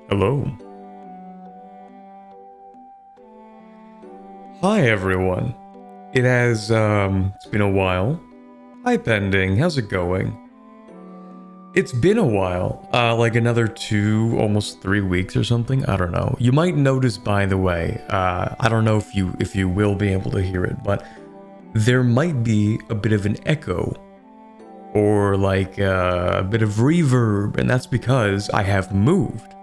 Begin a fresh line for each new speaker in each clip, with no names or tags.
Hello. Hi everyone. It's been a while. Hi Pending, how's it going? It's been a while, like another 2, almost 3 weeks or something, I don't know. You might notice, by the way, I don't know if you will be able to hear it, but there might be a bit of an echo, or like a bit of reverb, and that's because I have moved.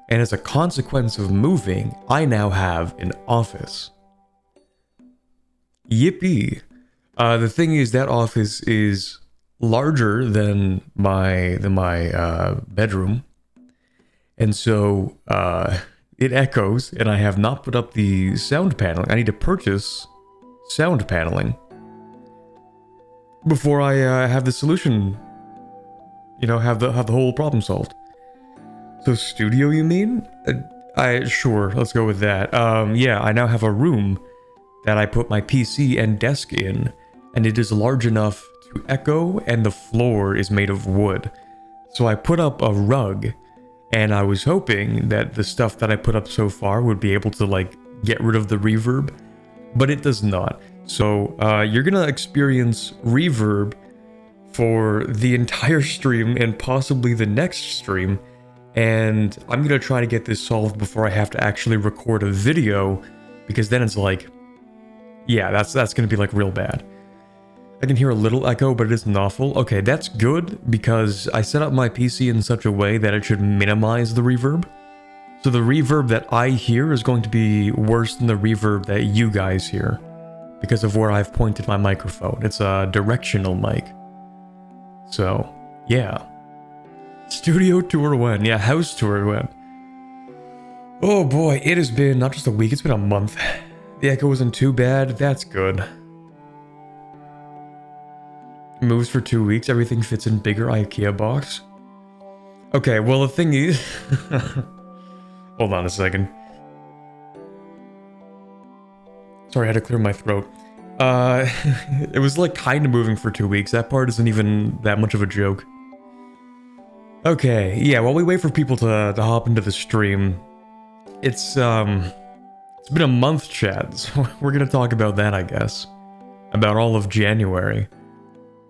And as a consequence of moving, I now have an office. Yippee! The thing is, that office is larger than my bedroom, and so it echoes. And I have not put up the sound paneling. I need to purchase sound paneling before I have the solution. You know, have the whole problem solved. So studio, you mean? Sure, let's go with that. Yeah, I now have a room that I put my PC and desk in, and it is large enough to echo, and the floor is made of wood. So I put up a rug, and I was hoping that the stuff that I put up so far would be able to, like, get rid of the reverb, but it does not. So, you're gonna experience reverb for the entire stream, and possibly the next stream, and I'm gonna try to get this solved before I have to actually record a video, because then it's like, yeah, that's gonna be like real bad. I can hear a little echo, but it isn't awful. Okay, that's good, because I set up my PC in such a way that it should minimize the reverb. So the reverb that I hear is going to be worse than the reverb that you guys hear, because of where I've pointed my microphone. It's a directional mic. So, yeah. Studio tour when? Yeah, house tour when? Oh boy, it has been not just a week, it's been a month. The echo wasn't too bad, that's good. Moves for 2 weeks, everything fits in bigger IKEA box. Okay, well the thing is... Hold on a second. Sorry, I had to clear my throat. It was like kind of moving for 2 weeks, that part isn't even that much of a joke. Okay, yeah, while we wait for people to hop into the stream, it's been a month, Chad, so we're gonna talk about that, I guess. About all of January.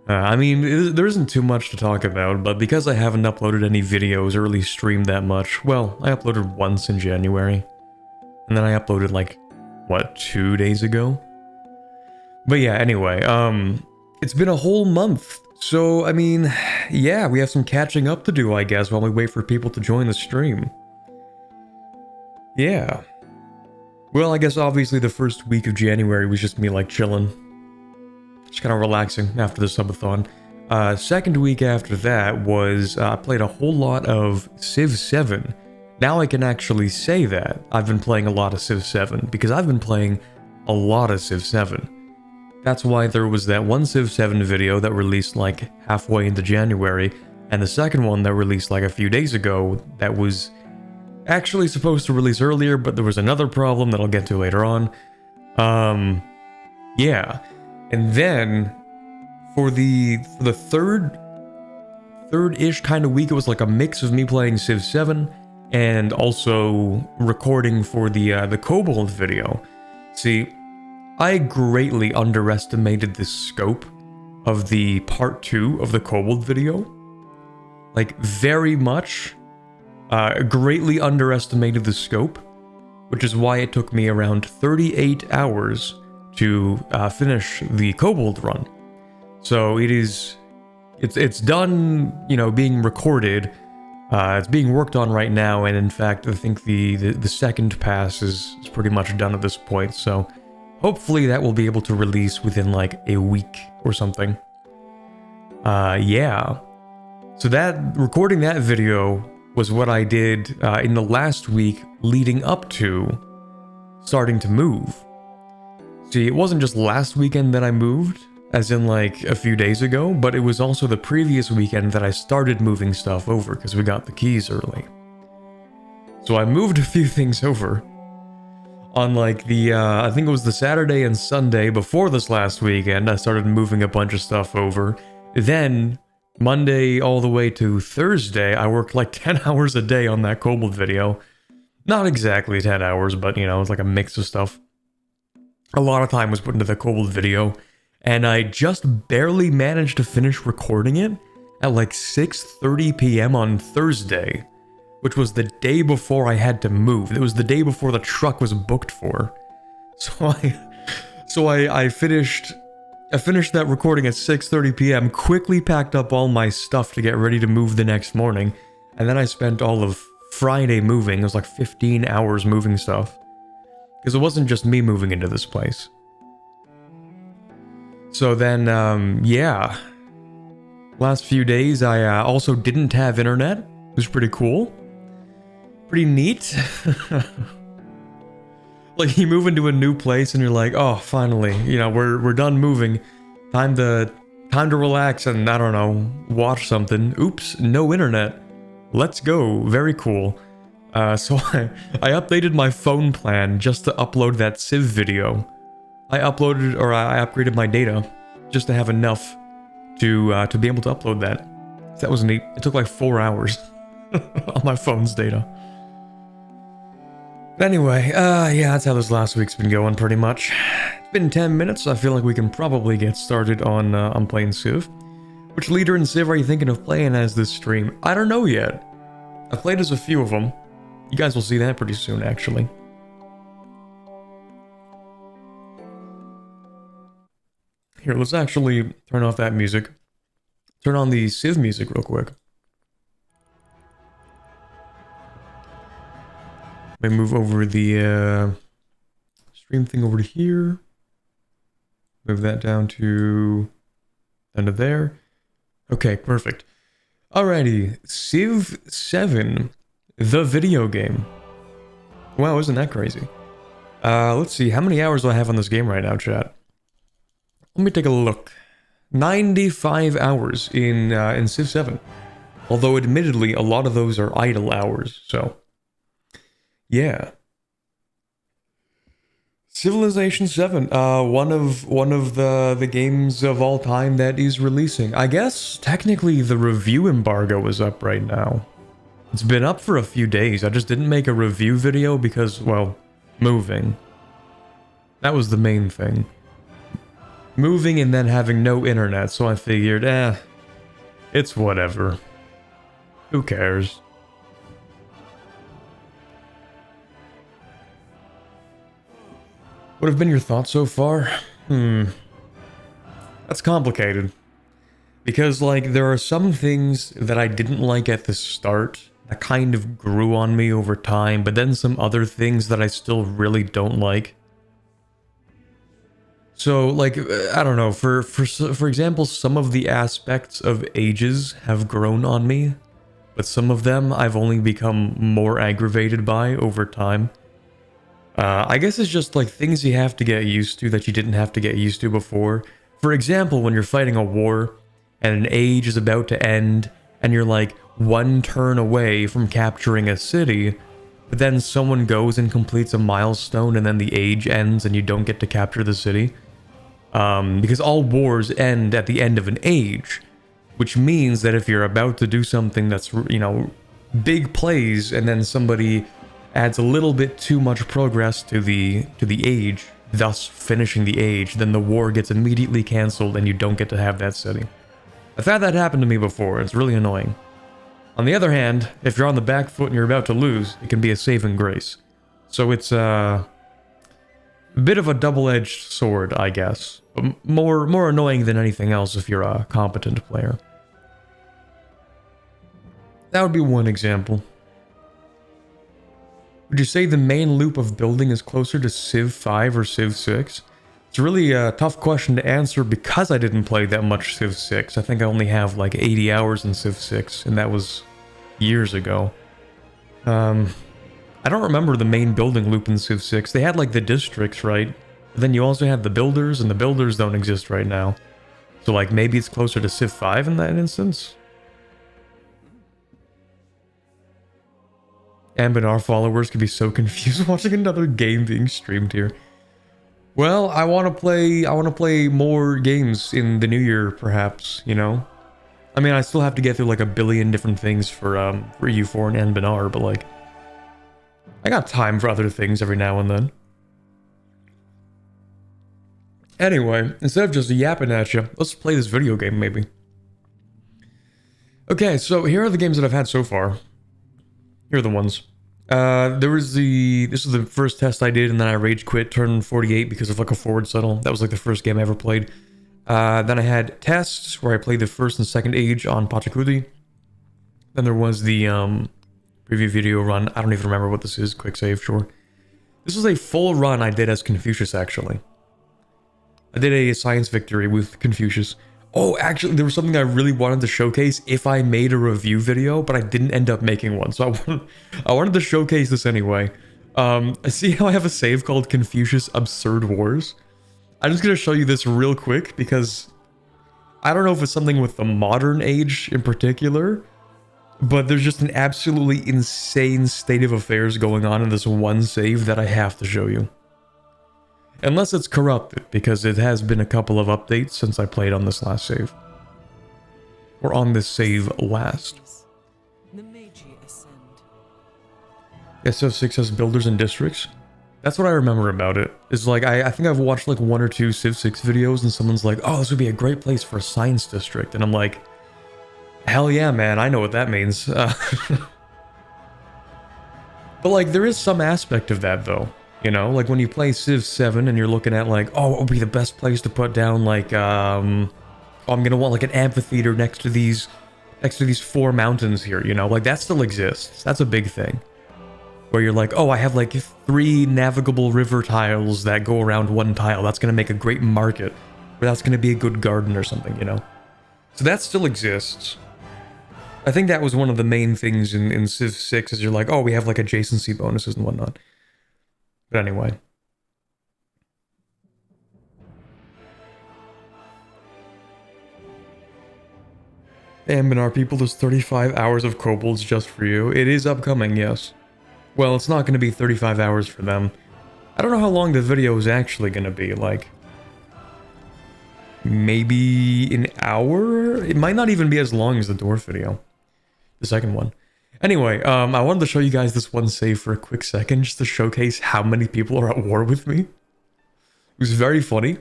I mean, there isn't too much to talk about, but because I haven't uploaded any videos or really streamed that much, well, I uploaded once in January. And then I uploaded, like, what, 2 days ago? But yeah, anyway, it's been a whole month. So, I mean, yeah, we have some catching up to do, I guess, while we wait for people to join the stream. Yeah. Well, I guess obviously the first week of January was just me, like, chilling. Just kind of relaxing after the subathon. Second week after that was, I played a whole lot of Civ 7. Now I can actually say that I've been playing a lot of Civ 7, because I've been playing a lot of Civ 7. That's why there was that one Civ 7 video that released like halfway into January, and the second one that released like a few days ago that was actually supposed to release earlier, but there was another problem that I'll get to later on. Yeah. And then for the third-ish kind of week, it was like a mix of me playing Civ 7 and also recording for the Kobold video. See, I greatly underestimated the scope of the part 2 of the Kobold video. Like, very much. Greatly underestimated the scope, which is why it took me around 38 hours to finish the Kobold run. So it's done, you know, being recorded. It's being worked on right now, and in fact, I think the second pass is pretty much done at this point, so hopefully that will be able to release within like a week or something. Yeah. So recording that video was what I did in the last week leading up to starting to move. See, it wasn't just last weekend that I moved, as in like a few days ago, but it was also the previous weekend that I started moving stuff over because we got the keys early. So I moved a few things over. On like I think it was the Saturday and Sunday before this last weekend, I started moving a bunch of stuff over. Then, Monday all the way to Thursday, I worked like 10 hours a day on that Kobold video. Not exactly 10 hours, but you know, it's like a mix of stuff. A lot of time was put into the Kobold video, and I just barely managed to finish recording it at like 6:30 p.m. on Thursday, which was the day before I had to move. It was the day before the truck was booked for. So I finished that recording at 6:30 p.m., quickly packed up all my stuff to get ready to move the next morning, and then I spent all of Friday moving. It was like 15 hours moving stuff. Because it wasn't just me moving into this place. So then, yeah. Last few days, I also didn't have internet. It was pretty cool. Pretty neat. Like, you move into a new place and you're like, oh, finally, you know, we're done moving. Time to relax and, I don't know, watch something. Oops, no internet. Let's go. Very cool. So I updated my phone plan just to upload that Civ video. I upgraded my data just to have enough to be able to upload that. So that was neat. It took like 4 hours on my phone's data. Anyway, yeah, that's how this last week's been going pretty much. It's been 10 minutes, so I feel like we can probably get started on playing Civ. Which leader in Civ are you thinking of playing as this stream? I don't know yet. I've played as a few of them. You guys will see that pretty soon, actually. Here, let's actually turn off that music. Turn on the Civ music real quick. Let me move over the stream thing over to here. Move that down to there. Okay, perfect. Alrighty, Civ 7, the video game. Wow, isn't that crazy? Let's see, how many hours do I have on this game right now, chat? Let me take a look. 95 hours in Civ 7. Although, admittedly, a lot of those are idle hours, so... yeah. Civilization 7, one of the games of all time that is releasing. I guess, technically, the review embargo is up right now. It's been up for a few days. I just didn't make a review video because, well, moving. That was the main thing. Moving and then having no internet, so I figured, it's whatever. Who cares? What have been your thoughts so far? That's complicated. Because, like, there are some things that I didn't like at the start that kind of grew on me over time, but then some other things that I still really don't like. So, like, I don't know, for example, some of the aspects of ages have grown on me, but some of them I've only become more aggravated by over time. I guess it's just like things you have to get used to that you didn't have to get used to before. For example, when you're fighting a war and an age is about to end and you're like one turn away from capturing a city, but then someone goes and completes a milestone and then the age ends and you don't get to capture the city. Because all wars end at the end of an age, which means that if you're about to do something that's, you know, big plays and then somebody adds a little bit too much progress to the age, thus finishing the age, then the war gets immediately cancelled and you don't get to have that city. I've had that happen to me before, it's really annoying. On the other hand, if you're on the back foot and you're about to lose, it can be a saving grace. So it's a bit of a double-edged sword, I guess. But more annoying than anything else if you're a competent player. That would be one example. Would you say the main loop of building is closer to Civ 5 or Civ 6? It's really a tough question to answer because I didn't play that much Civ 6. I think I only have like 80 hours in Civ 6, and that was years ago. I don't remember the main building loop in Civ 6. They had like the districts, right? But then you also had the builders, and the builders don't exist right now. So like maybe it's closer to Civ 5 in that instance? Amb and our followers could be so confused watching another game being streamed here. Well, I want to play more games in the new year, perhaps, you know? I mean, I still have to get through like a billion different things for U4 and Anbanar, but like, I got time for other things every now and then. Anyway, instead of just yapping at you, let's play this video game maybe. Okay, so here are the games that I've had so far. Here are the ones. This was the first test I did, and then I rage quit, turned 48 because of like a forward settle. That was like the first game I ever played. Then I had tests where I played the first and second age on Pachacudi. Then there was the preview video run. I don't even remember what this is. Quick save, sure. This was a full run I did as Confucius, actually. I did a science victory with Confucius. Oh, actually, there was something I really wanted to showcase if I made a review video, but I didn't end up making one. So I wanted to showcase this anyway. See how I have a save called Confucius Absurd Wars? I'm just going to show you this real quick because I don't know if it's something with the modern age in particular, but there's just an absolutely insane state of affairs going on in this one save that I have to show you. Unless it's corrupted, because it has been a couple of updates since I played on this last save. Or on this save last. SF6 has builders and districts. That's what I remember about it. Is like, I think I've watched like 1 or 2 Civ 6 videos and someone's like, oh, this would be a great place for a science district. And I'm like, hell yeah, man, I know what that means. But like, there is some aspect of that though. You know, like when you play Civ 7 and you're looking at like, oh, what would be the best place to put down like, I'm gonna want like an amphitheater next to these 4 mountains here, you know, like that still exists. That's a big thing. Where you're like, oh, I have like 3 navigable river tiles that go around 1 tile. That's gonna make a great market. Or that's gonna be a good garden or something, you know. So that still exists. I think that was one of the main things in Civ 6 is you're like, oh, we have like adjacency bonuses and whatnot. But anyway. Anbanar people, there's 35 hours of kobolds just for you. It is upcoming, yes. Well, it's not going to be 35 hours for them. I don't know how long the video is actually going to be, like... maybe an hour? It might not even be as long as the dwarf video. The second one. Anyway, I wanted to show you guys this one save for a quick second, just to showcase how many people are at war with me. It was very funny.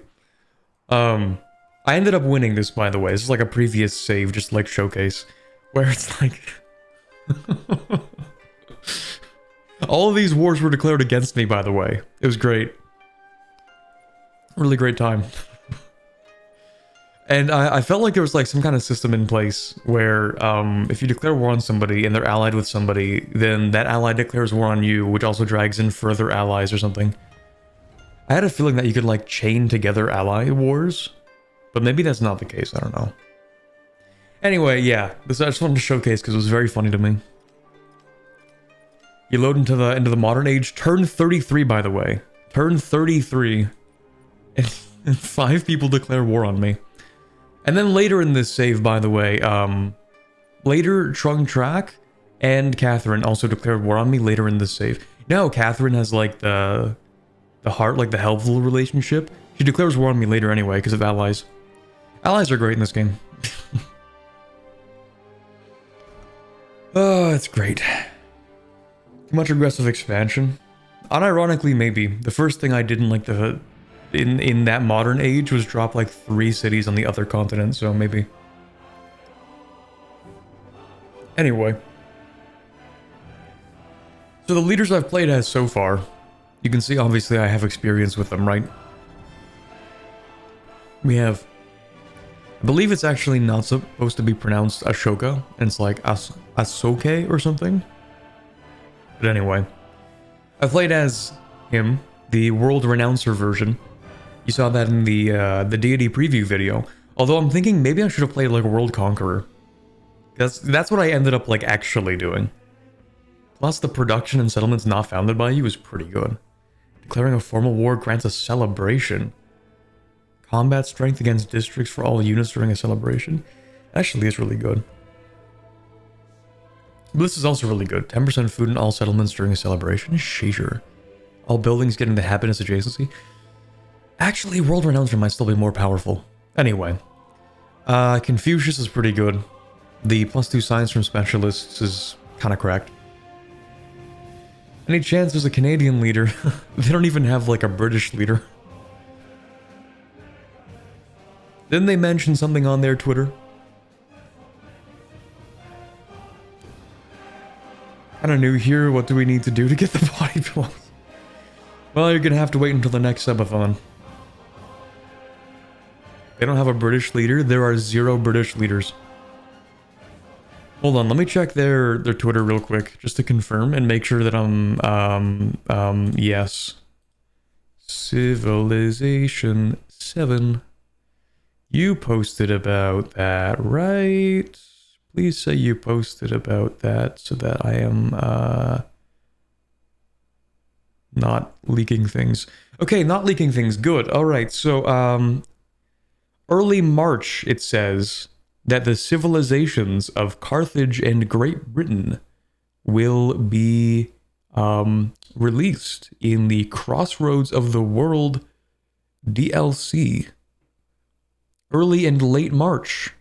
I ended up winning this, by the way. This is like a previous save, just like showcase, where it's like... all of these wars were declared against me, by the way. It was great. Really great time. And I felt like there was like some kind of system in place where if you declare war on somebody and they're allied with somebody, then that ally declares war on you, which also drags in further allies or something. I had a feeling that you could like chain together ally wars, but maybe that's not the case, I don't know. Anyway, yeah, this I just wanted to showcase because it was very funny to me. You load into the modern age, turn 33 by the way. Turn 33. And 5 people declare war on me. And then later in this save, by the way, later Trung Trak and Catherine also declared war on me later in this save. No, Catherine has like the heart, like the helpful relationship. She declares war on me later anyway because of allies. Allies are great in this game. Oh, it's great. Too much aggressive expansion. Unironically, maybe. The first thing I did in like the... in that modern age was drop like 3 cities on the other continent, so maybe. Anyway. So the leaders I've played as so far, you can see obviously I have experience with them, right? We have... I believe it's actually not supposed to be pronounced Ashoka, and it's like Asoke or something. But anyway. I played as him, the World Renouncer version. You saw that in the DEITY preview video. Although I'm thinking maybe I should have played like World Conqueror. That's what I ended up like actually doing. Plus the production and settlements not founded by you is pretty good. Declaring a formal war grants a celebration. Combat strength against districts for all units during a celebration. Actually, it's really good. But this is also really good. 10% food in all settlements during a celebration. Sheisure. All buildings getting the happiness adjacency. Actually, World Renouncer might still be more powerful. Anyway. Confucius is pretty good. The +2 science from specialists is kind of cracked. Any chance there's a Canadian leader? They don't even have like a British leader. Didn't they mention something on their Twitter? Kind of new here. What do we need to do to get the body pillows? Well, you're gonna have to wait until the next subathon. They don't have a British leader. There are 0 British leaders. Hold on, let me check their Twitter real quick, just to confirm and make sure that I'm, yes. Civilization 7. You posted about that, right? Please say you posted about that so that I am, not leaking things. Okay, not leaking things, good. Alright, so, early March, it says that the civilizations of Carthage and Great Britain will be released in the Crossroads of the World DLC. Early and late March.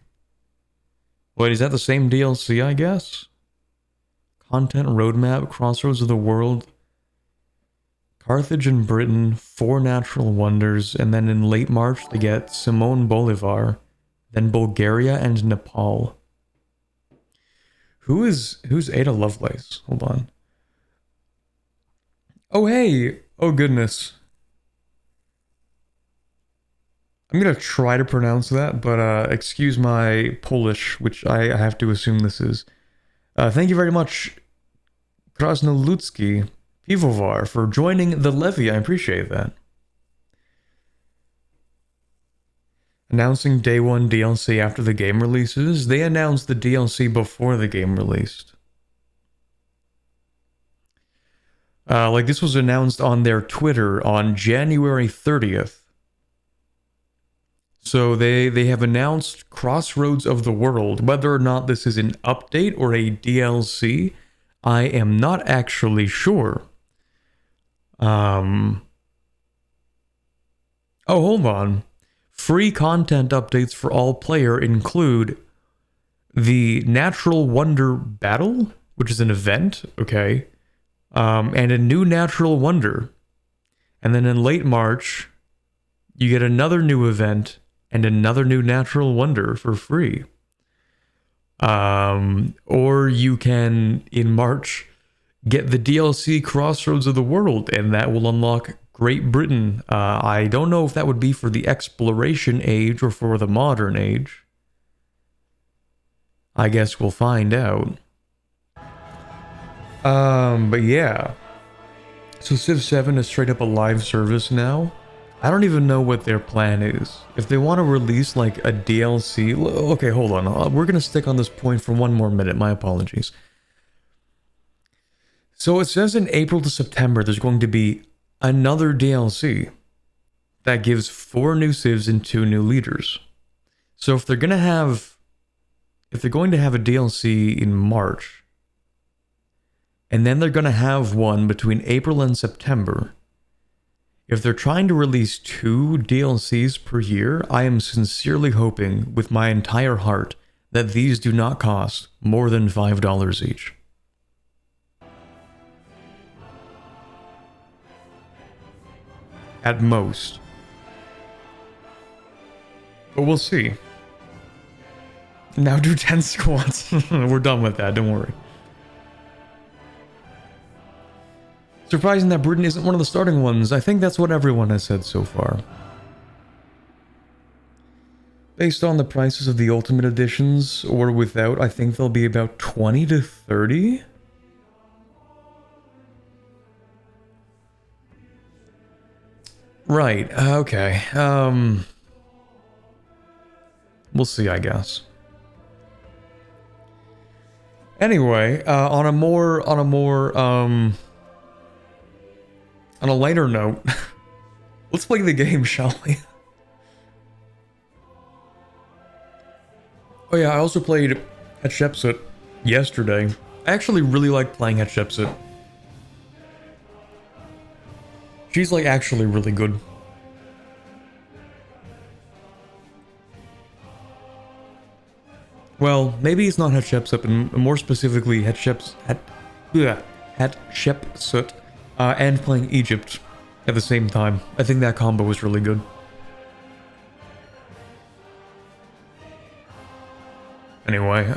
Wait, is that the same DLC, I guess? Content roadmap, Crossroads of the World, Carthage and Britain, 4 natural wonders, and then in late March they get Simone Bolivar. Then Bulgaria and Nepal. Who's Ada Lovelace? Hold on. Oh hey! Oh goodness. I'm gonna try to pronounce that, but excuse my Polish, which I have to assume this is. Thank you very much, Krasnoludzki Pivovar, for joining the levy. I appreciate that. Announcing day 1 DLC after the game releases. They announced the DLC before the game released. Like this was announced on their Twitter on January 30th. So they have announced Crossroads of the World. Whether or not this is an update or a DLC, I am not actually sure. Oh, hold on. Free content updates for all player include the Natural Wonder Battle, which is an event, okay, and a new Natural Wonder. And then in late March, you get another new event and another new Natural Wonder for free. Or you can, in March, get the DLC Crossroads of the World, and that will unlock Great Britain. I don't know if that would be for the exploration age or for the modern age. I guess we'll find out. But yeah. So Civ 7 is straight up a live service now. I don't even know what their plan is. If they want to release like a DLC... Okay, hold on. We're going to stick on this point for 1 more minute. My apologies. So it says in April to September there's going to be another DLC that gives 4 new civs and 2 new leaders. So if they're going to have a DLC in March, and then they're going to have one between April and September, if they're trying to release 2 DLCs per year, I am sincerely hoping with my entire heart that these do not cost more than $5 each. At most. But we'll see. Now do 10 squats. We're done with that, don't worry. Surprising that Britain isn't one of the starting ones. I think that's what everyone has said so far. Based on the prices of the Ultimate Editions, or without, I think they'll be about 20 to 30. Right, okay. We'll see, I guess. Anyway, on a lighter note, let's play the game, shall we? Oh yeah, I also played Hatshepsut yesterday. I actually really like playing Hatshepsut. She's like actually really good. Well, maybe it's not Hatshepsut, and more specifically Hatshepsut, and playing Egypt at the same time. I think that combo was really good. Anyway,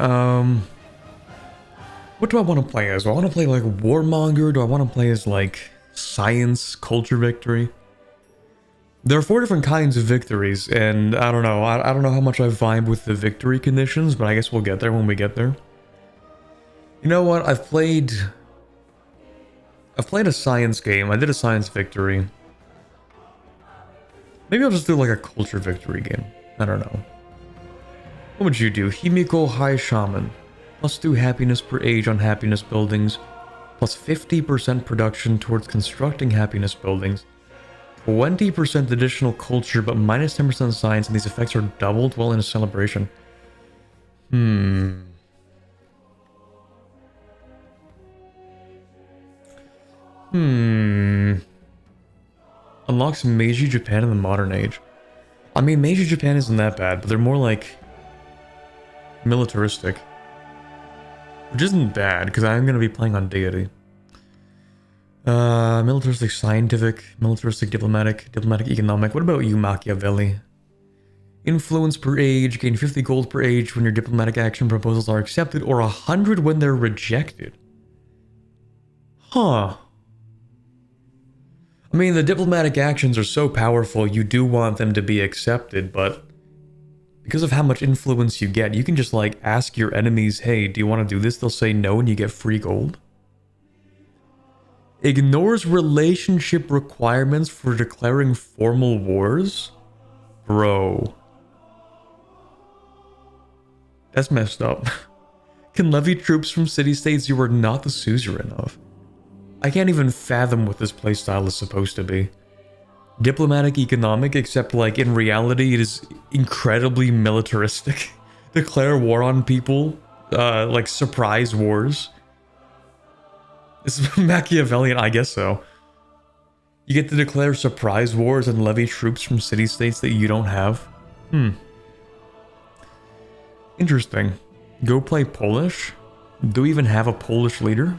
what do I want to play as? Do I want to play like Warmonger? Do I want to play as like Science, Culture Victory? There are 4 different kinds of victories, and I don't know. I don't know how much I vibe with the victory conditions, but I guess we'll get there when we get there. You know what? I've played a science game. I did a science victory. Maybe I'll just do like a culture victory game. I don't know. What would you do? Himiko High Shaman. +2 happiness per age on happiness buildings. Plus 50% production towards constructing happiness buildings. 20% additional culture, but minus 10% science, and these effects are doubled while in a celebration. Unlocks Meiji Japan in the modern age. I mean, Meiji Japan isn't that bad, but they're more like militaristic. Which isn't bad, because I'm going to be playing on DEITY. Militaristic scientific, militaristic diplomatic, diplomatic economic. What about you, Machiavelli? Influence per age, gain 50 gold per age when your diplomatic action proposals are accepted, or 100 when they're rejected. Huh. I mean, the diplomatic actions are so powerful, you do want them to be accepted, but because of how much influence you get, you can just like ask your enemies, hey, do you want to do this? They'll say no and you get free gold. Ignores relationship requirements for declaring formal wars? Bro. That's messed up. Can levy troops from city-states you are not the suzerain of. I can't even fathom what this playstyle is supposed to be. Diplomatic economic, except like in reality it is incredibly militaristic. Declare war on people, like surprise wars. This is Machiavellian, I guess so. You get to declare surprise wars and levy troops from city-states that you don't have. Interesting. Go play Polish? Do we even have a Polish leader?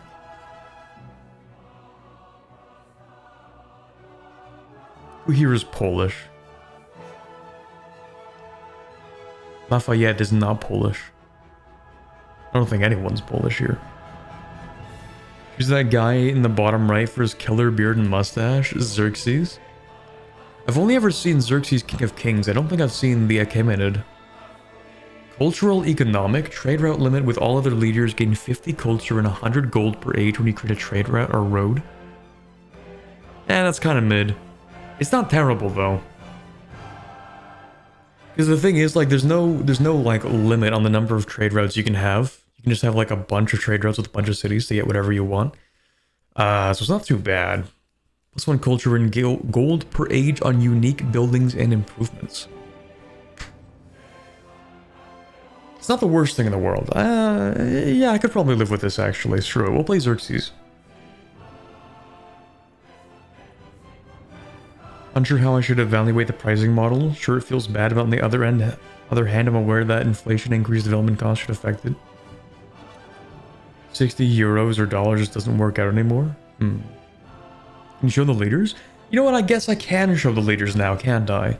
Who here is Polish? Lafayette is not Polish. I don't think anyone's Polish here. Who's that guy in the bottom right for his killer beard and mustache? Xerxes? I've only ever seen Xerxes King of Kings. I don't think I've seen the Achaemenid. Cultural economic. Trade route limit with all other leaders. Gain 50 culture and 100 gold per age when you create a trade route or road. That's kind of mid. It's not terrible though. Because the thing is, like, there's no like limit on the number of trade routes you can have. You can just have like a bunch of trade routes with a bunch of cities to get whatever you want. So it's not too bad. +1 culture and gold per age on unique buildings and improvements. It's not the worst thing in the world. Yeah, I could probably live with this actually. Screw it. We'll play Xerxes. Unsure how I should evaluate the pricing model. Sure, it feels bad, but on the other hand, I'm aware that inflation increased development costs should affect it. 60 euros or dollars just doesn't work out anymore. Can you show the leaders? You know what? I guess I can show the leaders now, can't I?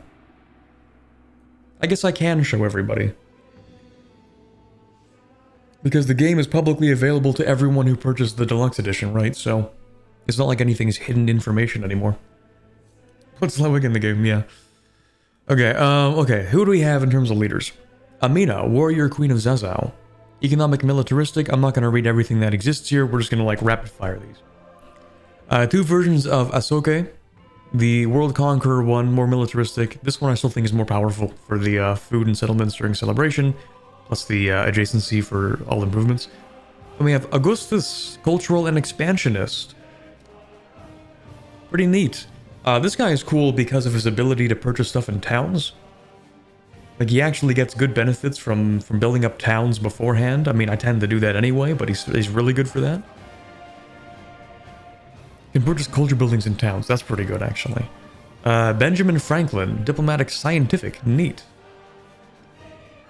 I guess I can show everybody. Because the game is publicly available to everyone who purchased the deluxe edition, right? So it's not like anything is hidden information anymore. What's Ludwig in the game? Yeah. Okay, okay. Who do we have in terms of leaders? Amina, warrior queen of Zazao. Economic militaristic. I'm not going to read everything that exists here. We're just going to like rapid fire these. 2 versions of Asoke. The World Conqueror one, more militaristic. This one I still think is more powerful for the food and settlements during celebration. Plus the adjacency for all improvements. And we have Augustus, cultural and expansionist. Pretty neat. This guy is cool because of his ability to purchase stuff in towns. Like, he actually gets good benefits from building up towns beforehand. I mean, I tend to do that anyway, but he's really good for that. Can purchase culture buildings in towns. That's pretty good, actually. Benjamin Franklin, diplomatic scientific. Neat.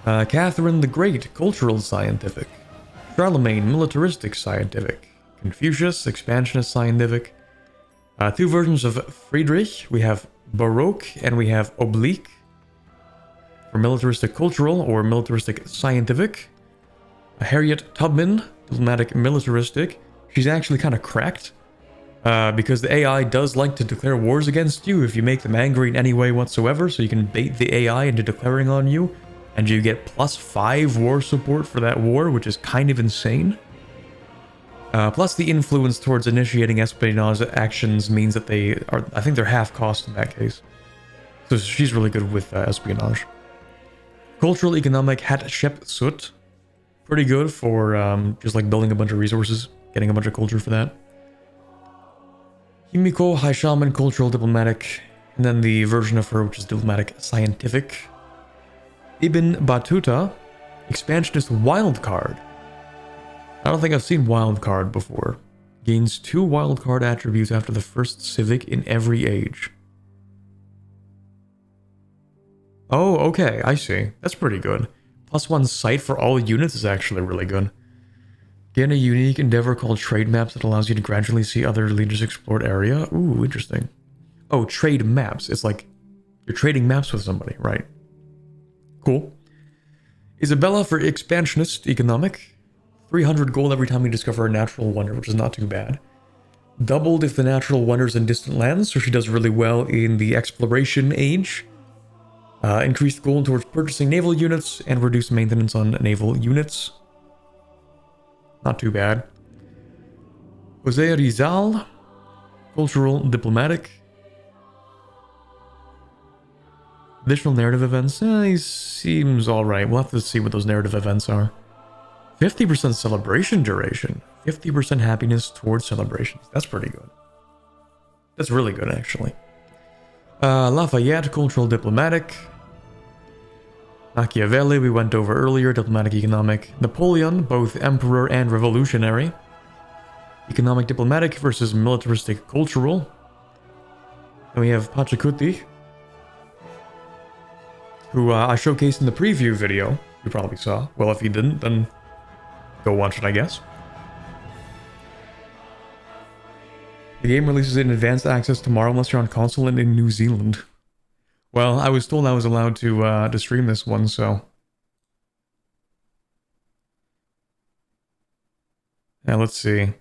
Catherine the Great, cultural scientific. Charlemagne, militaristic scientific. Confucius, expansionist scientific. Two versions of Friedrich. We have Baroque and we have Oblique. For militaristic cultural or militaristic scientific. Harriet Tubman, diplomatic militaristic. She's actually kind of cracked. Because the AI does like to declare wars against you if you make them angry in any way whatsoever, so you can bait the AI into declaring on you, and you get +5 war support for that war, which is kind of insane. Plus the influence towards initiating espionage actions means that they are, I think they're half cost in that case. So she's really good with espionage. Cultural economic Hatshepsut. Pretty good for just like building a bunch of resources, getting a bunch of culture for that. Himiko, High Shaman, cultural diplomatic, and then the version of her which is diplomatic scientific. Ibn Battuta, expansionist wildcard. I don't think I've seen wildcard before. Gains 2 wildcard attributes after the first civic in every age. Oh, okay, I see. That's pretty good. +1 sight for all units is actually really good. Gain a unique endeavor called Trade Maps that allows you to gradually see other leaders' explored area. Ooh, interesting. Oh, trade maps. It's like you're trading maps with somebody, right? Cool. Isabella for expansionist economic. 300 gold every time you discover a natural wonder, which is not too bad. Doubled if the natural wonders in distant lands, so she does really well in the exploration age. Increased gold towards purchasing naval units and reduced maintenance on naval units. Not too bad. Jose Rizal, cultural diplomatic. Additional narrative events, he seems alright. We'll have to see what those narrative events are. 50% celebration duration. 50% happiness towards celebrations. That's pretty good. That's really good, actually. Lafayette, cultural diplomatic. Machiavelli, we went over earlier, diplomatic economic. Napoleon, both emperor and revolutionary. Economic diplomatic versus militaristic cultural. And we have Pachacuti, who I showcased in the preview video. You probably saw. Well, if you didn't, then go watch it, I guess. The game releases in advanced access tomorrow unless you're on console and in New Zealand. Well, I was told I was allowed to stream this one, so... Now, let's see.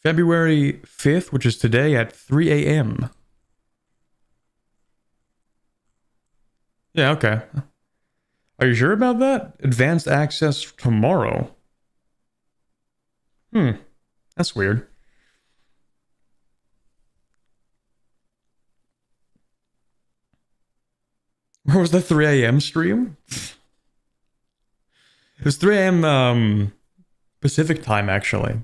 February 5th, which is today at 3 a.m. Yeah, okay. Are you sure about that? Advanced access tomorrow. That's weird. Where was the 3 a.m. stream? It was 3 a.m. Pacific time, actually.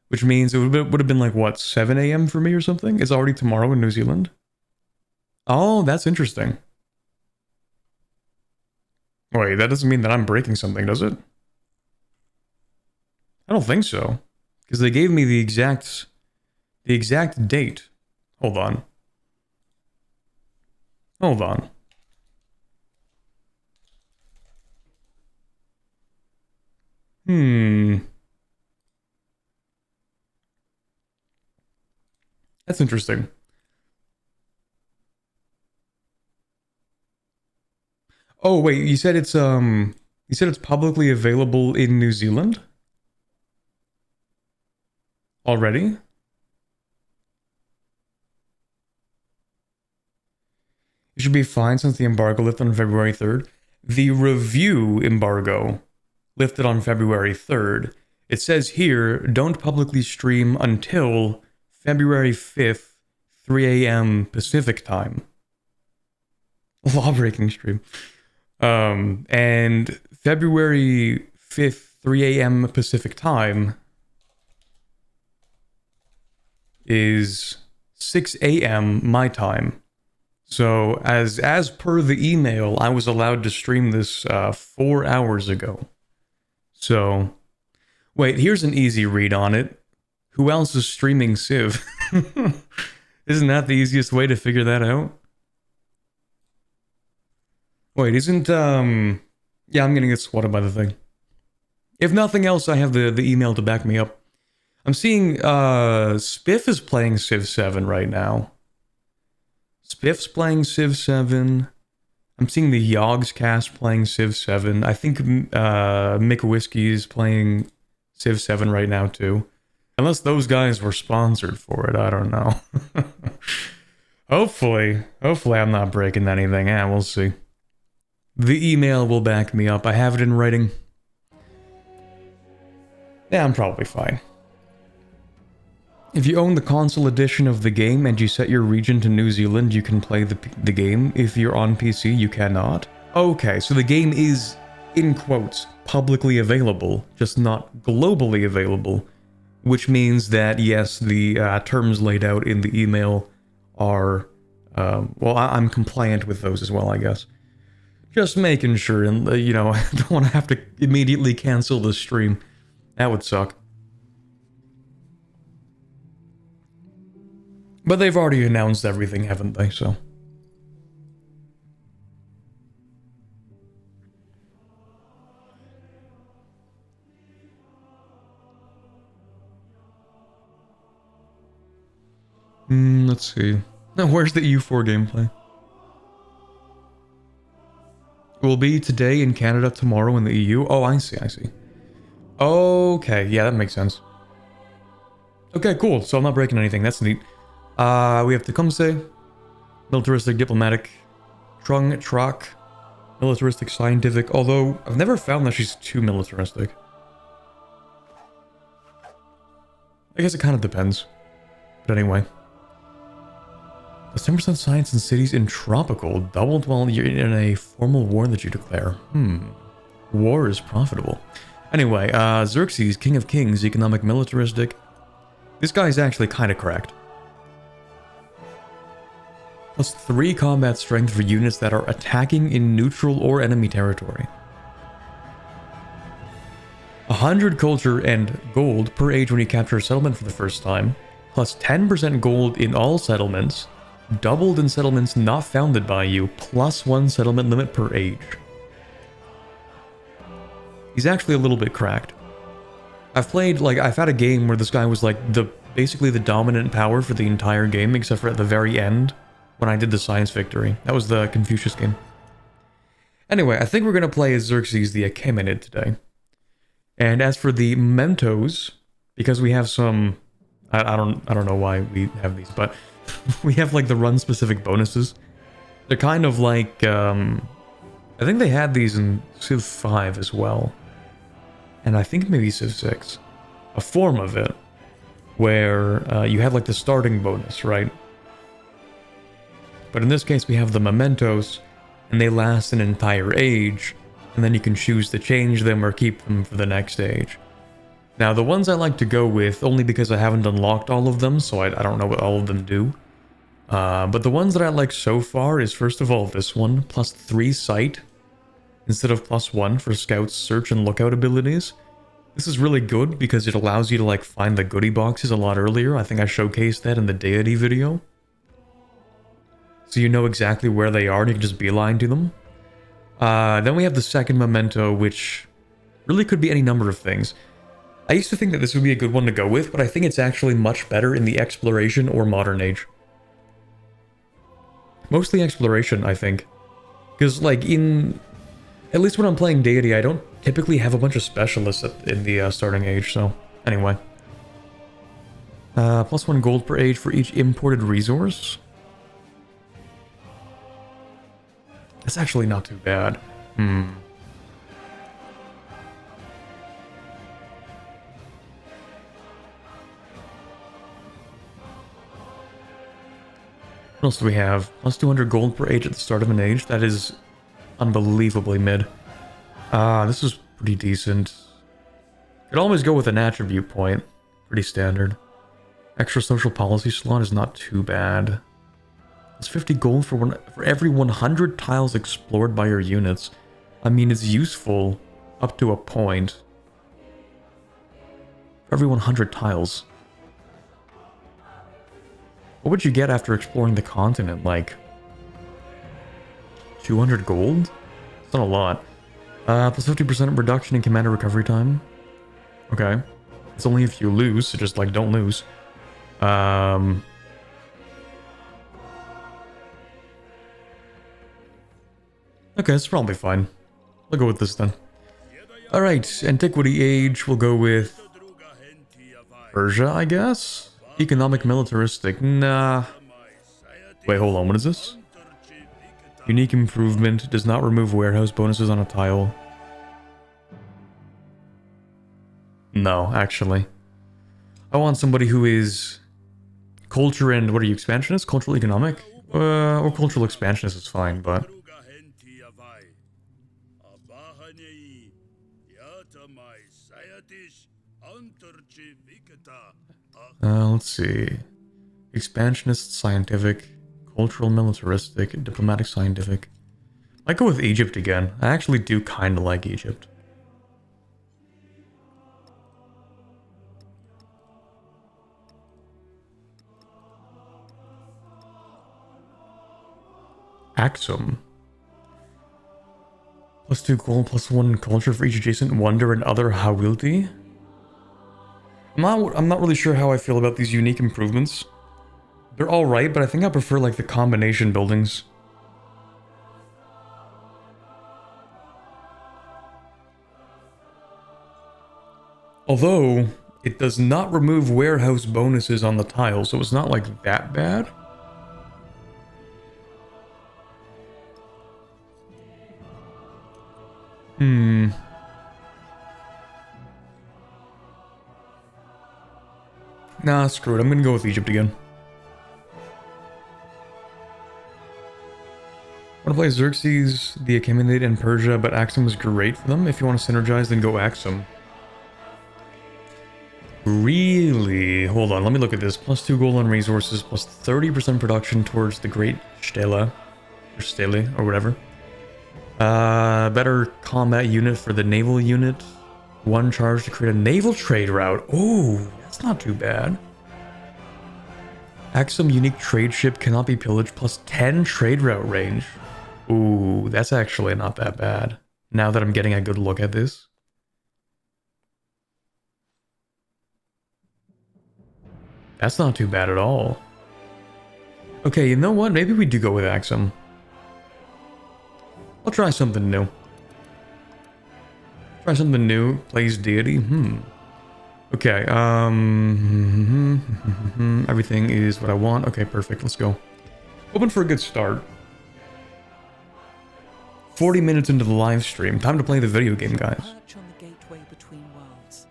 Which means it would have been like, what, 7 a.m. for me or something? It's already tomorrow in New Zealand? Oh, that's interesting. Wait, that doesn't mean that I'm breaking something, does it? I don't think so. Because they gave me the exact date. Hold on. Hold on. That's interesting. Oh wait, you said it's publicly available in New Zealand? Already? It should be fine since the embargo lifted on February 3rd. The review embargo lifted on February 3rd. It says here, don't publicly stream until February 5th, 3 a.m. Pacific time. Law-breaking stream. And February 5th, 3 a.m. Pacific time is 6 a.m. my time. So as per the email, I was allowed to stream this 4 hours ago. So, wait, here's an easy read on it. Who else is streaming Civ? Isn't that the easiest way to figure that out? Wait, isn't, yeah, I'm gonna get swatted by the thing. If nothing else, I have the email to back me up. I'm seeing, Spiff is playing Civ 7 right now. Spiff's playing Civ 7. I'm seeing the Yogs cast playing Civ 7. I think, Mick Whiskey is playing Civ 7 right now, too. Unless those guys were sponsored for it, I don't know. Hopefully I'm not breaking anything. Yeah, we'll see. The email will back me up. I have it in writing. Yeah, I'm probably fine. If you own the console edition of the game and you set your region to New Zealand, you can play the game. If you're on PC, you cannot. Okay, so the game is, in quotes, publicly available, just not globally available. Which means that, yes, the terms laid out in the email are, well, I'm compliant with those as well, I guess. Just making sure, and you know, I don't want to have to immediately cancel the stream. That would suck. But they've already announced everything, haven't they, so... let's see. Now, where's the EU4 gameplay? Will be today in Canada, tomorrow in the EU. Oh, I see. Okay, yeah, that makes sense. Okay, cool. So I'm not breaking anything. That's neat. We have Tecumseh, militaristic, diplomatic, Trung Trak, militaristic, scientific. Although I've never found that she's too militaristic. I guess it kind of depends. But anyway. Plus 10% science in cities in tropical, doubled while you're in a formal war that you declare. War is profitable. Anyway, Xerxes, King of Kings, economic, militaristic. This guy's actually kind of cracked. Plus 3 combat strength for units that are attacking in neutral or enemy territory. 100 culture and gold per age when you capture a settlement for the first time. Plus 10% gold in all settlements. Doubled in settlements not founded by you, plus 1 settlement limit per age. He's actually a little bit cracked. I've had a game where this guy was like basically the dominant power for the entire game, except for at the very end, when I did the science victory. That was the Confucius game. Anyway, I think we're gonna play as Xerxes the Achaemenid today. And as for the mementos, because we have some, I don't know why we have these, but we have like the run specific bonuses. They're kind of like, I think they had these in Civ 5 as well. And I think maybe Civ 6. A form of it, where you had like the starting bonus, right? But in this case we have the mementos, and they last an entire age, and then you can choose to change them or keep them for the next age. Now, the ones I like to go with, only because I haven't unlocked all of them, so I don't know what all of them do. But the ones that I like so far is, first of all, this one, plus 3 sight, instead of plus 1 for Scout's search and lookout abilities. This is really good because it allows you to, like, find the goodie boxes a lot earlier. I think I showcased that in the DEITY video. So you know exactly where they are and you can just beeline to them. Then we have the second memento, which really could be any number of things. I used to think that this would be a good one to go with, but I think it's actually much better in the exploration or modern age. Mostly exploration, I think. Because, like, at least when I'm playing Deity, I don't typically have a bunch of specialists in the starting age, so... Anyway. Plus 1 gold per age for each imported resource. That's actually not too bad. What else do we have? Plus 200 gold per age at the start of an age. That is unbelievably mid. This is pretty decent. Could always go with an attribute point. Pretty standard. Extra social policy slot is not too bad. It's 50 gold for every 100 tiles explored by your units. I mean, it's useful up to a point. For every 100 tiles. What would you get after exploring the continent? Like 200 gold? It's not a lot. Plus 50% reduction in commander recovery time. Okay. It's only if you lose, so just like don't lose. Okay, it's probably fine. I'll go with this then. Alright, Antiquity Age, we'll go with Persia, I guess? Economic militaristic, nah. Wait, hold on, what is this? Unique improvement, does not remove warehouse bonuses on a tile. No, actually. I want somebody who is culture and, what are you, expansionist? Cultural economic? Or cultural expansionist is fine, but... let's see. Expansionist, scientific, cultural, militaristic, diplomatic, scientific. I'd go with Egypt again. I actually do kind of like Egypt. Axum. +2 gold, +1 culture for each adjacent wonder and other Hawilti. I'm not really sure how I feel about these unique improvements. They're alright, but I think I prefer like the combination buildings. Although, it does not remove warehouse bonuses on the tiles, so it's not like that bad. Nah, screw it. I'm gonna go with Egypt again. I want to play Xerxes, the Achaemenid, and Persia, but Axum was great for them. If you want to synergize, then go Axum. Really? Hold on, let me look at this. +2 gold on resources, plus 30% production towards the Great Stele. Or Stele, or whatever. Better combat unit for the naval unit. 1 charge to create a naval trade route. Ooh, that's not too bad. Axum unique trade ship cannot be pillaged, plus 10 trade route range. Ooh, that's actually not that bad. Now that I'm getting a good look at this. That's not too bad at all. Okay, you know what? Maybe we do go with Axum. I'll try something new. Try something new. Plays deity. Okay, everything is what I want. Okay, perfect. Let's go. Hoping for a good start. 40 minutes into the live stream. Time to play the video game, guys.
Perch on the gateway between worlds.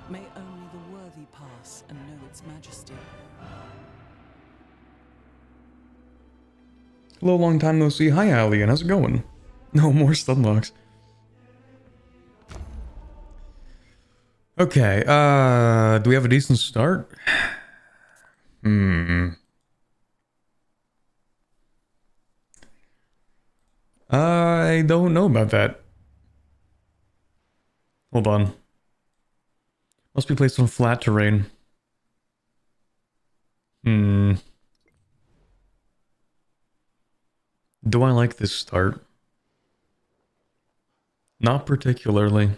May only the worthy pass and know its majesty.
Hello, long time no see. Hi, Alien. How's it going? No more stunlocks. Okay, do we have a decent start? I don't know about that. Hold on. Must be placed on flat terrain. Do I like this start? Not particularly.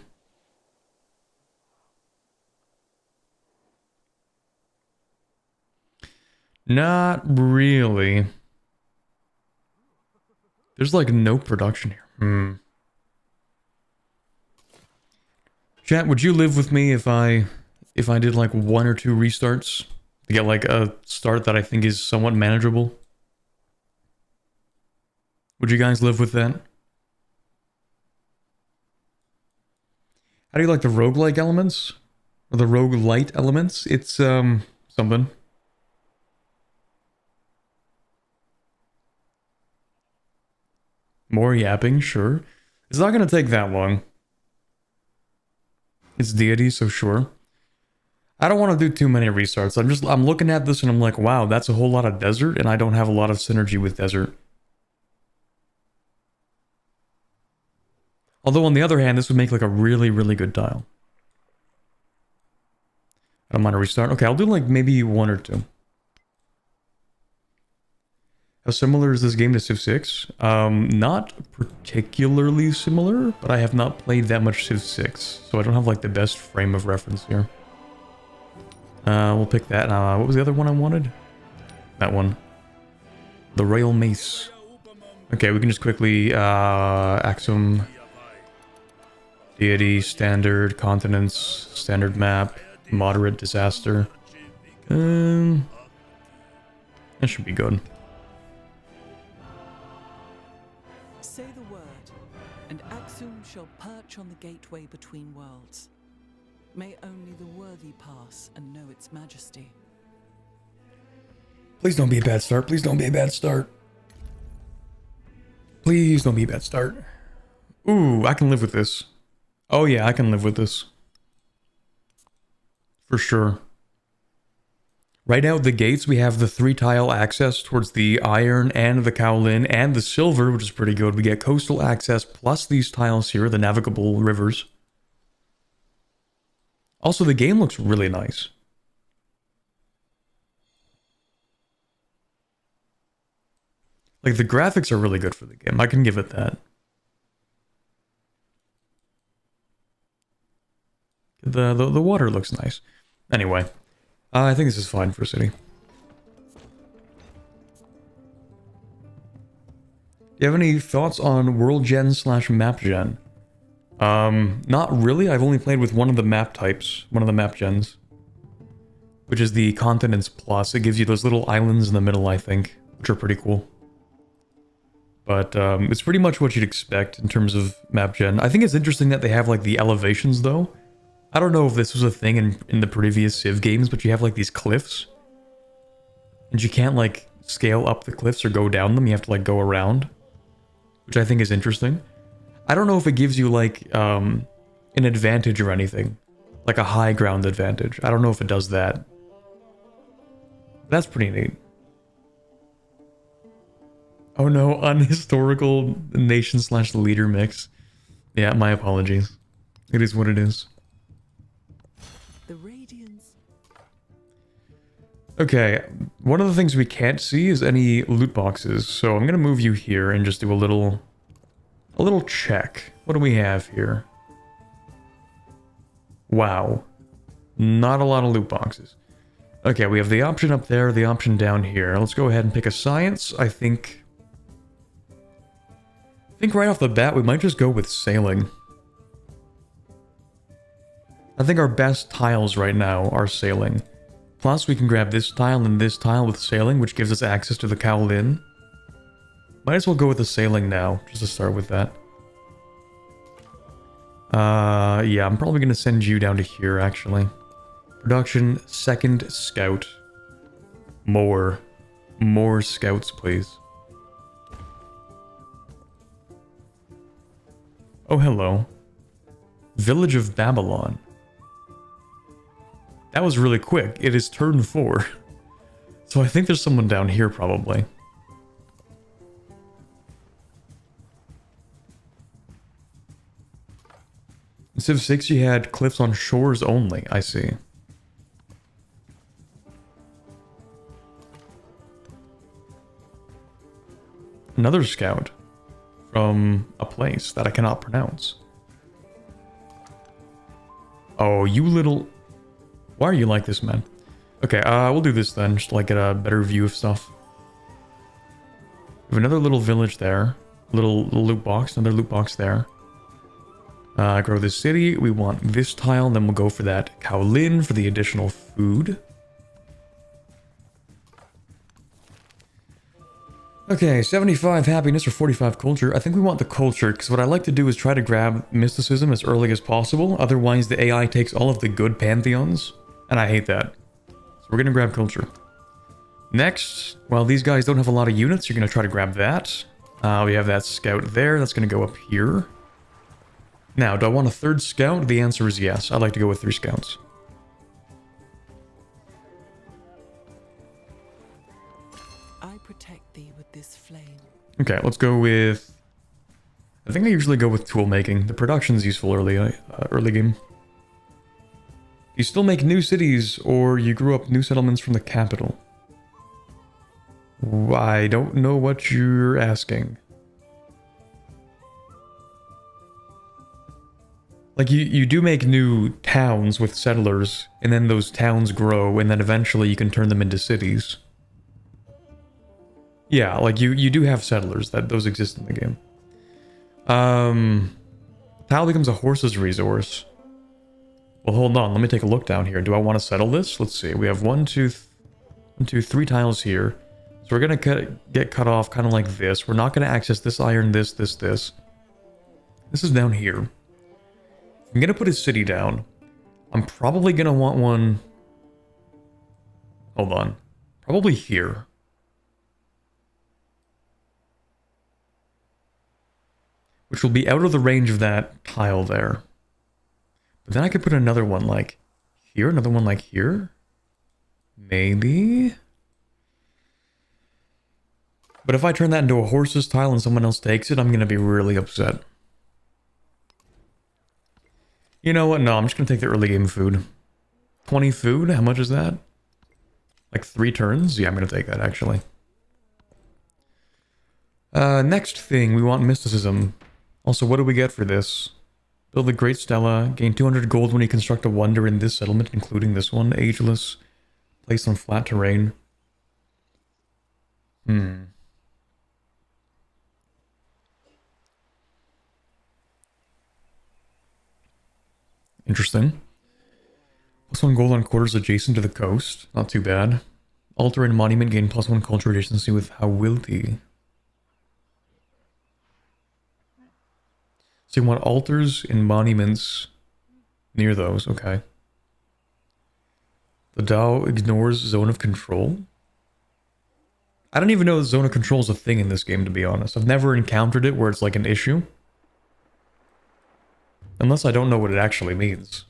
Not really. There's like no production here. Chat, would you live with me if I did like 1 or 2 restarts to get like a start that I think is somewhat manageable? Would you guys live with that? How do you like the roguelike elements? Or the roguelite elements? It's something. More yapping, sure. It's not gonna take that long. It's deity, so sure. I don't want to do too many restarts. I'm looking at this and I'm like, wow, that's a whole lot of desert, and I don't have a lot of synergy with desert. Although on the other hand, this would make like a really, really good tile. I don't mind a restart. Okay, I'll do like maybe 1 or 2. How similar is this game to Civ 6? Not particularly similar, but I have not played that much Civ 6, so I don't have like the best frame of reference here. We'll pick that. What was the other one I wanted? That one. The Rail Mace. Okay, we can just quickly, Axiom, Deity, Standard, Continents, Standard Map, Moderate, Disaster. That should be good.
Say the word, and Axum shall perch on the gateway between worlds. May only the worthy pass and know its majesty.
Please don't be a bad start. Please don't be a bad start. Please don't be a bad start. Ooh, I can live with this. Oh yeah, I can live with this. For sure. Right out the gates, we have the 3-tile access towards the iron and the Kowlin and the silver, which is pretty good. We get coastal access plus these tiles here, the navigable rivers. Also, the game looks really nice. Like, the graphics are really good for the game. I can give it that. The water looks nice. Anyway, I think this is fine for a city. Do you have any thoughts on world gen / map gen? Not really. I've only played with one of the map types, one of the map gens, which is the Continents Plus. It gives you those little islands in the middle, I think, which are pretty cool. But it's pretty much what you'd expect in terms of map gen. I think it's interesting that they have like the elevations though. I don't know if this was a thing in the previous Civ games, but you have like these cliffs. And you can't like scale up the cliffs or go down them, you have to like go around. Which I think is interesting. I don't know if it gives you like an advantage or anything. Like a high ground advantage. I don't know if it does that. That's pretty neat. Oh no, unhistorical nation / leader mix. Yeah, my apologies. It is what it is.
The radiance.
Okay, one of the things we can't see is any loot boxes, so I'm gonna move you here and just do a little check. What do we have here? Wow. Not a lot of loot boxes. Okay, we have the option up there, the option down here. Let's go ahead and pick a science. I think right off the bat, we might just go with sailing. I think our best tiles right now are sailing. Plus, we can grab this tile and this tile with sailing, which gives us access to the Kowlin. Might as well go with the sailing now, just to start with that. Yeah, I'm probably going to send you down to here, actually. Production, second scout. More scouts, please. Oh, hello. Village of Babylon. That was really quick. It is turn 4. So I think there's someone down here, probably. In Civ 6, you had cliffs on shores only, I see. Another scout. From a place that I cannot pronounce. Oh, you little... Why are you like this, man? Okay, we'll do this then, just to like get a better view of stuff. We have another little village there. Little loot box, another loot box there. Grow this city. We want this tile, then we'll go for that Kowlin for the additional food. Okay, 75 happiness or 45 culture. I think we want the culture, because what I like to do is try to grab mysticism as early as possible. Otherwise, the AI takes all of the good pantheons, and I hate that. So we're going to grab culture. Next, well, these guys don't have a lot of units. You're going to try to grab that. We have that scout there. That's going to go up here. Now, do I want a third scout? The answer is yes. I'd like to go with 3 scouts.
I protect thee with this flame.
Okay, let's go with... I think I usually go with tool making. The production's useful early game. You still make new cities, or you grew up new settlements from the capital. I don't know what you're asking. Like, you do make new towns with settlers, and then those towns grow, and then eventually you can turn them into cities. Yeah, like, you do have settlers, those exist in the game. Tile becomes a horse's resource. Well, hold on, let me take a look down here. Do I want to settle this? Let's see, we have 3 tiles here. So we're gonna get cut off kind of like this. We're not gonna access this iron, this. This is down here. I'm gonna put a city down. I'm probably gonna want one... Hold on. Probably here. Which will be out of the range of that tile there. But then I could put another one like here, another one like here. Maybe... But if I turn that into a horse's tile and someone else takes it, I'm gonna be really upset. You know what? No, I'm just gonna take the early game food. 20 food? How much is that? Like 3 turns? Yeah, I'm gonna take that, actually. Next thing, we want mysticism. Also, what do we get for this? Build a great stela. Gain 200 gold when you construct a wonder in this settlement, including this one. Ageless. Placed on flat terrain. Interesting. +1 gold on quarters adjacent to the coast. Not too bad. Altar and monument gain +1 culture adjacency with Hawilti. So you want altars and monuments near those, okay. The Dao ignores zone of control. I don't even know if zone of control is a thing in this game, to be honest. I've never encountered it where it's like an issue. Unless I don't know what it actually means.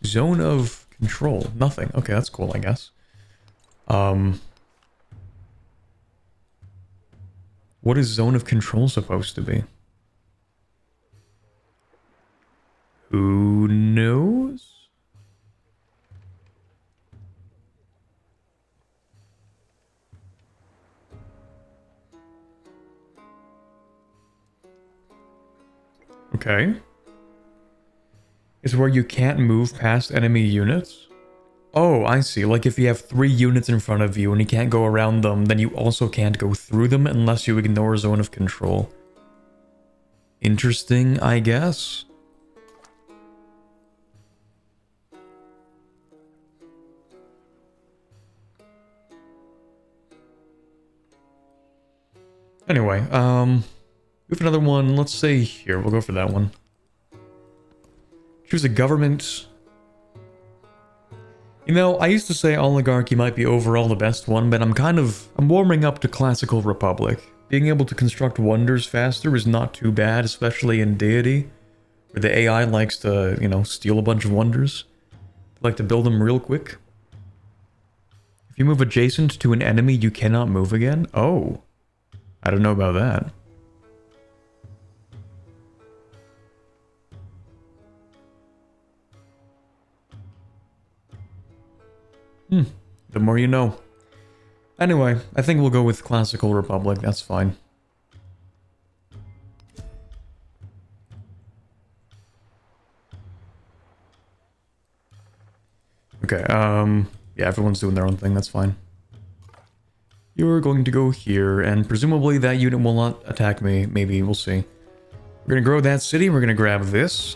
Zone of control. Nothing. Okay, that's cool, I guess. What is zone of control supposed to be? Who knows? Okay. Is where you can't move past enemy units? Oh, I see. Like if you have 3 units in front of you and you can't go around them, then you also can't go through them unless you ignore zone of control. Interesting, I guess. Anyway, we have another one. Let's say here. We'll go for that one. Choose a government. You know, I used to say oligarchy might be overall the best one, but I'm warming up to classical republic. Being able to construct wonders faster is not too bad, especially in DEITY, where the AI likes to, you know, steal a bunch of wonders. They like to build them real quick. If you move adjacent to an enemy, you cannot move again? Oh. I don't know about that. The more you know. Anyway, I think we'll go with Classical Republic, that's fine. Okay, yeah, everyone's doing their own thing, that's fine. You're going to go here, and presumably that unit will not attack me. Maybe, we'll see. We're gonna grow that city, we're gonna grab this.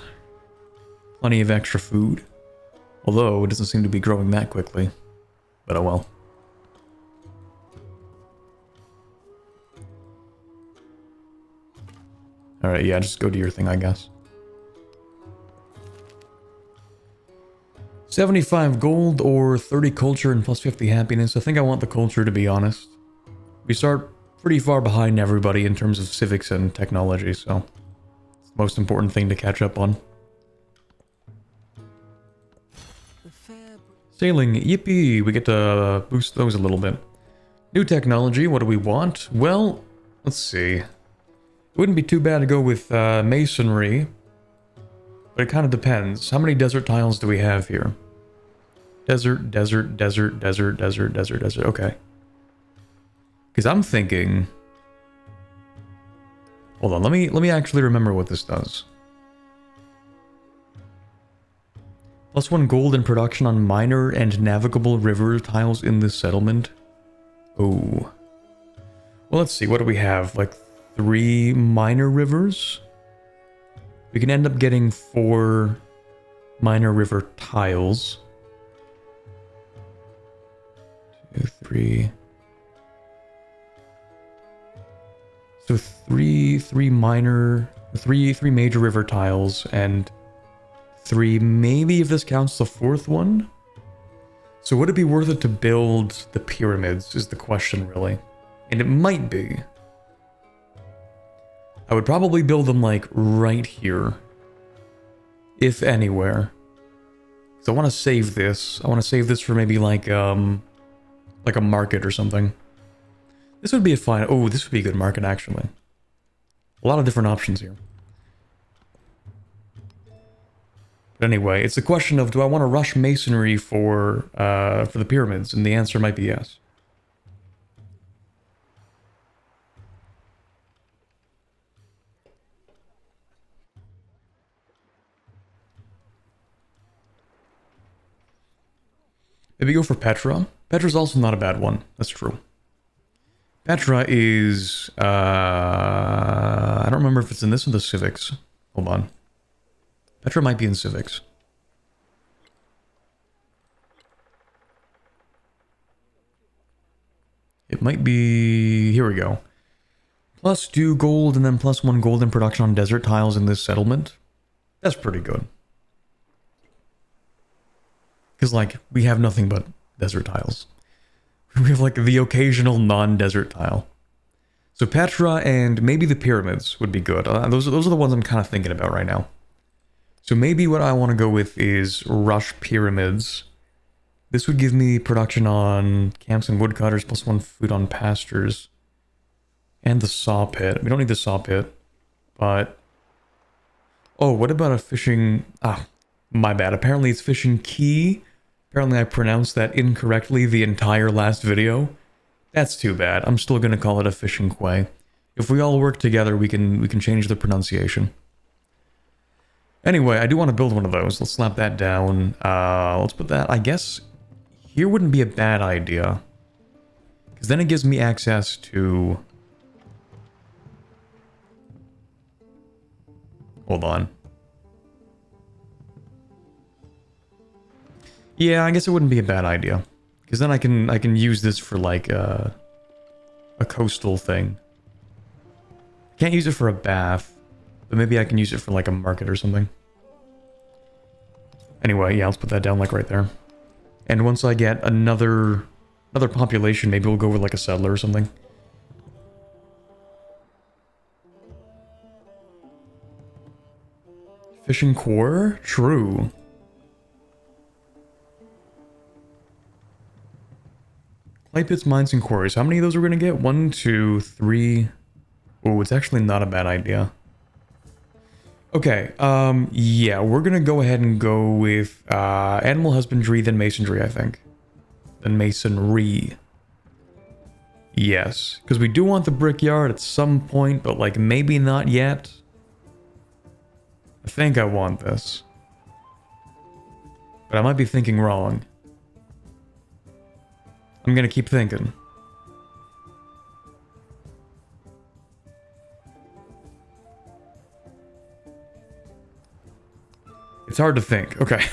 Plenty of extra food. Although, it doesn't seem to be growing that quickly. But oh well. Alright, yeah, just go do your thing, I guess. 75 gold or 30 culture and +50 happiness. I think I want the culture, to be honest. We start pretty far behind everybody in terms of civics and technology, so it's the most important thing to catch up on. Sailing, yippee! We get to boost those a little bit. New technology, what do we want? Well, let's see. It wouldn't be too bad to go with masonry, but it kind of depends. How many desert tiles do we have here? Desert, desert, desert, desert, desert, desert, desert, okay. Because I'm thinking... Hold on, let me actually remember what this does. +1 gold in production on minor and navigable river tiles in this settlement. Oh. Well, let's see, what do we have? Like 3 minor rivers? We can end up getting 4 minor river tiles. 2, 3... So three major river tiles and 3, maybe if this counts the 4th one? So would it be worth it to build the pyramids is the question really. And it might be. I would probably build them like right here. If anywhere. So I want to save this. I want to save this for maybe like a market or something. This would be a fine... Oh, this would be a good market, actually. A lot of different options here. But anyway, it's a question of, do I want to rush masonry for the pyramids? And the answer might be yes. Maybe go for Petra. Petra's also not a bad one. That's true. Petra is, I don't remember if it's in this or the civics. Hold on. Petra might be in civics. It might be, here we go. +2 gold and then +1 gold in production on desert tiles in this settlement. That's pretty good. Because, like, we have nothing but desert tiles. We have, like, the occasional non-desert tile. So Petra and maybe the pyramids would be good. Those are the ones I'm kind of thinking about right now. So maybe what I want to go with is rush pyramids. This would give me production on camps and woodcutters, +1 food on pastures. And the saw pit. We don't need the saw pit, but... Oh, what about a fishing... Ah, my bad. Apparently it's fishing key. Apparently I pronounced that incorrectly the entire last video. That's too bad. I'm still gonna call it a fishing quay. If we all work together, we can change the pronunciation. Anyway, I do want to build one of those. Let's slap that down. Let's put that, I guess, here wouldn't be a bad idea. Because then it gives me access to... Hold on. Yeah, I guess it wouldn't be a bad idea. Because then I can use this for like a coastal thing. Can't use it for a bath, but maybe I can use it for like a market or something. Anyway, yeah, let's put that down like right there. And once I get another population, maybe we'll go with like a settler or something. Fishing core? True. Clay pits, mines, and quarries. How many of those are we gonna get? 1, 2, 3. Oh, it's actually not a bad idea. Okay, yeah, we're gonna go ahead and go with animal husbandry, then masonry, I think. Then masonry. Yes, because we do want the brickyard at some point, but like maybe not yet. I think I want this. But I might be thinking wrong. I'm gonna keep thinking. It's hard to think. Okay.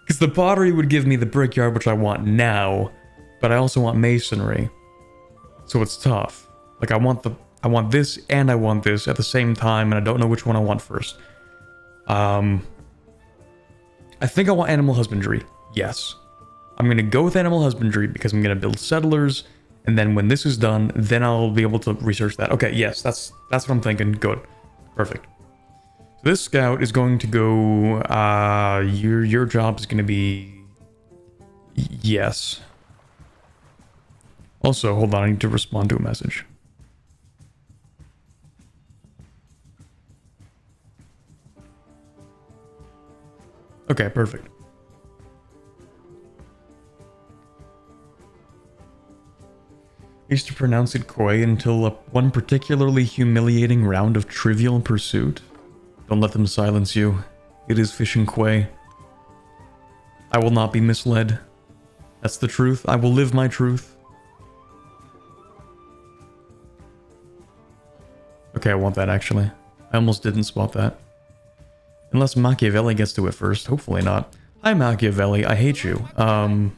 Because the pottery would give me the brickyard, which I want now, but I also want masonry. So it's tough. Like I want this and I want this at the same time, and I don't know which one I want first. I think I want animal husbandry. Yes. I'm gonna go with animal husbandry because I'm gonna build settlers, and then when this is done, then I'll be able to research that. Okay, yes, that's what I'm thinking. Good. Perfect. So this scout is going to go, your job is gonna be... Yes. Also, hold on, I need to respond to a message. Okay, perfect. Used to pronounce it koi until one particularly humiliating round of Trivial Pursuit. Don't let them silence you. It is fishing koi. I will not be misled. That's the truth. I will live my truth. Okay, I want that actually. I almost didn't spot that. Unless Machiavelli gets to it first. Hopefully not. Hi Machiavelli, I hate you. I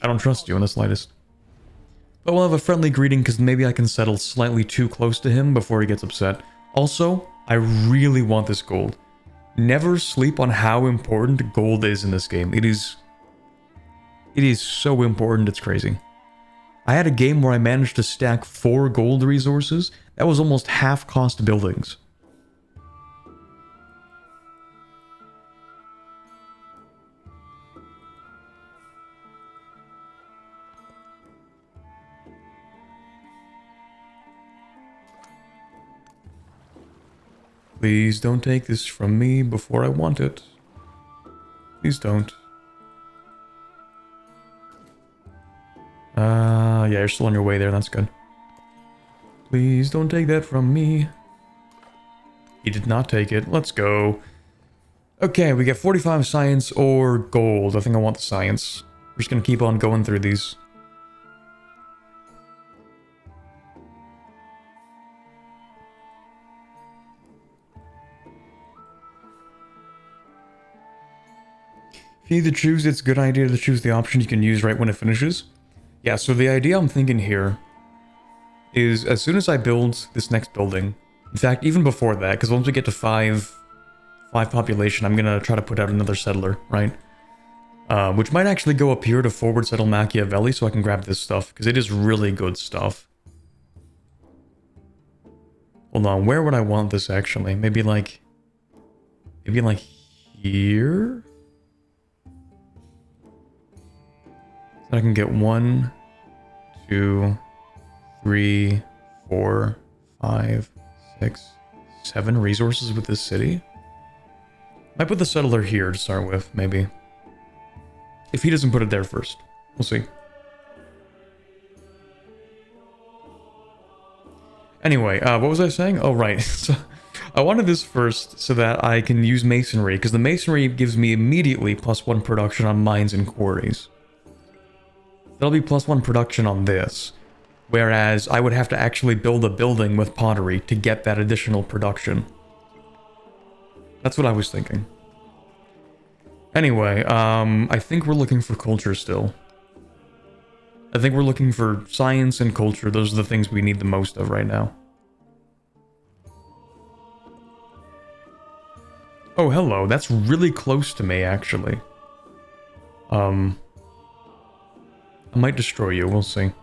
don't trust you in the slightest. But we'll have a friendly greeting because maybe I can settle slightly too close to him before he gets upset. Also, I really want this gold. Never sleep on how important gold is in this game. It is so important, it's crazy. I had a game where I managed to stack 4 gold resources. That was almost half cost buildings. Please don't take this from me before I want it. Please don't. Yeah, you're still on your way there, that's good. Please don't take that from me. He did not take it. Let's go. Okay, we get 45 science or gold. I think I want the science. We're just gonna keep on going through these. If you need to choose, it's a good idea to choose the option you can use right when it finishes. Yeah, so the idea I'm thinking here is as soon as I build this next building, in fact, even before that, because once we get to 5 population, I'm going to try to put out another settler, right? Which might actually go up here to forward settle Machiavelli so I can grab this stuff, because it is really good stuff. Hold on, where would I want this actually? Maybe like here? I can get 1, 2, 3, 4, 5, 6, 7 resources with this city. Might put the settler here to start with, maybe. If he doesn't put it there first. We'll see. Anyway, what was I saying? Oh, right. So I wanted this first so that I can use masonry, because the masonry gives me immediately +1 production on mines and quarries. There'll be +1 production on this, whereas I would have to actually build a building with pottery to get that additional production. That's what I was thinking. Anyway, I think we're looking for culture still. I think we're looking for science and culture. Those are the things we need the most of right now. Oh, hello. That's really close to me, actually. I might destroy you, we'll see.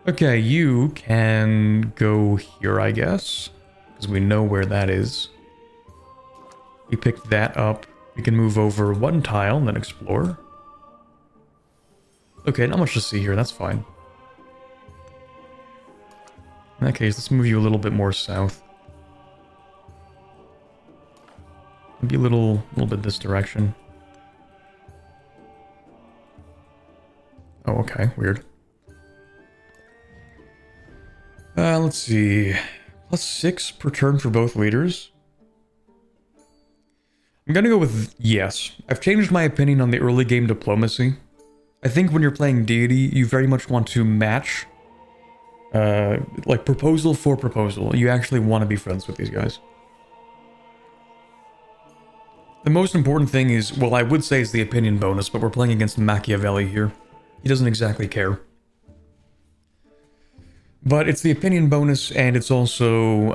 Okay, you can go here, I guess. Because we know where that is. We picked that up. We can move over 1 tile and then explore. Okay, not much to see here, that's fine. In that case, let's move you a little bit more south. Maybe a little bit this direction. Oh, okay, weird. Let's see. +6 per turn for both leaders. I'm gonna go with yes. I've changed my opinion on the early game diplomacy. I think when you're playing deity, you very much want to match, like proposal for proposal. You actually want to be friends with these guys. The most important thing is, well, I would say is the opinion bonus, but we're playing against Machiavelli here. He doesn't exactly care. But it's the opinion bonus, and it's also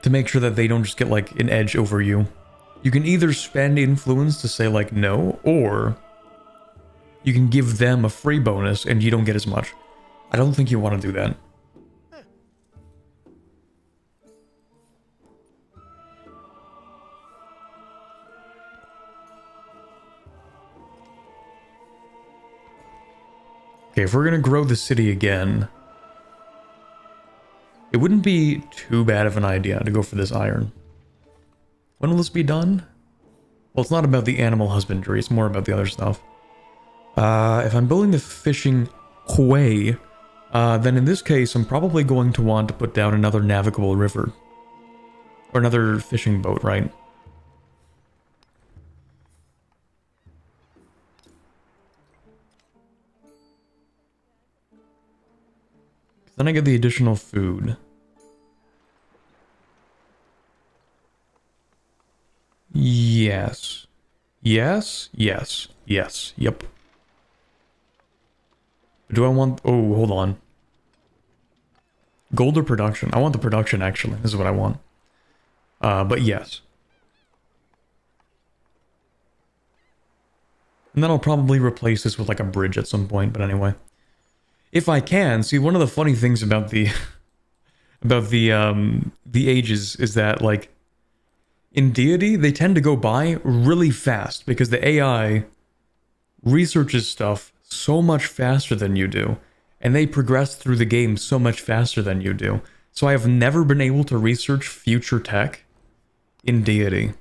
to make sure that they don't just get, like, an edge over you. You can either spend influence to say, like, no, or you can give them a free bonus, and you don't get as much. I don't think you want to do that. Okay, if we're gonna grow the city again, it wouldn't be too bad of an idea to go for this iron. When will this be done? Well, it's not about the animal husbandry, it's more about the other stuff. If I'm building the fishing... Quay, then in this case, I'm probably going to want to put down another navigable river. Or another fishing boat, right? Then I get the additional food. Yes. Yes, yes, yes, yep. Do I want... Oh, hold on. Gold or production? I want the production, actually. This is what I want. But yes. And then I'll probably replace this with like a bridge at some point, but anyway. If I can, see, one of the funny things about the... about the ages is that, like... In Deity, they tend to go by really fast because the AI researches stuff so much faster than you do, and they progress through the game so much faster than you do. So I have never been able to research future tech in Deity.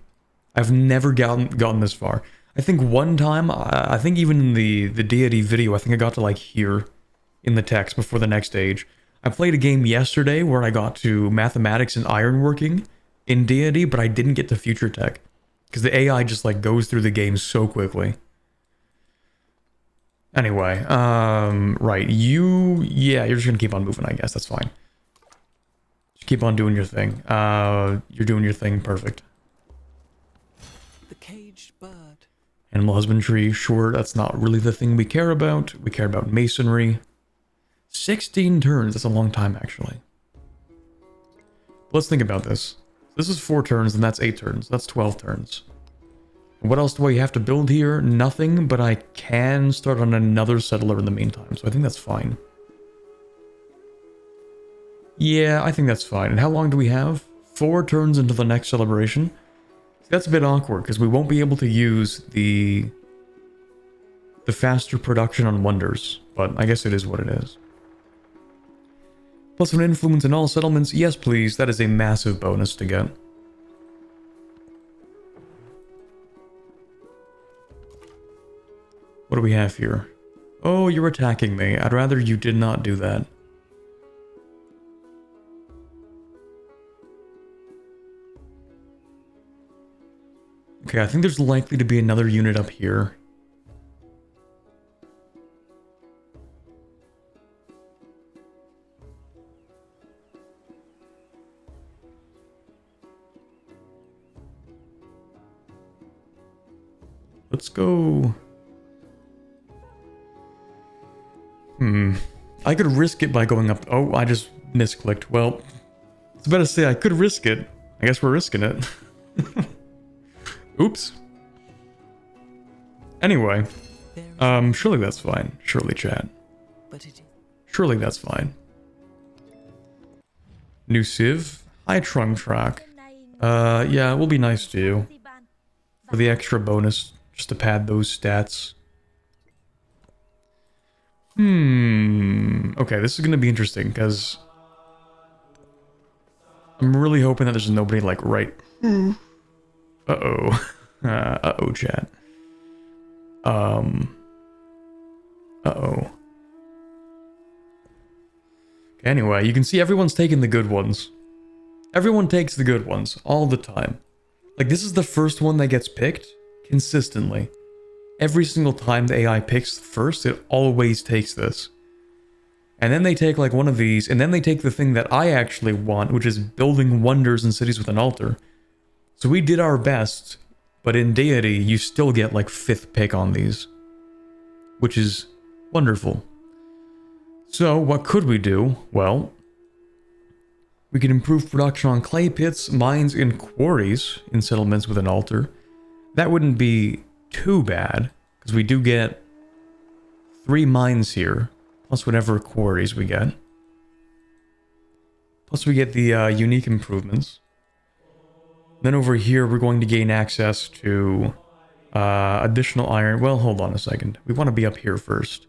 I've never gotten this far. I think one time, I think even in the Deity video, I think I got to like here in the text before the next age. I played a game yesterday where I got to mathematics and ironworking in Deity, but I didn't get to future tech because the AI just like goes through the game so quickly. Anyway, right, yeah, you're just gonna keep on moving, I guess, that's fine. Just keep on doing your thing. You're doing your thing, perfect.
The caged bird.
Animal husbandry, sure, that's not really the thing we care about. We care about masonry. 16 turns, that's a long time, actually. Let's think about this. This is 4 turns, and that's 8 turns. That's 12 turns. What else do I have to build here? Nothing, but I can start on another settler in the meantime, so I think that's fine. Yeah, I think that's fine. And how long do we have? 4 turns into the next celebration. That's a bit awkward, because we won't be able to use the faster production on wonders, but I guess it is what it is. Plus 1 influence in all settlements. Yes, please. That is a massive bonus to get. What do we have here? Oh, you're attacking me. I'd rather you did not do that. Okay, I think there's likely to be another unit up here. Let's go... I could risk it by going up... Oh, I just misclicked. Well, I was about to say I could risk it. I guess we're risking it. Oops. Anyway. Surely that's fine. Surely, chat. Surely that's fine. New Civ. High trunk track. Yeah, it will be nice to you. For the extra bonus, just to pad those stats. Okay, this is gonna be interesting, because I'm really hoping that there's nobody, like, right... Uh-oh. Uh-oh, chat. Uh-oh. Okay, anyway, you can see everyone's taking the good ones. Everyone takes the good ones, all the time. Like, this is the first one that gets picked, consistently. Every single time the AI picks first, it always takes this. And then they take like one of these, and then they take the thing that I actually want, which is building wonders in cities with an altar. So we did our best, but in Deity, you still get like 5th pick on these. Which is wonderful. So what could we do? Well, we can improve production on clay pits, mines, and quarries in settlements with an altar. That wouldn't be too bad, because we do get 3 mines here, plus whatever quarries we get. Plus we get the unique improvements. Then over here we're going to gain access to additional iron. Well, hold on a second. We want to be up here first.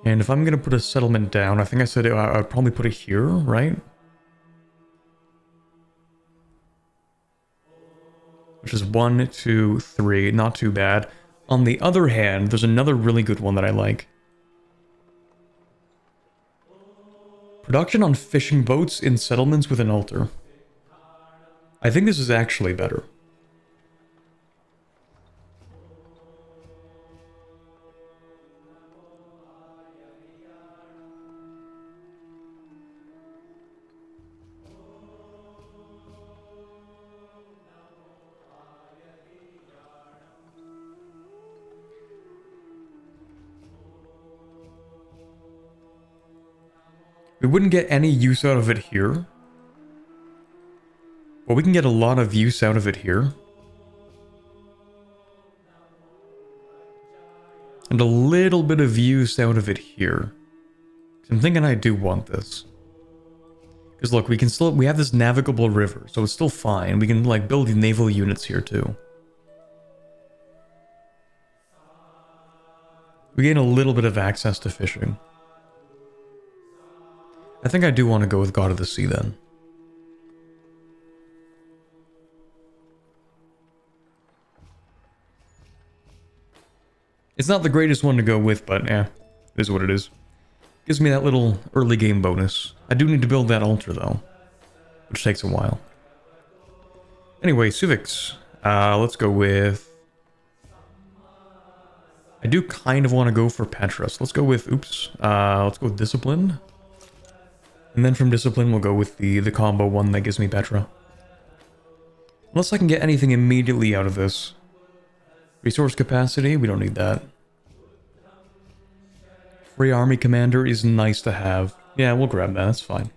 And if I'm going to put a settlement down, I think I said I'd probably put it here, right? Which is 1, 2, 3, not too bad. On the other hand, there's another really good one that I like. Production on fishing boats in settlements with an altar. I think this is actually better. We wouldn't get any use out of it here. But we can get a lot of use out of it here. And a little bit of use out of it here. I'm thinking I do want this. Because look, we have this navigable river, so it's still fine. We can like build naval units here too. We gain a little bit of access to fishing. I think I do want to go with God of the Sea then. It's not the greatest one to go with, but yeah, it is what it is. Gives me that little early game bonus. I do need to build that altar though, which takes a while. Anyway, civics. Let's go with... I do kind of want to go for Petra, so let's go with... let's go with Discipline. And then from Discipline, we'll go with the combo one that gives me Petra. Unless I can get anything immediately out of this. Resource capacity, we don't need that. Free army commander is nice to have. Yeah, we'll grab that, that's fine.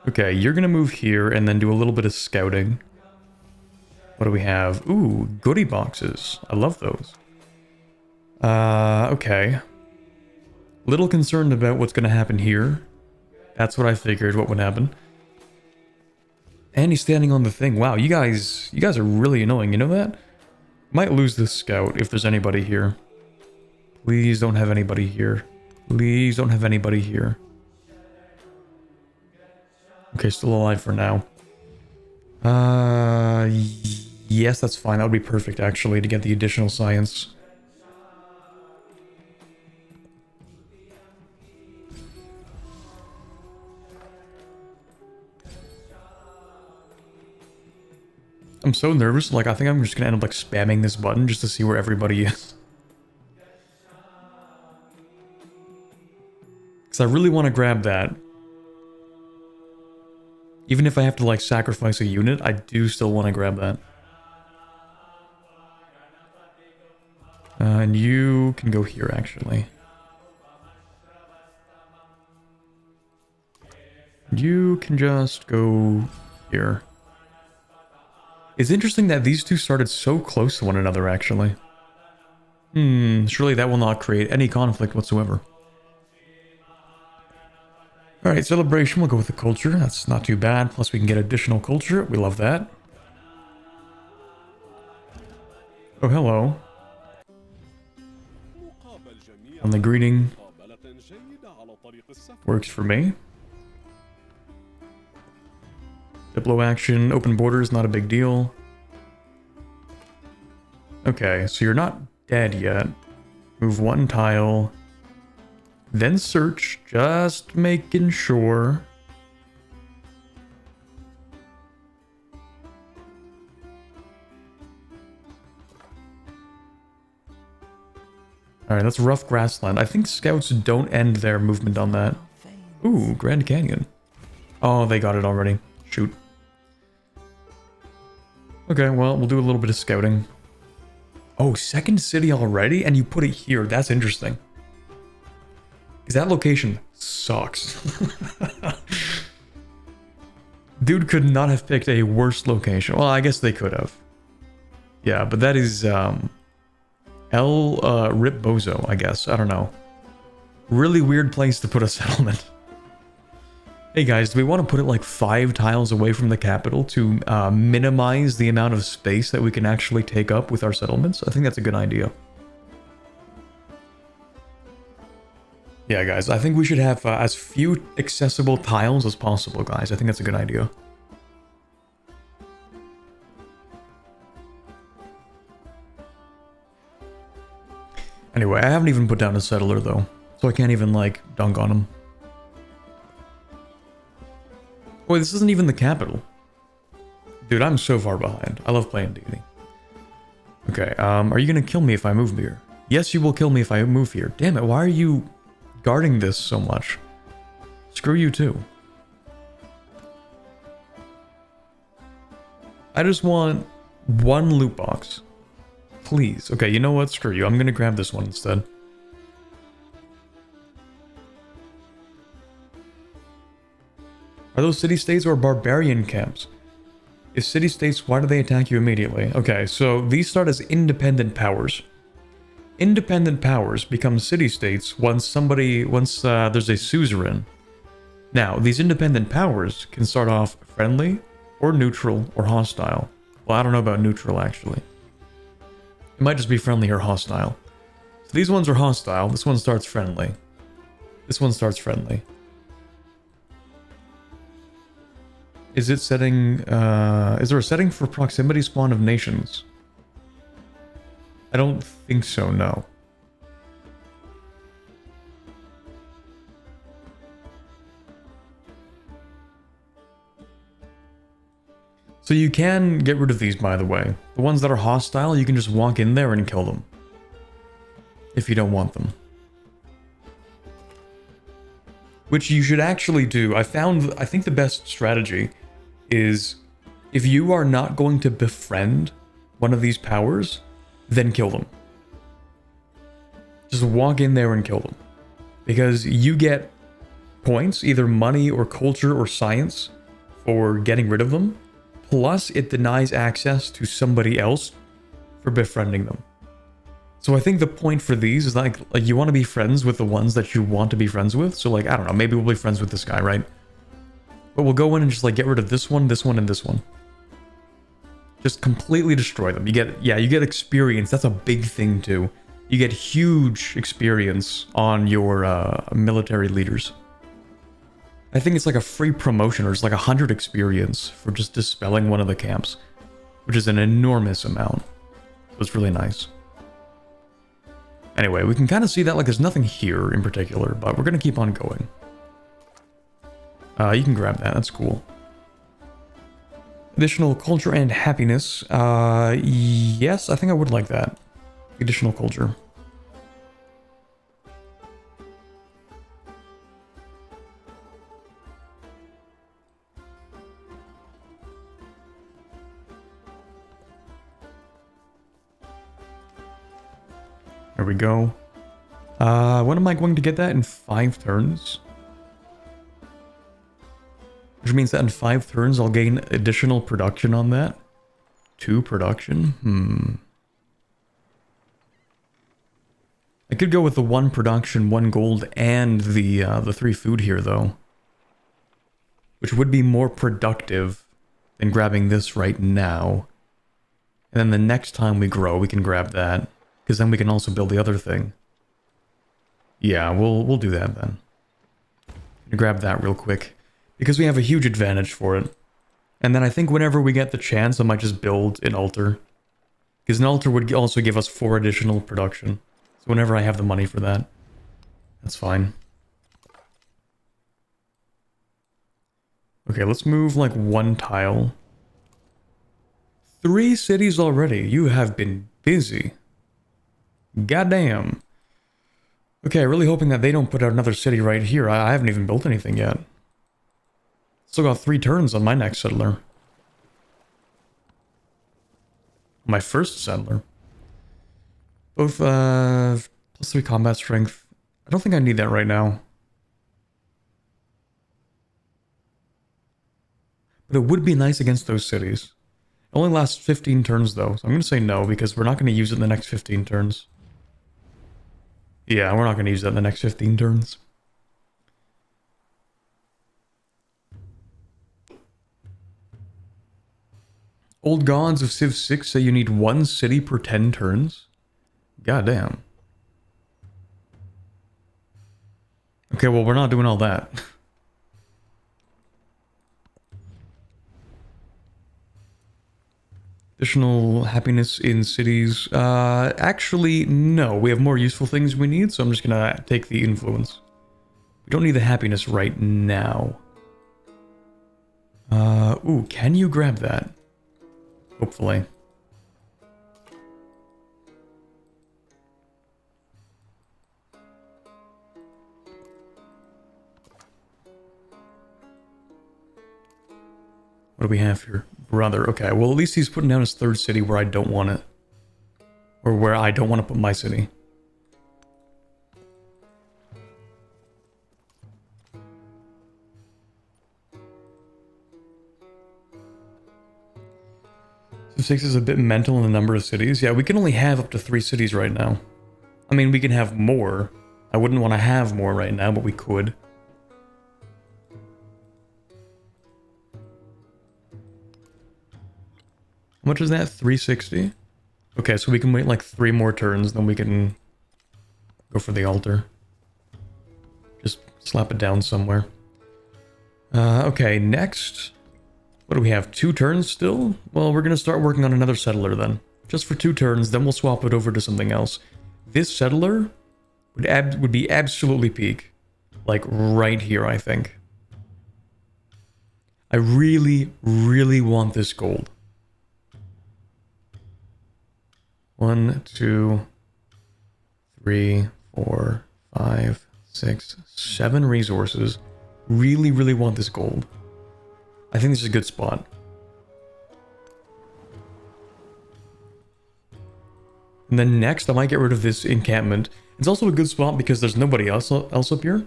Okay, you're gonna move here and then do a little bit of scouting. What do we have? Ooh, goodie boxes. I love those. Okay. Little concerned about what's going to happen here. That's what I figured what would happen. And he's standing on the thing. Wow, you guys are really annoying, you know that? Might lose this scout if there's anybody here. Please don't have anybody here. Please don't have anybody here. Okay, still alive for now. Yes, that's fine. That would be perfect, actually, to get the additional science. I'm so nervous, like I think I'm just gonna end up like spamming this button just to see where everybody is. Because I really want to grab that. Even if I have to like sacrifice a unit, I do still want to grab that. And you can go here actually. You can just go here. It's interesting that these two started so close to one another, actually. Surely that will not create any conflict whatsoever. Alright, celebration, we'll go with the culture. That's not too bad, plus we can get additional culture. We love that. Oh, hello. And the greeting works for me. Diplo action, open borders, not a big deal. Okay, so you're not dead yet. Move one tile. Then search, just making sure. Alright, that's rough grassland. I think scouts don't end their movement on that. Ooh, Grand Canyon. Oh, they got it already. Shoot. Okay, well, we'll do a little bit of scouting. Oh, second city already? And you put it here. That's interesting. Because that location sucks. Dude could not have picked a worse location. Well, I guess they could have. Yeah, but that is, Rip Bozo, I guess. I don't know. Really weird place to put a settlement. Hey guys, do we want to put it like 5 tiles away from the capital to minimize the amount of space that we can actually take up with our settlements? I think that's a good idea. Yeah guys, I think we should have as few accessible tiles as possible, guys. I think that's a good idea. Anyway, I haven't even put down a settler though, so I can't even like dunk on him. Wait, this isn't even the capital. Dude, I'm so far behind. I love playing DEITY. Okay, are you gonna kill me if I move here? Yes, you will kill me if I move here. Damn it, why are you guarding this so much? Screw you too. I just want one loot box. Please. Okay, you know what? Screw you. I'm gonna grab this one instead. Are those city-states or barbarian camps? If city-states, why do they attack you immediately? Okay, so these start as independent powers. Independent powers become city-states once there's a suzerain. Now, these independent powers can start off friendly, or neutral, or hostile. Well, I don't know about neutral, actually. It might just be friendly or hostile. So these ones are hostile, this one starts friendly. This one starts friendly. Is it setting, is there a setting for proximity spawn of nations? I don't think so, no. So you can get rid of these, by the way. The ones that are hostile, you can just walk in there and kill them. If you don't want them. Which you should actually do. I think the best strategy is if you are not going to befriend one of these powers, then kill them. Just walk in there and kill them. Because you get points, either money or culture or science, for getting rid of them. Plus, it denies access to somebody else for befriending them. So I think the point for these is like you want to be friends with the ones that you want to be friends with. So like, I don't know, maybe we'll be friends with this guy, right? But we'll go in and just like get rid of this one, and this one. Just completely destroy them. You get experience. That's a big thing too. You get huge experience on your military leaders. I think it's like a free promotion, or it's like 100 experience for just dispelling one of the camps, which is an enormous amount. So it's really nice. Anyway, we can kind of see that like there's nothing here in particular, but we're going to keep on going. You can grab that, that's cool. Additional culture and happiness. Yes, I think I would like that. Additional culture. There we go. When am I going to get that? In 5 turns? Which means that in 5 turns I'll gain additional production on that. 2 production? I could go with the 1 production, 1 gold, and the 3 food here though. Which would be more productive than grabbing this right now. And then the next time we grow, we can grab that. Because then we can also build the other thing. Yeah, we'll do that then. Grab that real quick. Because we have a huge advantage for it. And then I think whenever we get the chance, I might just build an altar. Because an altar would also give us 4 additional production. So whenever I have the money for that, that's fine. Okay, let's move like 1 tile. 3 cities already. You have been busy. Goddamn. Okay, really hoping that they don't put out another city right here. I haven't even built anything yet. Still got 3 turns on my next settler. My first settler. Both, +3 combat strength. I don't think I need that right now. But it would be nice against those cities. It only lasts 15 turns though, so I'm going to say no because we're not going to use it in the next 15 turns. Yeah, we're not going to use that in the next 15 turns. Old gods of Civ 6 say you need 1 city per 10 turns. Goddamn. Okay, well, we're not doing all that. Additional happiness in cities. Actually, no. We have more useful things we need, so I'm just gonna take the influence. We don't need the happiness right now. Ooh, can you grab that? Hopefully. What do we have here? Brother. Okay, well, at least he's putting down his third city where I don't want it. Or where I don't want to put my city. So 6 is a bit mental in the number of cities. Yeah, we can only have up to 3 cities right now. I mean, we can have more. I wouldn't want to have more right now, but we could. How much is that? 360? Okay, so we can wait like 3 more turns, then we can go for the altar. Just slap it down somewhere. Okay, next. What do we have? 2 turns still? Well, we're going to start working on another settler then. Just for 2 turns, then we'll swap it over to something else. This settler would be absolutely peak. Like right here, I think. I really, really want this gold. 1, 2, 3, 4, 5, 6, 7 resources. Really, really want this gold. I think this is a good spot. And then next, I might get rid of this encampment. It's also a good spot because there's nobody else up here.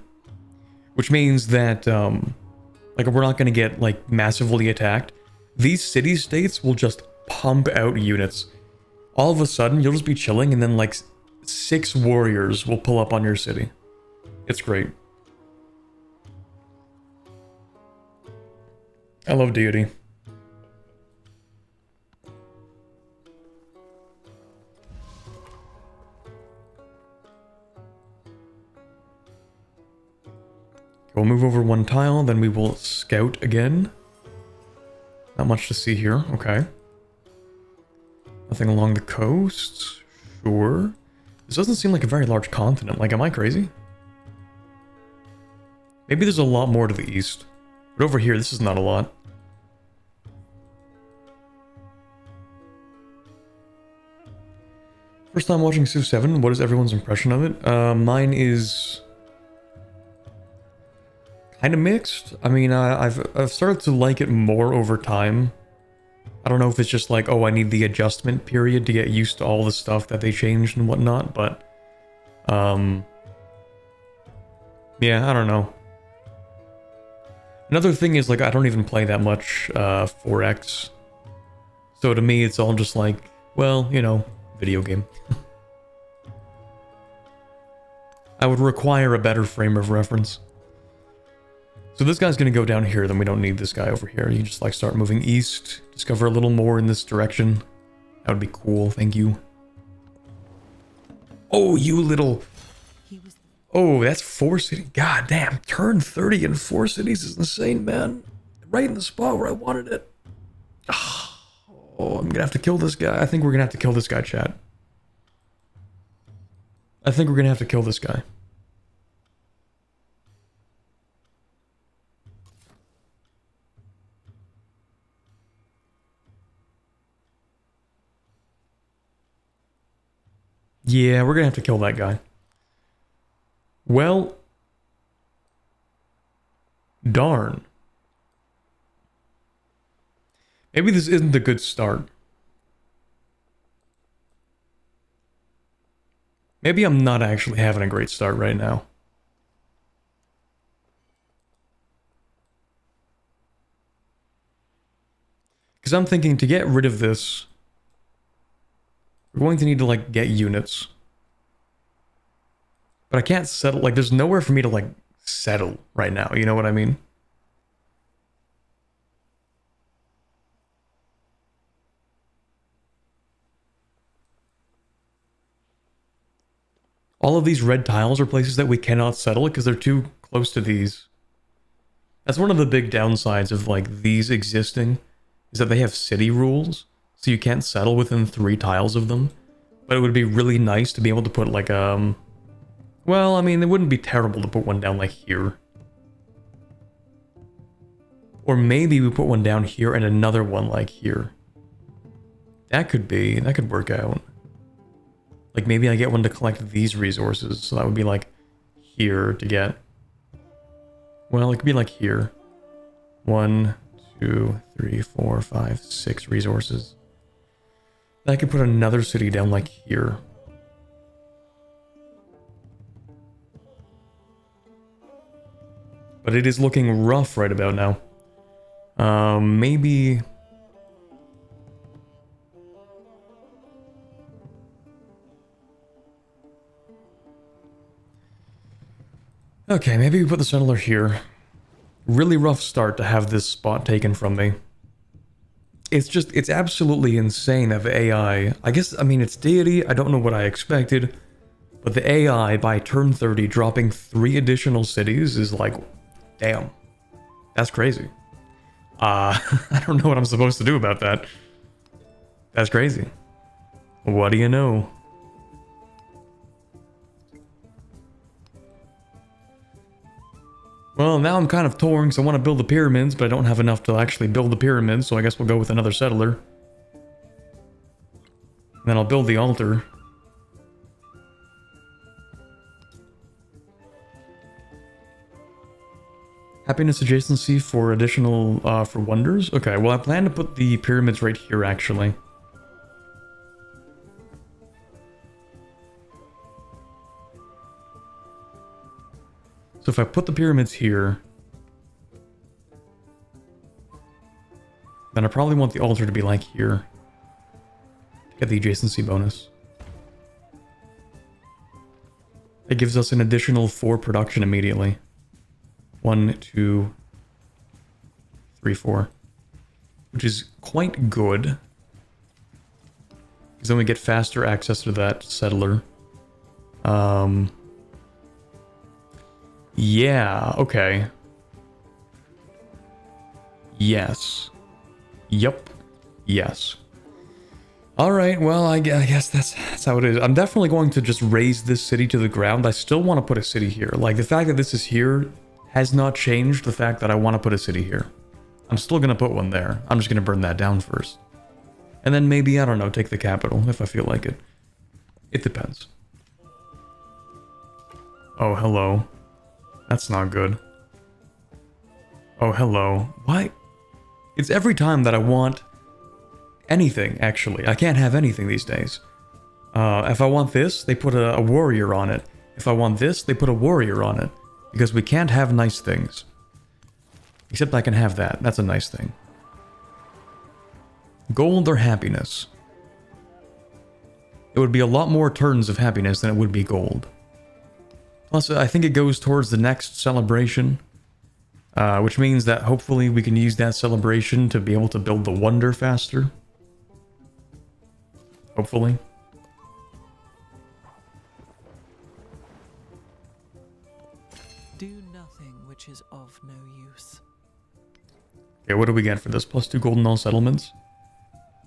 Which means that, like, we're not going to get, like, massively attacked. These city-states will just pump out units. All of a sudden, you'll just be chilling, and then, like, 6 warriors will pull up on your city. It's great. I love deity. We'll move over 1 tile, then we will scout again. Not much to see here, okay. Nothing along the coast, sure. This doesn't seem like a very large continent, like, am I crazy? Maybe there's a lot more to the east. But over here, this is not a lot. First time watching Civ 7, what is everyone's impression of it? Mine is kind of mixed. I mean, I've started to like it more over time. I don't know if it's just like, oh, I need the adjustment period to get used to all the stuff that they changed and whatnot, but yeah, I don't know. Another thing is, like, I don't even play that much 4X. So to me, it's all just like, well, you know, video game. I would require a better frame of reference. So this guy's gonna go down here, then we don't need this guy over here. You just, like, start moving east, discover a little more in this direction. That would be cool, thank you. Oh, you little... Oh, that's 4 cities. God damn, turn 30 in 4 cities is insane, man. Right in the spot where I wanted it. Oh, I'm gonna have to kill this guy. I think we're gonna have to kill this guy, chat. I think we're gonna have to kill this guy. Yeah, we're gonna have to kill that guy. Well, darn. Maybe this isn't a good start. Maybe I'm not actually having a great start right now. Because I'm thinking to get rid of this, we're going to need to, like, get units. But I can't settle, like, there's nowhere for me to, like, settle right now, you know what I mean? All of these red tiles are places that we cannot settle because they're too close to these. That's one of the big downsides of, like, these existing, is that they have city rules. so you can't settle within 3 tiles of them. But it would be really nice to be able to put like well, I mean, it wouldn't be terrible to put one down like here. Or maybe we put one down here and another one like here. That could work out. Like maybe I get one to collect these resources, so that would be like here to get. Well, it could be like here. 1, 2, 3, 4, 5, 6 resources. I could put another city down like here. But it is looking rough right about now. Maybe... Okay, maybe we put the settler here. Really rough start to have this spot taken from me. It's absolutely insane of AI. I guess, I mean, it's deity, I don't know what I expected. But the AI, by turn 30, dropping 3 additional cities is like, damn. That's crazy. I don't know what I'm supposed to do about that. That's crazy. What do you know? Well, now I'm kind of torn because I want to build the pyramids, but I don't have enough to actually build the pyramids, so I guess we'll go with another settler. And then I'll build the altar. Happiness adjacency for additional, for wonders? Okay, well I plan to put the pyramids right here, actually. So if I put the pyramids here, then I probably want the altar to be like here. To get the adjacency bonus. It gives us an additional 4 production immediately. 1, 2, 3, 4. Which is quite good. Because then we get faster access to that settler. Yeah, okay. Yes. Yup. Yes. Alright, well, I guess that's how it is. I'm definitely going to just raise this city to the ground. I still want to put a city here. Like, the fact that this is here has not changed the fact that I want to put a city here. I'm still going to put one there. I'm just going to burn that down first. And then maybe, I don't know, take the capital if I feel like it. It depends. Oh, hello. That's not good. Oh, hello. Why? It's every time that I want anything, actually. I can't have anything these days. If I want this, they put a warrior on it. If I want this, they put a warrior on it. Because we can't have nice things. Except I can have that. That's a nice thing. Gold or happiness? It would be a lot more turns of happiness than it would be gold. Plus, I think it goes towards the next celebration. Which means that hopefully we can use that celebration to be able to build the wonder faster. Hopefully.
Do nothing which is of no use.
Okay, what do we get for this? +2 gold in all settlements?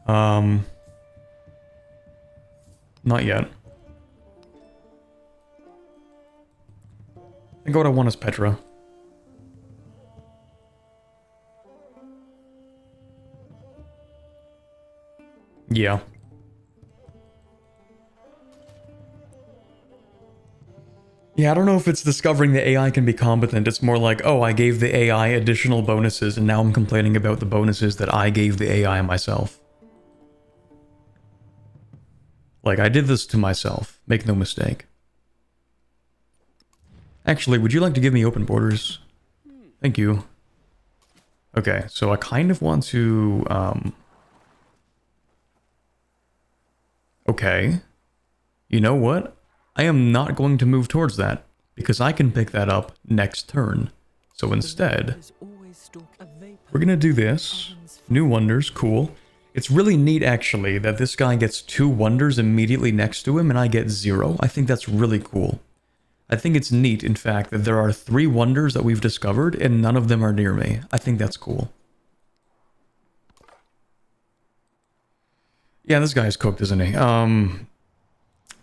Not yet. I think what I want is Petra. Yeah. Yeah, I don't know if it's discovering the AI can be competent. It's more like, oh, I gave the AI additional bonuses and now I'm complaining about the bonuses that I gave the AI myself. Like, I did this to myself. Make no mistake. Actually, would you like to give me open borders? Thank you. Okay, so I kind of want to, Okay. You know what? I am not going to move towards that, because I can pick that up next turn. So instead, we're gonna do this. New wonders, cool. It's really neat, actually, that this guy gets 2 wonders immediately next to him and I get 0. I think that's really cool. I think it's neat, in fact, that there are 3 wonders that we've discovered and none of them are near me. I think that's cool. Yeah, this guy's cooked, isn't he?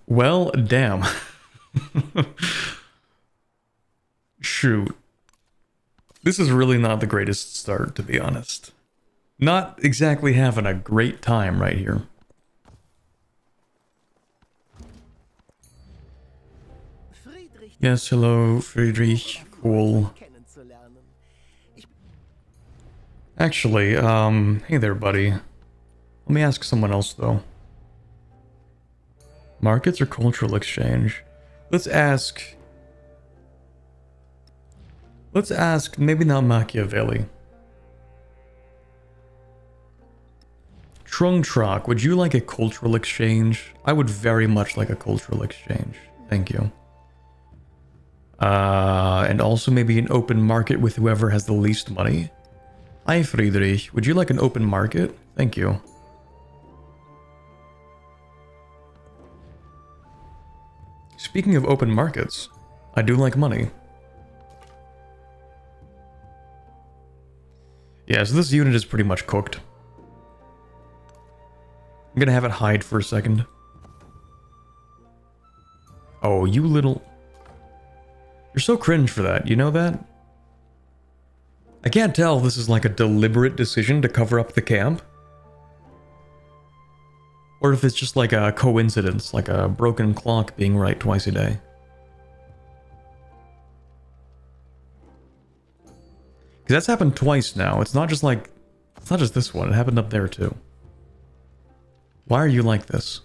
Well, damn. Shoot. This is really not the greatest start, to be honest. Not exactly having a great time right here. Yes, hello, Friedrich. Cool. Actually, hey there, buddy. Let me ask someone else, though. Markets or cultural exchange? Let's ask, maybe not Machiavelli. Trungtrak, would you like a cultural exchange? I would very much like a cultural exchange. Thank you. And also maybe an open market with whoever has the least money. Hi, Friedrich. Would you like an open market? Thank you. Speaking of open markets, I do like money. Yeah, so this unit is pretty much cooked. I'm gonna have it hide for a second. Oh, you little... You're so cringe for that, you know that? I can't tell if this is like a deliberate decision to cover up the camp. Or if it's just like a coincidence, like a broken clock being right twice a day. Because that's happened twice now. It's not just like... It's not just this one, it happened up there too. Why are you like this?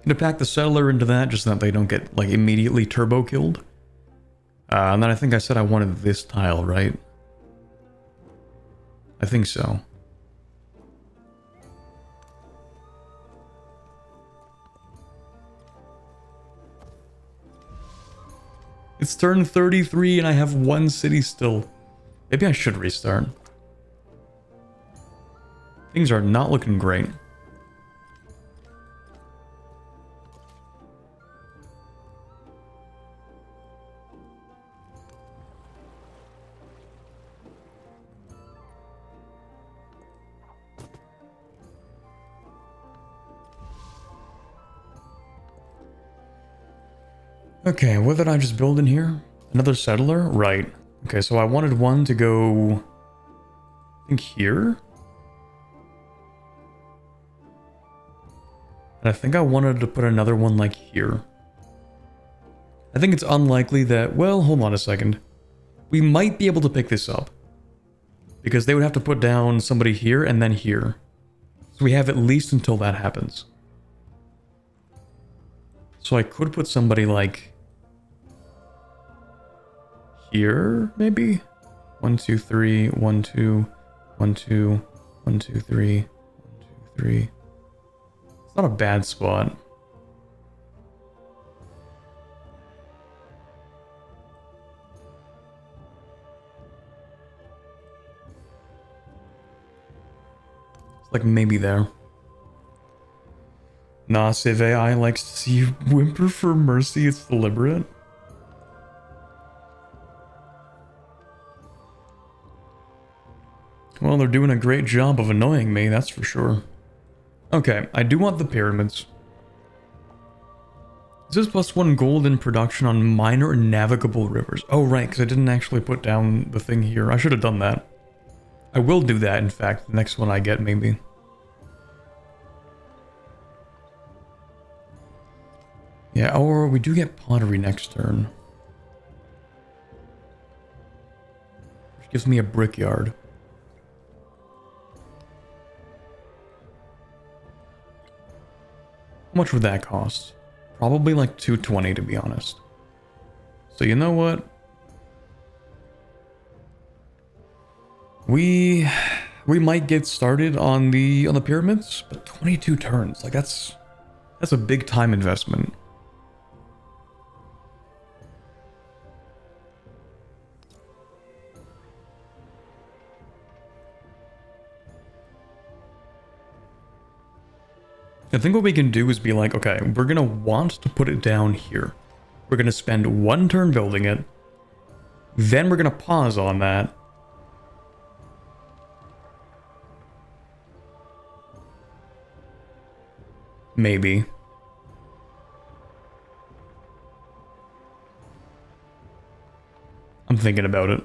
Gonna pack the settler into that just so that they don't get like immediately turbo killed. And then I think I said I wanted this tile, right? I think so. It's turn 33 and I have one city still. Maybe I should restart. Things are not looking great. Okay, what did I just build in here? Another settler? Right. Okay, so I wanted one to go... I think here? And I think I wanted to put another one like here. I think it's unlikely that... Well, hold on a second. We might be able to pick this up. Because they would have to put down somebody here and then here. So we have at least until that happens. So I could put somebody like... here, maybe? 1, 2, 3, 1, 2, 1, 2, 1, 2, 3, 1, 2, 3. It's not a bad spot. It's like maybe there. Nah, Civ AI likes to see you whimper for mercy, it's deliberate. Well, they're doing a great job of annoying me, that's for sure. Okay, I do want the pyramids. Is this +1 gold in production on minor navigable rivers? Oh, right, because I didn't actually put down the thing here. I should have done that. I will do that, in fact, the next one I get, maybe. Yeah, or we do get pottery next turn. Which gives me a brickyard. How much would that cost? Probably like 220 to be honest. So you know what? We might get started on the pyramids, but 22 turns, like that's a big time investment. I think what we can do is be like, okay, we're gonna want to put it down here. We're gonna spend 1 turn building it. Then we're gonna pause on that. Maybe. I'm thinking about it.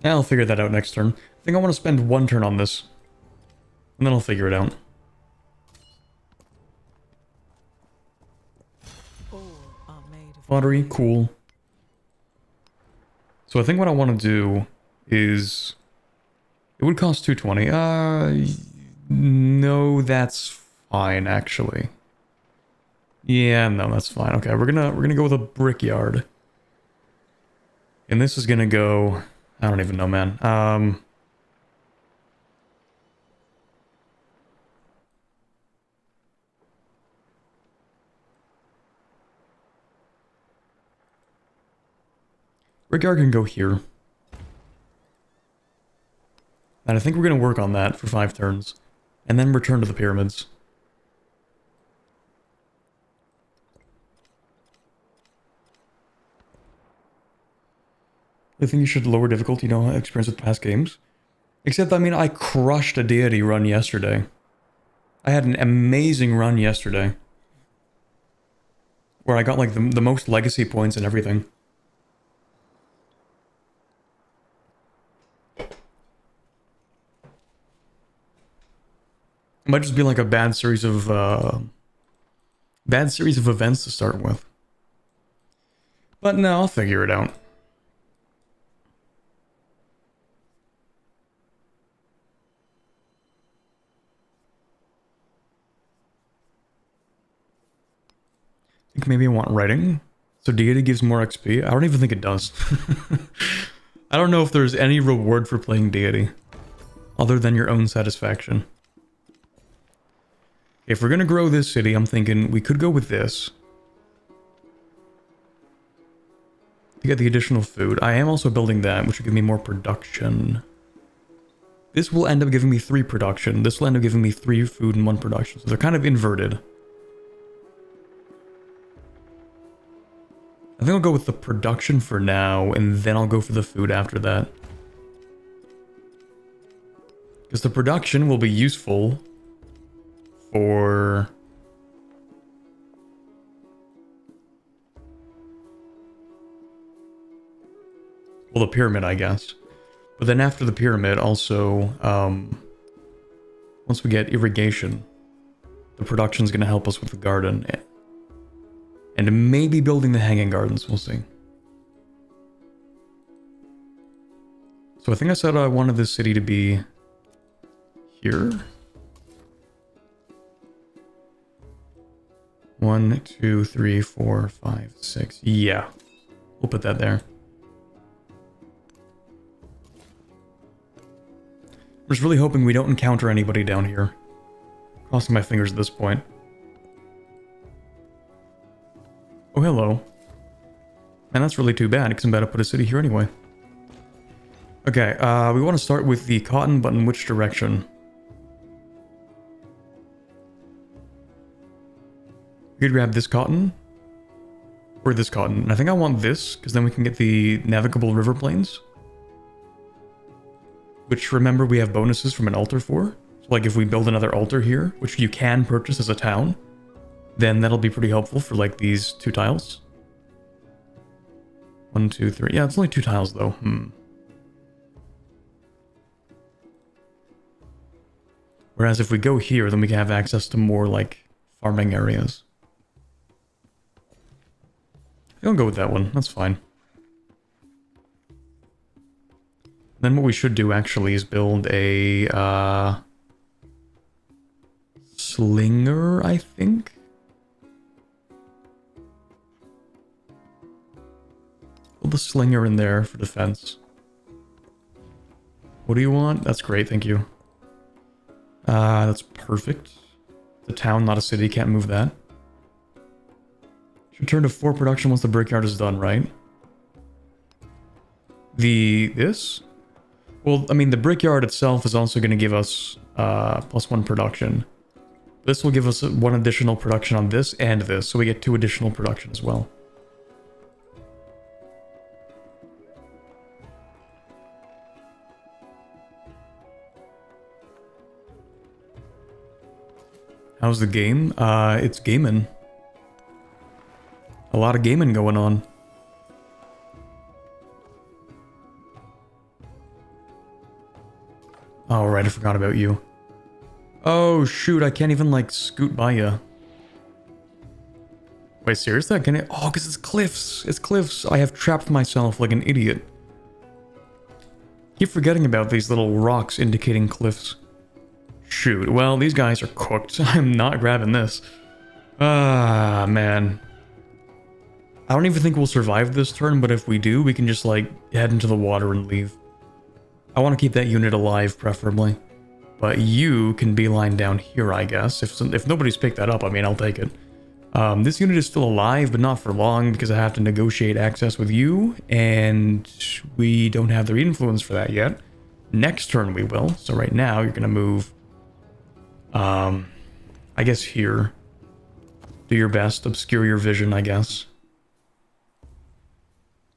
I'll figure that out next turn. I think I want to spend one turn on this. And then I'll figure it out.
All are made of
Lottery, cool. So I think what I want to do is... It would cost 220. No, that's fine, actually. Yeah, no, that's fine. Okay, we're gonna go with a brickyard. And this is gonna go... I don't even know, man. Brickyard can go here. And I think we're going to work on that for 5 turns. And then return to the pyramids. I think you should lower difficulty, you know, experience with past games. Except, I mean, I crushed a deity run yesterday. I had an amazing run yesterday. Where I got, like, the most legacy points and everything. It might just be like a bad series of events to start with. But no, I'll figure it out. I think maybe I want writing. So deity gives more XP. I don't even think it does. I don't know if there's any reward for playing deity. Other than your own satisfaction. If we're gonna grow this city, I'm thinking we could go with this. To get the additional food. I am also building that, which will give me more production. This will end up giving me 3 production. This will end up giving me 3 food and 1 production. So they're kind of inverted. I think I'll go with the production for now, and then I'll go for the food after that. Because the production will be useful for... well, the pyramid, I guess. But then after the pyramid, also, once we get irrigation, the production's going to help us with the garden. And maybe building the hanging gardens, we'll see. So I think I said I wanted this city to be here. 1, 2, 3, 4, 5, 6. Yeah. We'll put that there. I'm just really hoping we don't encounter anybody down here. Crossing my fingers at this point. Oh, hello. Man, that's really too bad, because I'm about to put a city here anyway. Okay, we want to start with the cotton, but in which direction? We could grab this cotton. Or this cotton. And I think I want this, because then we can get the navigable river plains. Which, remember, we have bonuses from an altar for. So, like, if we build another altar here, which you can purchase as a town, then that'll be pretty helpful for, like, these 2 tiles. 1, 2, 3. Yeah, it's only 2 tiles, though. Whereas if we go here, then we can have access to more, like, farming areas. I'll go with that one. That's fine. Then what we should do, actually, is build a, slinger, I think? Build a slinger in there for defense. What do you want? That's great, thank you. That's perfect. It's a town, not a city, can't move that. Should turn to 4 production once the brickyard is done, right? This? Well, I mean, the brickyard itself is also going to give us +1 production. This will give us one additional production on this and this, so we get 2 additional production as well. How's the game? It's gaming. A lot of gaming going on. Oh, right, I forgot about you. Oh, shoot, I can't even, like, scoot by you. Wait, seriously? Can I? Oh, because it's cliffs. It's cliffs. I have trapped myself like an idiot. Keep forgetting about these little rocks indicating cliffs. Shoot, well, these guys are cooked. I'm not grabbing this. Ah, man. I don't even think we'll survive this turn, but if we do, we can just, like, head into the water and leave. I want to keep that unit alive, preferably. But you can beeline down here, I guess. If nobody's picked that up, I mean, I'll take it. This unit is still alive, but not for long, because I have to negotiate access with you, and we don't have their influence for that yet. Next turn we will, so right now you're going to move, I guess here. Do your best, obscure your vision, I guess.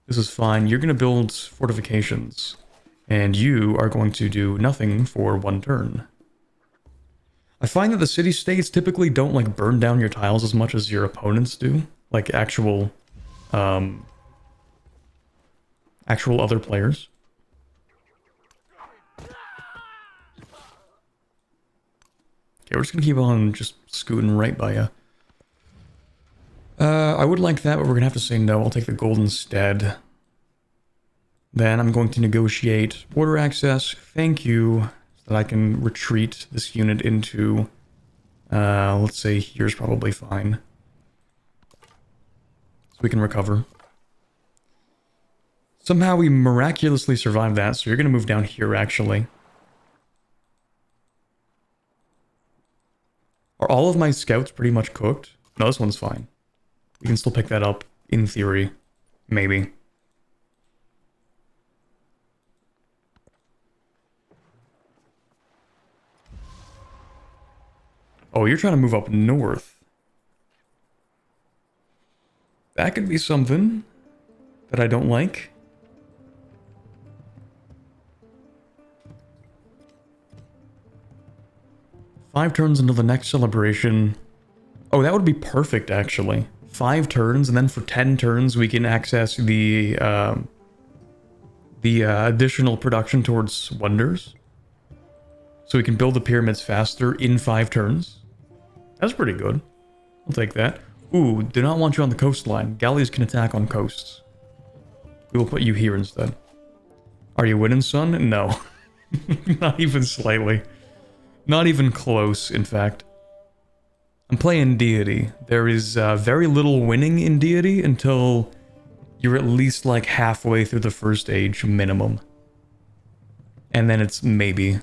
This is fine. You're going to build fortifications, and you are going to do nothing for 1 turn. I find that the city-states typically don't, like, burn down your tiles as much as your opponents do. Like, actual other players. Okay, we're just gonna keep on just scooting right by you. I would like that, but we're gonna have to say no. I'll take the gold instead. Then I'm going to negotiate border access. Thank you. So that I can retreat this unit into, let's say here's probably fine. So we can recover. Somehow we miraculously survived that, so you're going to move down here, actually. Are all of my scouts pretty much cooked? No, this one's fine. We can still pick that up, in theory. Maybe. Oh, you're trying to move up north. That could be something that I don't like. Five turns until the next celebration. Oh, that would be perfect, actually. 5 turns, and then for 10 turns we can access the additional production towards wonders. So we can build the pyramids faster in 5 turns. That's pretty good. I'll take that. Ooh, do not want you on the coastline. Galleys can attack on coasts. We will put you here instead. Are you winning, son? No. Not even slightly. Not even close, in fact. I'm playing Deity. There is very little winning in Deity until you're at least like halfway through the first age minimum. And then it's maybe.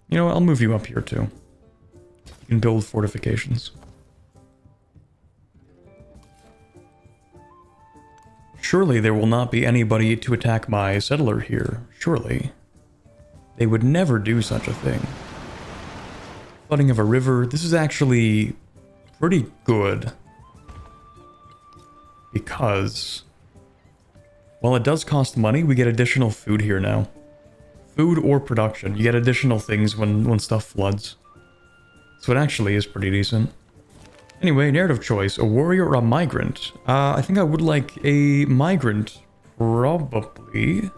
You know what, I'll move you up here too. You can build fortifications. Surely there will not be anybody to attack my settler here. Surely. They would never do such a thing. Flooding of a river. This is actually pretty good. Because, well, it does cost money. We get additional food here now. Food or production. You get additional things when stuff floods. So it actually is pretty decent. Anyway, narrative choice. A warrior or a migrant? I think I would like a migrant. Probably.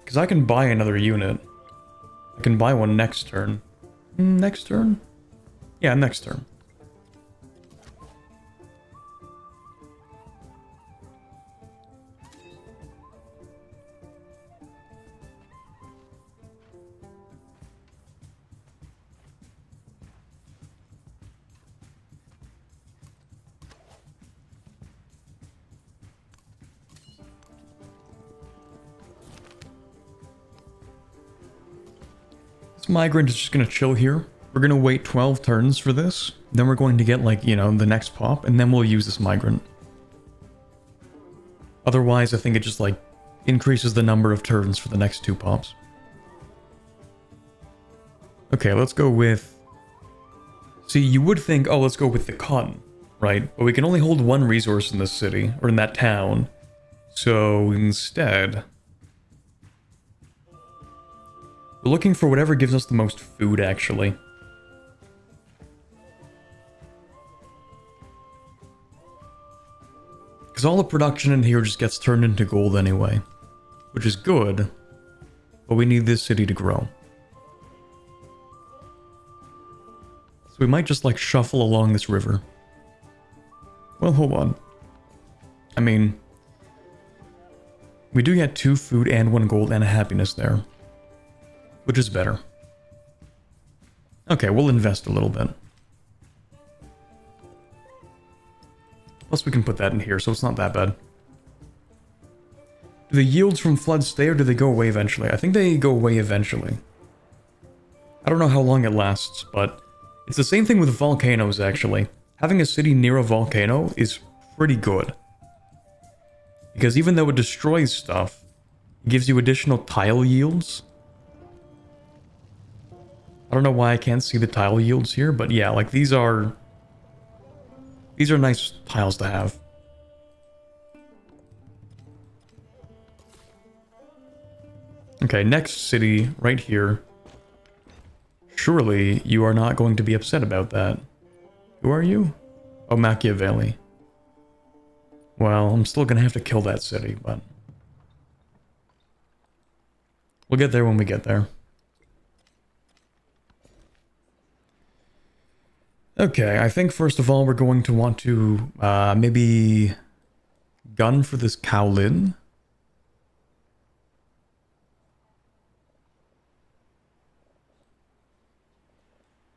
Because I can buy another unit. I can buy one next turn. Next turn? Yeah, next turn. This migrant is just gonna chill here. We're going to wait 12 turns for this. Then we're going to get, like, you know, the next pop. And then we'll use this migrant. Otherwise, I think it just, like, increases the number of turns for the next 2 pops. Okay, let's go with... See, you would think, oh, let's go with the cotton, right? But we can only hold 1 resource in this city, or in that town. So, instead... we're looking for whatever gives us the most food, actually. Because all the production in here just gets turned into gold anyway. Which is good, but we need this city to grow. So we might just, like, shuffle along this river. Well, hold on. I mean... we do get 2 food and 1 gold and a happiness there. Which is better. Okay, we'll invest a little bit. Plus we can put that in here, so it's not that bad. Do the yields from floods stay, or do they go away eventually? I think they go away eventually. I don't know how long it lasts, but it's the same thing with volcanoes, actually. Having a city near a volcano is pretty good. Because even though it destroys stuff, it gives you additional tile yields. I don't know why I can't see the tile yields here, but yeah, like these are nice tiles to have. Okay, next city, right here. Surely you are not going to be upset about that. Who are you? Oh, Machiavelli. Well, I'm still gonna have to kill that city, but... we'll get there when we get there. Okay, I think first of all we're going to want to maybe gun for this Kowlin.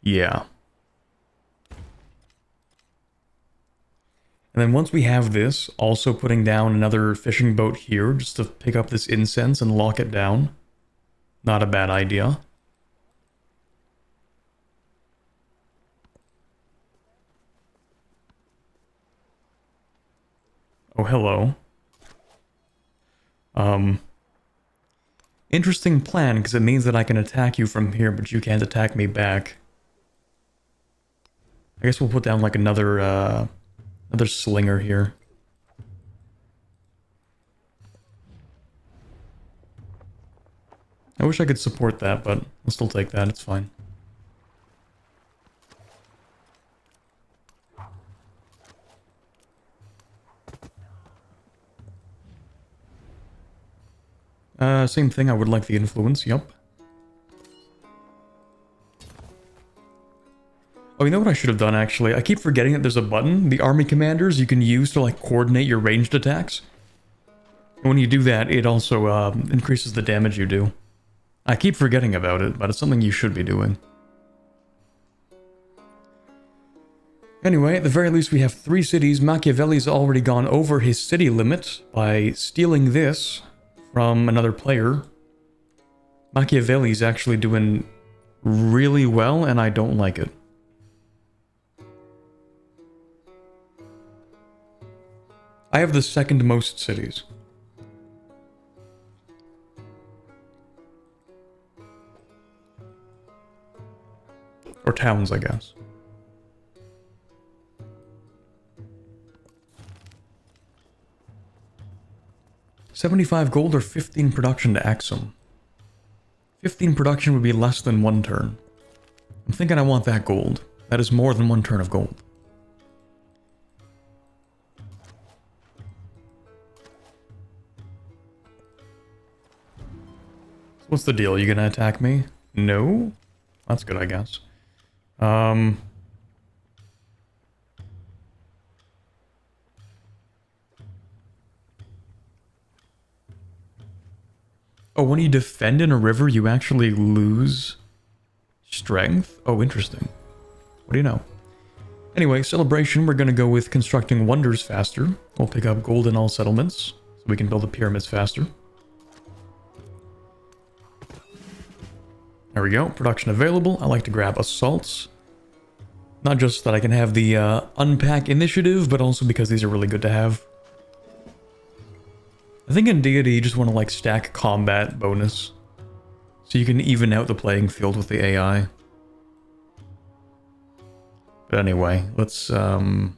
Yeah. And then once we have this, also putting down another fishing boat here just to pick up this incense and lock it down. Not a bad idea. Oh, hello. Interesting plan, because it means that I can attack you from here, but you can't attack me back. I guess we'll put down like another slinger here. I wish I could support that, but I'll still take that, it's fine. Same thing, I would like the influence, yup. Oh, you know what I should have done, actually? I keep forgetting that there's a button, the army commanders, you can use to, like, coordinate your ranged attacks. And when you do that, it also, increases the damage you do. I keep forgetting about it, but it's something you should be doing. Anyway, at the very least we have 3 cities. Machiavelli's already gone over his city limit by stealing this from another player. Machiavelli's actually doing really well, and I don't like it. I have the second most cities. Or towns, I guess. $75 gold or 15 production to Axum. 15 production would be less than 1 turn. I'm thinking I want that gold. That is more than 1 turn of gold. So what's the deal? You gonna attack me? No? That's good, I guess. Oh, when you defend in a river, you actually lose strength? Oh, interesting. What do you know? Anyway, celebration, we're going to go with constructing wonders faster. We'll pick up gold in all settlements, so we can build the pyramids faster. There we go. Production available. I like to grab assaults. Not just that I can have the unpack initiative, but also because these are really good to have. I think in DEITY you just want to like stack combat bonus. So you can even out the playing field with the AI. But anyway, let's move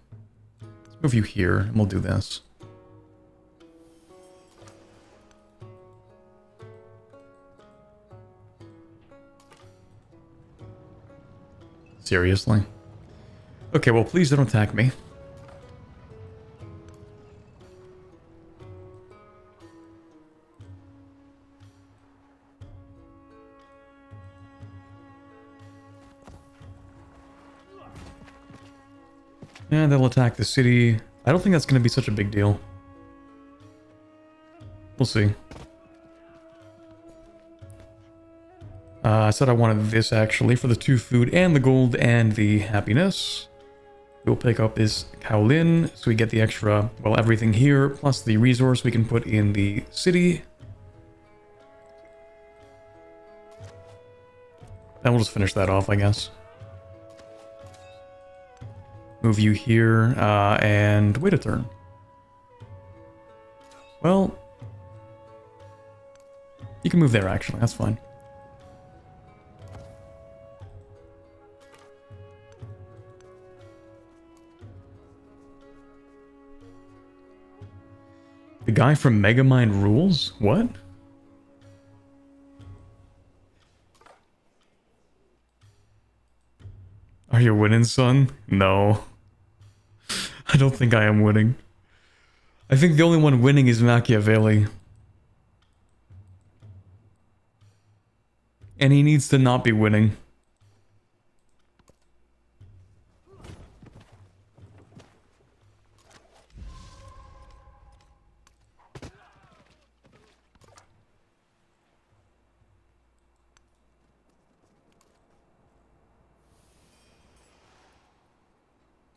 you here and we'll do this. Seriously? Okay, well, please don't attack me. And they'll attack the city. I don't think that's going to be such a big deal. We'll see. I said I wanted this actually for the 2 food and the gold and the happiness. We'll pick up this Kowlin so we get the extra, well, everything here, plus the resource we can put in the city. Then we'll just finish that off, I guess. Move you here, and wait a turn. Well, you can move there actually, that's fine. The guy from Megamind rules? What? Are you winning, son? No. I don't think I am winning. I think the only one winning is Machiavelli. And he needs to not be winning.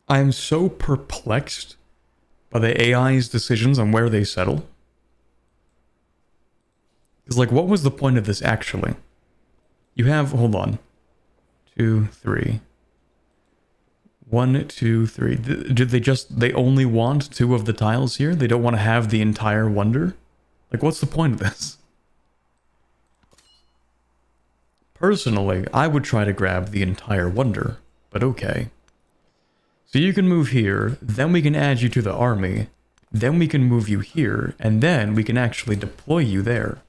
I am so perplexed by the AI's decisions on where they settle. Because, like, what was the point of this actually? You have, hold on. 2, 3. 1, 2, 3. Did they only want 2 of the tiles here? They don't want to have the entire wonder? Like, what's the point of this? Personally, I would try to grab the entire wonder, but okay. So you can move here, then we can add you to the army, then we can move you here, and then we can actually deploy you there.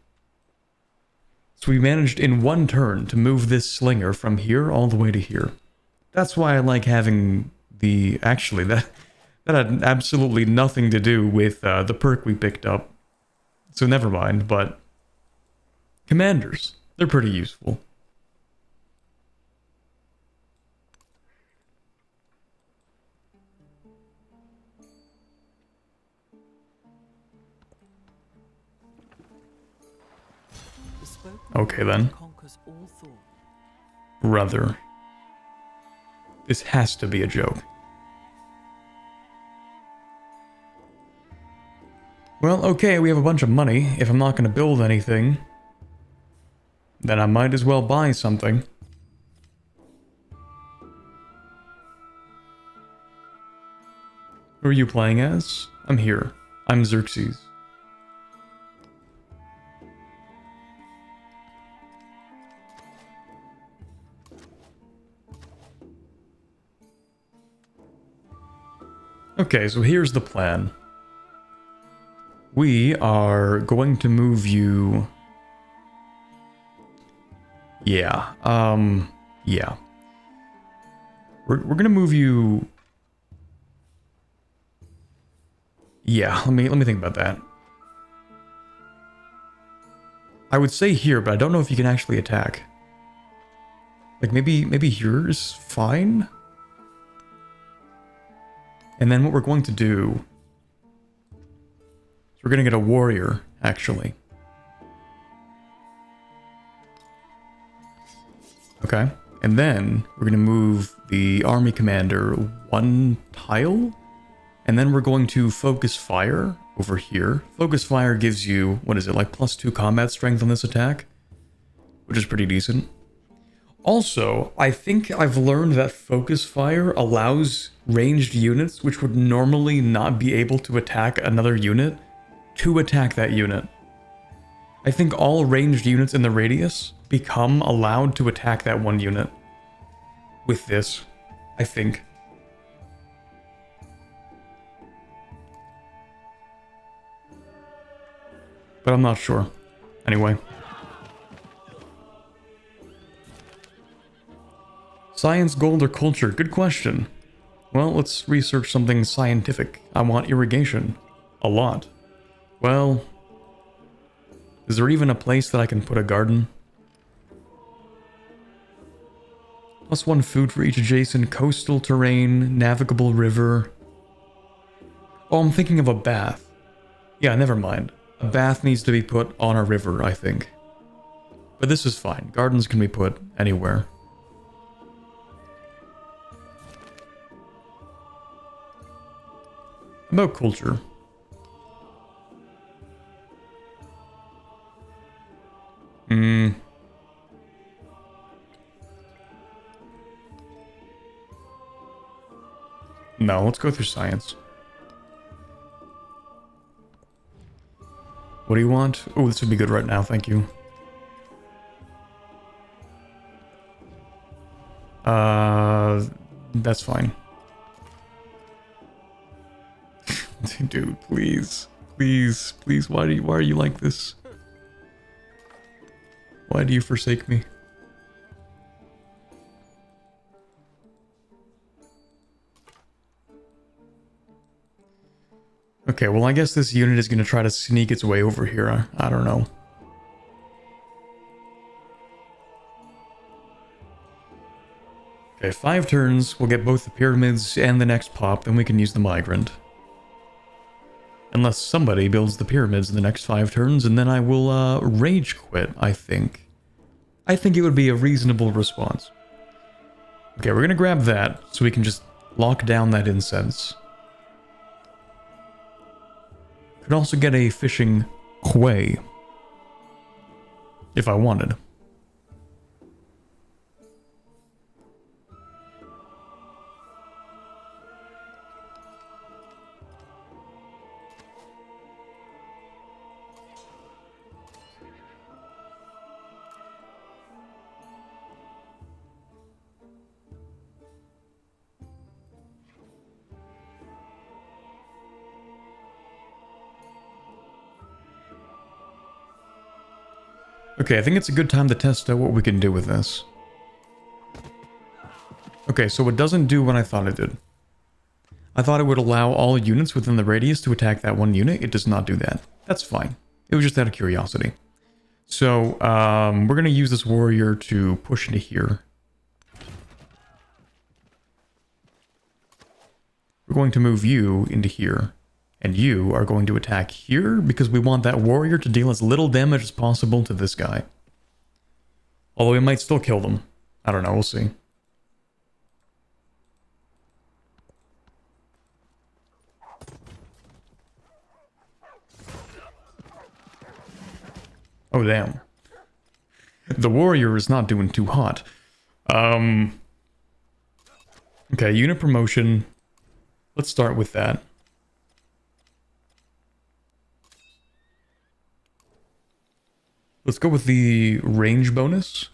So we managed in 1 turn to move this slinger from here all the way to here. That's why I like having the... Actually, that had absolutely nothing to do with the perk we picked up. So never mind, but... Commanders. They're pretty useful. Okay then. Brother. This has to be a joke. Well, okay, we have a bunch of money. If I'm not going to build anything, then I might as well buy something. Who are you playing as? I'm here. I'm Xerxes. Okay, so here's the plan. We are going to move you... Yeah, yeah. We're gonna move you... Yeah, let me think about that. I would say here, but I don't know if you can actually attack. Like, maybe here's fine? And then what we're going to do is we're going to get a warrior, actually. Okay. And then we're going to move the army commander 1 tile. And then we're going to focus fire over here. Focus fire gives you, what is it, like +2 combat strength on this attack? Which is pretty decent. Also, I think I've learned that focus fire allows ranged units, which would normally not be able to attack another unit, to attack that unit. I think all ranged units in the radius become allowed to attack that one unit. With this, I think. But I'm not sure. Anyway. Science, gold, or culture? Good question. Well, let's research something scientific. I want irrigation. A lot. Well, is there even a place that I can put a garden? +1 food for each adjacent coastal terrain, navigable river. Oh, I'm thinking of a bath. Yeah, never mind. A bath needs to be put on a river, I think. But this is fine. Gardens can be put anywhere. About culture. No, let's go through science. What do you want? Oh, this would be good right now, thank you. That's fine. Dude, please. Please, please, why are you like this? Why do you forsake me? Okay, well I guess this unit is going to try to sneak its way over here. I don't know. Okay, 5 turns, we'll get both the pyramids and the next pop, then we can use the migrant. Unless somebody builds the pyramids in the next 5 turns, and then I will rage quit, I think. I think it would be a reasonable response. Okay, we're going to grab that, so we can just lock down that incense. Could also get a fishing quay. If I wanted. Okay, I think it's a good time to test out what we can do with this. Okay, so it doesn't do what I thought it did. I thought it would allow all units within the radius to attack that one unit. It does not do that. That's fine. It was just out of curiosity. So, we're going to use this warrior to push into here. We're going to move you into here. And you are going to attack here because we want that warrior to deal as little damage as possible to this guy. Although we might still kill them. I don't know, we'll see. Oh, damn. The warrior is not doing too hot. Okay, unit promotion. Let's start with that. Let's go with the range bonus.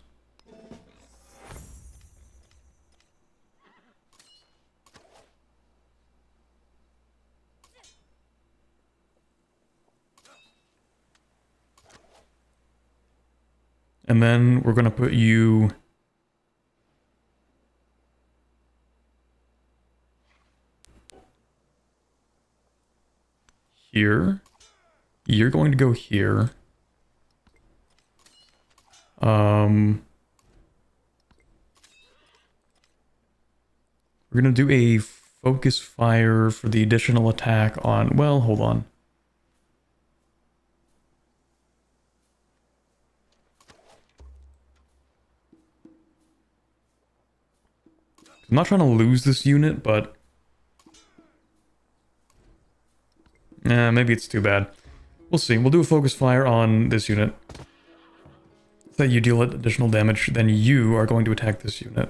And then we're going to put you here. You're going to go here. We're going to do a focus fire for the additional attack on... Well, hold on. I'm not trying to lose this unit, but... maybe it's too bad. We'll see. We'll do a focus fire on this unit. So you deal additional damage, then you are going to attack this unit.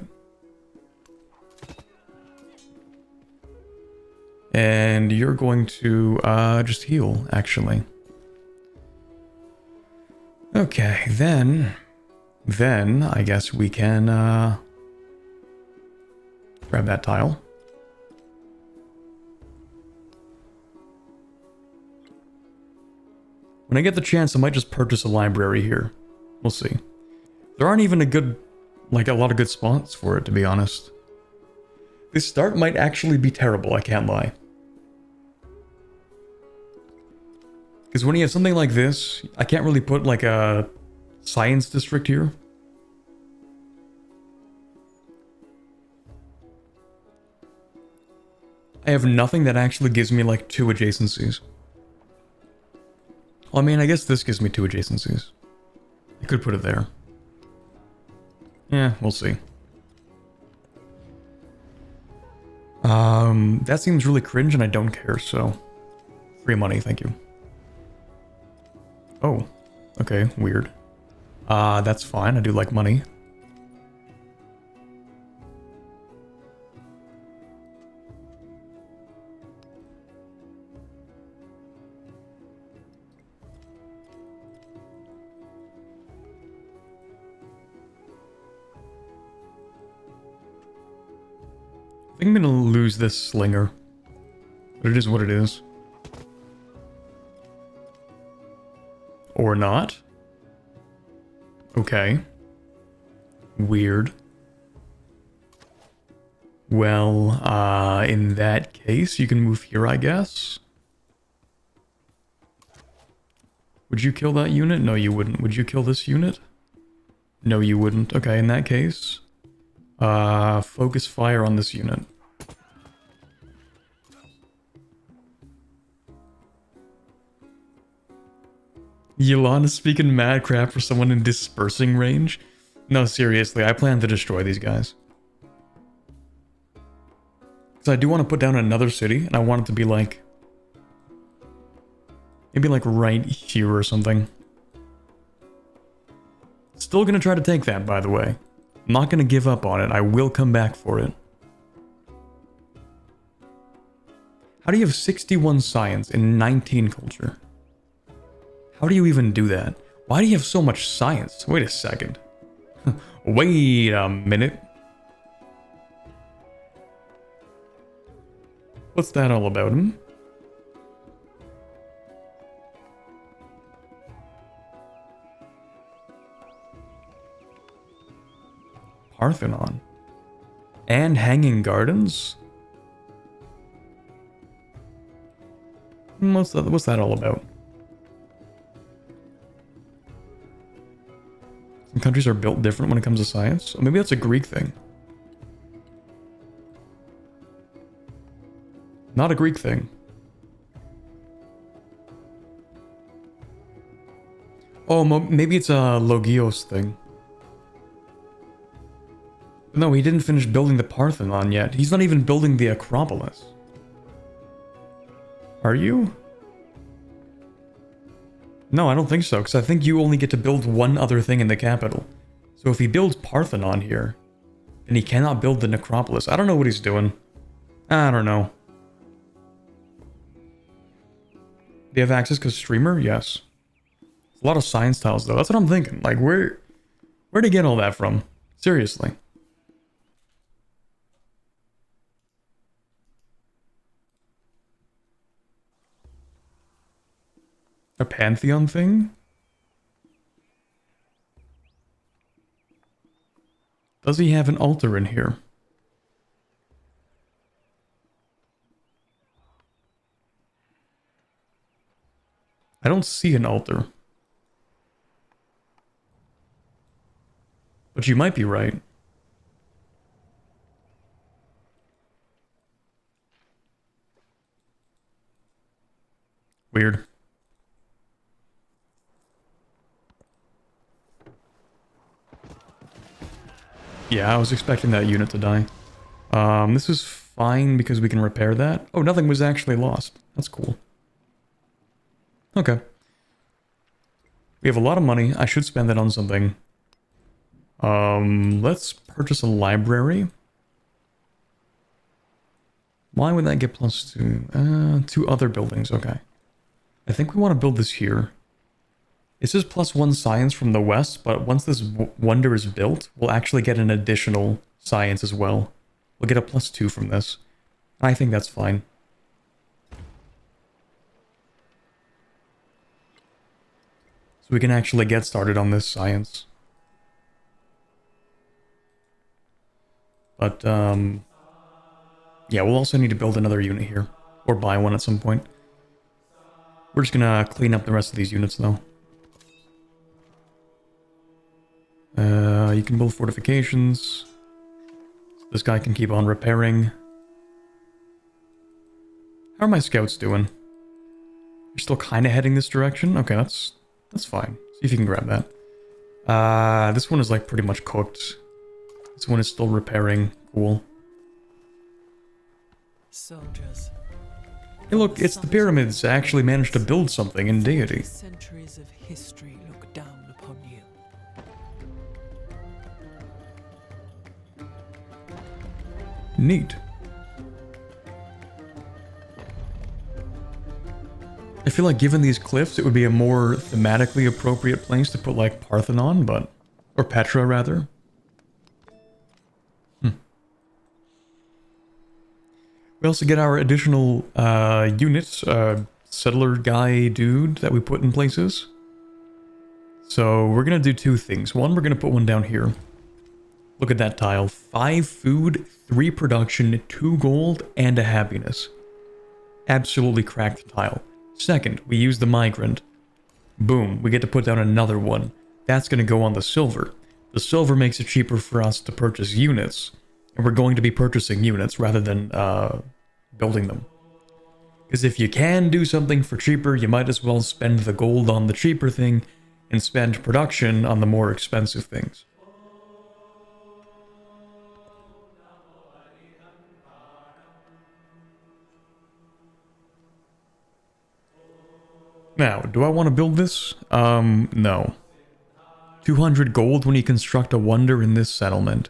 And you're going to just heal, actually. Okay, then I guess we can grab that tile. When I get the chance, I might just purchase a library here. We'll see. There aren't even a lot of good spots for it, to be honest. This start might actually be terrible, I can't lie. Because when you have something like this, I can't really put like a science district here. I have nothing that actually gives me like 2 adjacencies. Well, I mean, I guess this gives me 2 adjacencies. I could put it there. Yeah, we'll see. That seems really cringe and I don't care, so... Free money, thank you. Oh, okay, weird. That's fine, I do like money. I think I'm gonna lose this slinger. But it is what it is. Or not. Okay. Weird. Well, in that case, you can move here, I guess. Would you kill that unit? No, you wouldn't. Would you kill this unit? No, you wouldn't. Okay, in that case, focus fire on this unit. Yolanda speaking mad crap for someone in dispersing range? No, seriously, I plan to destroy these guys. Because I do want to put down another city, and I want it to be like... maybe like right here or something. Still gonna try to take that, by the way. I'm not gonna give up on it, I will come back for it. How do you have 61 science and 19 culture? How do you even do that? Why do you have so much science? Wait a second. Wait a minute. What's that all about, hmm? Parthenon. And Hanging Gardens? What's that all about? Some countries are built different when it comes to science. Or maybe that's a Greek thing. Not a Greek thing. Oh, maybe it's a Logios thing. No, he didn't finish building the Parthenon yet. He's not even building the Acropolis. Are you? No, I don't think so, because I think you only get to build one other thing in the capital. So if he builds Parthenon here, then he cannot build the Necropolis. I don't know what he's doing. I don't know. Do you have access because streamer? Yes. A lot of science tiles, though. That's what I'm thinking. Like, where'd he get all that from? Seriously. A Pantheon thing? Does he have an altar in here? I don't see an altar. But you might be right. Weird. Yeah, I was expecting that unit to die. This is fine because we can repair that. Oh, nothing was actually lost. That's cool. Okay. We have a lot of money. I should spend that on something. Let's purchase a library. Why would that get +2? 2 other buildings, okay. I think we want to build this here. It says +1 science from the west, but once this wonder is built, we'll actually get an additional science as well. We'll get a +2 from this. I think that's fine. So we can actually get started on this science. But, yeah, we'll also need to build another unit here. Or buy one at some point. We're just gonna clean up the rest of these units, though. You can build fortifications. This guy can keep on repairing. How are my scouts doing? You're still kind of heading this direction? Okay, that's fine. See if you can grab that. This one is like pretty much cooked. This one is still repairing. Cool.
Soldiers.
Hey look, it's the pyramids. I actually managed to build something in DEITY.
Centuries of history look down upon you.
Neat. I feel like given these cliffs, it would be a more thematically appropriate place to put like Parthenon, but... or Petra, rather. We also get our additional units, settler guy dude that we put in places. So we're going to do 2 things. One, we're going to put one down here. Look at that tile. 5 food, 3 production, 2 gold, and a happiness. Absolutely cracked tile. Second, we use the migrant. Boom, we get to put down another one. That's going to go on the silver. The silver makes it cheaper for us to purchase units. And we're going to be purchasing units rather than building them. Because if you can do something for cheaper, you might as well spend the gold on the cheaper thing and spend production on the more expensive things. Now, do I want to build this? No. 200 gold when you construct a wonder in this settlement.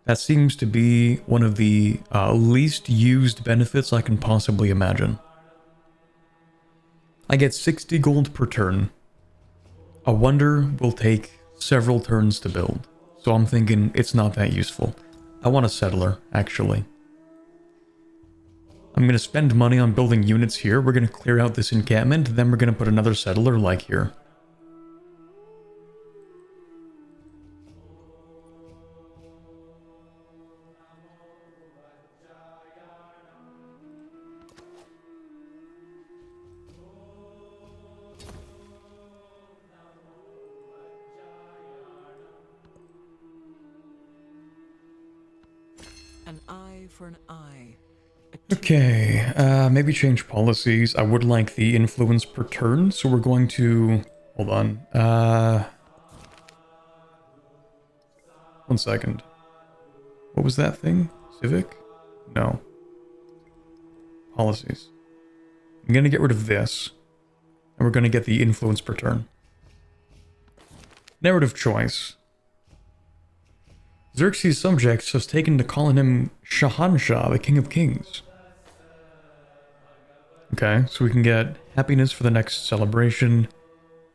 That seems to be one of the least used benefits I can possibly imagine. I get 60 gold per turn. A wonder will take several turns to build, so I'm thinking it's not that useful. I want a settler, actually. I'm going to spend money on building units here. We're going to clear out this encampment, then we're going to put another settler like here.
An eye for an eye.
Okay, maybe change policies. I would like the influence per turn, so we're going to... hold on. 1 second. What was that thing? Civic? No. Policies. I'm going to get rid of this, and we're going to get the influence per turn. Narrative choice. Xerxes' subjects has taken to calling him Shahanshah, the King of Kings. Okay, so we can get happiness for the next celebration.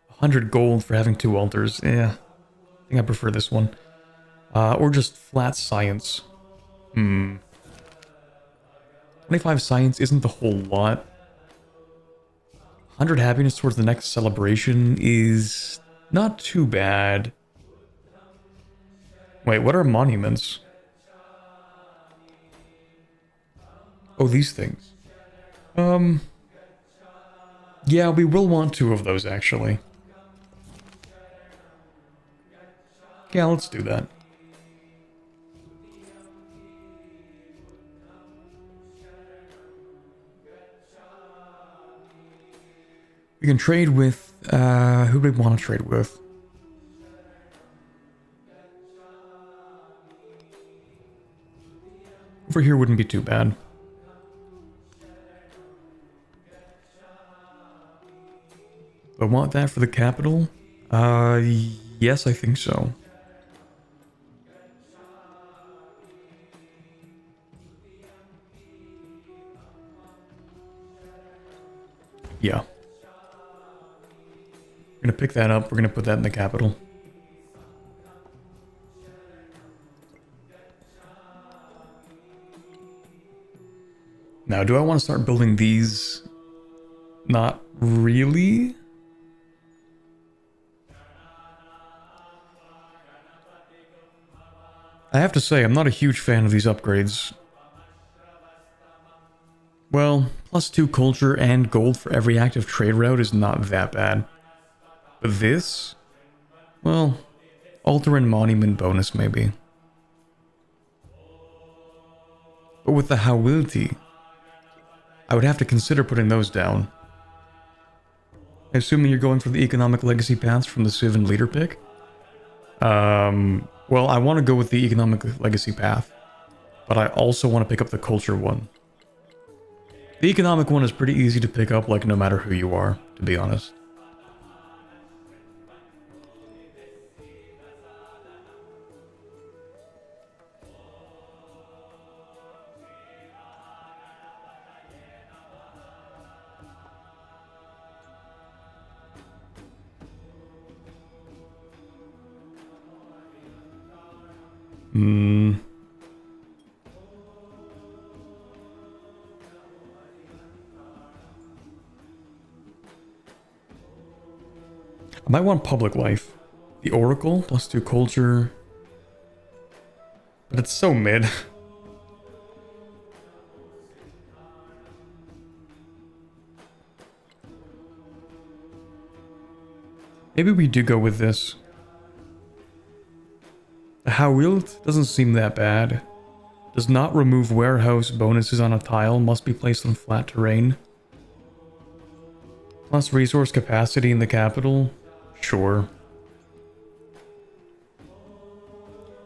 100 gold for having 2 altars. Yeah, I think I prefer this one. Or just flat science. 25 science isn't the whole lot. 100 happiness towards the next celebration is not too bad. Wait, what are monuments? Oh, these things. Yeah, we will want 2 of those, actually. Yeah, let's do that. We can trade with, who do we want to trade with? Over here wouldn't be too bad. Do I want that for the capital? Yes, I think so. Yeah. We're gonna pick that up. We're gonna put that in the capital. Now, do I want to start building these? Not really. I have to say, I'm not a huge fan of these upgrades. Well, +2 culture and gold for every active trade route is not that bad. But this? Well, altar and monument bonus maybe. But with the Hawilti, I would have to consider putting those down. Assuming you're going for the economic legacy paths from the Civ and leader pick? Well, I want to go with the economic legacy path, but I also want to pick up the culture one. The economic one is pretty easy to pick up, like, no matter who you are, to be honest. I might want public life. The Oracle, +2 culture. But it's so mid. Maybe we do go with this. The Hawilt doesn't seem that bad. Does not remove warehouse bonuses on a tile, must be placed on flat terrain. Plus resource capacity in the capital. Sure.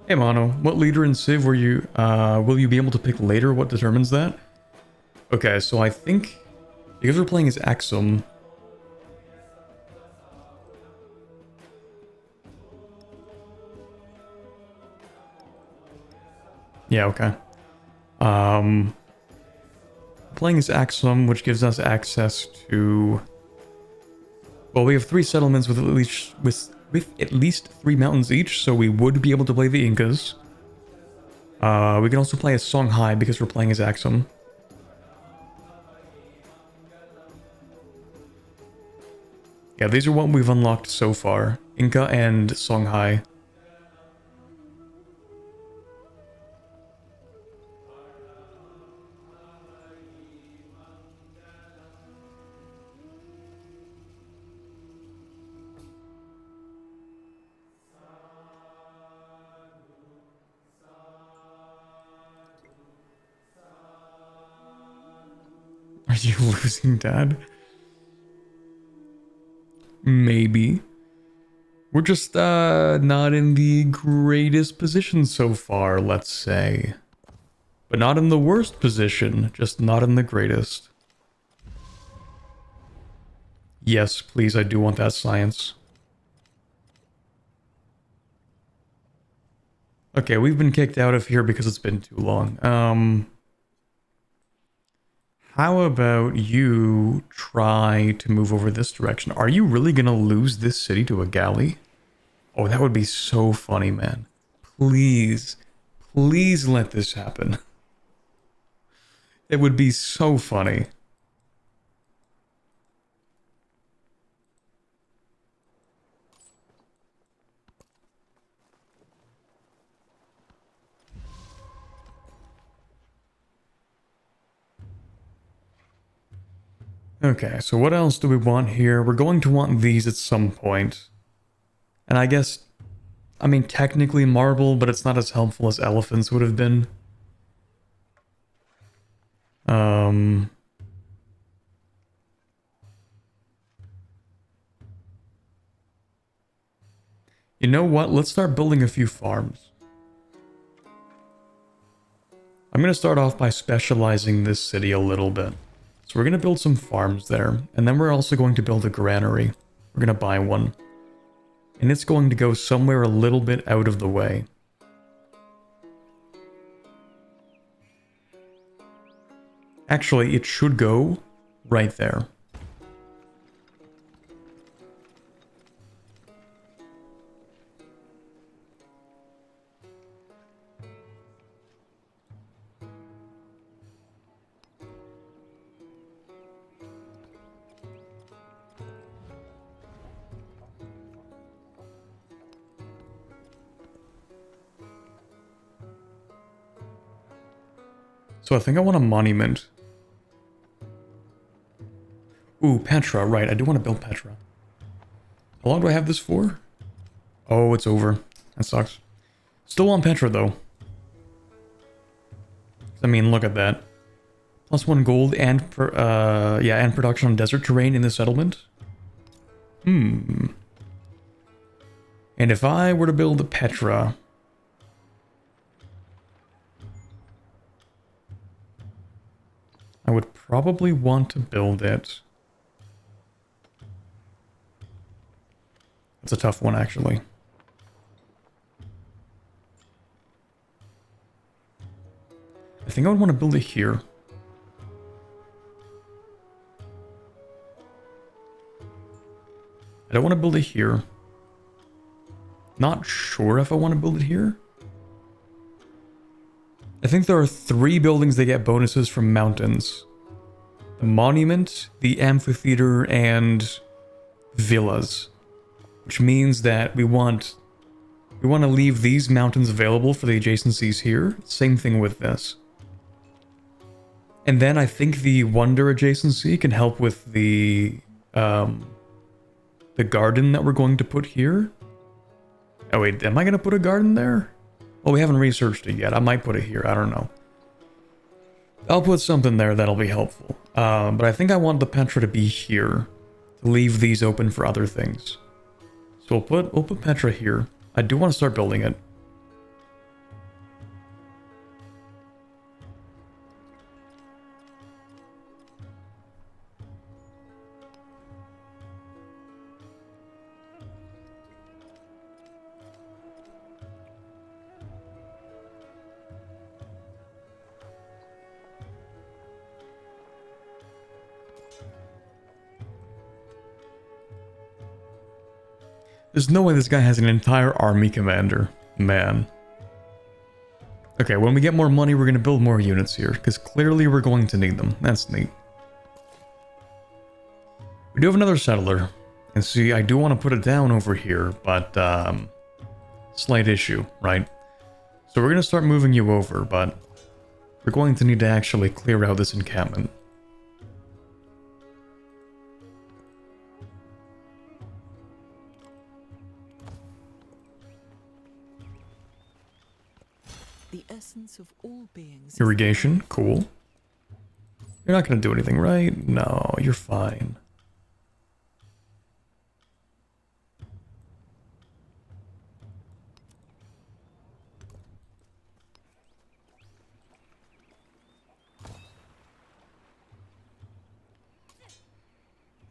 Hey Mono, what leader in Civ were you, will you be able to pick later? What determines that? Okay, so I think, because we're playing as Axum, yeah, okay. Playing as Axum, which gives us access to... Well, we have 3 settlements with at least 3 mountains each, so we would be able to play the Incas. We can also play as Songhai because we're playing as Axum. Yeah, these are what we've unlocked so far. Inca and Songhai. Are you losing, Dad? Maybe. We're just not in the greatest position so far, let's say. But not in the worst position, just not in the greatest. Yes, please, I do want that science. Okay, we've been kicked out of here because it's been too long. How about you try to move over this direction? Are you really gonna lose this city to a galley? Oh, that would be so funny, man. Please, please let this happen. It would be so funny. Okay, so what else do we want here? We're going to want these at some point. And I guess, I mean, technically marble, but it's not as helpful as elephants would have been. You know what? Let's start building a few farms. I'm going to start off by specializing this city a little bit. So we're going to build some farms there, and then we're also going to build a granary. We're going to buy one. And it's going to go somewhere a little bit out of the way. Actually, it should go right there. So I think I want a monument. Ooh, Petra, right. I do want to build Petra. How long do I have this for? Oh, it's over. That sucks. Still on Petra, though. I mean, look at that. +1 gold and, and production on desert terrain in the settlement. And if I were to build a Petra... I would probably want to build it. It's a tough one, actually. I think I would want to build it here. I don't want to build it here. Not sure if I want to build it here. I think there are 3 buildings that get bonuses from mountains. The monument, the amphitheater, and villas. Which means that we want to leave these mountains available for the adjacencies here. Same thing with this. And then I think the wonder adjacency can help with the garden that we're going to put here. Oh wait, am I going to put a garden there? Well, we haven't researched it yet. I might put it here. I don't know. I'll put something there that'll be helpful. But I think I want the Petra to be here. To leave these open for other things. So we'll put Petra here. I do want to start building it. There's no way this guy has an entire army commander. Man. Okay, when we get more money, we're going to build more units here, because clearly we're going to need them. That's neat. We do have another settler. And see, I do want to put it down over here, but slight issue, right? So we're going to start moving you over, but we're going to need to actually clear out this encampment.
The essence of all beings.
Irrigation, cool. You're not going to do anything, right? No, you're fine.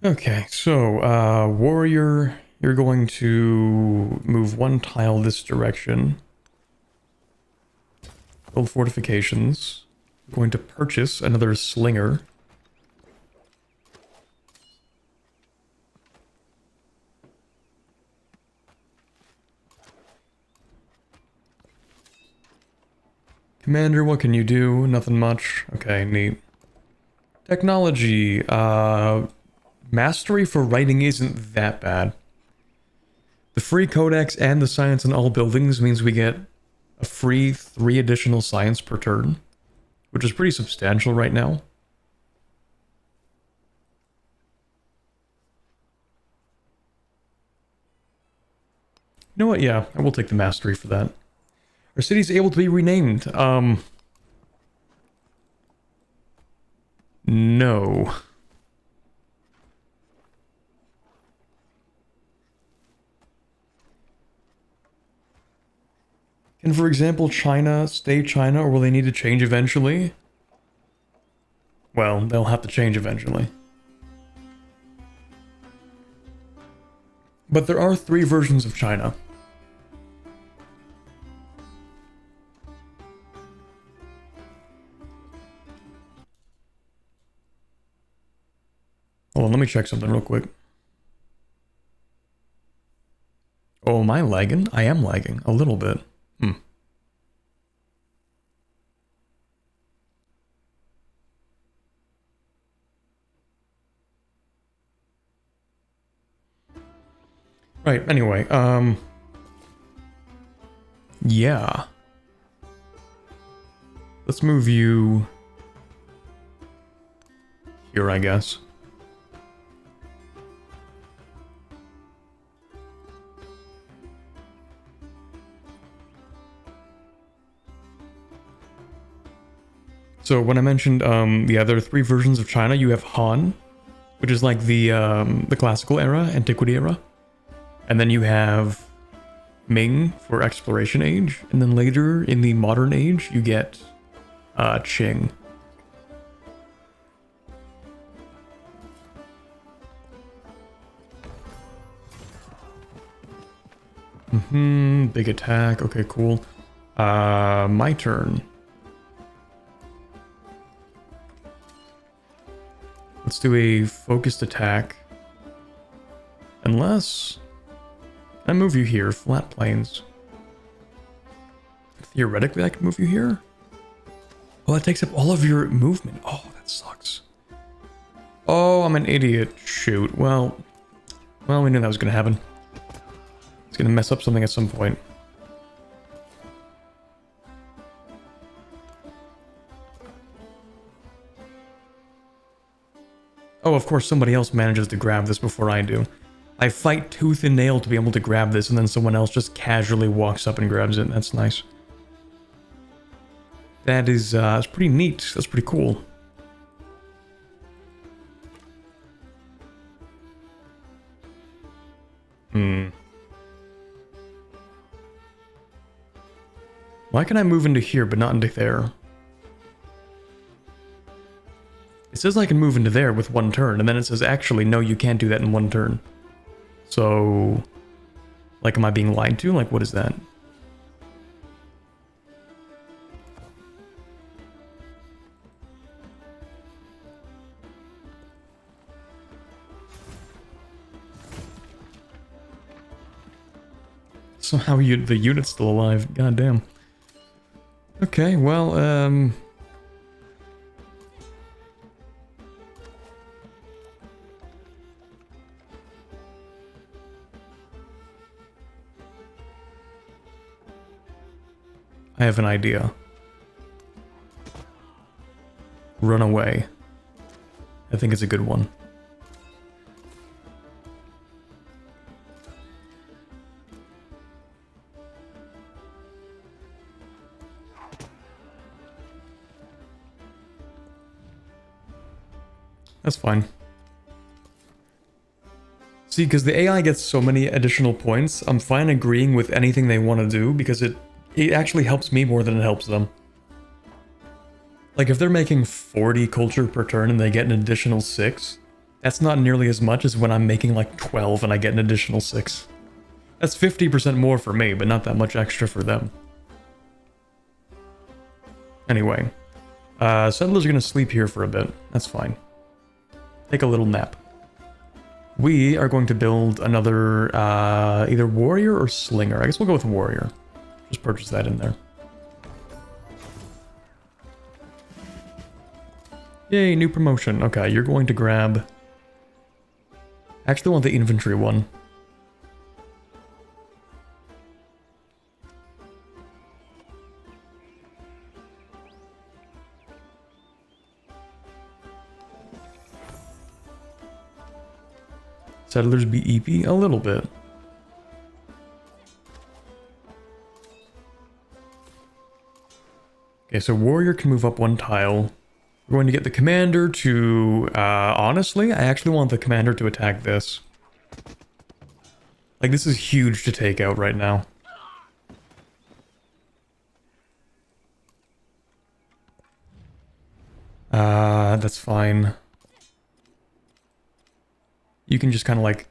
Okay, so, warrior, you're going to move 1 tile this direction. Build fortifications. I'm going to purchase another slinger. Commander, what can you do? Nothing much. Okay, neat. Technology, mastery for writing isn't that bad. The free codex and the science in all buildings means we get a free 3 additional science per turn, which is pretty substantial right now. You know what? Yeah, I will take the mastery for that. Our city's able to be renamed. No. Can, for example, China stay China, or will they need to change eventually? Well, they'll have to change eventually. But there are 3 versions of China. Hold on, let me check something real quick. Oh, am I lagging? I am lagging, a little bit. Right, anyway, yeah. Let's move you here, I guess. So when I mentioned the other 3 versions of China, you have Han, which is like the classical era, antiquity era. And then you have Ming for exploration age, and then later in the modern age, you get Qing. Big attack. Okay, cool. My turn. Let's do a focused attack. Unless I move you here, flat plains. Theoretically, I could move you here. Oh, that takes up all of your movement. Oh, that sucks. Oh, I'm an idiot. Shoot. Well, we knew that was gonna happen. It's gonna mess up something at some point. Oh, of course somebody else manages to grab this before I do. I fight tooth and nail to be able to grab this, and then someone else just casually walks up and grabs it. That's nice. That is, that's pretty neat. That's pretty cool. Why can I move into here, but not into there? It says I can move into there with 1 turn, and then it says, actually, no, you can't do that in 1 turn. So, like, am I being lied to? Like, what is that? Somehow the unit's still alive. God damn. Okay, well, I have an idea. Run away. I think it's a good one. That's fine. See, because the AI gets so many additional points, I'm fine agreeing with anything they want to do because it actually helps me more than it helps them. Like, if they're making 40 culture per turn and they get an additional 6, that's not nearly as much as when I'm making like 12 and I get an additional 6. That's 50% more for me, but not that much extra for them. Anyway, settlers are going to sleep here for a bit. That's fine. Take a little nap. We are going to build another either warrior or slinger. I guess we'll go with warrior. Just purchase that in there. Yay, new promotion. Okay, you're going to grab... Actually, I want the infantry one. Settlers be EP? A little bit. Okay, so warrior can move up 1 tile. We're going to get the commander to... honestly, I actually want the commander to attack this. Like, this is huge to take out right now. That's fine. You can just kind of, like,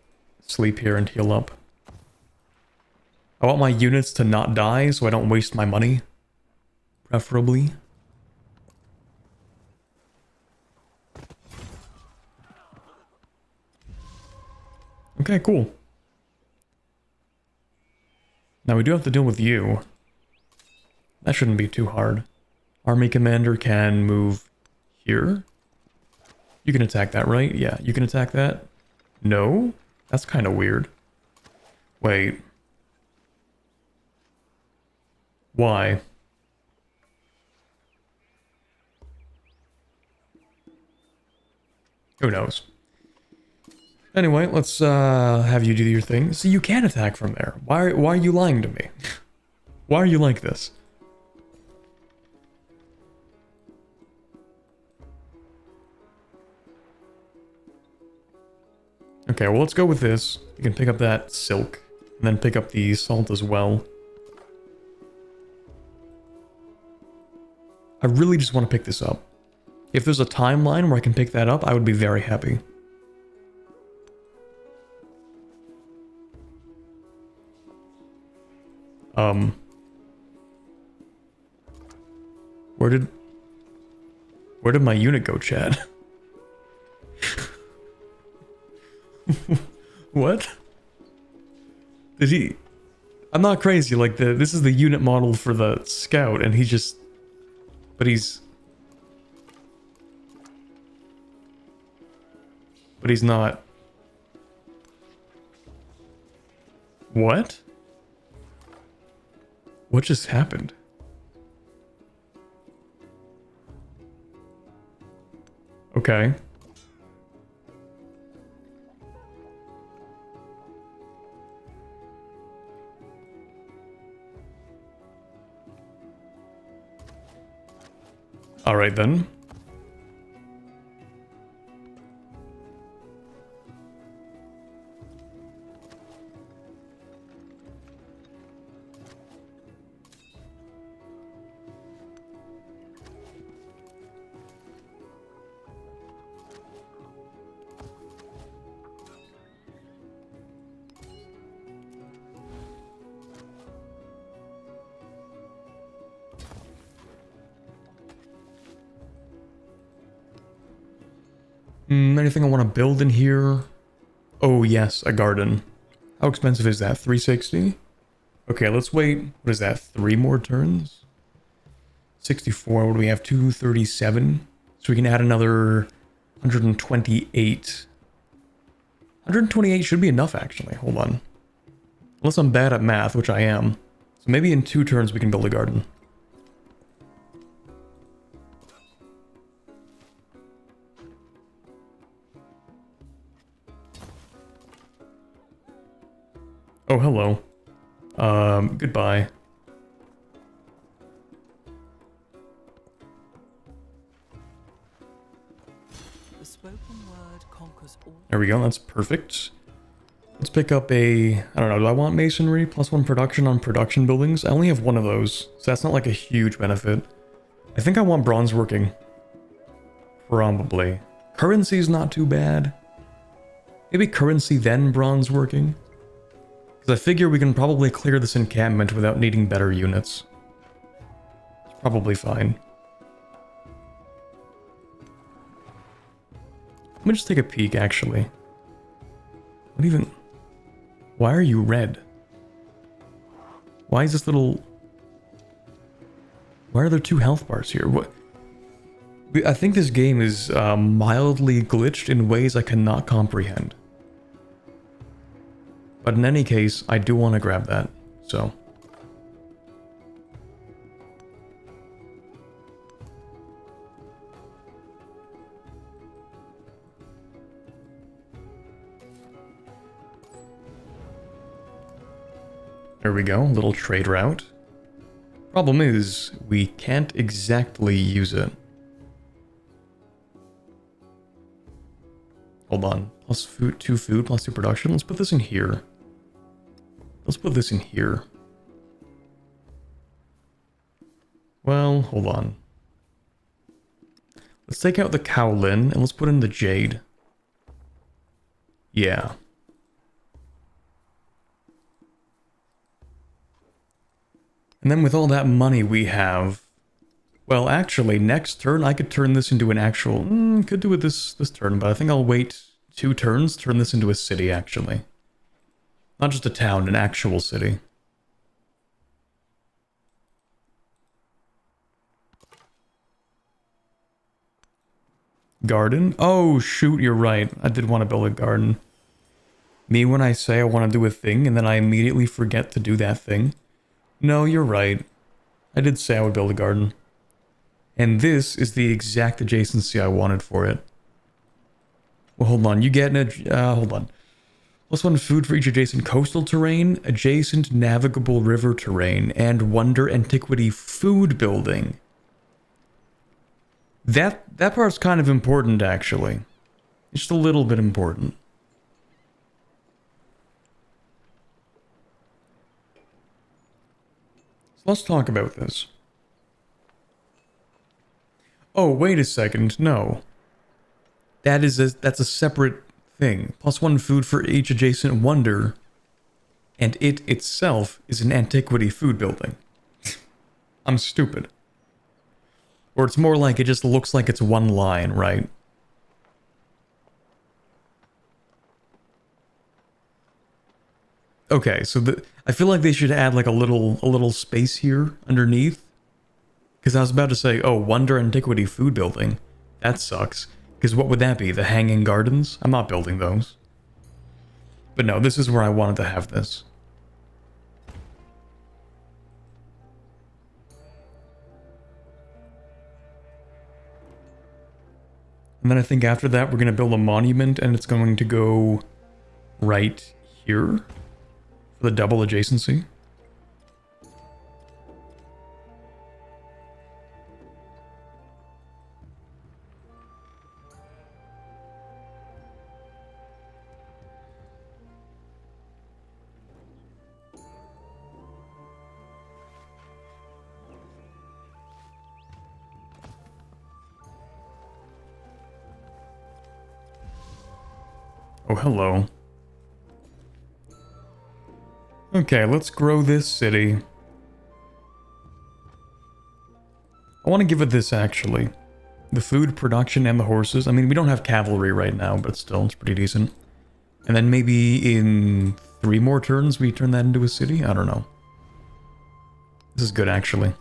sleep here and heal up. I want my units to not die so I don't waste my money. Preferably. Okay, cool. Now we do have to deal with you. That shouldn't be too hard. Army commander can move here. You can attack that, right? Yeah, you can attack that. No? That's kind of weird. Wait. Why? Who knows? Anyway, let's have you do your thing. So you can attack from there. Why are you lying to me? Why are you like this? Okay, well, let's go with this. You can pick up that silk, and then pick up the salt as well. I really just want to pick this up. If there's a timeline where I can pick that up, I would be very happy. Where did my unit go, Chad? What? Did he... I'm not crazy, like, this is the unit model for the scout, and he just... But he's not... What? What just happened? Okay. All right then. Anything I want to build in here? Oh yes, a garden. How expensive is that? 360? Okay, let's wait. What is that? 3 more turns? 64. What do we have? 237. So we can add another 128. 128 should be enough, actually. Hold on. Unless I'm bad at math, which I am. So maybe in 2 turns we can build a garden. Oh, hello. Goodbye.
The spoken word conquers all.
There we go, that's perfect. Let's pick up a... I don't know, do I want masonry? +1 production on production buildings? I only have 1 of those, so that's not like a huge benefit. I think I want bronze working. Probably. Currency's not too bad. Maybe currency then bronze working? Because I figure we can probably clear this encampment without needing better units. It's probably fine. Let me just take a peek, actually. What even... Why are you red? Why is this little... Why are there 2 health bars here? What? I think this game is mildly glitched in ways I cannot comprehend. But in any case, I do want to grab that, so... There we go, little trade route. Problem is, we can't exactly use it. Hold on, plus food, 2 food, plus 2 production. Let's put this in here. Let's put this in here. Well, hold on. Let's take out the Cowlin and let's put in the Jade. Yeah. And then with all that money we have... Well, actually, next turn I could turn this into an actual... could do it this turn, but I think I'll wait 2 turns, turn this into a city, actually. Not just a town, an actual city. Garden? Oh, shoot, you're right. I did want to build a garden. Me when I say I want to do a thing, and then I immediately forget to do that thing. No, you're right. I did say I would build a garden. And this is the exact adjacency I wanted for it. Well, hold on. You get hold on. +1 food for each adjacent coastal terrain, adjacent navigable river terrain, and wonder antiquity food building. That part's kind of important, actually. Just a little bit important. So let's talk about this. Oh, wait a second. No. That's a separate thing. +1 food for each adjacent wonder, and it itself is an antiquity food building. I'm stupid. Or it's more like it just looks like it's one line, right? Okay, so I feel like they should add like a little space here underneath. Because I was about to say, oh, wonder antiquity food building. That sucks. Because what would that be? The hanging gardens? I'm not building those. But no, this is where I wanted to have this. And then I think after that we're going to build a monument, and it's going to go right here for the double adjacency. Oh, hello. Okay, let's grow this city. I want to give it this, actually. The food production and the horses. I mean, we don't have cavalry right now, but still, it's pretty decent. And then maybe in 3 more turns we turn that into a city? I don't know. This is good, actually.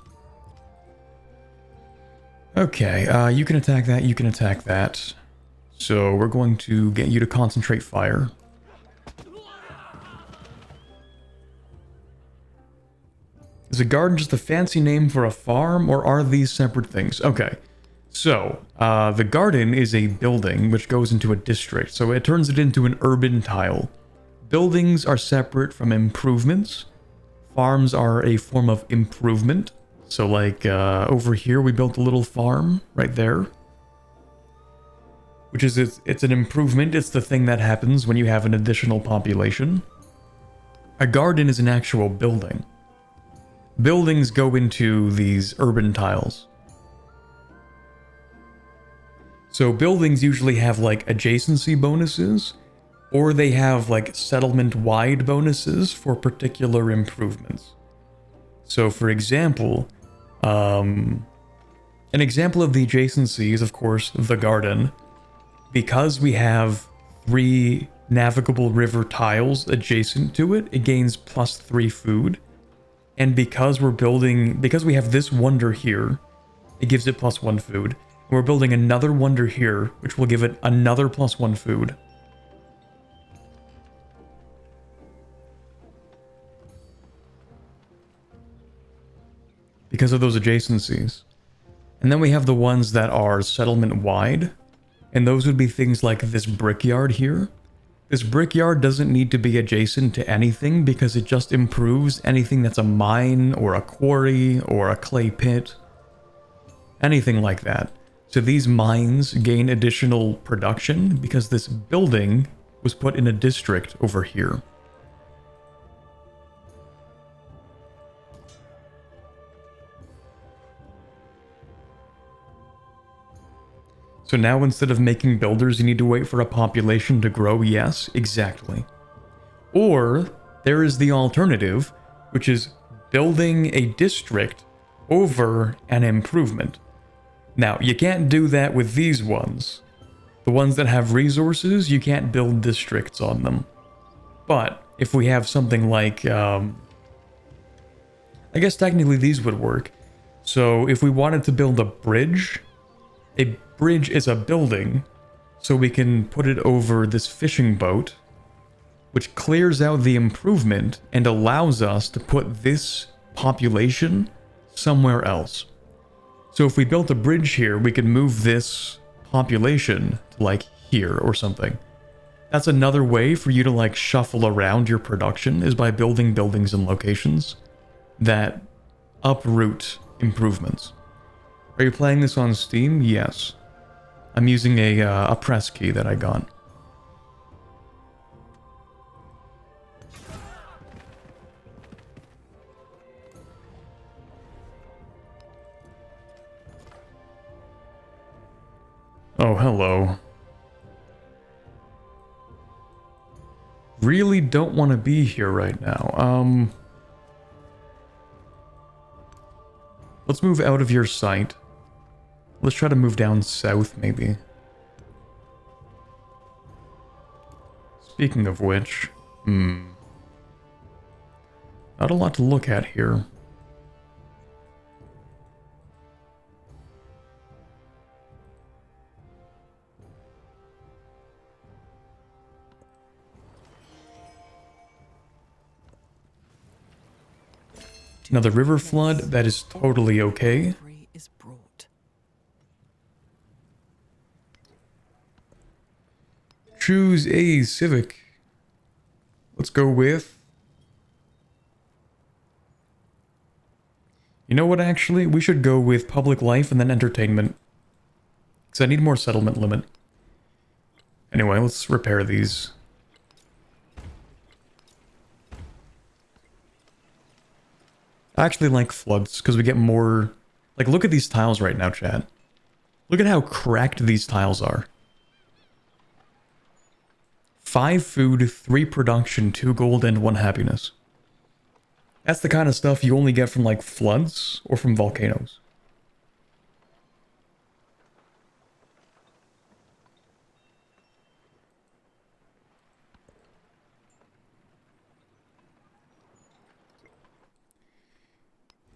Okay, you can attack that, you can attack that. So we're going to get you to concentrate fire. Is a garden just a fancy name for a farm, or are these separate things? Okay, so the garden is a building which goes into a district, so it turns it into an urban tile. Buildings are separate from improvements. Farms are a form of improvement. So like over here we built a little farm right there. Which is, it's an improvement. It's the thing that happens when you have an additional population. A garden is an actual building. Buildings go into these urban tiles. So buildings usually have like adjacency bonuses, or they have like settlement-wide bonuses for particular improvements. So for example, an example of the adjacency is of course the garden. Because we have 3 navigable river tiles adjacent to it, it gains +3 food. And because we have this wonder here, it gives it +1 food. And we're building another wonder here, which will give it another +1 food. Because of those adjacencies. And then we have the ones that are settlement-wide. And those would be things like this brickyard here. This brickyard doesn't need to be adjacent to anything because it just improves anything that's a mine or a quarry or a clay pit. Anything like that. So these mines gain additional production because this building was put in a district over here. So now instead of making builders, you need to wait for a population to grow? Yes, exactly. Or there is the alternative, which is building a district over an improvement. Now, you can't do that with these ones. The ones that have resources, you can't build districts on them. But if we have something like, I guess technically these would work. So if we wanted to build a bridge is a building, so we can put it over this fishing boat, which clears out the improvement and allows us to put this population somewhere else. So if we built a bridge here, we could move this population to like here or something. That's another way for you to like shuffle around your production, is by building buildings and locations that uproot improvements. Are you playing this on Steam? Yes. I'm using a press key that I got. Oh, hello. Really don't want to be here right now. Let's move out of your sight. Let's try to move down south, maybe. Speaking of which, not a lot to look at here. Another river flood, that is totally okay.
Is brought.
Choose a civic. Let's go with... You know what, actually? We should go with public life and then entertainment. Because I need more settlement limit. Anyway, let's repair these. I actually like floods, because we get more... Like, look at these tiles right now, chat. Look at how cracked these tiles are. 5 food, 3 production, 2 gold, and 1 happiness. That's the kind of stuff you only get from, like, floods or from volcanoes.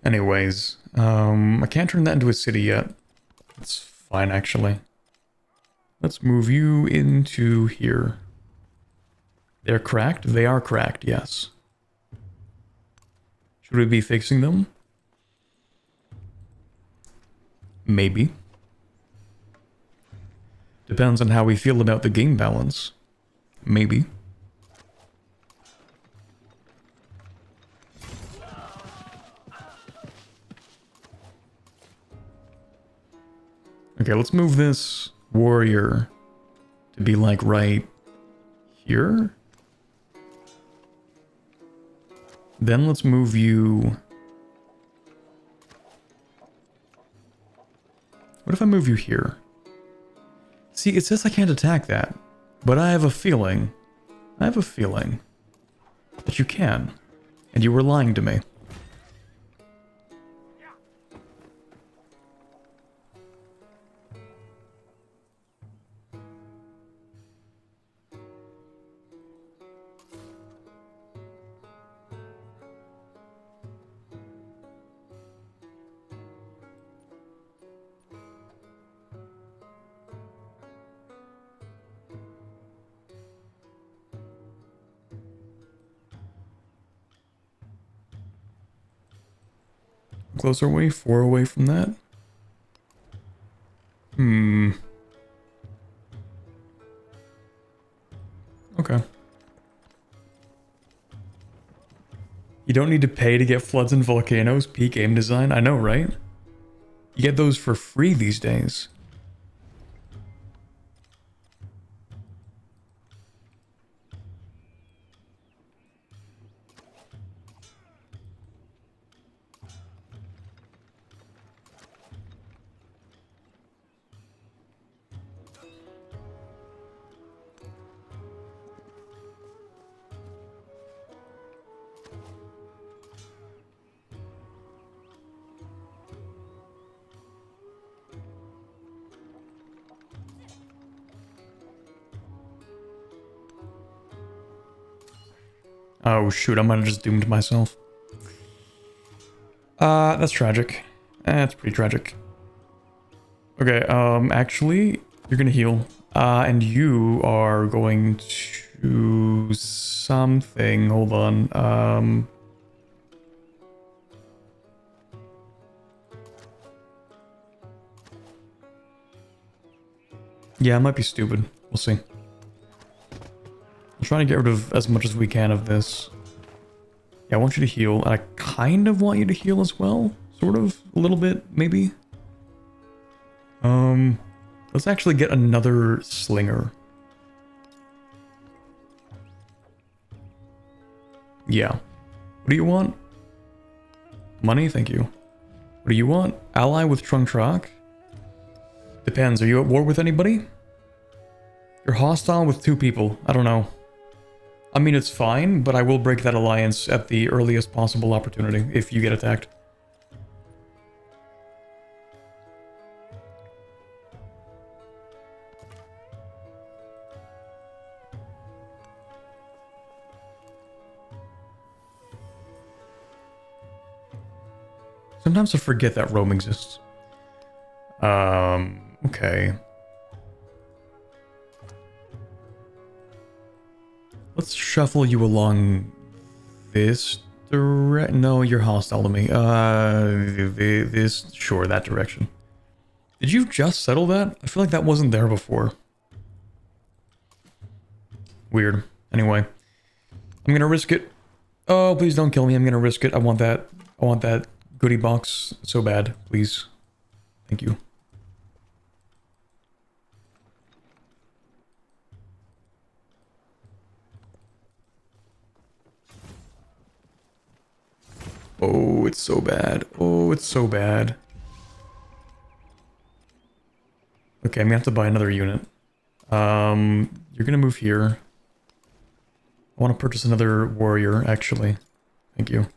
Anyways, I can't turn that into a city yet. That's fine, actually. Let's move you into here. They're cracked? They are cracked, yes. Should we be fixing them? Maybe. Depends on how we feel about the game balance. Maybe. Okay, let's move this warrior to be like right here. Then let's move you... What if I move you here? See, it says I can't attack that, but I have a feeling that you can, and you were lying to me. Closer away, 4 away from that. Okay. You don't need to pay to get floods and volcanoes. Peak game design. I know, right? You get those for free these days. Oh shoot, I might have just doomed myself. That's tragic. That's pretty tragic. Okay, actually, you're gonna heal. And you are going to something. Hold on. Yeah, it might be stupid. We'll see. I'm trying to get rid of as much as we can of this. Yeah, I want you to heal, and I kind of want you to heal as well. Sort of, a little bit, maybe. Let's actually get another slinger. Yeah. What do you want? Money, thank you. What do you want? Ally with Trunk Trak? Depends, are you at war with anybody? You're hostile with 2 people, I don't know. I mean, it's fine, but I will break that alliance at the earliest possible opportunity if you get attacked. Sometimes I forget that Rome exists. Okay. Let's shuffle you along this direction. No, you're hostile to me. Sure, that direction. Did you just settle that? I feel like that wasn't there before. Weird. Anyway, I'm gonna risk it. Oh, please don't kill me. I'm gonna risk it. I want that goodie box so bad. Please. Thank you. Oh, it's so bad. Oh, it's so bad. Okay, I'm gonna have to buy another unit. You're gonna move here. I want to purchase another warrior, actually. Thank you.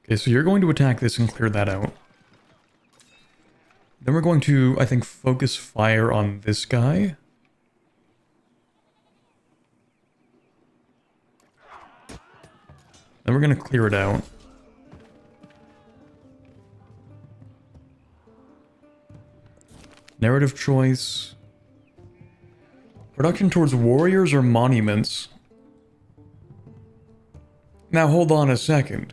Okay, so you're going to attack this and clear that out. Then we're going to, I think, focus fire on this guy. Then we're going to clear it out. Narrative choice. Production towards warriors or monuments? Now hold on a second.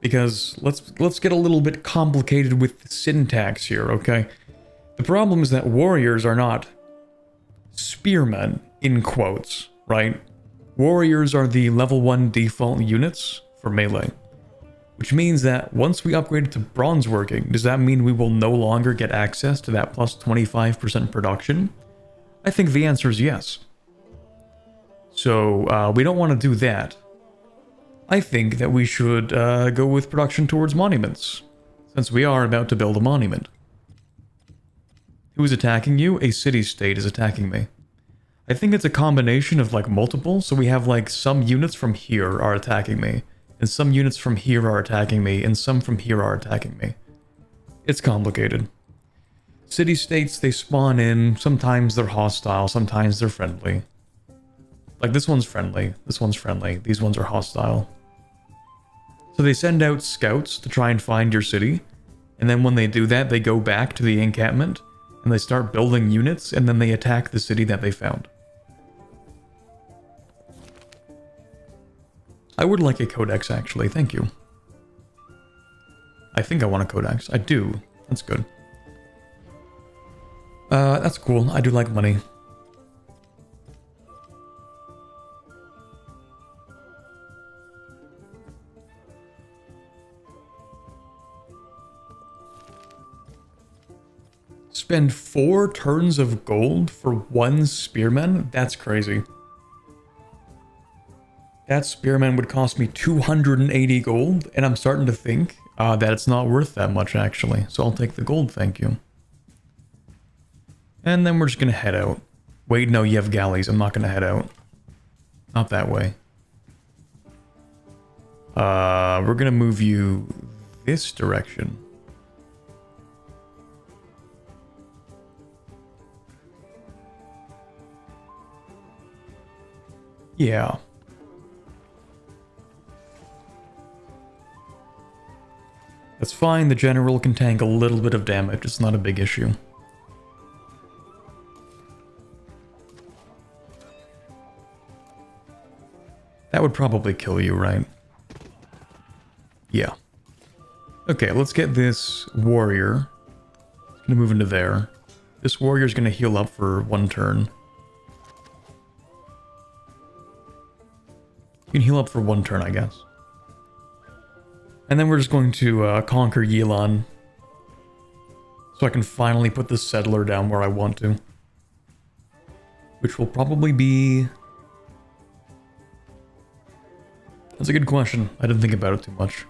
Because let's get a little bit complicated with the syntax here, okay? The problem is that warriors are not spearmen, in quotes, right? Warriors are the level 1 default units for melee. Which means that once we upgrade to bronze working, does that mean we will no longer get access to that plus 25% production? I think the answer is yes. So we don't want to do that. I think that we should go with production towards monuments, since we are about to build a monument. Who is attacking you? A city-state is attacking me. I think it's a combination of like multiple, so we have like some units from here are attacking me, and some units from here are attacking me, and some from here are attacking me. It's complicated. City-states, they spawn in, sometimes they're hostile, sometimes they're friendly. Like this one's friendly, these ones are hostile. So they send out scouts to try and find your city, and then when they do that, they go back to the encampment, and they start building units, and then they attack the city that they found. I would like a codex, actually, thank you. I think I want a codex. I do. That's good. That's cool. I do like money. Spend 4 turns of gold for 1 spearman? That's crazy. That spearman would cost me 280 gold, and I'm starting to think that it's not worth that much, actually. So I'll take the gold, thank you. And then we're just gonna head out. Wait, no, you have galleys. I'm not gonna head out. Not that way. We're gonna move you this direction. Yeah. That's fine, the general can tank a little bit of damage, it's not a big issue. That would probably kill you, right? Yeah. Okay, let's get this warrior. It's gonna move into there. This warrior's gonna heal up for 1 turn. You can heal up for 1 turn, I guess. And then we're just going to conquer Yilan. So I can finally put this settler down where I want to. Which will probably be... That's a good question. I didn't think about it too much.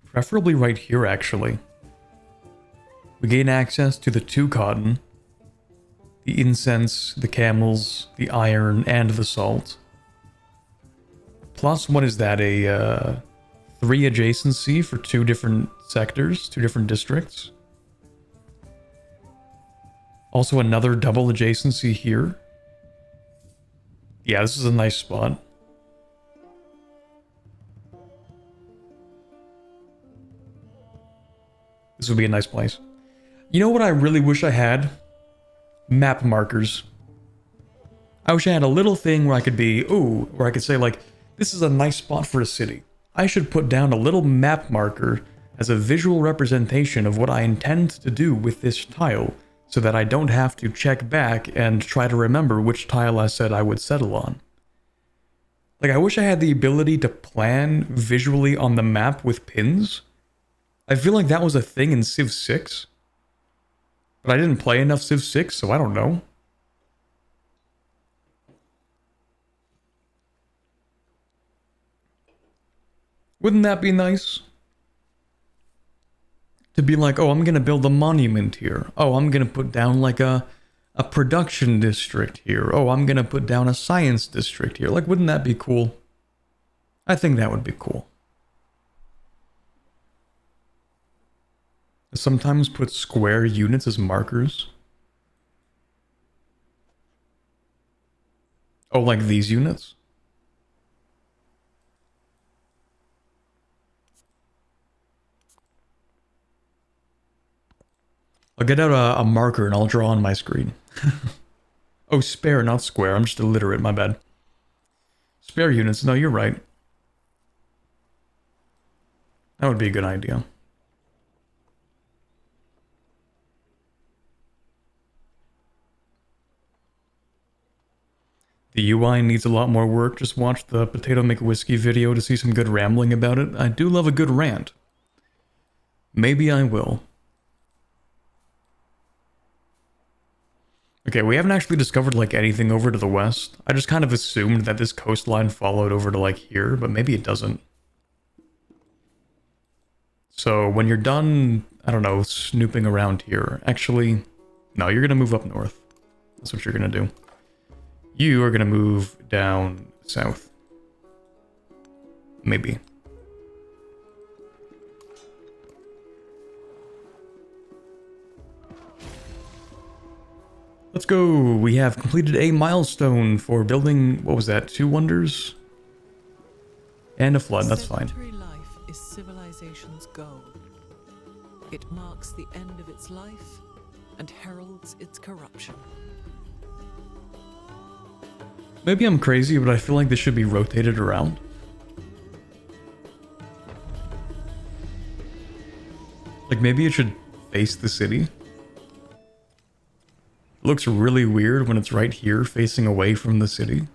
Preferably right here, actually. We gain access to the 2 cotton, the incense, the camels, the iron, and the salt. Plus, what is that? A 3 adjacency for 2 different sectors, 2 different districts. Also another double adjacency here. Yeah, this is a nice spot. This would be a nice place. You know what I really wish I had? Map markers. I wish I had a little thing where I could be, ooh, where I could say like, this is a nice spot for a city. I should put down a little map marker as a visual representation of what I intend to do with this tile, so that I don't have to check back and try to remember which tile I said I would settle on. Like, I wish I had the ability to plan visually on the map with pins. I feel like that was a thing in Civ 6. But I didn't play enough Civ 6, so I don't know. Wouldn't that be nice? To be like, oh, I'm gonna build a monument here. Oh, I'm gonna put down like a production district here. Oh, I'm gonna put down a science district here. Like, wouldn't that be cool? I think that would be cool. I sometimes put square units as markers. Oh, like these units? I'll get out a marker and I'll draw on my screen. Oh, spare, not square. I'm just illiterate, my bad. Spare units. No, you're right. That would be a good idea. The UI needs a lot more work. Just watch the Potato Make Whiskey video to see some good rambling about it. I do love a good rant. Maybe I will. Okay, we haven't actually discovered, like, anything over to the west. I just kind of assumed that this coastline followed over to, like, here, but maybe it doesn't. So, when you're done, I don't know, snooping around here, actually, no, you're gonna move up north. That's what you're gonna do. You are gonna move down south. Maybe. Let's go! We have completed a milestone for building, what was that, 2 wonders? And a flood, that's fine.
Sedentary life is civilization's goal. It marks the end of its life and heralds its corruption.
Maybe I'm crazy, but I feel like this should be rotated around. Like, maybe it should face the city. It looks really weird when it's right here, facing away from the city.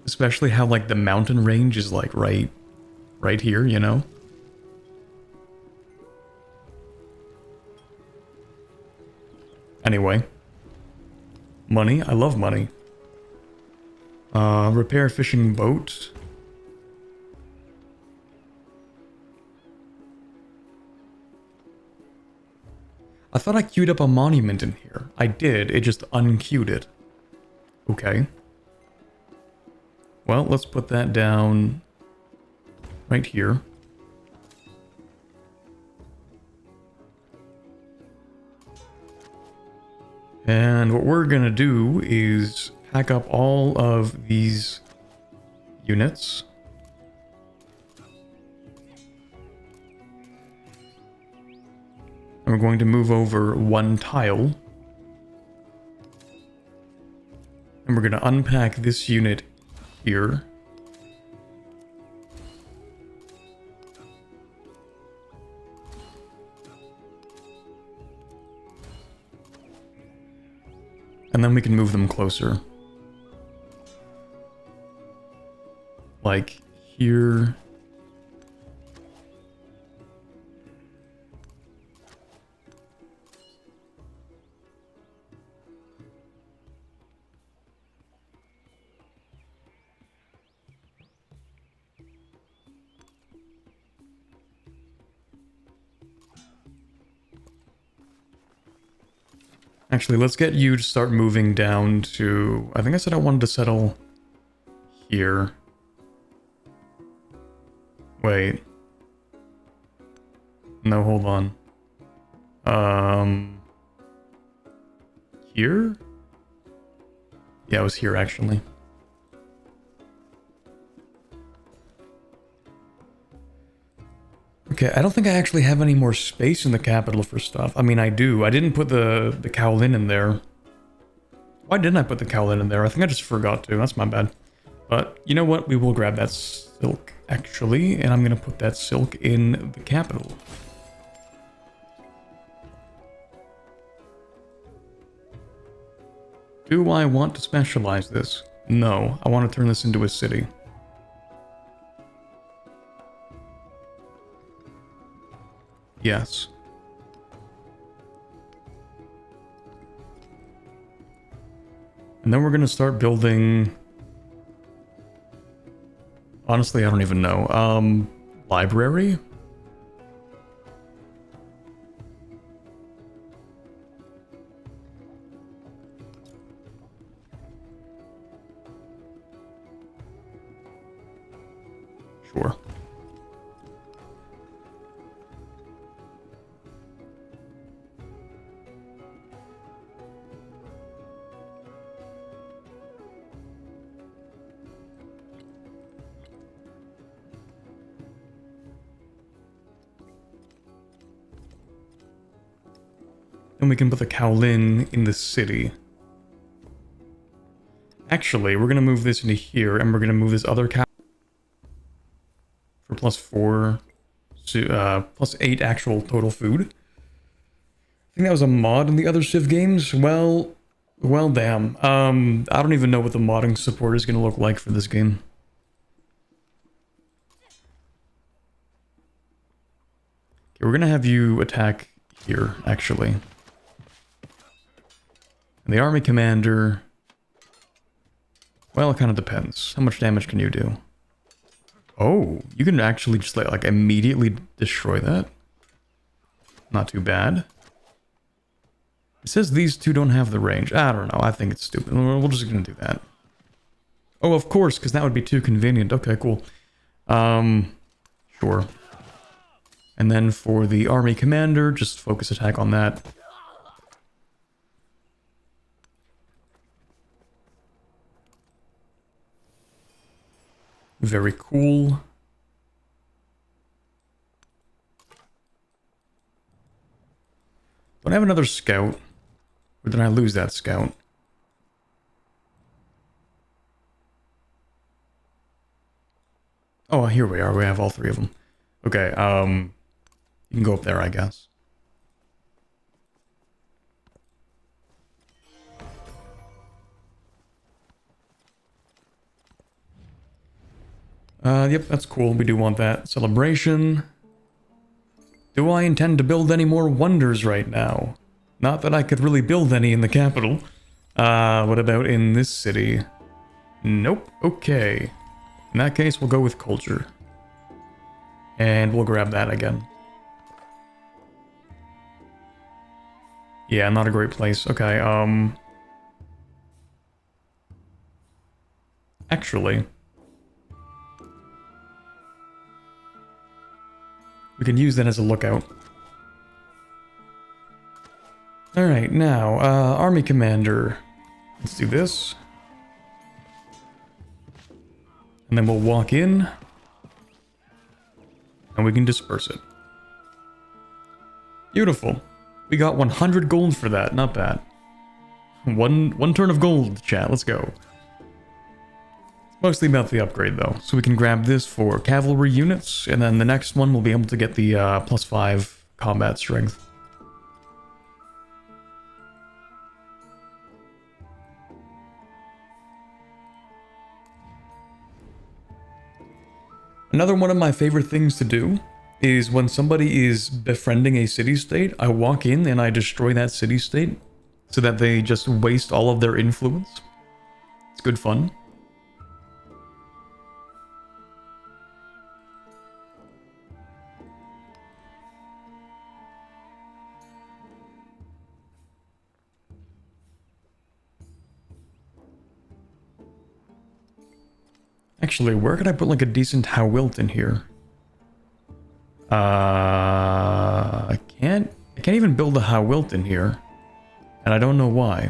Especially how, like, the mountain range is, like, right here, you know? Anyway. Money. I love money. Repair fishing boat. I thought I queued up a monument in here. I did, it just unqueued it. Okay. Well, let's put that down right here. And what we're gonna do is pack up all of these units. And we're going to move over one tile. And we're going to unpack this unit here. And then we can move them closer. Like here. Actually, let's get you to start moving down to... I think I said I wanted to settle here. Wait. No, hold on. Here? Yeah, it was here, actually. Okay, I don't think I actually have any more space in the capital for stuff. I mean, I do. I didn't put the Kowlin in there. Why didn't I put the Kowlin in there? I think I just forgot to. That's my bad. But you know what? We will grab that silk, actually. And I'm going to put that silk in the capital. Do I want to specialize this? No. I want to turn this into a city. Yes. And then we're going to start building... Honestly, I don't even know. Library? Sure. And we can put the Kowlin in the city. Actually, we're going to move this into here, and we're going to move this other cow for +4, +8 actual total food. I think that was a mod in the other Civ games. Well, damn. I don't even know what the modding support is going to look like for this game. Okay, we're going to have you attack here, actually. And the army commander... Well, it kind of depends. How much damage can you do? Oh, you can actually just like immediately destroy that. Not too bad. It says these two don't have the range. I don't know. I think it's stupid. We're just gonna do that. Oh, of course, because that would be too convenient. Okay, cool. Sure. And then for the army commander, just focus attack on that. Very cool. Don't I have another scout? Or did I lose that scout? Oh, here we are. We have all three of them. Okay, you can go up there, I guess. Yep, that's cool. We do want that. Celebration. Do I intend to build any more wonders right now? Not that I could really build any in the capital. What about in this city? Nope. Okay. In that case, we'll go with culture. And we'll grab that again. Yeah, not a great place. Okay, actually... we can use that as a lookout. Alright, now, Army Commander. Let's do this. And then we'll walk in. And we can disperse it. Beautiful. We got 100 gold for that, not bad. One turn of gold, chat, let's go. It's mostly about the upgrade though, so we can grab this for cavalry units, and then the next one we'll be able to get the +5 combat strength. Another one of my favorite things to do is when somebody is befriending a city-state, I walk in and I destroy that city-state so that they just waste all of their influence. It's good fun. Actually, where could I put like a decent Hawilt in here? I can't even build a Hawilt in here. And I don't know why.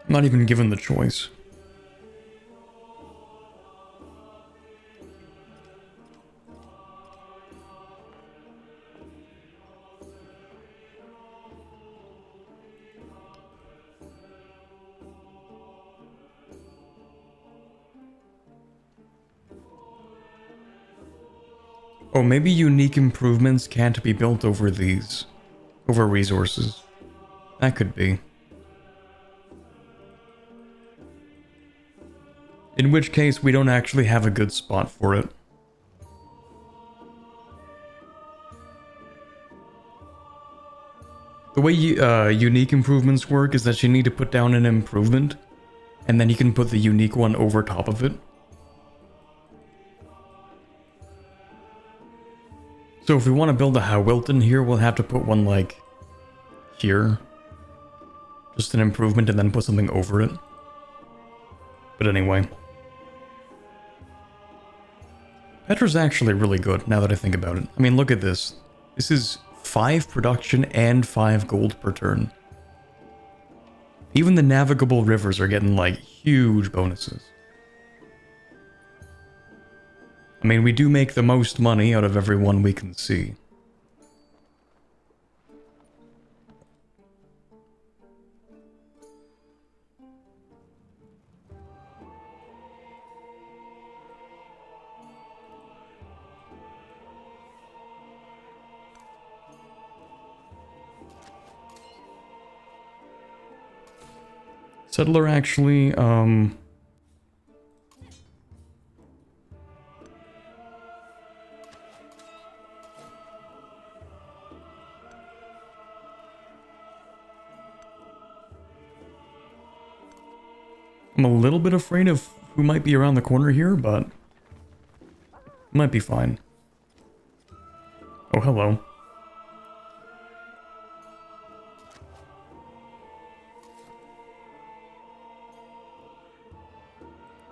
I'm not even given the choice. Oh, maybe unique improvements can't be built over these. Over resources. That could be. In which case, we don't actually have a good spot for it. The way unique improvements work is that you need to put down an improvement, and then you can put the unique one over top of it. So if we want to build a Hawilton here, we'll have to put one like here. Just an improvement and then put something over it. But anyway. Petra's actually really good now that I think about it. I mean, look at this. This is 5 production and 5 gold per turn. Even the navigable rivers are getting like huge bonuses. I mean, we do make the most money out of everyone we can see. Settler actually, I'm a little bit afraid of who might be around the corner here, but might be fine. Oh, hello.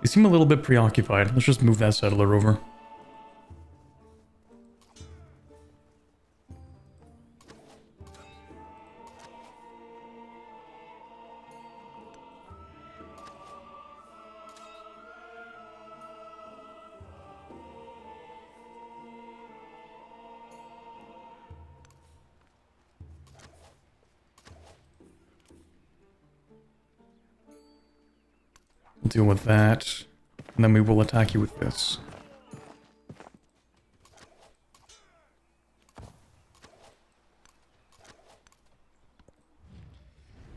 They seem a little bit preoccupied. Let's just move that settler over. We'll deal with that, and then we will attack you with this.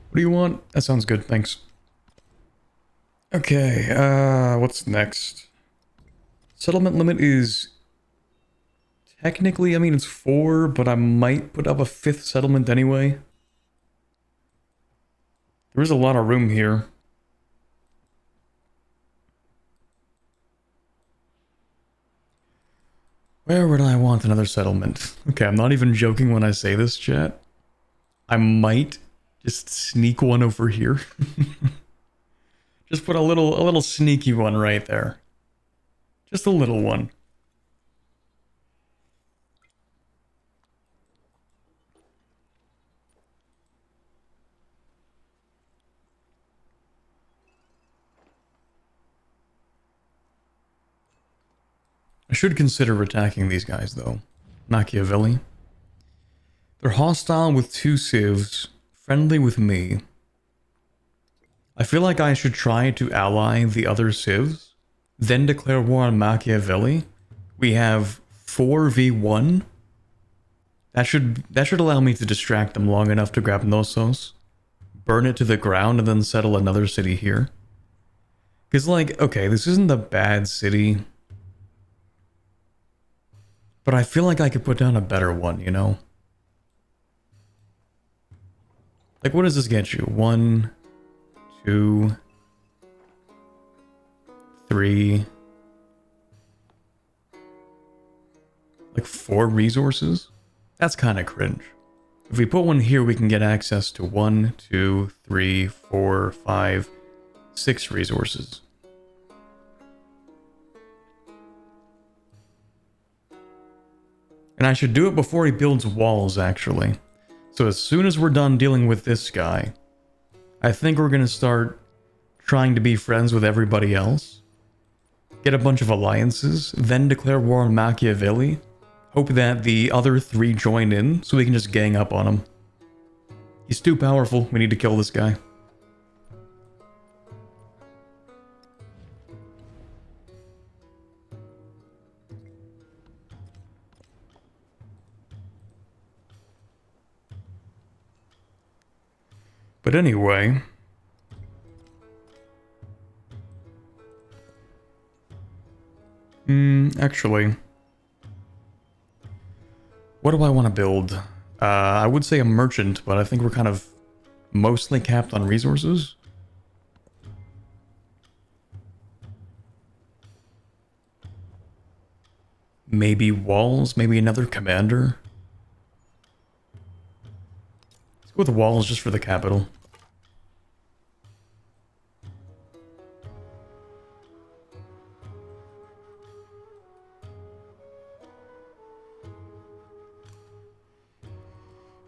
What do you want? That sounds good, thanks. Okay, what's next? Settlement limit is... Technically, I mean, it's 4, but I might put up a 5th settlement anyway. There is a lot of room here. Where would I want another settlement? Okay, I'm not even joking when I say this, chat. I might just sneak one over here. Just put a little sneaky one right there. Just a little one. should consider attacking these guys, though. Machiavelli. They're hostile with 2 civs, friendly with me. I feel like I should try to ally the other civs, then declare war on Machiavelli. We have 4v1. That should allow me to distract them long enough to grab Knossos, burn it to the ground, and then settle another city here. Because, like, okay, this isn't a bad city, but I feel like I could put down a better one, you know? Like, what does this get you? 1, 2, 3... like 4 resources? That's kind of cringe. If we put one here, we can get access to 1, 2, 3, 4, 5, 6 resources. And I should do it before he builds walls, actually. So as soon as we're done dealing with this guy, I think we're going to start trying to be friends with everybody else. Get a bunch of alliances, then declare war on Machiavelli. Hope that the other 3 join in, so we can just gang up on him. He's too powerful, we need to kill this guy. But anyway... actually... what do I want to build? I would say a merchant, but I think we're kind of mostly capped on resources. Maybe walls, maybe another commander. Let's go with walls just for the capital.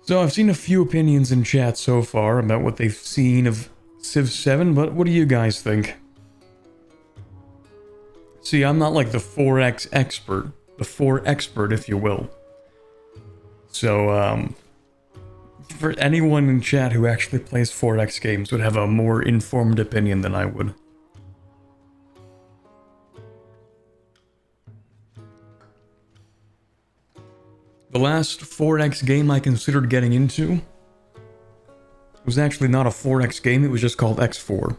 So I've seen a few opinions in chat so far about what they've seen of Civ 7, but what do you guys think? See, I'm not like the 4X expert, the 4 expert if you will. So, for anyone in chat who actually plays 4X games would have a more informed opinion than I would. The last 4X game I considered getting into was actually not a 4X game, it was just called X4.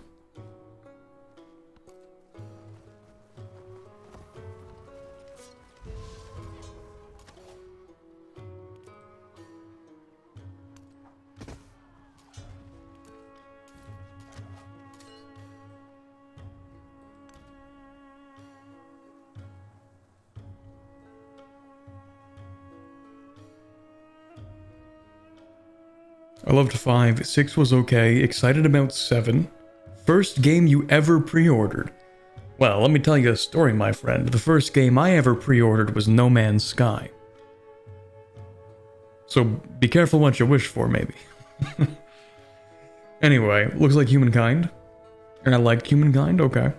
I loved 5, 6 was okay, excited about 7. First game you ever pre-ordered. Well, let me tell you a story, my friend. The first game I ever pre-ordered was No Man's Sky. So be careful what you wish for, maybe. Anyway, looks like Humankind. And I liked Humankind, okay.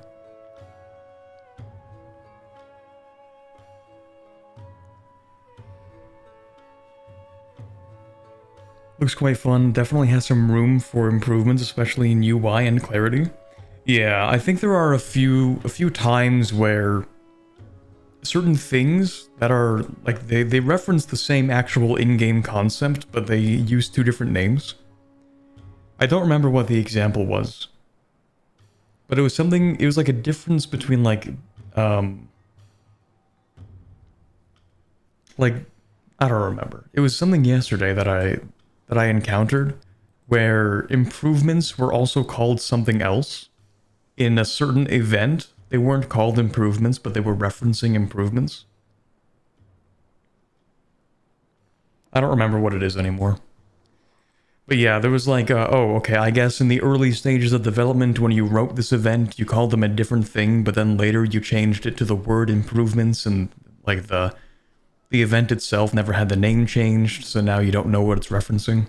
Looks quite fun, definitely has some room for improvements, especially in UI and clarity. Yeah, I think there are a few times where certain things that are, like, they reference the same actual in-game concept, but they use 2 different names. I don't remember what the example was. But it was something, it was like a difference between, like, I don't remember. It was something yesterday that I encountered where improvements were also called something else. In a certain event, they weren't called improvements, but they were referencing improvements. I don't remember what it is anymore. But yeah, there was like, oh, okay, I guess in the early stages of development, when you wrote this event, you called them a different thing, but then later you changed it to the word improvements, and like the event itself never had the name changed, so now you don't know what it's referencing.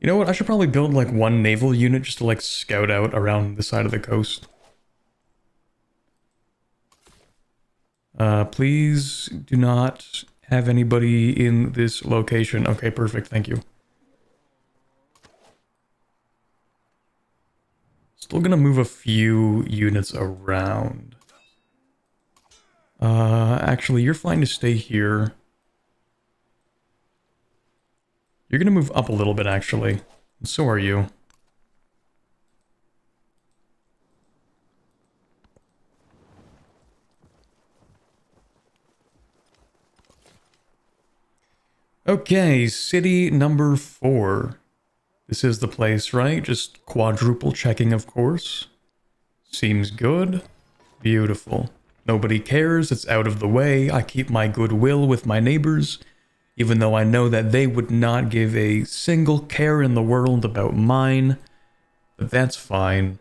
You know what? I should probably build like one naval unit just to like scout out around the side of the coast. Please do not have anybody in this location. Okay, perfect. Thank you. Still gonna move a few units around. Actually, you're fine to stay here. You're gonna move up a little bit, actually. And so are you. Okay, city number 4. This is the place, right? Just quadruple checking, of course. Seems good. Beautiful. Nobody cares, it's out of the way. I keep my goodwill with my neighbors, even though I know that they would not give a single care in the world about mine. But that's fine.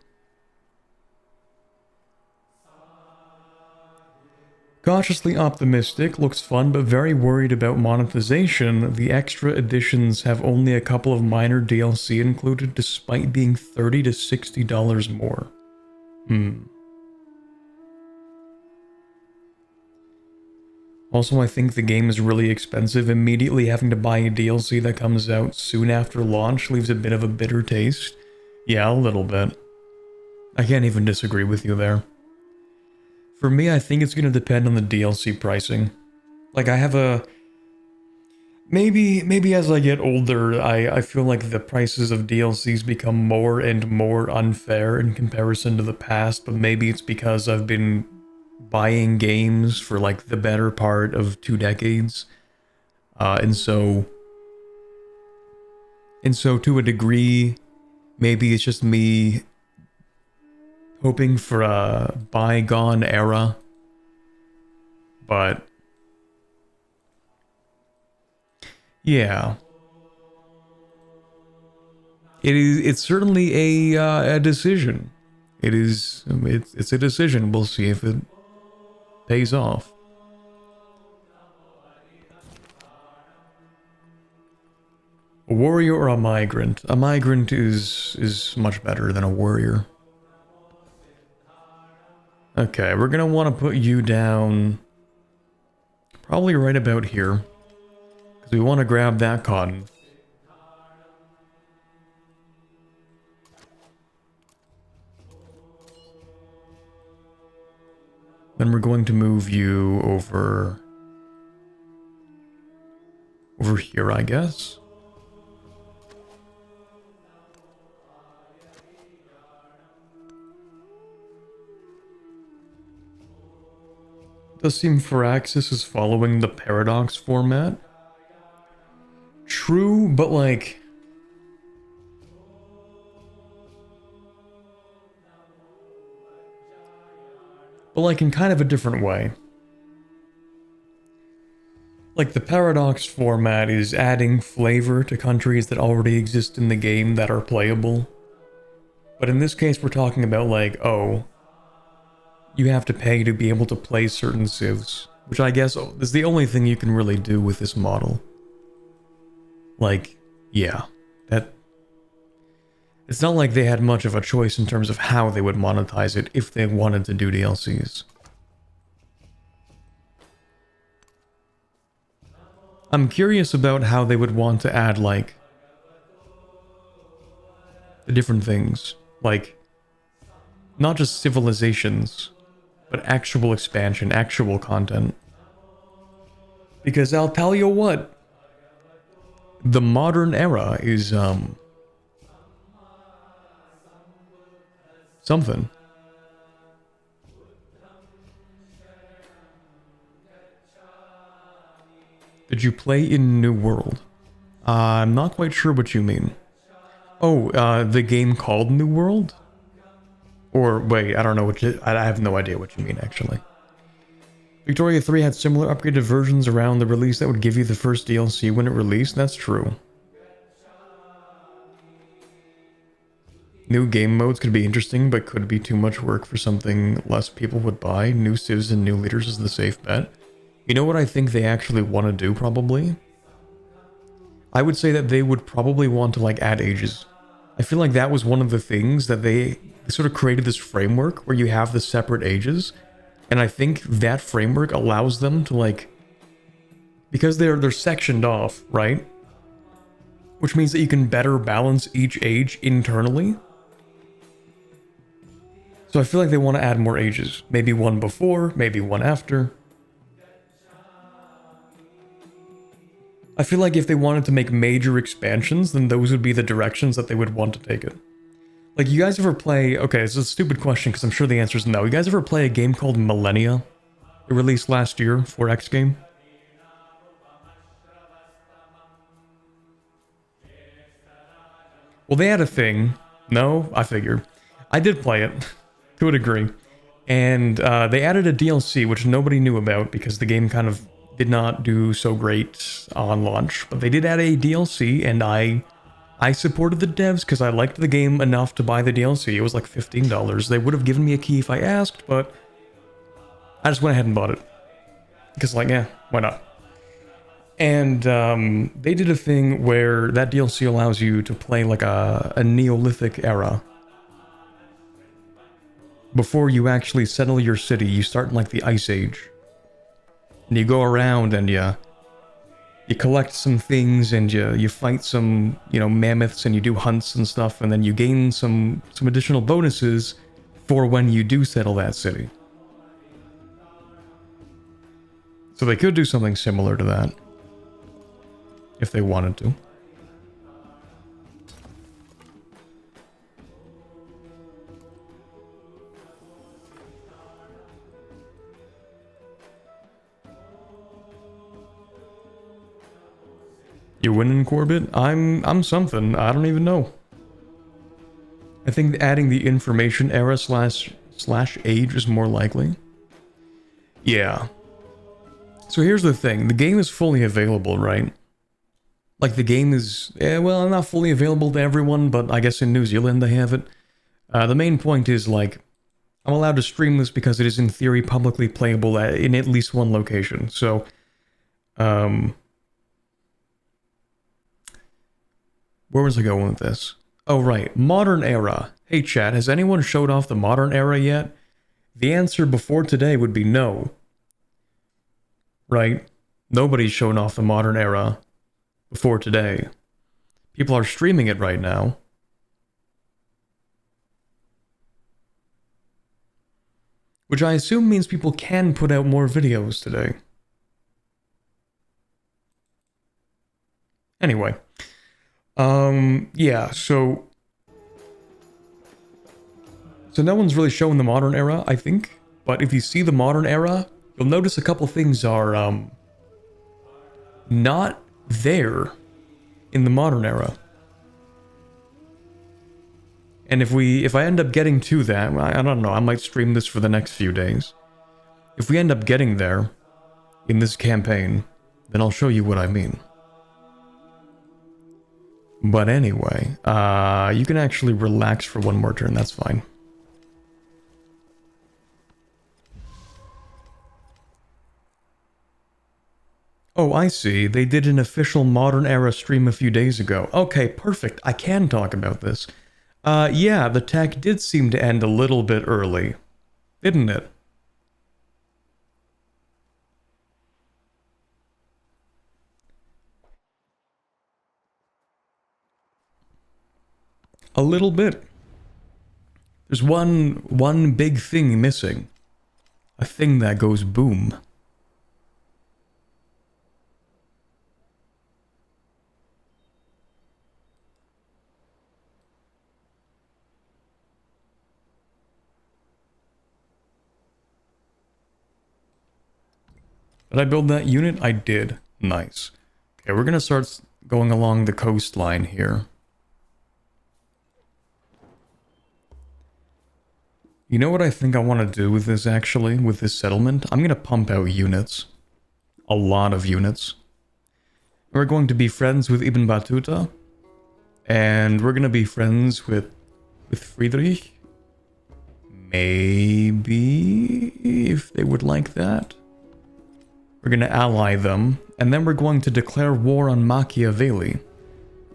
Cautiously optimistic, looks fun, but very worried about monetization. The extra editions have only a couple of minor DLC included, despite being $30 to $60 more. Also, I think the game is really expensive. Immediately having to buy a DLC that comes out soon after launch leaves a bit of a bitter taste. Yeah, a little bit. I can't even disagree with you there. For me, I think it's going to depend on the DLC pricing. Like, I have a... Maybe as I get older, I feel like the prices of DLCs become more and more unfair in comparison to the past, but maybe it's because I've been buying games for, like, the better part of 2 decades. And so to a degree, maybe it's just me hoping for a bygone era, but yeah, it's certainly a decision. It's a decision. We'll see if it pays off. A warrior or a migrant? A migrant is much better than a warrior. Okay, we're gonna want to put you down probably right about here, because we want to grab that cotton. Then we're going to move you over here, I guess. Does seem Firaxis is following the paradox format. True, but like... in kind of a different way. Like, the paradox format is adding flavor to countries that already exist in the game that are playable. But in this case, we're talking about, like, oh, you have to pay to be able to play certain civs, which I guess is the only thing you can really do with this model. Like, yeah, that... It's not like they had much of a choice in terms of how they would monetize it if they wanted to do DLCs. I'm curious about how they would want to add, like, the different things. Like, not just civilizations, but actual expansion, actual content. Because I'll tell you what, the modern era is, something. Did you play in New World? I'm not quite sure what you mean. Oh, the game called New World? Or, wait, I don't know what you... I have no idea what you mean, actually. Victoria 3 had similar upgraded versions around the release that would give you the first DLC when it released. That's true. New game modes could be interesting, but could be too much work for something less people would buy. New civs and new leaders is the safe bet. You know what I think they actually want to do, probably? I would say that they would probably want to like add ages. I feel like that was one of the things that they sort of created this framework where you have the separate ages. And I think that framework allows them to like, because they're sectioned off, right? Which means that you can better balance each age internally. So I feel like they want to add more ages. Maybe one before, maybe one after. I feel like if they wanted to make major expansions, then those would be the directions that they would want to take it. Like, you guys ever play... Okay, it's a stupid question because I'm sure the answer is no. You guys ever play a game called Millennia? It released last year, 4X game. Well, they had a thing. No? I figure. I did play it, to a degree. And they added a DLC, which nobody knew about because the game kind of did not do so great on launch. But they did add a DLC, and I supported the devs because I liked the game enough to buy the DLC. It was like $15. They would have given me a key if I asked, but I just went ahead and bought it. Because, like, yeah, why not? And they did a thing where that DLC allows you to play like a Neolithic era. Before you actually settle your city, you start in like the Ice Age. And you go around and you collect some things and you fight some, you know, mammoths and you do hunts and stuff, and then you gain some additional bonuses for when you do settle that city. So they could do something similar to that. If they wanted to. You winning, Corbett? I'm something. I don't even know. I think adding the information era slash age is more likely. Yeah. So here's the thing. The game is fully available, right? Like, the game is, well, not fully available to everyone, but I guess in New Zealand they have it. The main point is, like, I'm allowed to stream this because it is in theory publicly playable in at least one location. So, where was I going with this? Oh, right. Modern era. Hey, chat, has anyone showed off the modern era yet? The answer before today would be no. Right? Nobody's shown off the modern era before today. People are streaming it right now. Which I assume means people can put out more videos today. Anyway. Yeah, so no one's really showing the modern era, I think. But if you see the modern era, you'll notice a couple things are, not there in the modern era. And if I end up getting to that, I don't know, I might stream this for the next few days. If we end up getting there in this campaign, then I'll show you what I mean. But anyway, you can actually relax for one more turn, that's fine. Oh, I see. They did an official modern era stream a few days ago. Okay, perfect. I can talk about this. Yeah, the tech did seem to end a little bit early, didn't it? A little bit. There's one big thing missing. A thing that goes boom. Did I build that unit? I did. Nice. Okay, we're gonna start going along the coastline here. You know what I think I want to do with this, actually? With this settlement? I'm gonna pump out units. A lot of units. We're going to be friends with Ibn Battuta. And we're gonna be friends with Friedrich. Maybe, if they would like that. We're going to ally them, and then we're going to declare war on Machiavelli.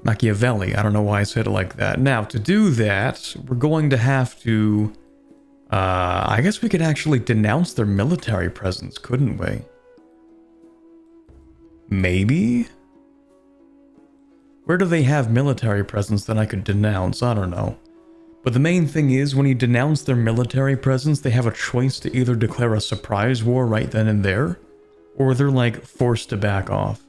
Machiavelli. I don't know why I said it like that. Now, to do that, we're going to have to... I guess we could actually denounce their military presence, couldn't we? Maybe? Where do they have military presence that I could denounce? I don't know. But the main thing is, when you denounce their military presence, they have a choice to either declare a surprise war right then and there, or they're like forced to back off.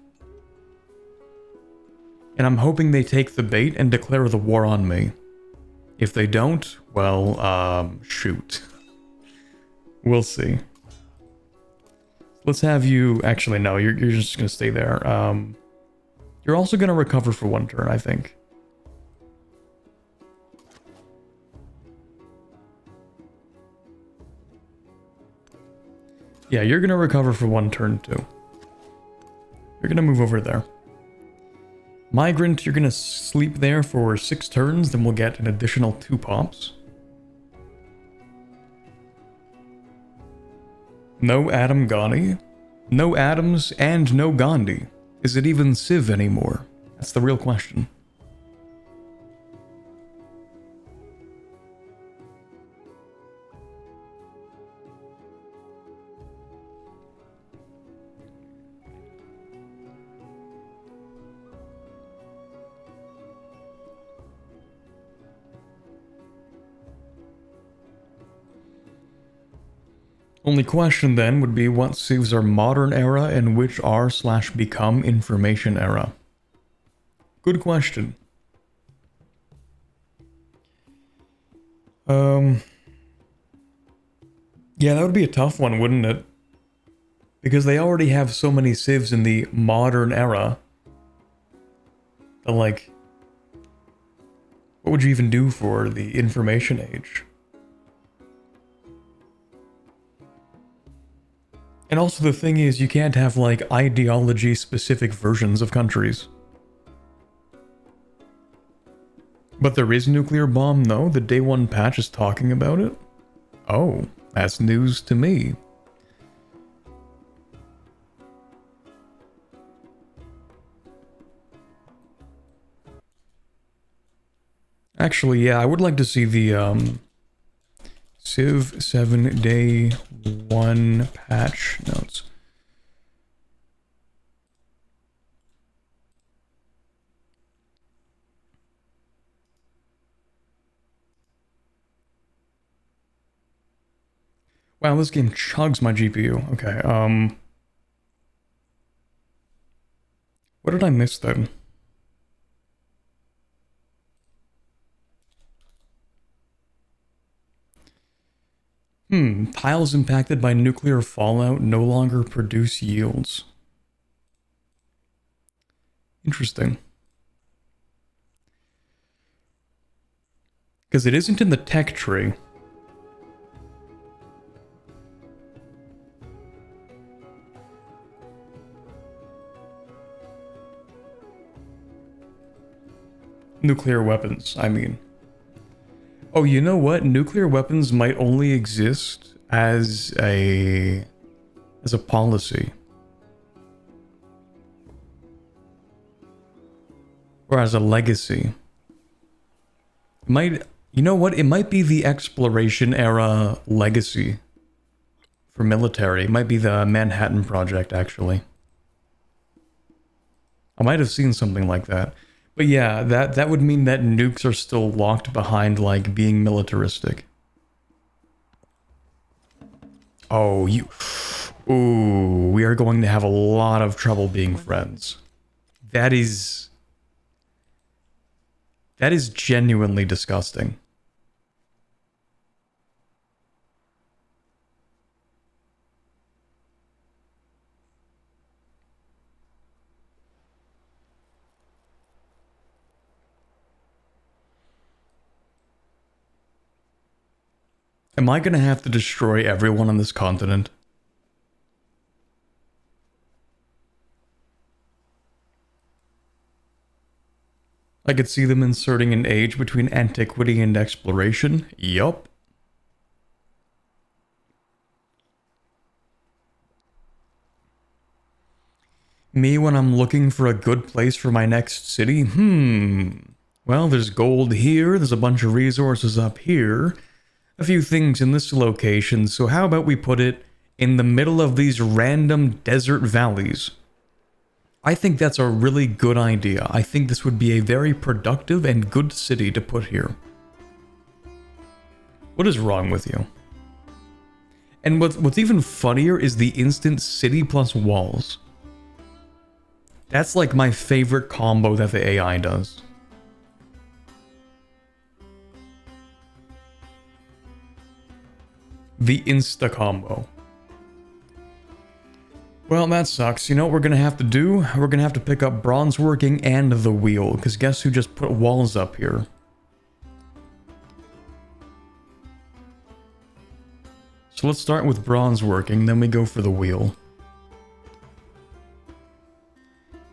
And I'm hoping they take the bait and declare the war on me. If they don't, well, shoot. We'll see. Let's have you... Actually, no, you're just gonna stay there. You're also gonna recover for 1 turn, I think. Yeah, you're gonna recover for 1 turn, too. You're gonna move over there. Migrant, you're gonna sleep there for 6 turns, then we'll get an additional 2 pops. No Adam Gandhi. No Adams and no Gandhi. Is it even Civ anymore? That's the real question. Only question then would be what civs are modern era and which are/become information era. Good question. Yeah, that would be a tough one, wouldn't it? Because they already have so many civs in the modern era. That, like, what would you even do for the information age? And also the thing is, you can't have, like, ideology-specific versions of countries. But there is a nuclear bomb, though? The day 1 patch is talking about it? Oh, that's news to me. Actually, yeah, I would like to see the, Civ 7 day 1 patch notes. Wow, this game chugs my GPU. Okay, what did I miss then? Tiles impacted by nuclear fallout no longer produce yields. Interesting. Because it isn't in the tech tree. Nuclear weapons, I mean. Oh, you know what? Nuclear weapons might only exist as a policy. Or as a legacy. You know what? It might be the exploration era legacy for military. It might be the Manhattan Project, actually. I might have seen something like that. But yeah, that would mean that nukes are still locked behind, like, being militaristic. Oh, you... Ooh, we are going to have a lot of trouble being friends. That is genuinely disgusting. Am I gonna have to destroy everyone on this continent? I could see them inserting an age between antiquity and exploration. Yup. Me when I'm looking for a good place for my next city? Well, there's gold here, there's a bunch of resources up here, a few things in this location, so how about we put it in the middle of these random desert valleys? I think that's a really good idea. I think this would be a very productive and good city to put here. What is wrong with you? And what's even funnier is the instant city plus walls. That's like my favorite combo that the AI does. The insta combo. Well, that sucks. You know what we're gonna have to do? We're gonna have to pick up bronze working and the wheel, because guess who just put walls up here? So let's start with bronze working, then we go for the wheel.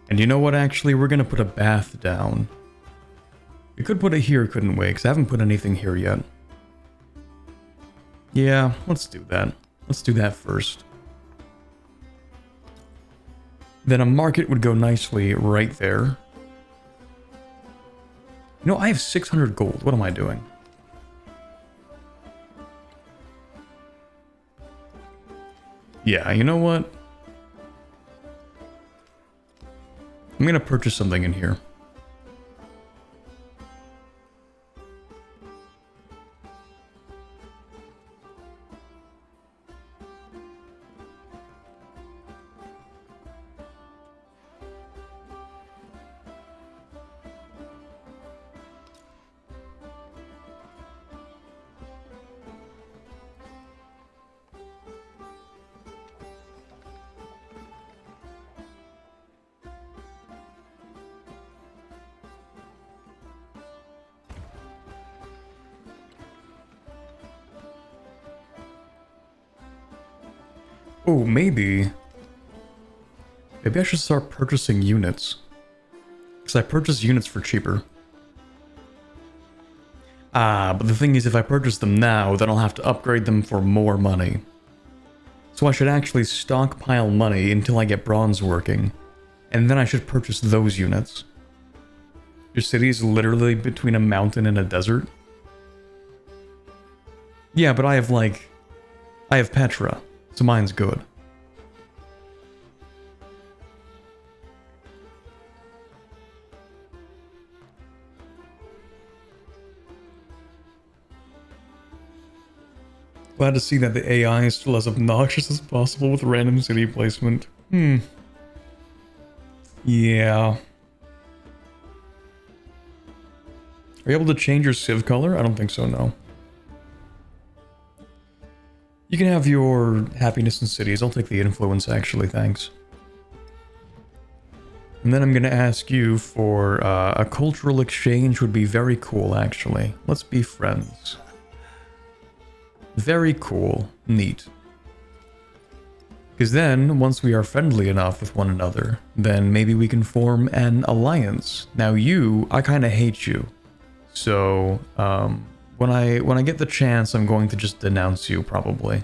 And you know what, actually? We're gonna put a bath down. We could put it here, couldn't we? Because I haven't put anything here yet. Yeah, let's do that. Let's do that first. Then a market would go nicely right there. You know, I have 600 gold. What am I doing? Yeah, you know what? I'm gonna purchase something in here. Oh, maybe I should start purchasing units. Because I purchase units for cheaper. Ah, but the thing is, if I purchase them now, then I'll have to upgrade them for more money. So I should actually stockpile money until I get bronze working. And then I should purchase those units. Your city is literally between a mountain and a desert? Yeah, but I have Petra. So mine's good. Glad to see that the AI is still as obnoxious as possible with random city placement. Yeah. Are you able to change your civ color? I don't think so, no. You can have your happiness in cities. I'll take the influence, actually, thanks. And then I'm going to ask you for a cultural exchange would be very cool, actually. Let's be friends. Very cool. Neat. Because then, once we are friendly enough with one another, then maybe we can form an alliance. Now I kind of hate you. So, when I get the chance, I'm going to just denounce you, probably.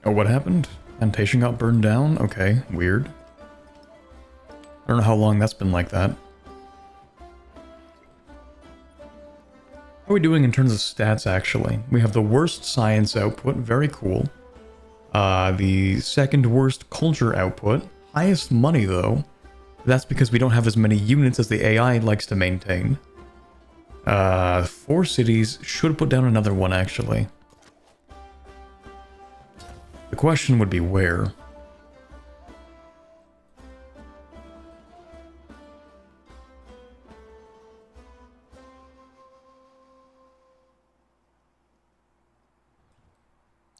Oh, what happened? Plantation got burned down? Okay, weird. I don't know how long that's been like that. How are we doing in terms of stats, actually? We have the worst science output, very cool. The second worst culture output. Highest money, though. That's because we don't have as many units as the AI likes to maintain. 4 cities. Should put down another one, actually. The question would be where?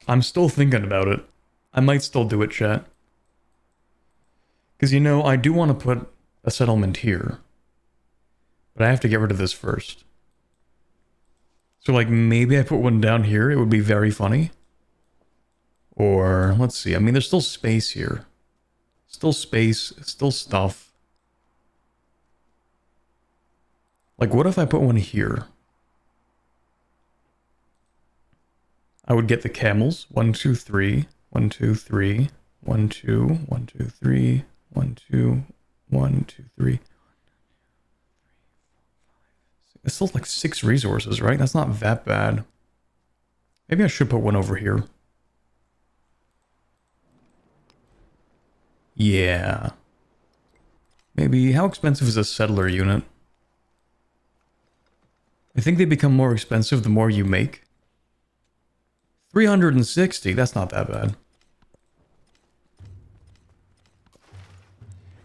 I'm still thinking about it. I might still do it, chat. Because, you know, I do want to put a settlement here. But I have to get rid of this first. So, like, maybe I put one down here. It would be very funny. Or, let's see. I mean, there's still space here. Still space. Still stuff. Like, what if I put one here? I would get the camels. 1, 2, 3. 1, 2, 3. 1, 2. 1, 2, 3. 1, 2. 1, 2, 3. It's still like 6 resources, right? That's not that bad. Maybe I should put one over here. Yeah. Maybe, how expensive is a settler unit? I think they become more expensive the more you make. 360, that's not that bad.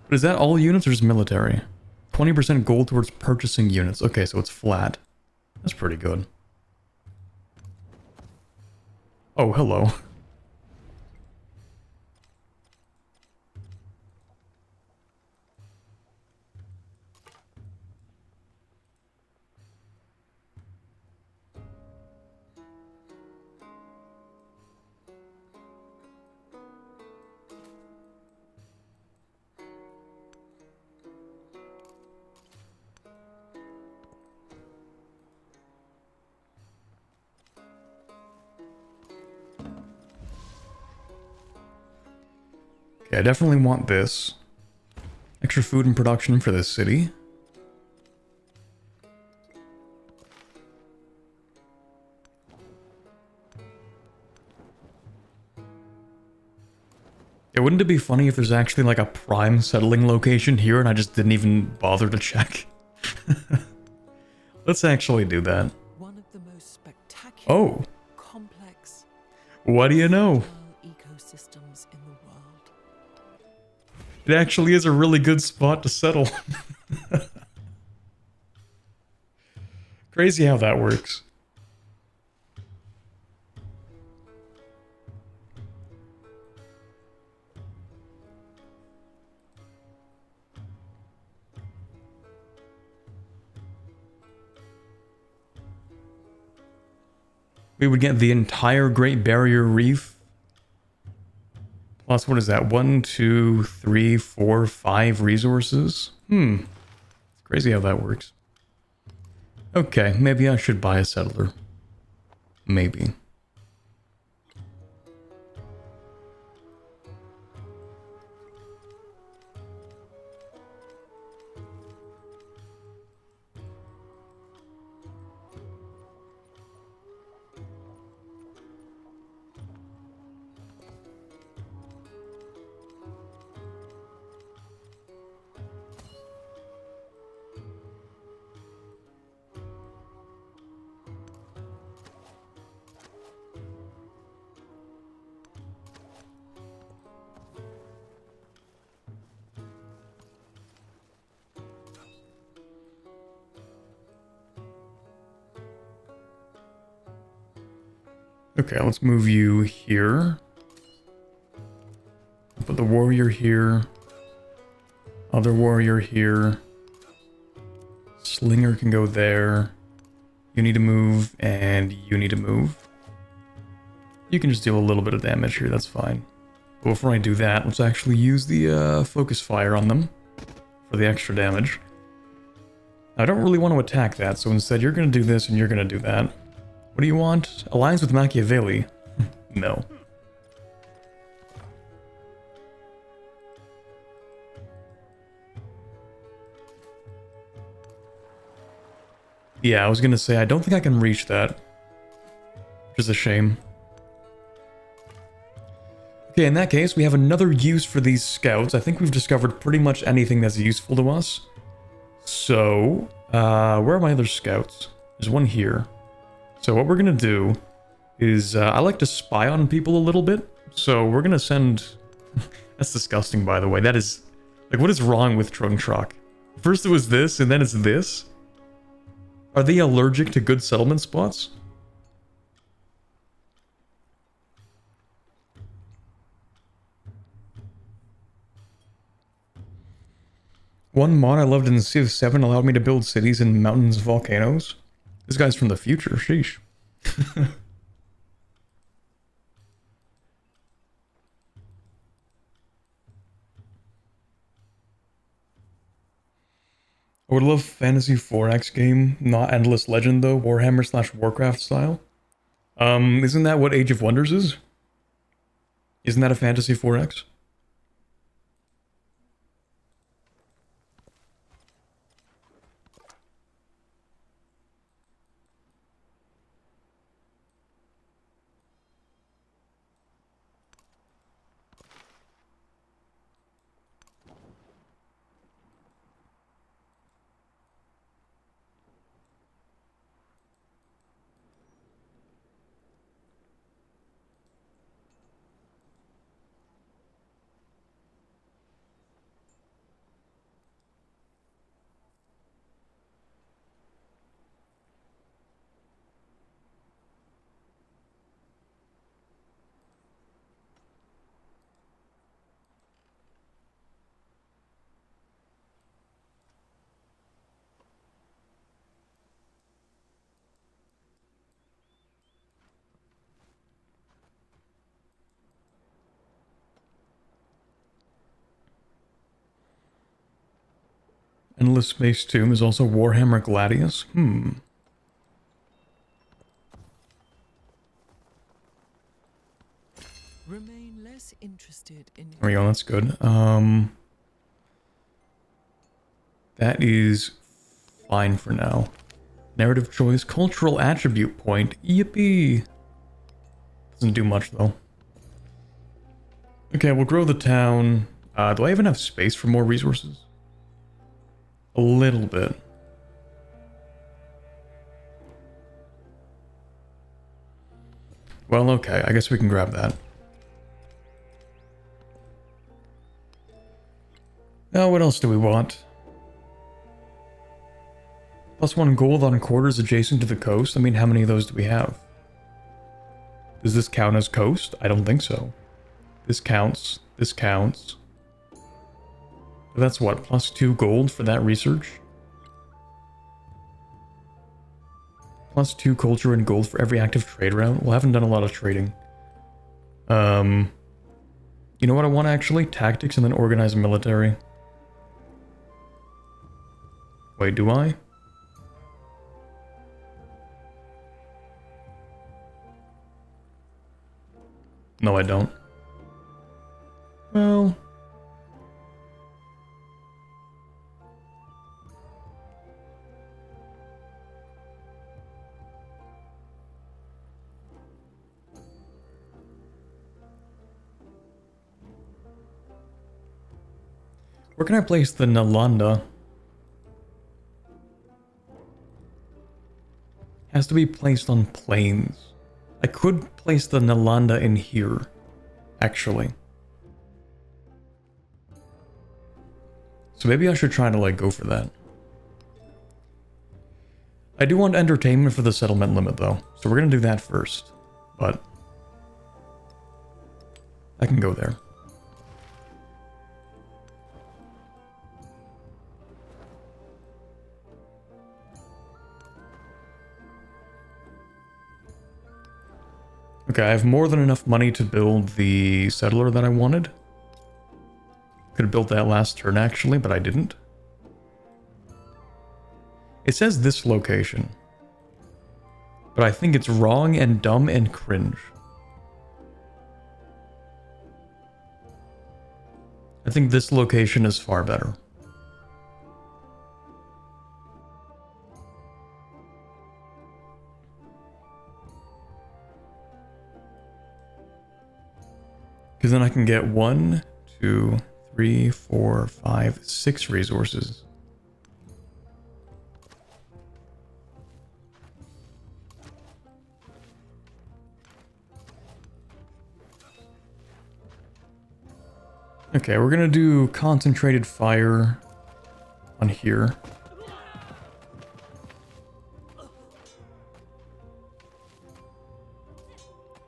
But is that all units or just military? 20% gold towards purchasing units. Okay, so it's flat. That's pretty good. Oh, hello. Okay, I definitely want this. Extra food and production for this city. Yeah, wouldn't it be funny if there's actually like a prime settling location here and I just didn't even bother to check? Let's actually do that.
One of the most spectacular,
Oh,
complex,
what do you know?
ecosystems in the world.
It actually is a really good spot to settle. Crazy how that works. We would get the entire Great Barrier Reef. Plus, what is that? 1, 2, 3, 4, 5 resources? It's crazy how that works. Okay, maybe I should buy a settler. Maybe. Okay, let's move you here. Put the warrior here. Other warrior here. Slinger can go there. You need to move, and you need to move. You can just deal a little bit of damage here, that's fine. But before I do that, let's actually use the focus fire on them for the extra damage. I don't really want to attack that, so instead you're going to do this and you're going to do that. What do you want? Alliance with Machiavelli? No. Yeah, I was gonna say, I don't think I can reach that. Which is a shame. Okay, in that case, we have another use for these scouts. I think we've discovered pretty much anything that's useful to us. So, where are my other scouts? There's one here. So what we're gonna do is, I like to spy on people a little bit. So we're gonna send... That's disgusting, by the way. That is... Like, what is wrong with Trung Truck? First it was this, and then it's this? Are they allergic to good settlement spots? One mod I loved in Civ 7 allowed me to build cities in mountains and volcanoes. This guy's from the future, sheesh. I would love Fantasy 4X game, not Endless Legend though, Warhammer / Warcraft style. Isn't that what Age of Wonders is? Isn't that a Fantasy 4X? Endless Space Tomb is also Warhammer Gladius?
Remain less interested in.
There we go, that's good. That is fine for now. Narrative choice, cultural attribute point. Yippee! Doesn't do much though. Okay, we'll grow the town. Do I even have space for more resources? A little bit. Well, okay, I guess we can grab that. Now, what else do we want? +1 gold on quarters adjacent to the coast. I mean, how many of those do we have? Does this count as coast? I don't think so. This counts. This counts. That's what, +2 gold for that research? +2 culture and gold for every active trade route? Well, I haven't done a lot of trading. You know what I want actually? Tactics and then organize military. Wait, do I? No, I don't. Well... where can I place the Nalanda? Has to be placed on plains. I could place the Nalanda in here, actually. So maybe I should try to like go for that. I do want entertainment for the settlement limit though, so we're gonna do that first. But I can go there. Okay, I have more than enough money to build the settler that I wanted. Could have built that last turn actually, but I didn't. It says this location. But I think it's wrong and dumb and cringe. I think this location is far better. Because then I can get 1, 2, 3, 4, 5, 6 resources. Okay, we're gonna do concentrated fire on here.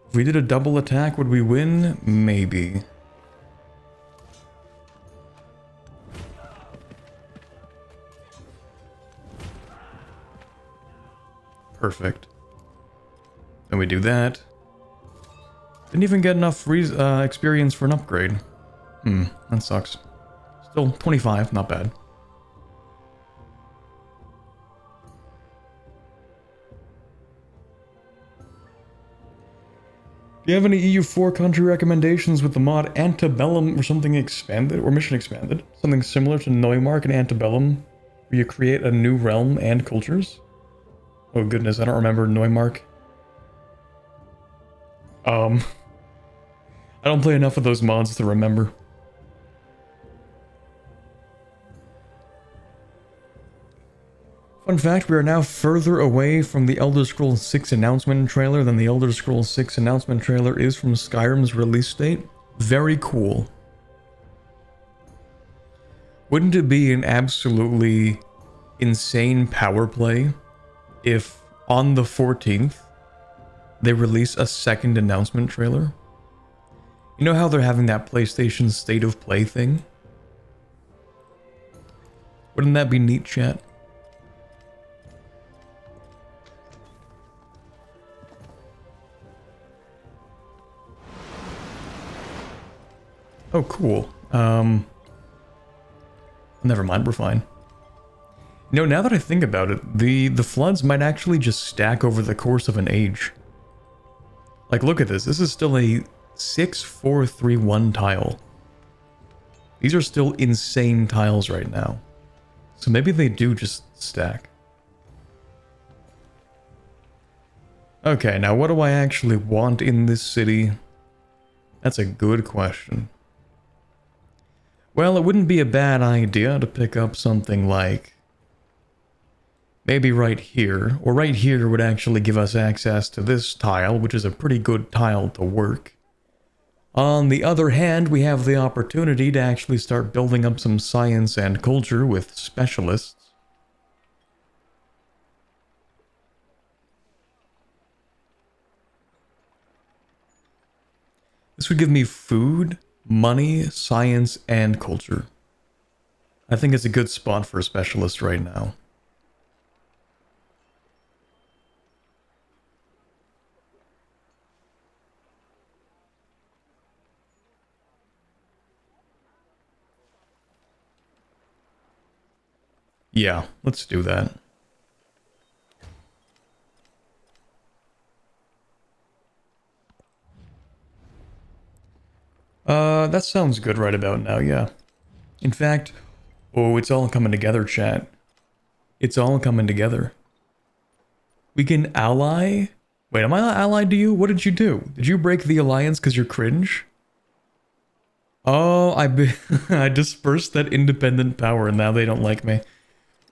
If we did a double attack, would we win? Maybe. Perfect. Then we do that. Didn't even get enough experience for an upgrade. That sucks. Still 25, not bad. Do you have any EU4 country recommendations with the mod Antebellum or something expanded, or mission expanded? Something similar to Neumark and Antebellum, where you create a new realm and cultures? Oh goodness, I don't remember Neumark. I don't play enough of those mods to remember. Fun fact, we are now further away from the Elder Scrolls 6 announcement trailer than the Elder Scrolls 6 announcement trailer is from Skyrim's release date. Very cool. Wouldn't it be an absolutely insane power play if on the 14th they release a second announcement trailer? You know how they're having that PlayStation State of Play thing? Wouldn't that be neat, chat? Oh, cool. Never mind, we're fine. You know, now that I think about it, the floods might actually just stack over the course of an age. Like, look at this. This is still a 6-4-3-1 tile. These are still insane tiles right now. So maybe they do just stack. Okay, now what do I actually want in this city? That's a good question. Well, it wouldn't be a bad idea to pick up something like... maybe right here, or right here would actually give us access to this tile, which is a pretty good tile to work. On the other hand, we have the opportunity to actually start building up some science and culture with specialists. This would give me food, money, science, and culture. I think it's a good spot for a specialist right now. Yeah, let's do that. That sounds good right about now, yeah. In fact, oh, it's all coming together, chat. It's all coming together. We can ally? Wait, am I allied to you? What did you do? Did you break the alliance because you're cringe? Oh, I dispersed that independent power and now they don't like me.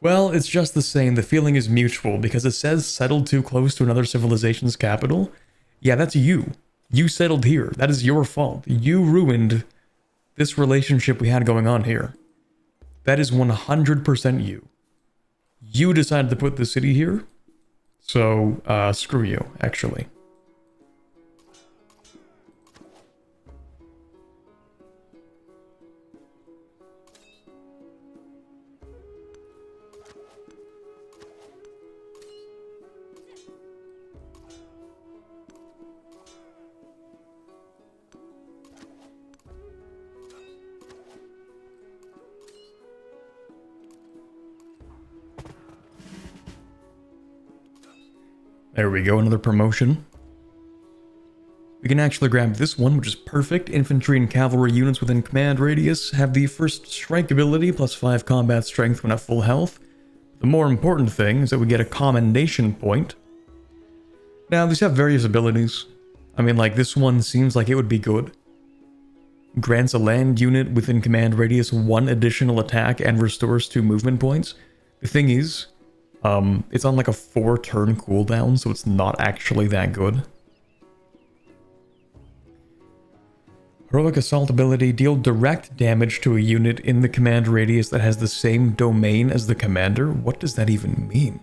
Well, it's just the same. The feeling is mutual because it says settled too close to another civilization's capital. Yeah, that's you. You settled here. That is your fault. You ruined this relationship we had going on here. That is 100% you. You decided to put the city here. So, screw you, actually. There we go, another promotion. We can actually grab this one, which is perfect. Infantry and cavalry units within command radius have the first strike ability, plus 5 combat strength when at full health. The more important thing is that we get a commendation point. Now, these have various abilities. I mean, like, this one seems like it would be good. Grants a land unit within command radius 1 additional attack and restores 2 movement points. The thing is, it's on like a 4-turn cooldown, so it's not actually that good. Heroic Assault ability, deal direct damage to a unit in the command radius that has the same domain as the commander. What does that even mean?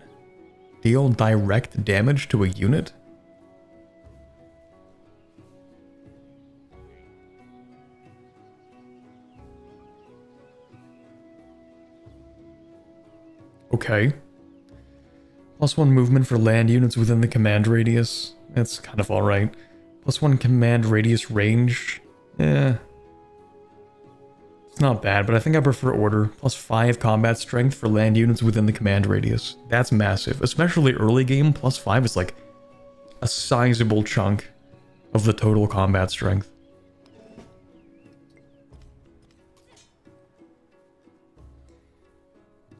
Deal direct damage to a unit? Okay. +1 movement for land units within the command radius. That's kind of alright. +1 command radius range. Eh. It's not bad, but I think I prefer order. +5 combat strength for land units within the command radius. That's massive. Especially early game, +5 is like a sizable chunk of the total combat strength.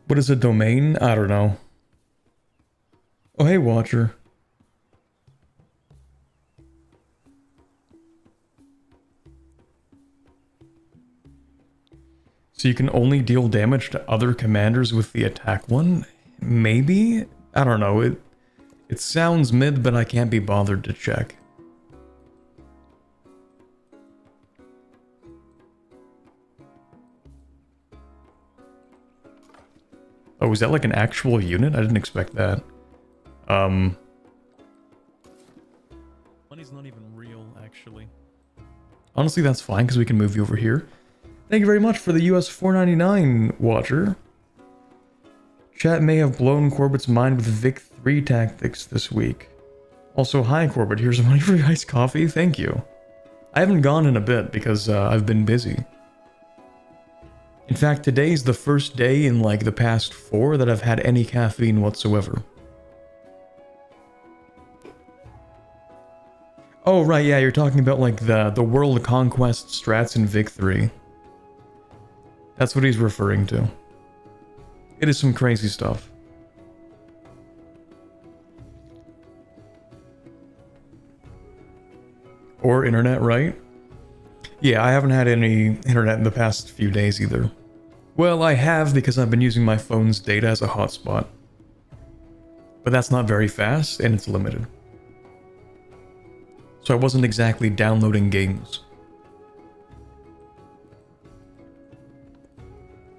What is a domain? I don't know. Oh, hey, Watcher. So you can only deal damage to other commanders with the attack one? Maybe? I don't know. It sounds mid, but I can't be bothered to check. Oh, is that like an actual unit? I didn't expect that. Money's not even real, actually. Honestly, that's fine, because we can move you over here. Thank you very much for the US $4.99, Watcher. Chat may have blown Corbett's mind with Vic 3 tactics this week. Also, hi Corbett, here's some money for your iced coffee, thank you. I haven't gone in a bit because I've been busy. In fact, today's the first day in like the past 4 that I've had any caffeine whatsoever. Oh right, yeah, you're talking about like the world conquest strats in Vic 3. That's what he's referring to. It is some crazy stuff. Or internet, right? Yeah, I haven't had any internet in the past few days either. Well, I have because I've been using my phone's data as a hotspot. But that's not very fast, and it's limited. So I wasn't exactly downloading games.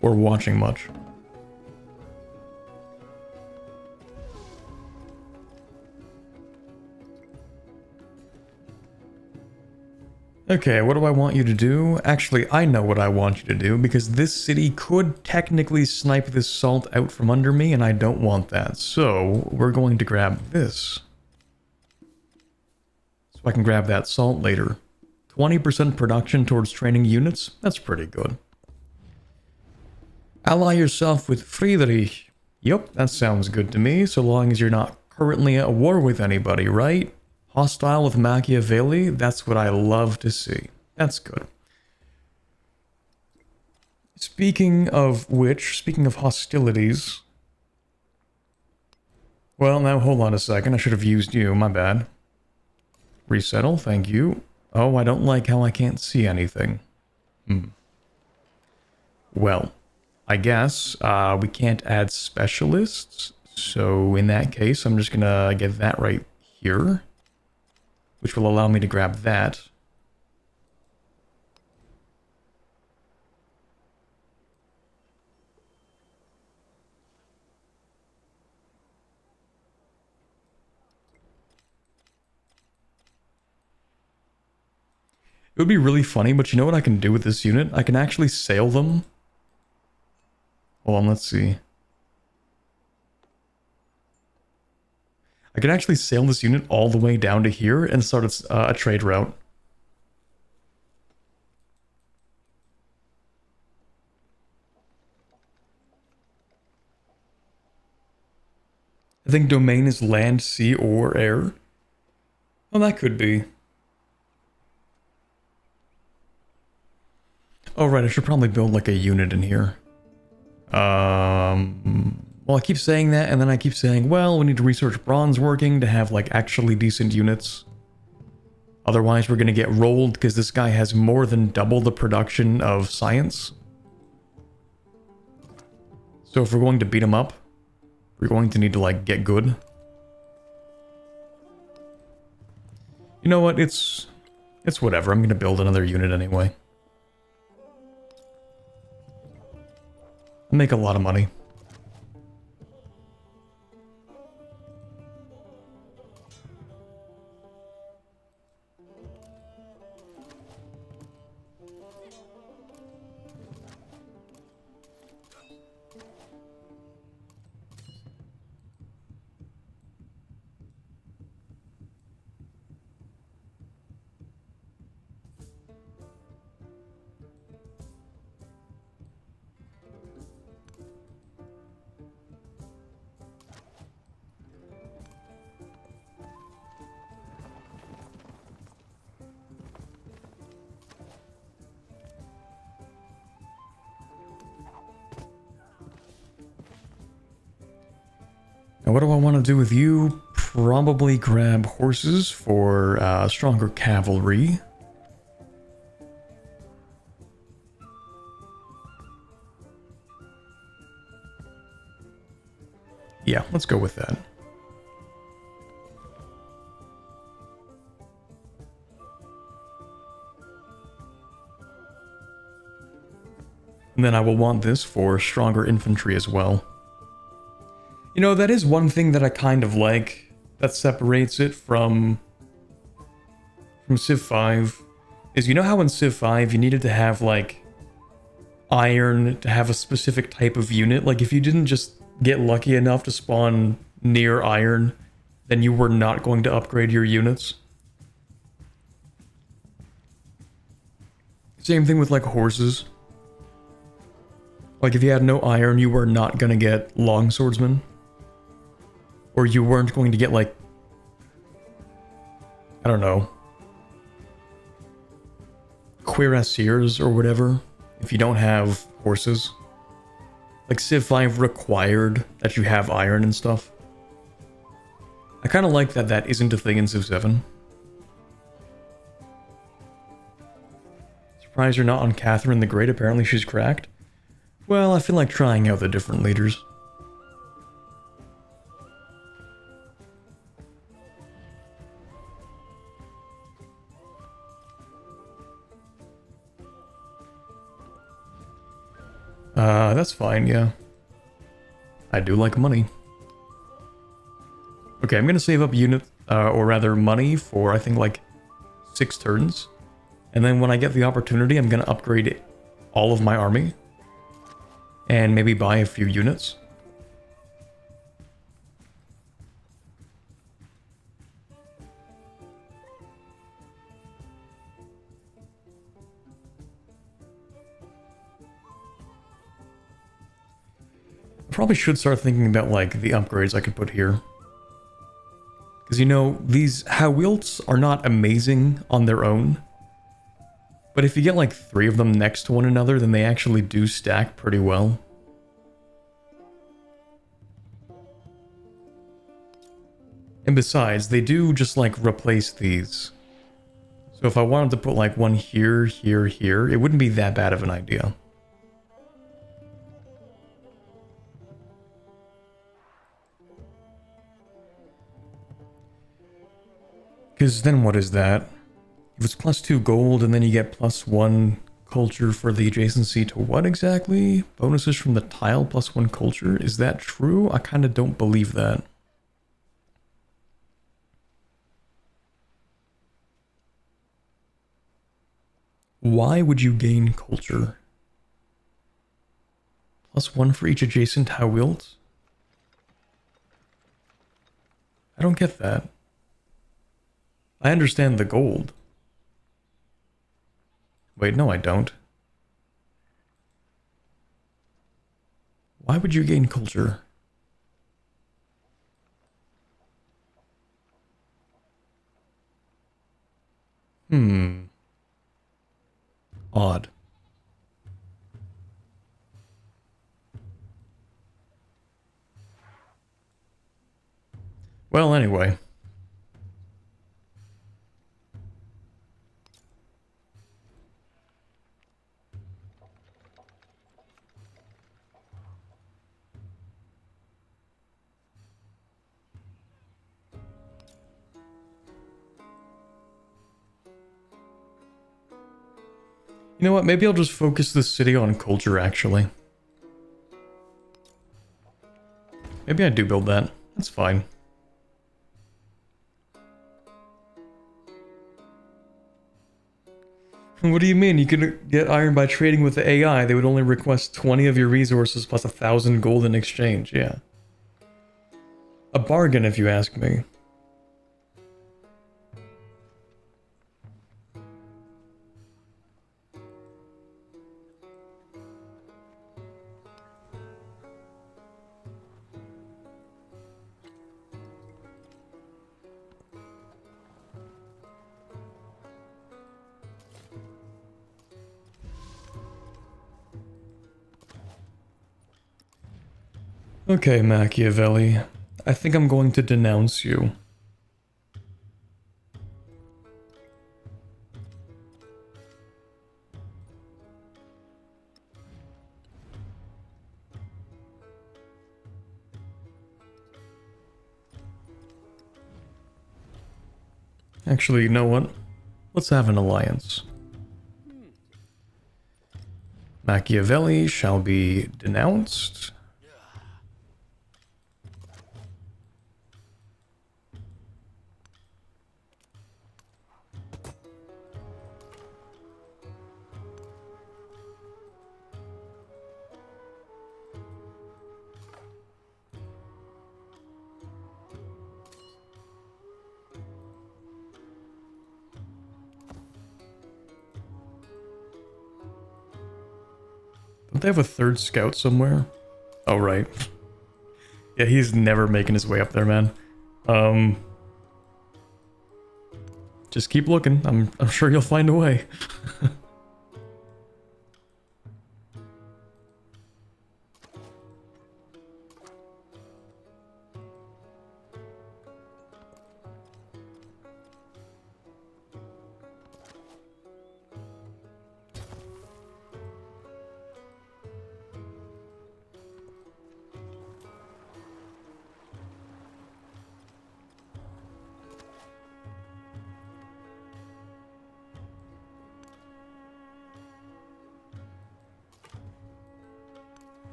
Or watching much. Okay, what do I want you to do? Actually, I know what I want you to do, because this city could technically snipe this salt out from under me, and I don't want that. So, we're going to grab this. So I can grab that salt later. 20% production towards training units? That's pretty good. Ally yourself with Friedrich. Yep, that sounds good to me, so long as you're not currently at war with anybody, right? Hostile with Machiavelli? That's what I love to see. That's good. Speaking of which, speaking of hostilities... Well, now hold on a second, I should have used you, my bad. Resettle, thank you. Oh, I don't like how I can't see anything. Well, I guess we can't add specialists, so in that case, I'm just gonna get that right here. Which will allow me to grab that. It would be really funny, but you know what I can do with this unit? I can actually sail them. Hold on, let's see. I can actually sail this unit all the way down to here and start a trade route. I think domain is land, sea, or air. Well, that could be. Oh, right, I should probably build like a unit in here. Well, I keep saying that, and then I keep saying, well, we need to research bronze working to have, like, actually decent units. Otherwise, we're gonna get rolled, because this guy has more than double the production of science. So if we're going to beat him up, we're going to need to, like, get good. You know what, it's whatever, I'm gonna build another unit anyway. I'll make a lot of money. what do I want to do with you? Probably grab horses for stronger cavalry. Yeah, let's go with that. And then I will want this for stronger infantry as well. You know, that is one thing that I kind of like that separates it from Civ 5, is you know how in Civ 5 you needed to have, like, iron to have a specific type of unit? Like, if you didn't just get lucky enough to spawn near iron, then you were not going to upgrade your units. Same thing with, like, horses. Like, if you had no iron, you were not gonna get long swordsmen. Or you weren't going to get, like, I don't know, cuirassiers or whatever, if you don't have horses. Like, Civ 5 required that you have iron and stuff. I kind of like that that isn't a thing in Civ 7. Surprised you're not on Catherine the Great, apparently she's cracked. Well, I feel like trying out the different leaders. That's fine, yeah. I do like money. Okay, I'm gonna save up unit, or rather money for, I think, like, 6 turns. And then when I get the opportunity, I'm gonna upgrade all of my army. And maybe buy a few units. Probably should start thinking about, like, the upgrades I could put here. Because, you know, these Howilts are not amazing on their own. But if you get, like, 3 of them next to one another, then they actually do stack pretty well. And besides, they do just, like, replace these. So if I wanted to put, like, one here, here, here, it wouldn't be that bad of an idea. Because then what is that? If it's +2 gold and then you get +1 culture for the adjacency to what exactly? Bonuses from the tile +1 culture? Is that true? I kind of don't believe that. Why would you gain culture? +1 for each adjacent Hawilt? I don't get that. I understand the gold. Wait, no I don't. Why would you gain culture? Odd. Well, anyway. You know what, maybe I'll just focus the city on culture, actually. Maybe I do build that. That's fine. What do you mean? You could get iron by trading with the AI. They would only request 20 of your resources plus 1,000 gold in exchange, yeah. A bargain, if you ask me. Okay, Machiavelli. I think I'm going to denounce you. Actually, you know what? Let's have an alliance. Machiavelli shall be denounced. Don't they have a third scout somewhere? Oh, right. Yeah, he's never making his way up there, man. Just keep looking. I'm sure you'll find a way.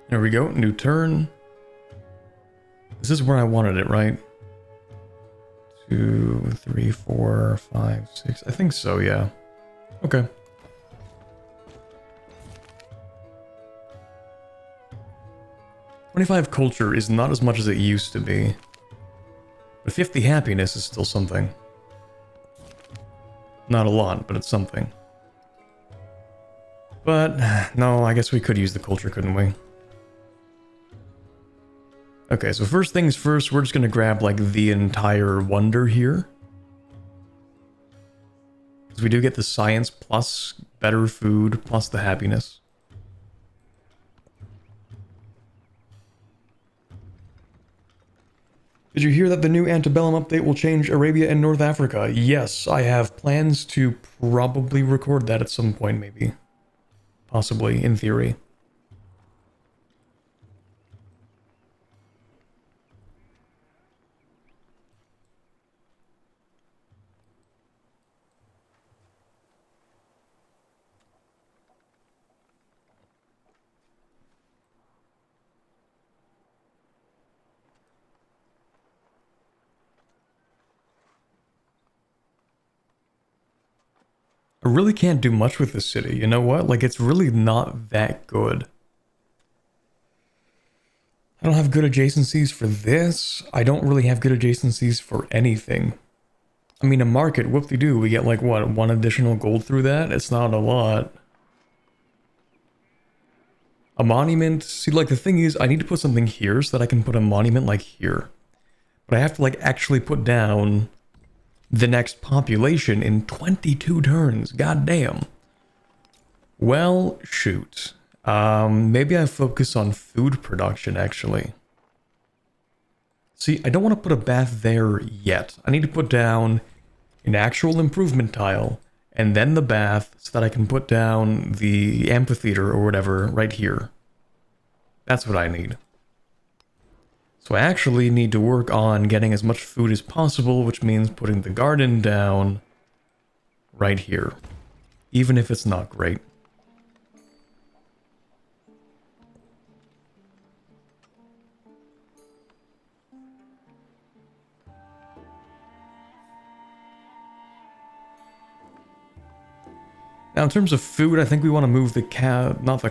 There we go, new turn. This is where I wanted it, right? 2, 3, 4, 5, 6. I think so, yeah. Okay. $25 culture is not as much as it used to be. But 50 happiness is still something. Not a lot, but it's something. But, no, I guess we could use the culture, couldn't we? Okay, so first things first, we're just gonna grab, like, the entire wonder here. Because we do get the science plus better food plus the happiness. Did you hear that the new Antebellum update will change Arabia and North Africa? Yes, I have plans to probably record that at some point, maybe. Possibly, in theory. I really can't do much with this city, you know what? Like, it's really not that good. I don't have good adjacencies for this. I don't really have good adjacencies for anything. I mean, a market, whoop-de-doo, we get like, what, 1 additional gold through that? It's not a lot. A monument, see, like, the thing is, I need to put something here so that I can put a monument, like, here. But I have to, like, actually put down the next population in 22 turns. God damn. Well, shoot. Maybe I focus on food production, actually. See, I don't want to put a bath there yet. I need to put down an actual improvement tile, and then the bath, so that I can put down the amphitheater or whatever right here. That's what I need. So I actually need to work on getting as much food as possible, which means putting the garden down right here, even if it's not great. Now in terms of food, I think we want to move the not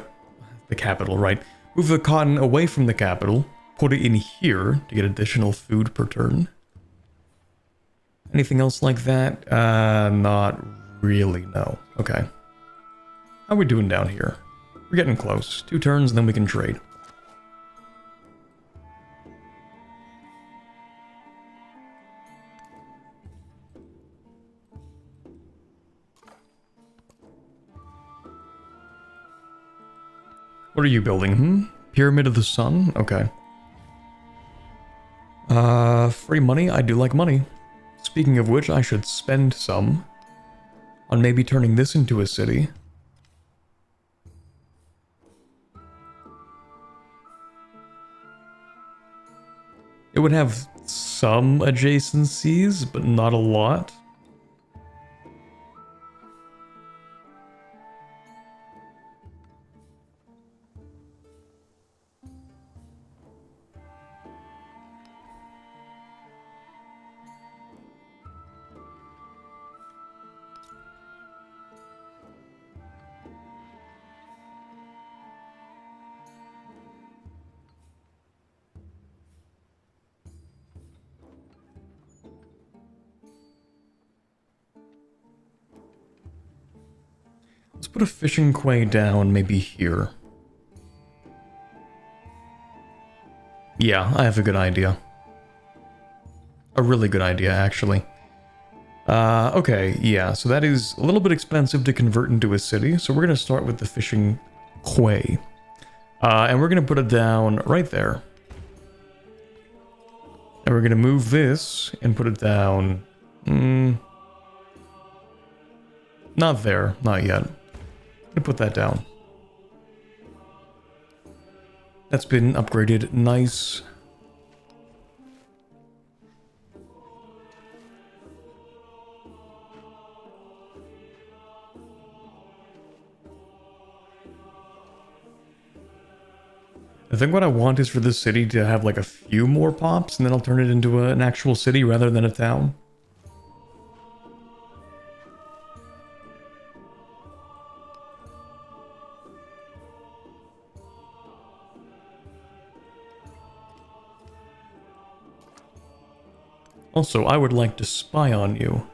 the capital, right? Move the cotton away from the capital. Put it in here to get additional food per turn. Anything else like that? Not really, no. Okay. How are we doing down here? We're getting close. 2 turns and then we can trade. What are you building, Pyramid of the Sun? Okay. Free money? I do like money. Speaking of which, I should spend some on maybe turning this into a city. It would have some adjacencies, but not a lot. Let's put a fishing quay down maybe here. Yeah, I have a good idea. A really good idea, actually. Okay, yeah, so that is a little bit expensive to convert into a city, so we're going to start with the fishing quay. And we're going to put it down right there. And we're going to move this and put it down... not there, not yet. I'm gonna put that down. That's been upgraded. Nice. I think what I want is for this city to have like a few more pops, and then I'll turn it into an actual city rather than a town. Also, I would like to spy on you.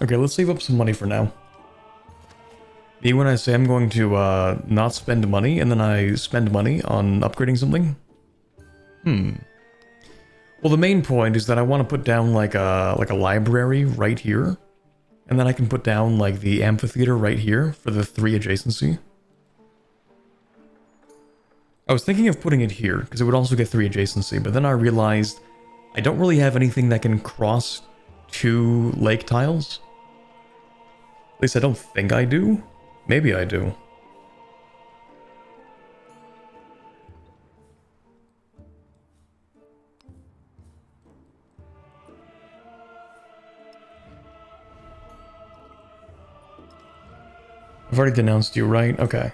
Okay, let's save up some money for now. Me when I say I'm going to not spend money and then I spend money on upgrading something? Well, the main point is that I want to put down like a library right here. And then I can put down like the amphitheater right here for the 3 adjacency. I was thinking of putting it here because it would also get 3 adjacency, but then I realized I don't really have anything that can cross 2 lake tiles. At least I don't think I do. Maybe I do. I've already denounced you, right? Okay.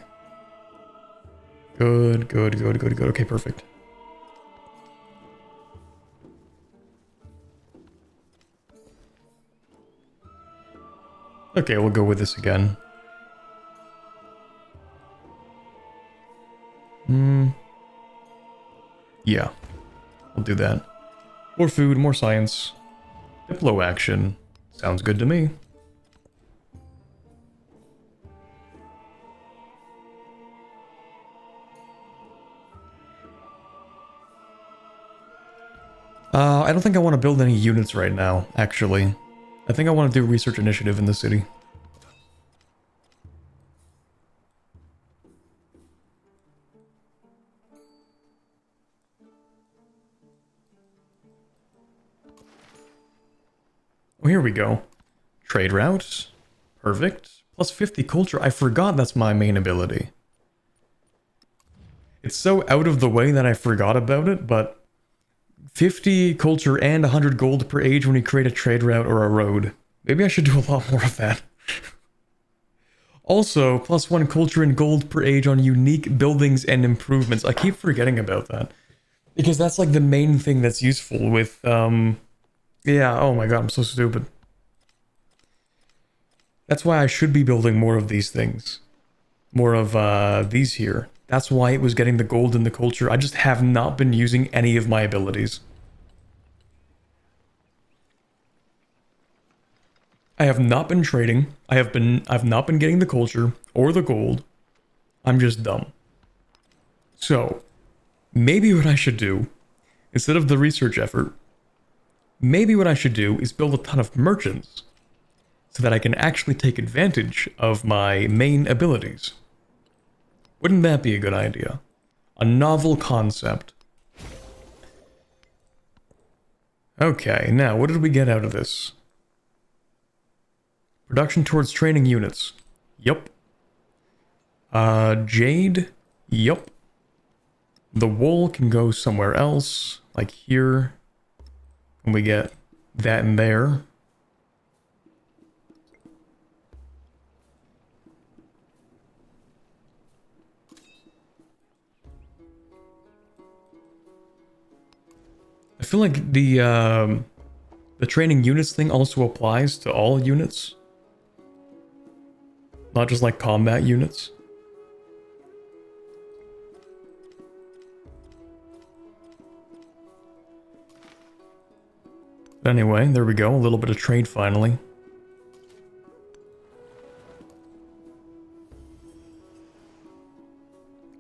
Good, good, good, good, good. Okay, perfect. Okay, we'll go with this again. Yeah. I'll do that. More food, more science. Diplo action. Sounds good to me. I don't think I want to build any units right now, actually. I think I want to do research initiative in the city. Oh, here we go. Trade routes. Perfect. Plus 50 culture. I forgot that's my main ability. It's so out of the way that I forgot about it, but 50 culture and 100 gold per age when you create a trade route or a road. Maybe I should do a lot more of that. Also, plus 1 culture and gold per age on unique buildings and improvements. I keep forgetting about that. Because that's like the main thing that's useful with, yeah, oh my god, I'm so stupid. That's why I should be building more of these things. More of, these here. That's why it was getting the gold and the culture. I just have not been using any of my abilities. I have not been trading. I've not been getting the culture or the gold. I'm just dumb. So, maybe what I should do, instead of the research effort, maybe what I should do is build a ton of merchants so that I can actually take advantage of my main abilities. Wouldn't that be a good idea? A novel concept. Okay, now what did we get out of this? Production towards training units. Yup. Jade. Yup. The wool can go somewhere else, like here. And we get that in there. I feel like the training units thing also applies to all units. Not just like combat units. Anyway, there we go. A little bit of trade finally.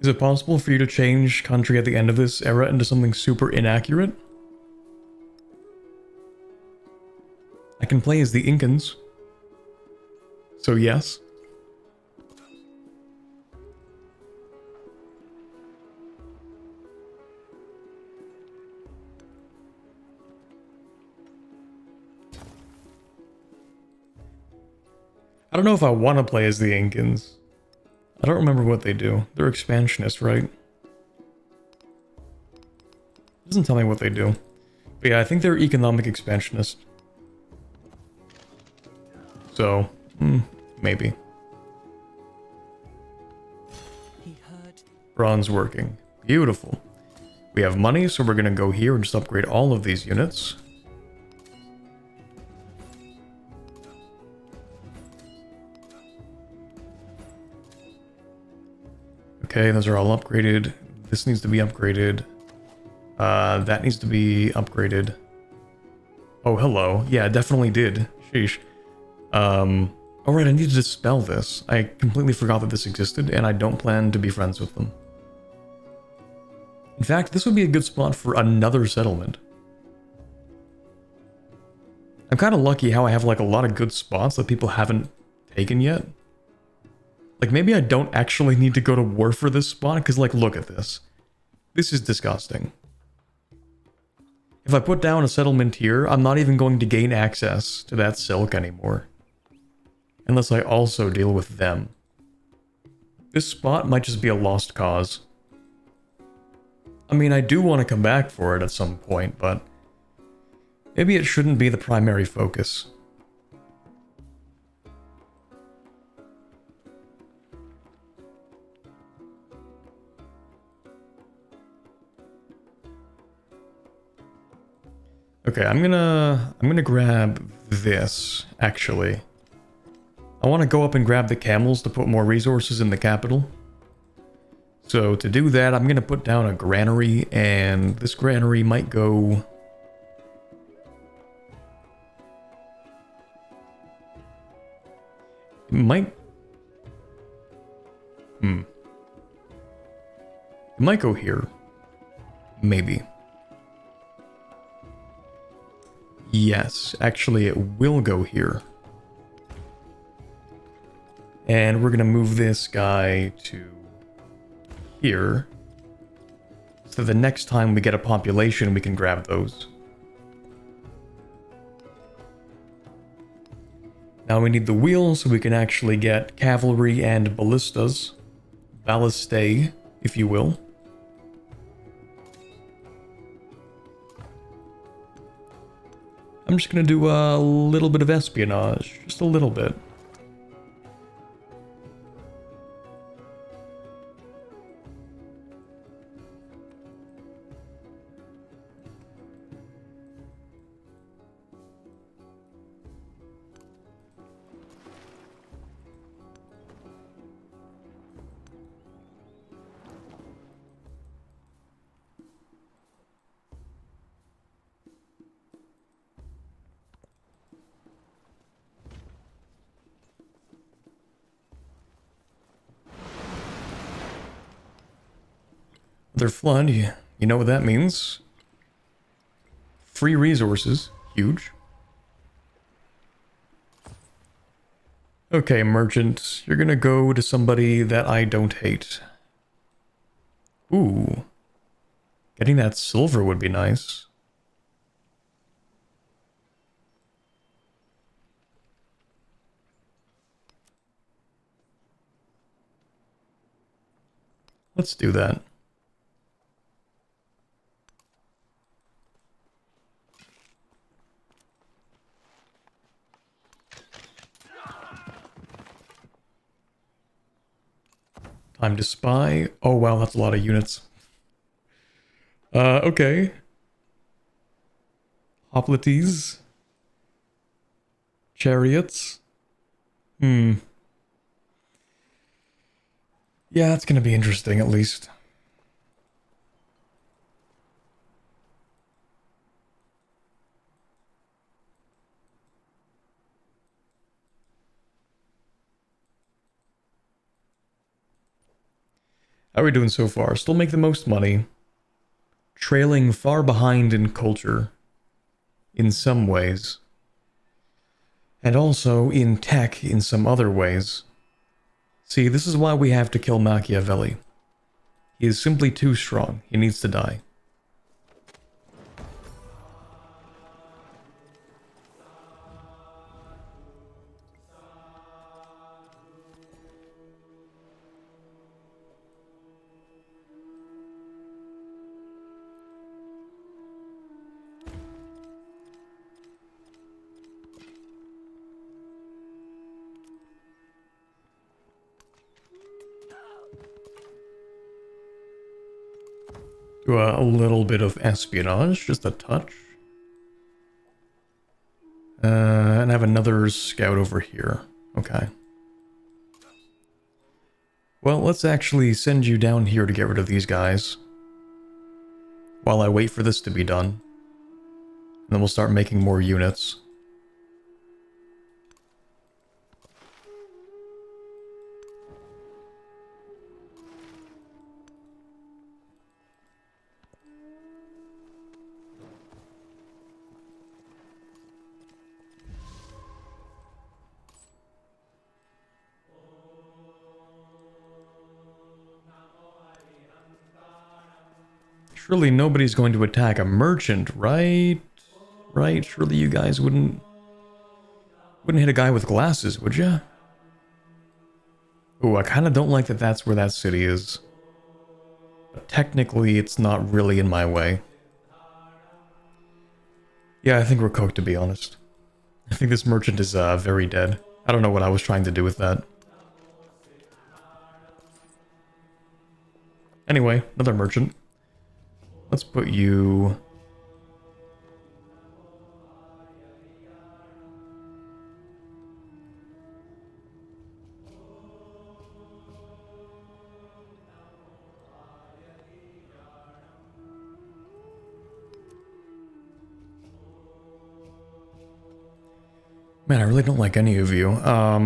Is it possible for you to change country at the end of this era into something super inaccurate? I can play as the Incans. So yes. I don't know if I want to play as the Incans. I don't remember what they do. They're expansionists, right? It doesn't tell me what they do. But yeah, I think they're economic expansionists. So, maybe.
He heard.
Bronze working. Beautiful. We have money, so we're gonna go here and just upgrade all of these units. Okay, those are all upgraded. This needs to be upgraded. That needs to be upgraded. Oh, hello. Yeah, it definitely did. Sheesh. Alright, I need to dispel this. I completely forgot that this existed, and I don't plan to be friends with them. In fact, this would be a good spot for another settlement. I'm kind of lucky how I have like a lot of good spots that people haven't taken yet. Like, maybe I don't actually need to go to war for this spot, because, like, look at this. This is disgusting. If I put down a settlement here, I'm not even going to gain access to that silk anymore. Unless I also deal with them. This spot might just be a lost cause. I mean, I do want to come back for it at some point, but maybe it shouldn't be the primary focus. Okay, I'm gonna grab this, actually. I want to go up and grab the camels to put more resources in the capital. So to do that, I'm gonna put down a granary, and this granary might go... It might... It might go here. Maybe. Yes, actually it will go here. And we're gonna move this guy to here. So the next time we get a population, we can grab those. Now we need the wheel so we can actually get cavalry and ballistas. Ballistae, if you will. I'm just gonna do a little bit of espionage, just a little bit. Their flood, you know what that means. Free resources, huge. Okay, merchant, you're gonna go to somebody that I don't hate. Ooh. Getting that silver would be nice. Let's do that. Time to spy. Oh wow, that's a lot of units. Okay. Hoplites. Chariots. Yeah, it's gonna be interesting at least. How are we doing so far? Still make the most money. Trailing far behind in culture. In some ways. And also in tech in some other ways. See, this is why we have to kill Machiavelli. He is simply too strong. He needs to die. Do a little bit of espionage, just a touch. And have another scout over here. Okay. Well, let's actually send you down here to get rid of these guys. While I wait for this to be done. And then we'll start making more units. Surely nobody's going to attack a merchant, right? Right? Surely you guys wouldn't hit a guy with glasses, would ya? Ooh, I kind of don't like that that's where that city is. But technically, it's not really in my way. Yeah, I think we're cooked, to be honest. I think this merchant is very dead. I don't know what I was trying to do with that. Anyway, another merchant. Let's put you... Man, I really don't like any of you. I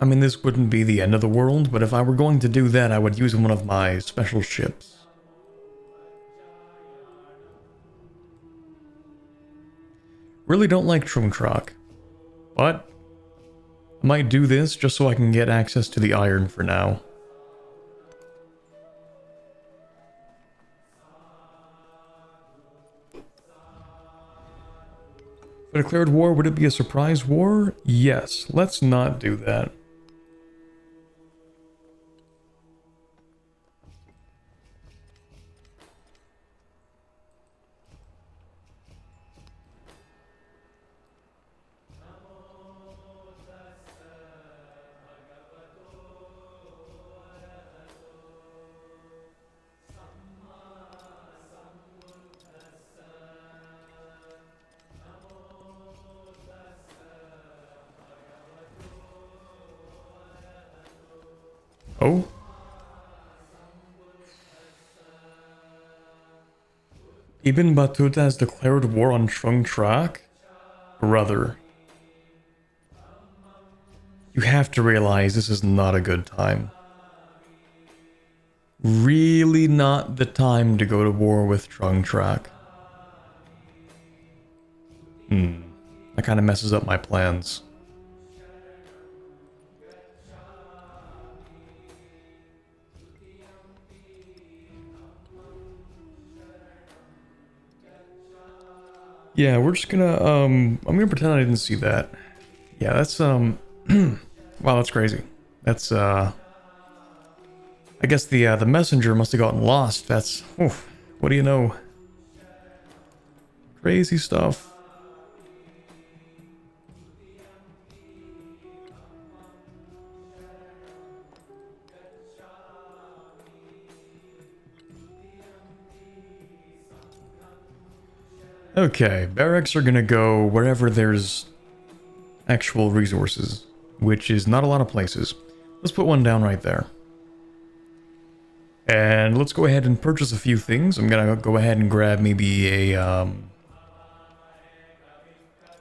mean, this wouldn't be the end of the world, but if I were going to do that, I would use one of my special ships. Really don't like Trumtrak, but I might do this just so I can get access to the iron for now. If I declared war, would it be a surprise war? Yes, let's not do that. Oh? Ibn Battuta has declared war on Trumtrak? Brother. You have to realize this is not a good time. really not the time to go to war with Trung Track. That kind of messes up my plans. Yeah, we're just gonna, I'm gonna pretend I didn't see that. Yeah, that's, wow, that's crazy. That's, I guess the messenger must have gotten lost. That's, oof, what do you know? Crazy stuff. Okay, barracks are gonna go wherever there's actual resources, which is not a lot of places. Let's put one down right there. And let's go ahead and purchase a few things. I'm gonna go ahead and grab maybe a,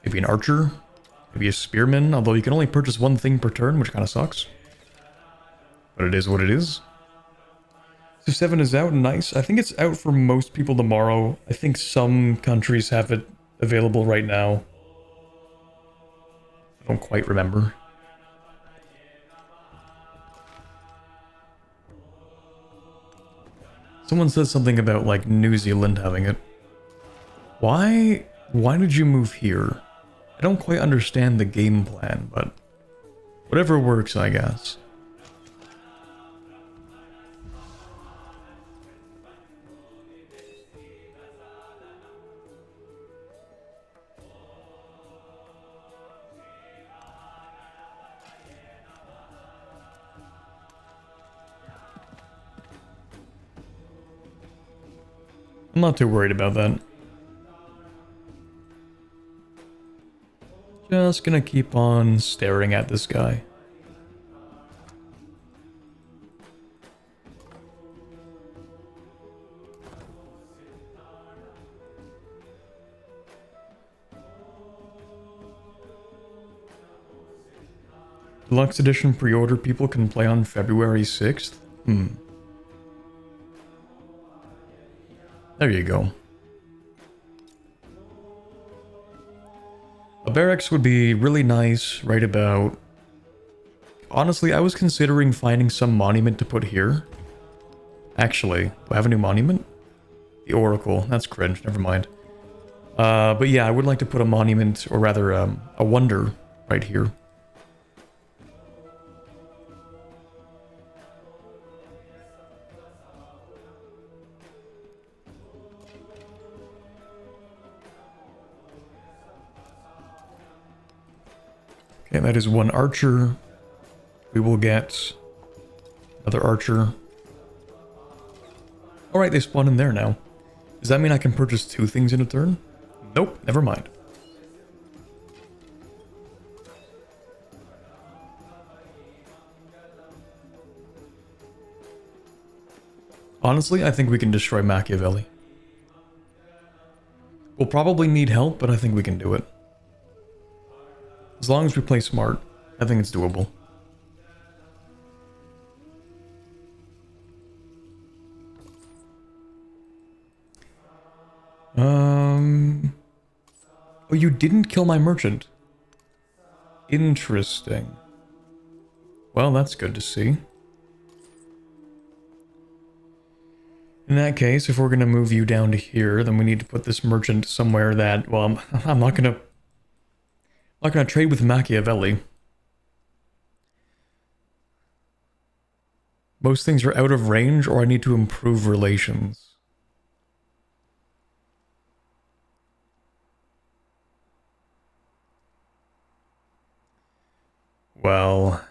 maybe an archer, maybe a spearman, although you can only purchase one thing per turn, which kind of sucks. But it is what it is. So 7 is out, nice. I think it's out for most people tomorrow. I think some countries have it available right now. I don't quite remember. Someone says something about, like, New Zealand having it. Why did you move here? I don't quite understand the game plan, but whatever works, I guess. I'm not too worried about that. Just gonna keep on staring at this guy. Deluxe Edition pre-order people can play on February 6th? There you go. A barracks would be really nice right about... Honestly, I was considering finding some monument to put here. Actually, do I have a new monument? The Oracle. That's cringe, never mind. But yeah, I would like to put a monument, or rather, a wonder right here. Okay, that is one archer. We will get another archer. Alright, they spawn in there now. Does that mean I can purchase 2 things in a turn? Nope, never mind. Honestly, I think we can destroy Machiavelli. We'll probably need help, but I think we can do it. As long as we play smart, I think it's doable. Oh, you didn't kill my merchant. Interesting. Well, that's good to see. In that case, if we're going to move you down to here, then we need to put this merchant somewhere that, well, I'm not going to trade with Machiavelli. Most things are out of range, or I need to improve relations. Well,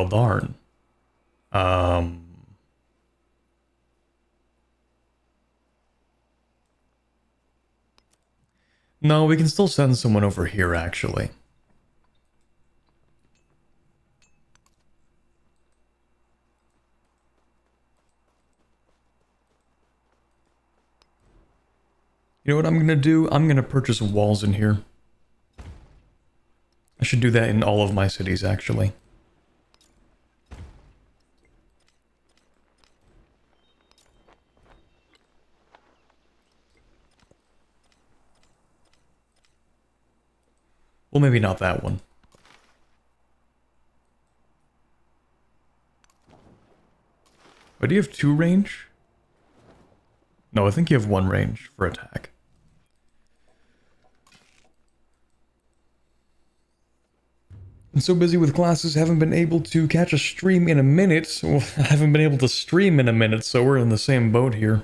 darn. No, we can still send someone over here, actually. You know what I'm gonna do? I'm gonna purchase walls in here. I should do that in all of my cities, actually. Well, maybe not that one. But do you have 2 range? No, I think you have 1 range for attack. I'm so busy with classes, haven't been able to catch a stream in a minute. Well, I haven't been able to stream in a minute, so we're in the same boat here.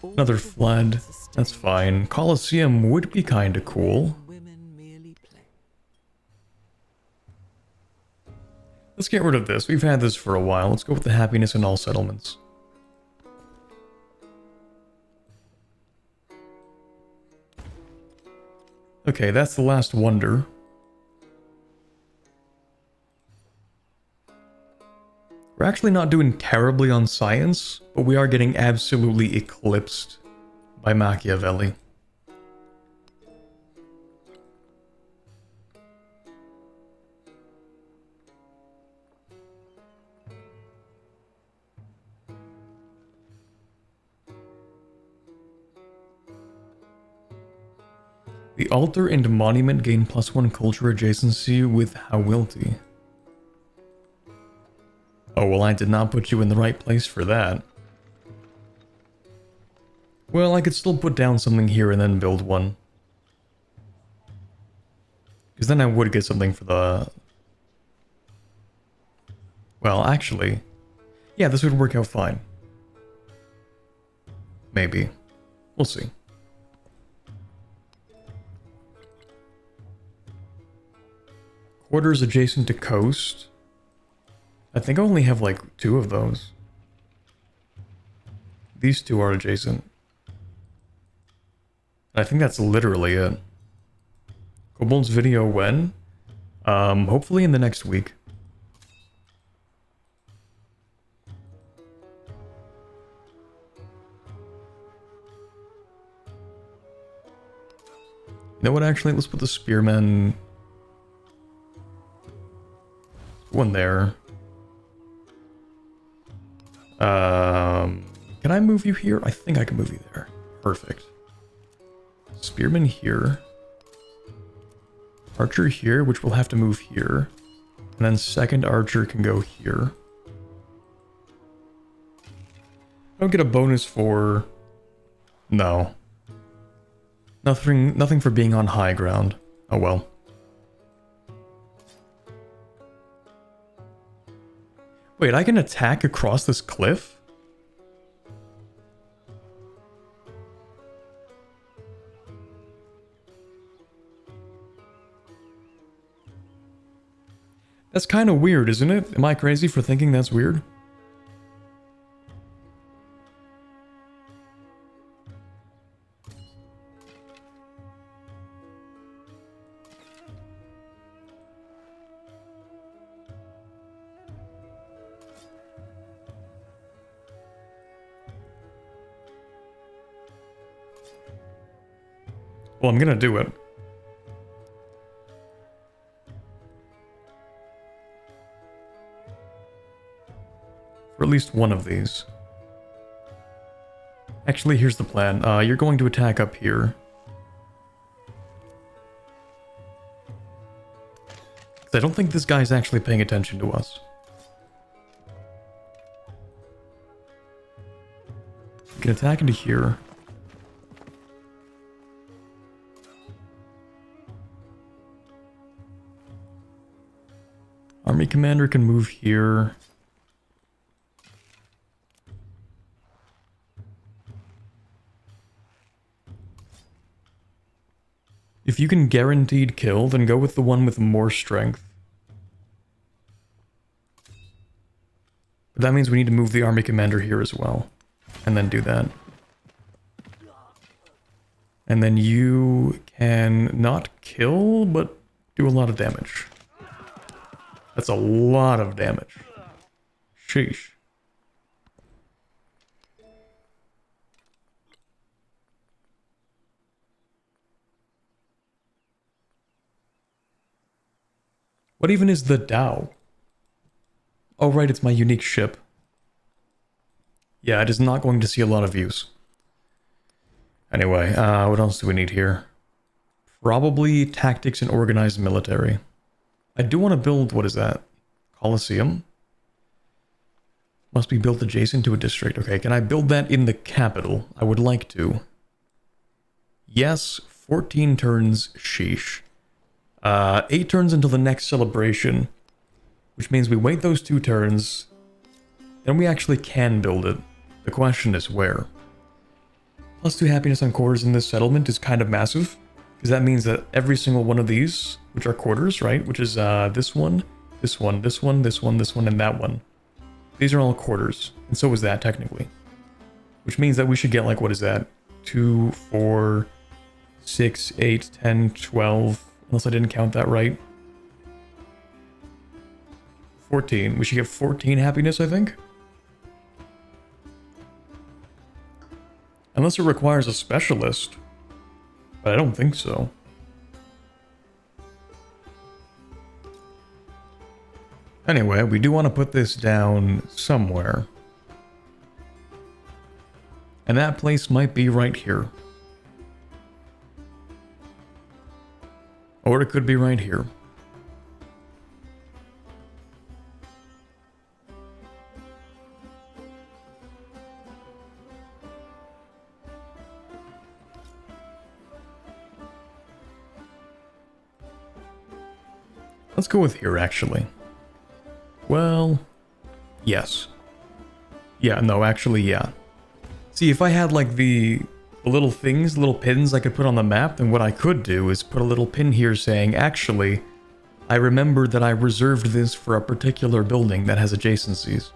Another flood. That's fine. Colosseum would be kinda cool. Let's get rid of this. We've had this for a while. Let's go with the happiness in all settlements. Okay, that's the last wonder. We're actually not doing terribly on science, but we are getting absolutely eclipsed by Machiavelli. The altar and monument gain +1 culture adjacency with Hawilti. Oh, well, I did not put you in the right place for that. Well, I could still put down something here and then build one. Because then I would get something for the... Well, actually... Yeah, this would work out fine. Maybe. We'll see. Quarters adjacent to coast. I think I only have like 2 of those. These 2 are adjacent. I think that's literally it. Kobold's video when? Hopefully in the next week. You know what, actually, let's put the spearmen... one there. Can I move you here? I think I can move you there. Perfect. Spearman here. Archer here, which will have to move here. And then second archer can go here. I don't get a bonus for... No. Nothing for being on high ground. Oh well. Wait, I can attack across this cliff? That's kind of weird, isn't it? Am I crazy for thinking that's weird? Well, I'm gonna do it. For at least one of these. Actually, here's the plan. You're going to attack up here. I don't think this guy's actually paying attention to us. You can attack into here. Army commander can move here. If you can guaranteed kill, then go with the one with more strength. But that means we need to move the army commander here as well. And then do that. And then you can not kill, but do a lot of damage. That's a lot of damage. Sheesh. What even is the Tao? Oh right, it's my unique ship. Yeah, it is not going to see a lot of views. Anyway, what else do we need here? Probably tactics and organized military. I do want to build, what is that? Colosseum? Must be built adjacent to a district. Okay, can I build that in the capital? I would like to. Yes, 14 turns, sheesh. 8 turns until the next celebration, which means we wait those 2 turns, then we actually can build it. The question is where. +2 happiness on quarters in this settlement is kind of massive, because that means that every single one of these, which are quarters, right, which is this one, this one, this one, this one, this one, and that one. These are all quarters, and so is that technically. Which means that we should get like, what is that? 2, 4, 6, 8, 10, 12, unless I didn't count that right. 14. We should get 14 happiness, I think. Unless it requires a specialist. But I don't think so. Anyway, we do want to put this down somewhere. And that place might be right here. Or it could be right here. Let's go with here, actually. Well, yes. Yeah, no, actually, yeah. See, if I had, like, the little things, little pins I could put on the map, then what I could do is put a little pin here saying, actually, I remembered that I reserved this for a particular building that has adjacencies.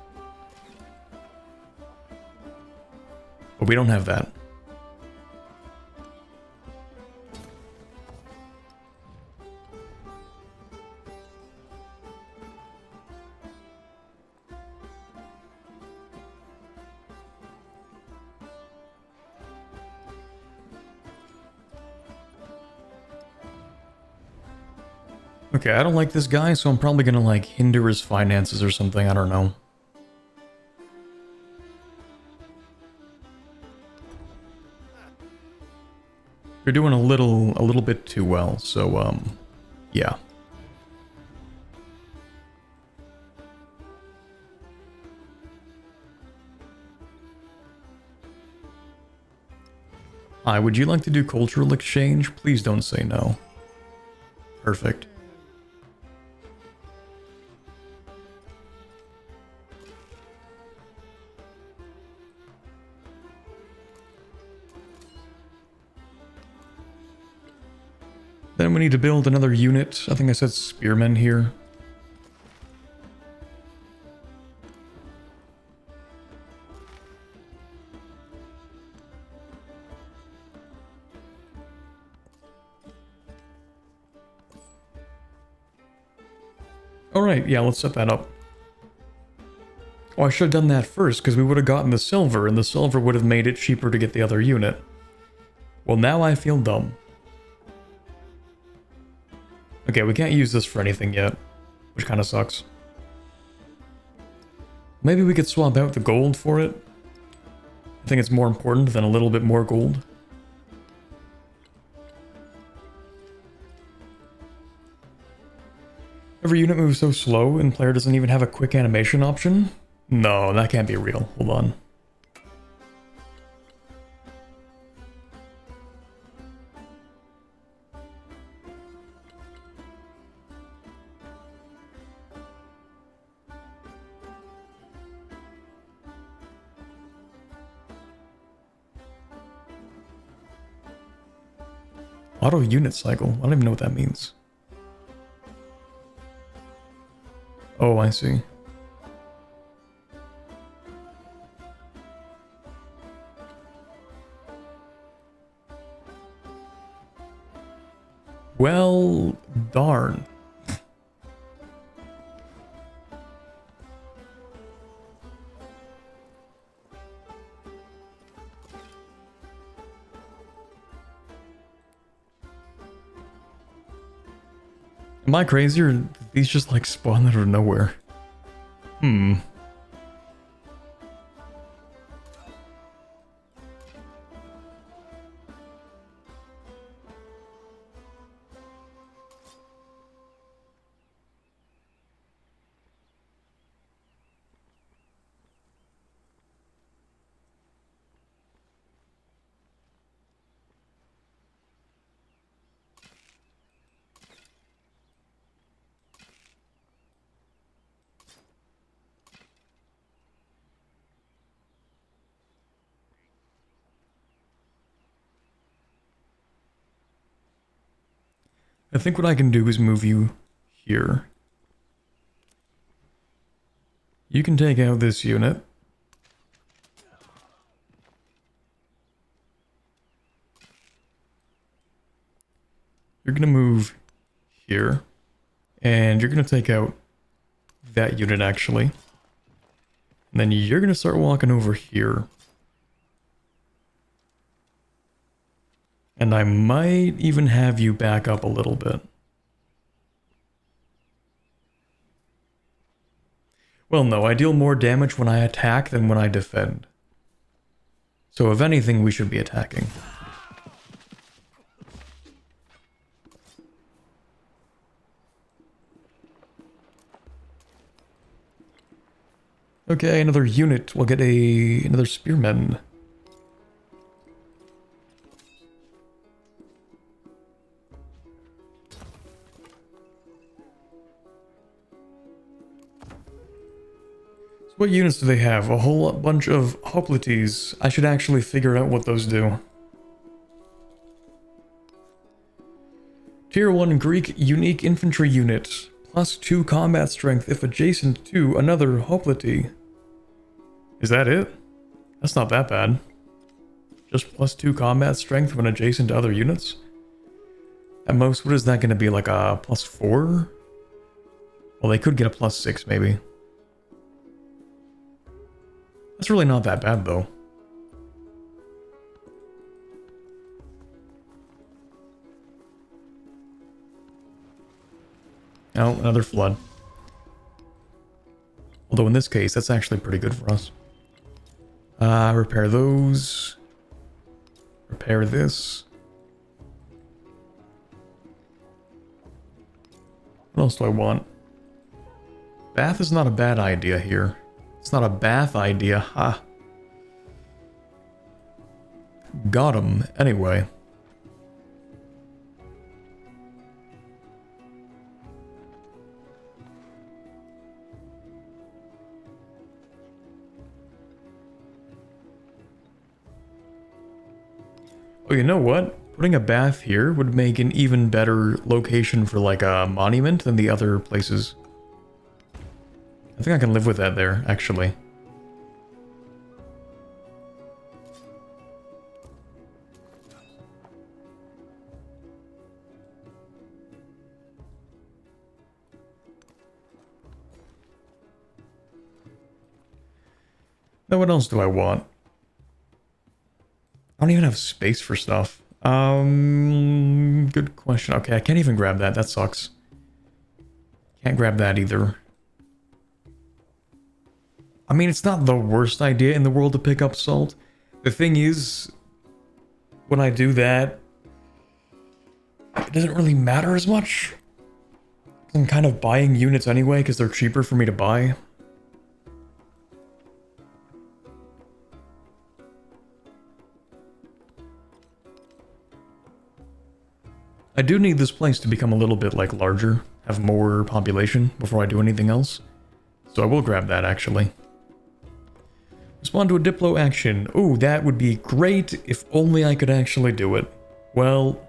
But we don't have that. Okay, I don't like this guy, so I'm probably gonna, like, hinder his finances or something, I don't know. You're doing a little bit too well, so, yeah. Hi, would you like to do cultural exchange? Please don't say no. Perfect. Then we need to build another unit. I think I said spearmen here. Alright, yeah, let's set that up. Oh, I should have done that first, because we would have gotten the silver, and the silver would have made it cheaper to get the other unit. Well, now I feel dumb. Okay, we can't use this for anything yet, which kind of sucks. Maybe we could swap out the gold for it. I think it's more important than a little bit more gold. Every unit moves so slow and player doesn't even have a quick animation option? No, that can't be real. Hold on. Auto unit cycle? I don't even know what that means. Oh, I see. Well, darn. Am I crazy or did these just like spawn out of nowhere? I think what I can do is move you here. You can take out this unit. You're gonna move here. And you're gonna take out that unit actually. And then you're gonna start walking over here. And I might even have you back up a little bit. Well, no, I deal more damage when I attack than when I defend. So if anything, we should be attacking. Okay, another unit. We'll get another spearman. So what units do they have? A whole bunch of hoplites. I should actually figure out what those do. Tier 1 Greek unique infantry unit. +2 combat strength if adjacent to another hoplite. Is that it? That's not that bad. Just +2 combat strength when adjacent to other units? At most, what is that going to be, like a +4? Well, they could get a +6 maybe. That's really not that bad though. Oh, another flood. Although in this case, that's actually pretty good for us. Repair those. Repair this. What else do I want? Bath is not a bad idea here. It's not a bath idea, ha. Got him, anyway. Oh, you know what? Putting a bath here would make an even better location for like a monument than the other places. I think I can live with that there, actually. Now what else do I want? I don't even have space for stuff. Good question. Okay, I can't even grab that. That sucks. Can't grab that either. I mean, it's not the worst idea in the world to pick up salt. The thing is, when I do that, it doesn't really matter as much. I'm kind of buying units anyway because they're cheaper for me to buy. I do need this place to become a little bit like larger, have more population before I do anything else. So I will grab that actually. Respond to a Diplo action. Ooh, that would be great if only I could actually do it. Well,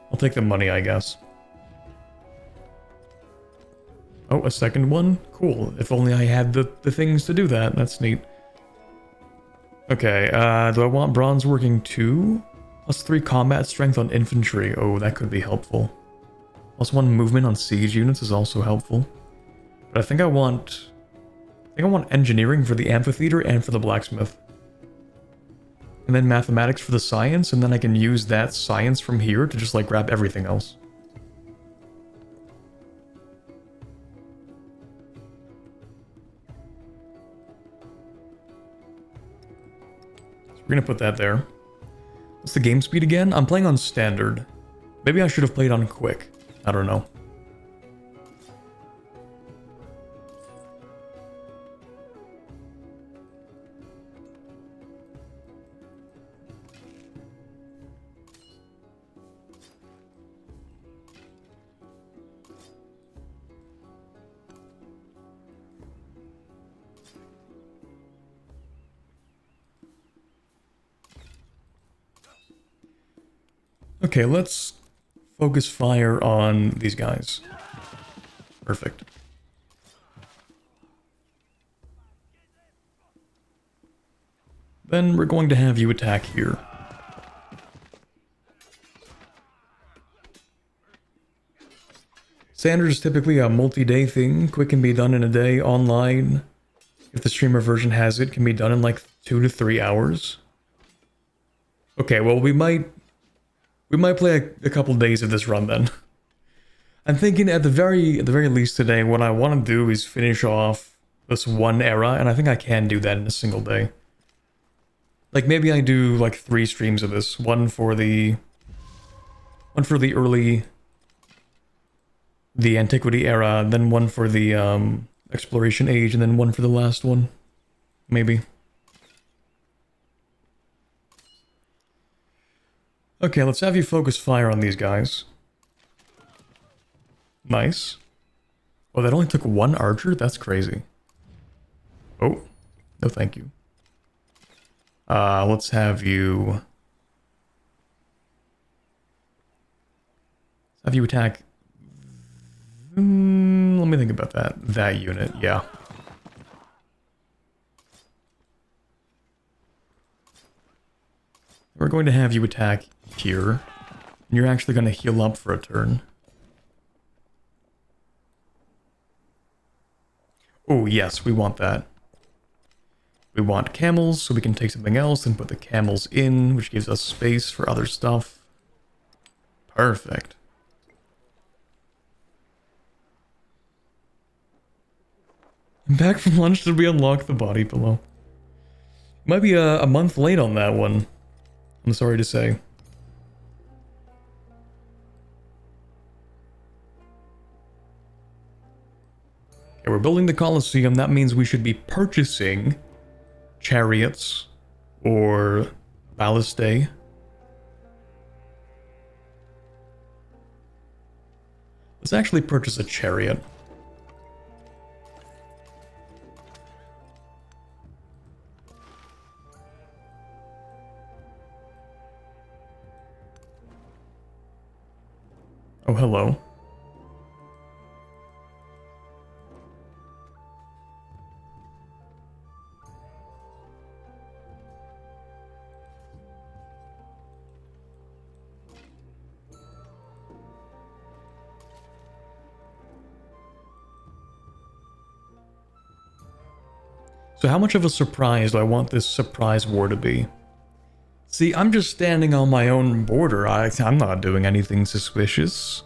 I'll take the money, I guess. Oh, a second one? Cool. If only I had the things to do that. That's neat. Okay, do I want bronze working too? +3 combat strength on infantry. Oh, that could be helpful. +1 movement on siege units is also helpful. But I think I want engineering for the amphitheater and for the blacksmith. And then mathematics for the science, and then I can use that science from here to just like grab everything else. So we're gonna put that there. What's the game speed again? I'm playing on standard. Maybe I should have played on quick. I don't know. Okay, let's focus fire on these guys. Perfect. Then we're going to have you attack here. Standard is typically a multi-day thing. Quick can be done in a day. Online, if the streamer version has it, can be done in like 2 to 3 hours. Okay, well we might play a couple days of this run then. I'm thinking at the very least today, what I want to do is finish off this one era, and I think I can do that in a single day. Like maybe I do like 3 streams of this, one for the early, the antiquity era, then one for the exploration age, and then one for the last one, maybe. Okay, let's have you focus fire on these guys. Nice. Oh, that only took 1 archer? That's crazy. Oh, no thank you. Let's have you... Have you attack... let me think about that. That unit, yeah. We're going to have you attack here. And you're actually going to heal up for a turn. Oh, yes, we want that. We want camels, so we can take something else and put the camels in, which gives us space for other stuff. Perfect. Back from lunch, did we unlock the body pillow? Might be a month late on that one. I'm sorry to say. Okay, we're building the Colosseum. That means we should be purchasing chariots or ballistae. Let's actually purchase a chariot. Oh, hello. So how much of a surprise do I want this surprise war to be? See, I'm just standing on my own border. I'm not doing anything suspicious.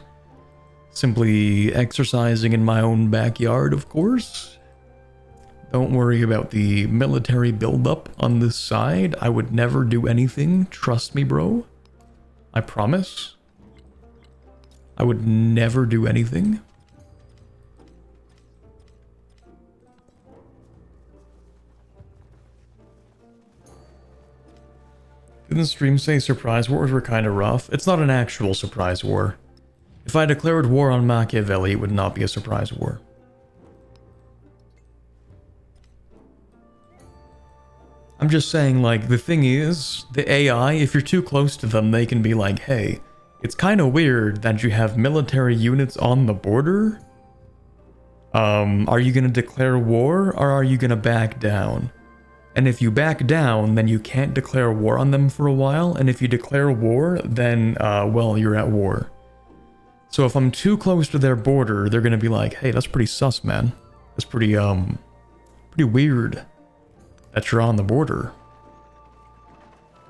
Simply exercising in my own backyard, of course. Don't worry about the military buildup on this side. I would never do anything. Trust me, bro. I promise. I would never do anything. Didn't the stream say surprise wars were kind of rough? It's not an actual surprise war. If I declared war on Machiavelli, it would not be a surprise war. I'm just saying, like, the thing is, the AI, if you're too close to them, they can be like, hey, it's kind of weird that you have military units on the border. Are you going to declare war, or are you going to back down? And if you back down, then you can't declare war on them for a while. And if you declare war, then, well, you're at war. So if I'm too close to their border, they're gonna be like, hey, that's pretty sus, man. That's pretty weird that you're on the border.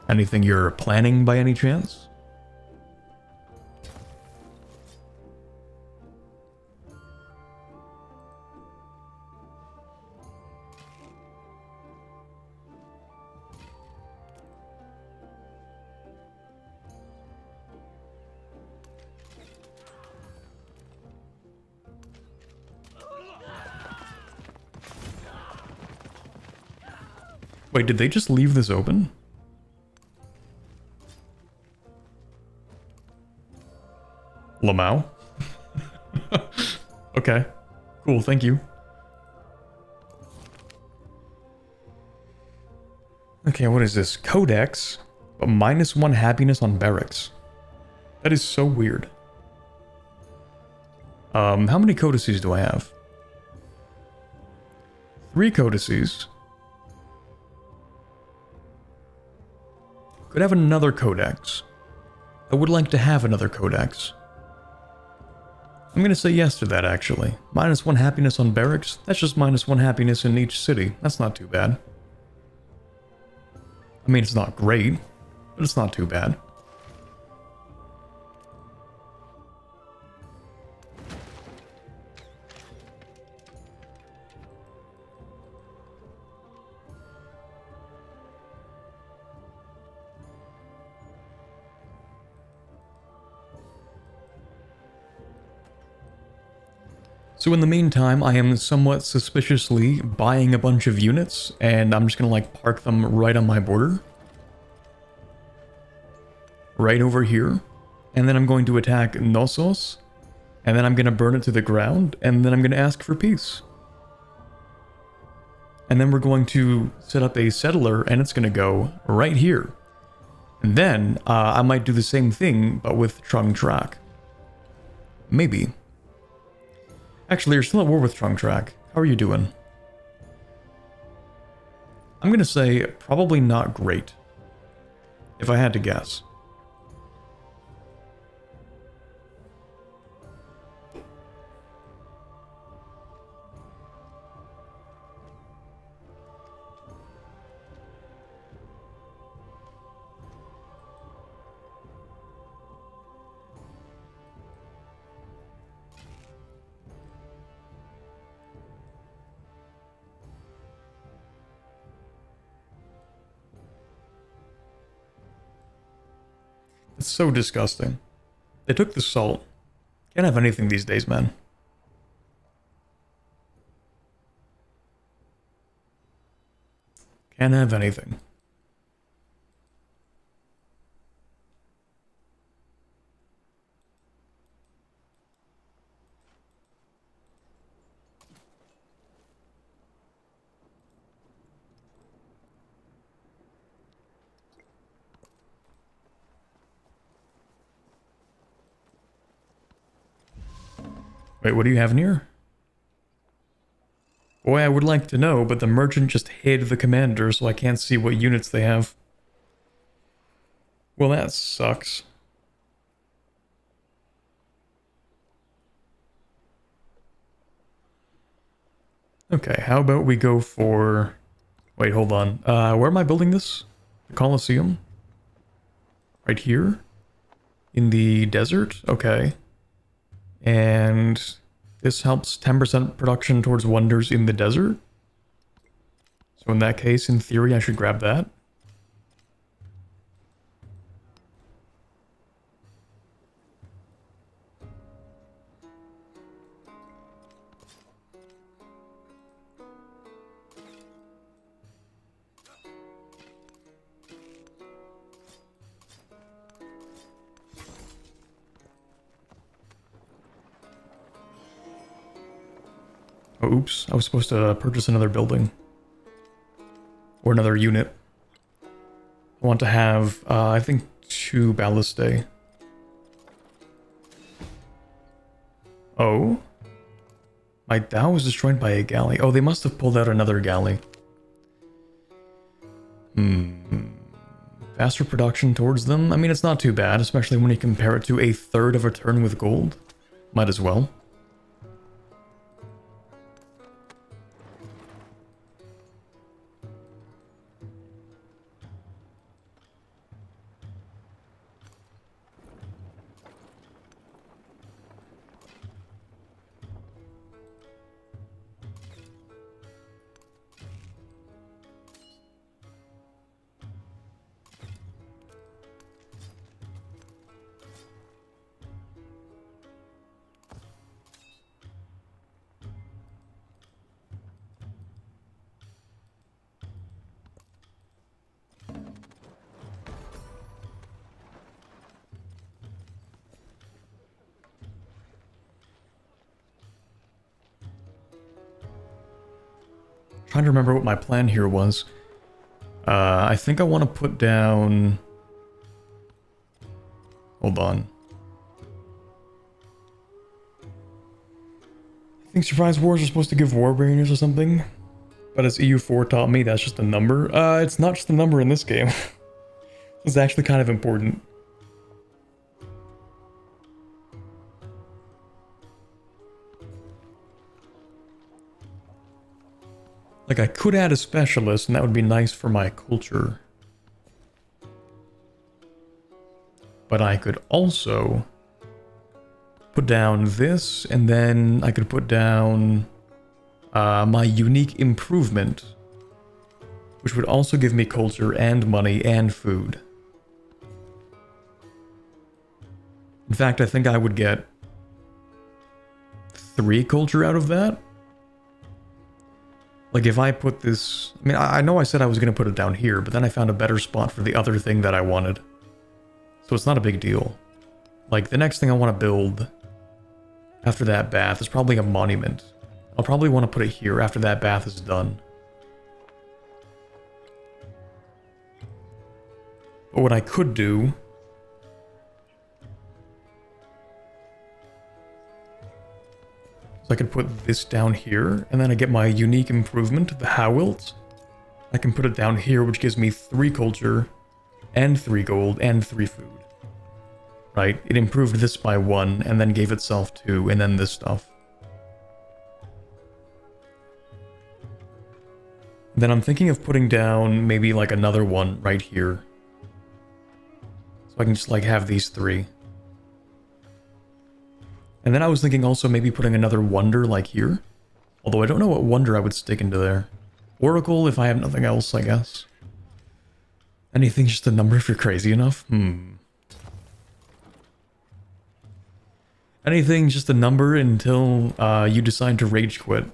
Anything you're planning by any chance? Wait, did they just leave this open? Lamau? Okay. Cool, thank you. Okay, what is this? Codex, but -1 happiness on barracks. That is so weird. How many codices do I have? 3 codices. Could have another codex. I would like to have another codex. I'm gonna say yes to that, actually. -1 happiness on barracks. That's just -1 happiness in each city. That's not too bad. I mean, it's not great, but it's not too bad. So in the meantime, I am somewhat suspiciously buying a bunch of units, and I'm just gonna like park them right on my border. Right over here. And then I'm going to attack Knossos, and then I'm gonna burn it to the ground, and then I'm gonna ask for peace. And then we're going to set up a settler, and it's gonna go right here. And then, I might do the same thing, but with Trung Trak. Maybe. Actually, you're still at war with Trung Trak. How are you doing? I'm gonna say probably not great. If I had to guess. It's so disgusting. They took the salt. Can't have anything these days, man. Can't have anything. Wait, what do you have in here? Boy, I would like to know, but the merchant just hid the commander, so I can't see what units they have. Well, that sucks. Okay, how about we go for... Wait, hold on. Where am I building this? The Colosseum? Right here? In the desert? Okay. And this helps 10% production towards wonders in the desert. So in that case, in theory, I should grab that. Oh, oops. I was supposed to purchase another building. Or another unit. I want to have, I think, 2 ballistae. Oh? My dhow was destroyed by a galley. Oh, they must have pulled out another galley. Faster production towards them? I mean, it's not too bad, especially when you compare it to a third of a turn with gold. Might as well. Trying to remember what my plan here was. I think I want to put down... Hold on. think surprise wars are supposed to give warbringer or something, but as EU4 taught me, that's just a number. It's not just a number in this game. It's actually kind of important. Like, I could add a specialist, and that would be nice for my culture. But I could also put down this, and then I could put down my unique improvement, which would also give me culture and money and food. In fact, I think I would get 3 culture out of that. Like, if I put this... I mean, I know I said I was going to put it down here, but then I found a better spot for the other thing that I wanted. So it's not a big deal. Like, the next thing I want to build after that bath is probably a monument. I'll probably want to put it here after that bath is done. But what I could do... So I could put this down here, and then I get my unique improvement, the Howilt. I can put it down here, which gives me 3 culture, and 3 gold, and 3 food. Right? It improved this by 1, and then gave itself 2, and then this stuff. Then I'm thinking of putting down maybe like another one right here. So I can just like have these 3. And then I was thinking also maybe putting another wonder like here. Although I don't know what wonder I would stick into there. Oracle if I have nothing else, I guess. Anything's just a number if you're crazy enough? Anything's just a number until you decide to rage quit.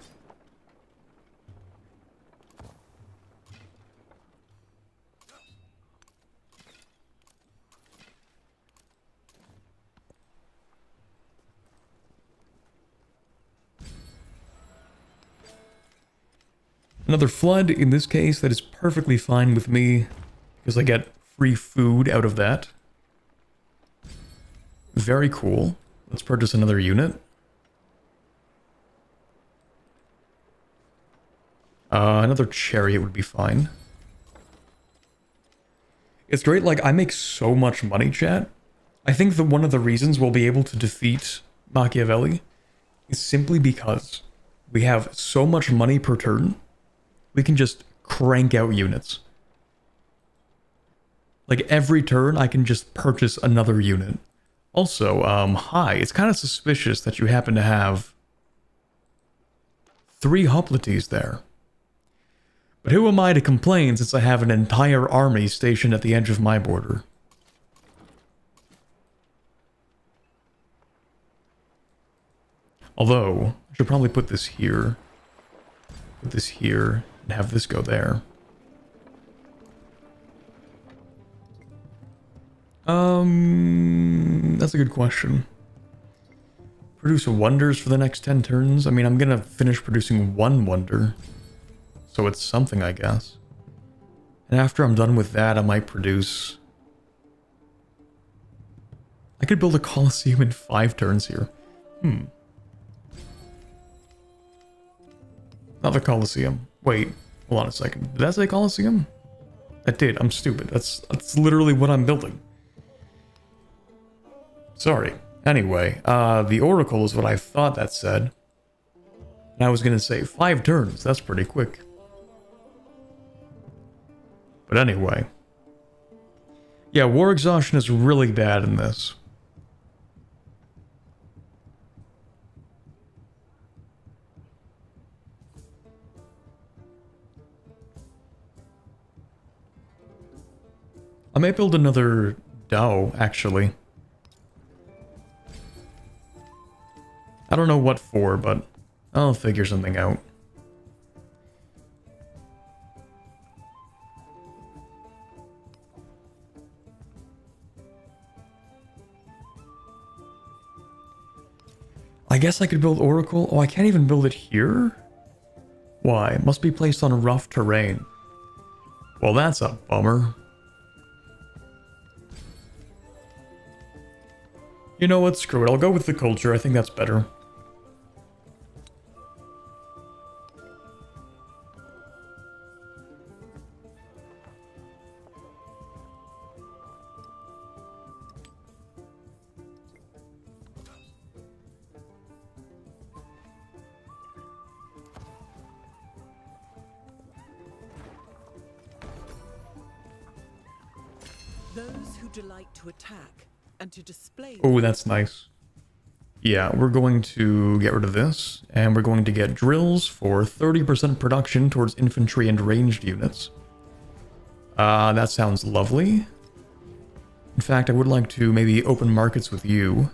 Another flood, in this case, that is perfectly fine with me, because I get free food out of that. Very cool. Let's purchase another unit. Another chariot would be fine. It's great, like, I make so much money, chat. I think that one of the reasons we'll be able to defeat Machiavelli is simply because we have so much money per turn. We can just crank out units. Like, every turn, I can just purchase another unit. Also, hi, it's kind of suspicious that you happen to have 3 hoplites there. But who am I to complain since I have an entire army stationed at the edge of my border? Although, I should probably put this here. Put this here. And have this go there. That's a good question. Produce wonders for the next 10 turns? I mean, I'm gonna finish producing 1 wonder. So it's something, I guess. And after I'm done with that, I might produce... I could build a Colosseum in 5 turns here. Not the Colosseum. Wait, hold on a second. Did that say Colosseum? That did. I'm stupid. That's literally what I'm building. Sorry. Anyway, the Oracle is what I thought that said. And I was gonna say 5 turns. That's pretty quick. But anyway. Yeah, war exhaustion is really bad in this. I may build another Dao, actually. I don't know what for, but I'll figure something out. I guess I could build Oracle. Oh, I can't even build it here? Why? It must be placed on rough terrain. Well, that's a bummer. You know what? Screw it. I'll go with the culture. I think that's better.
Those who delight to attack and to display.
Oh, that's nice. Yeah, we're going to get rid of this, and we're going to get drills for 30% production towards infantry and ranged units. That sounds lovely. In fact, I would like to maybe open markets with you.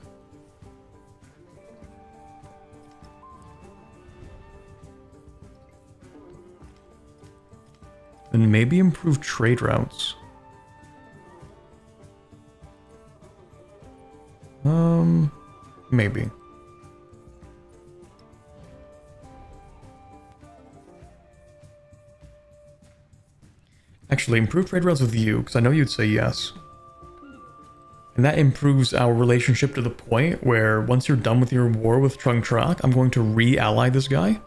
And maybe improve trade routes. Maybe. Actually, improve trade routes with you, because I know you'd say yes. And that improves our relationship to the point where once you're done with your war with Trung Trak, I'm going to re-ally this guy.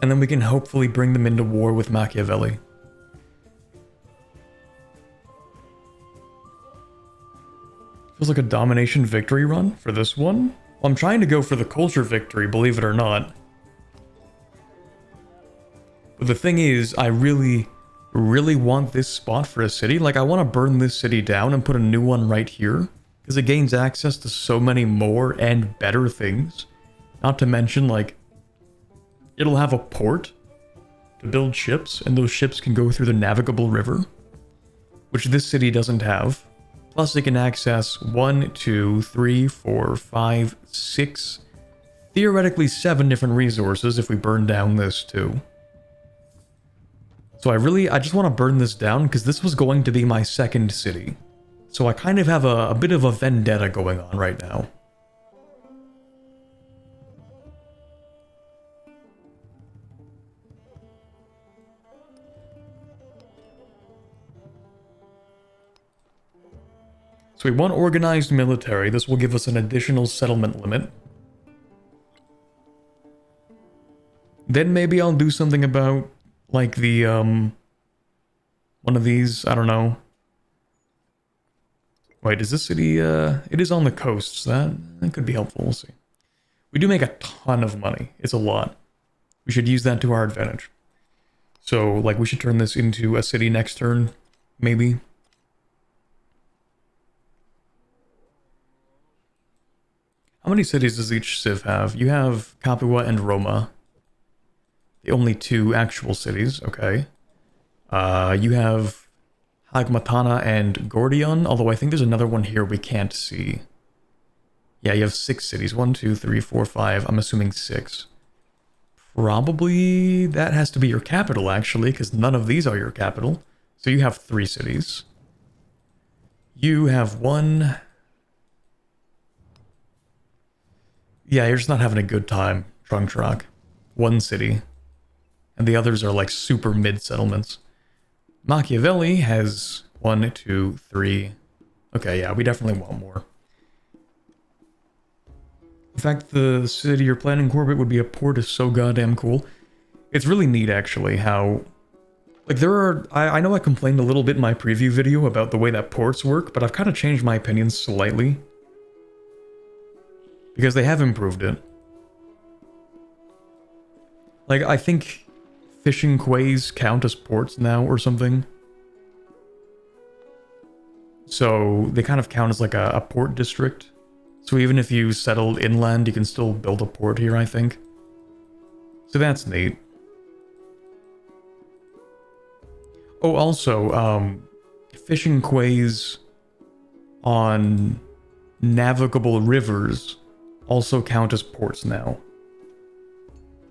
And then we can hopefully bring them into war with Machiavelli. Feels like a domination victory run for this one. Well, I'm trying to go for the culture victory, believe it or not. But the thing is, I really want this spot for a city. Like, I want to burn this city down and put a new one right here. Because it gains access to so many more and better things. Not to mention, like, it'll have a port to build ships, and those ships can go through the navigable river, which this city doesn't have. Plus, it can access 1, 2, 3, 4, 5, 6, theoretically 7 different resources if we burn down this too. So I just want to burn this down because this was going to be my second city. So I kind of have a bit of a vendetta going on right now. So we want organized military. This will give us an additional settlement limit. Then maybe I'll do something about, like, the, one of these, I don't know. Wait, is this city, it is on the coast, so that could be helpful, we'll see. We do make a ton of money. It's a lot. We should use that to our advantage. So, like, we should turn this into a city next turn, maybe. How many cities does each civ have? You have Capua and Roma. The only 2 actual cities, okay. You have Hagmatana and Gordion, although I think there's another one here we can't see. Yeah, you have 6 cities. 1, 2, 3, 4, 5. I'm assuming 6. Probably that has to be your capital, actually, because none of these are your capital. So you have 3 cities. You have 1... Yeah, you're just not having a good time, Trung Trak. 1 city. And the others are like super mid-settlements. Machiavelli has 1, 2, 3. Okay, yeah, we definitely want more. In fact, the city you're planning, Corbett, would be a port is so goddamn cool. It's really neat, actually, how... Like, there are... I know I complained a little bit in my preview video about the way that ports work, but I've kind of changed my opinion slightly. Because they have improved it. Like, I think fishing quays count as ports now or something. So they kind of count as like a port district. So even if you settled inland, you can still build a port here, I think. So that's neat. Oh, also, fishing quays on navigable rivers also count as ports now,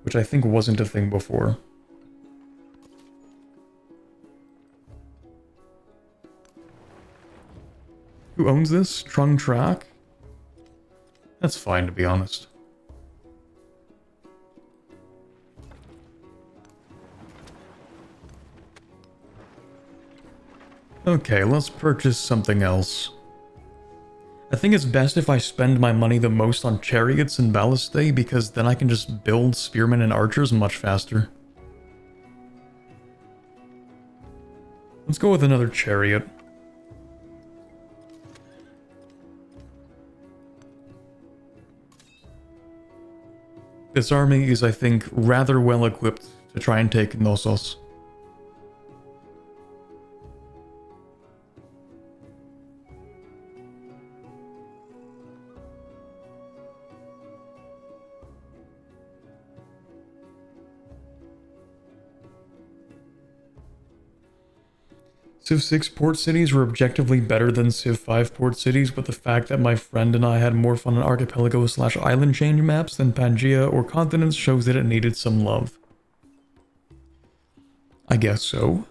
which I think wasn't a thing before. Who owns this? Trung Trak? That's fine, to be honest. Okay, let's purchase something else. I think it's best if I spend my money the most on chariots and ballistae, because then I can just build spearmen and archers much faster. Let's go with another chariot. This army is, I think, rather well equipped to try and take Knossos. Civ 6 port cities were objectively better than Civ 5 port cities, but the fact that my friend and I had more fun on archipelago/island change maps than Pangea or continents shows that it needed some love. I guess so.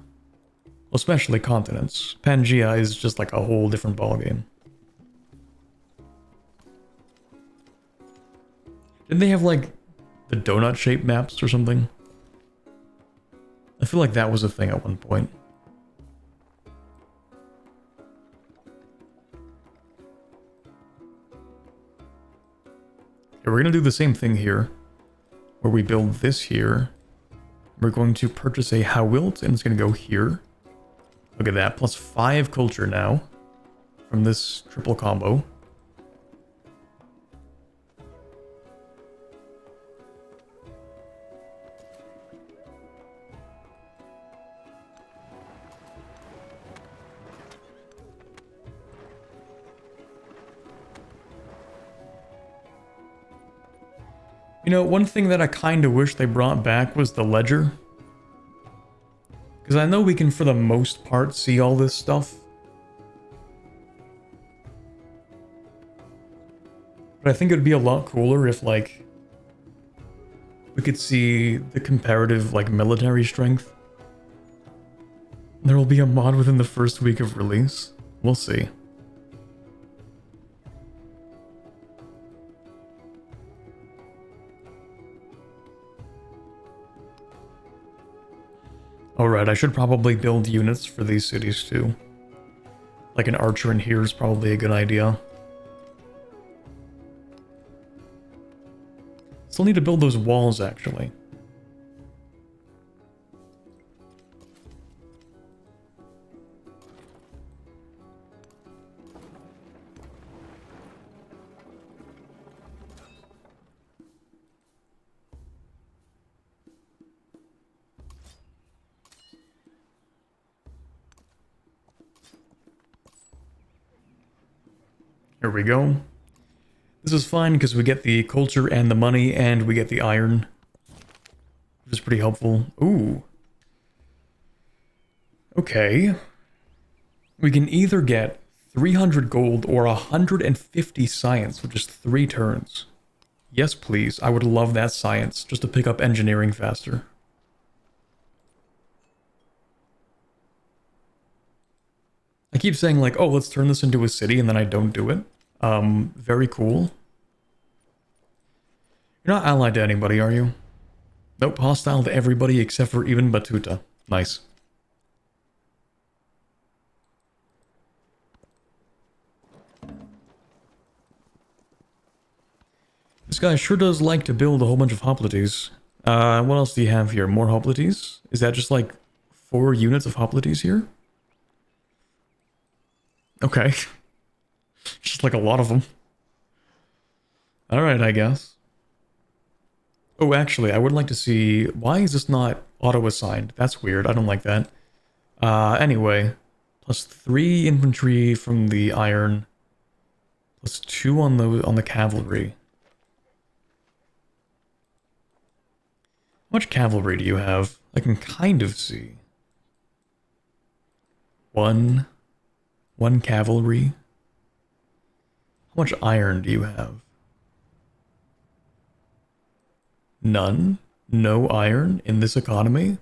Especially continents. Pangea is just like a whole different ballgame. Didn't they have like the donut-shaped maps or something? I feel like that was a thing at one point. Okay, we're gonna do the same thing here, where we build this here. We're going to purchase a Hawilt, and it's gonna go here. Look at that, plus 5 culture now from this triple combo. You know, one thing that I kind of wish they brought back was the ledger. Because I know we can, for the most part, see all this stuff. But I think it would be a lot cooler if, like, we could see the comparative, like, military strength. There will be a mod within the first week of release. We'll see. Alright, I should probably build units for these cities too. Like an archer in here is probably a good idea. Still need to build those walls, actually. Here we go. This is fine because we get the culture and the money and we get the iron. Which is pretty helpful. Ooh. Okay. We can either get 300 gold or 150 science for just 3 turns. Yes, please. I would love that science just to pick up engineering faster. I keep saying like, oh, let's turn this into a city, and then I don't do it. Very cool. You're not allied to anybody, are you? Nope, hostile to everybody except for even Batuta. Nice. This guy sure does like to build a whole bunch of hoplites. What else do you have here? More hoplites? Is that just like 4 units of hoplites here? Okay. Just like a lot of them. Alright, I guess. Oh, actually, I would like to see... Why is this not auto-assigned? That's weird. I don't like that. Anyway. Plus 3 infantry from the iron. Plus 2 on the cavalry. How much cavalry do you have? I can kind of see. 1 cavalry. How much iron do you have? None? No iron in this economy?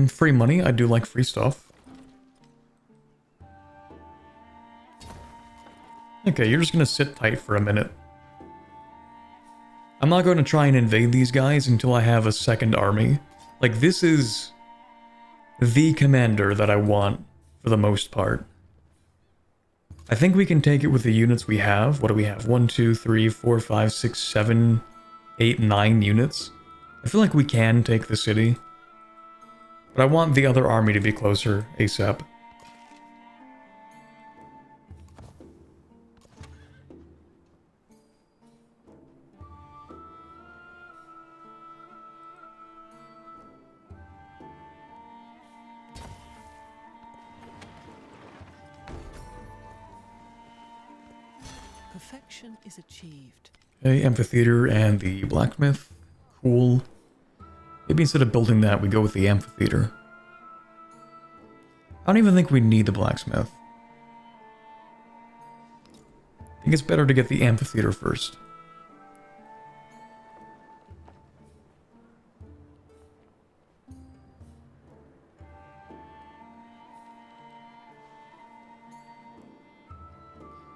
Free money. I do like free stuff. Okay, you're just gonna sit tight for a minute. I'm not going to try and invade these guys until I have a second army. Like, this is the commander that I want, for the most part. I think we can take it with the units we have. What do we have? 1, 2, 3, 4, 5, 6, 7, 8, 9 units. I feel like we can take the city. But I want the other army to be closer ASAP.
perfection is achieved.
Okay, amphitheater and the blacksmith. Cool. Maybe instead of building that, we go with the amphitheater. I don't even think we need the blacksmith. I think it's better to get the amphitheater first.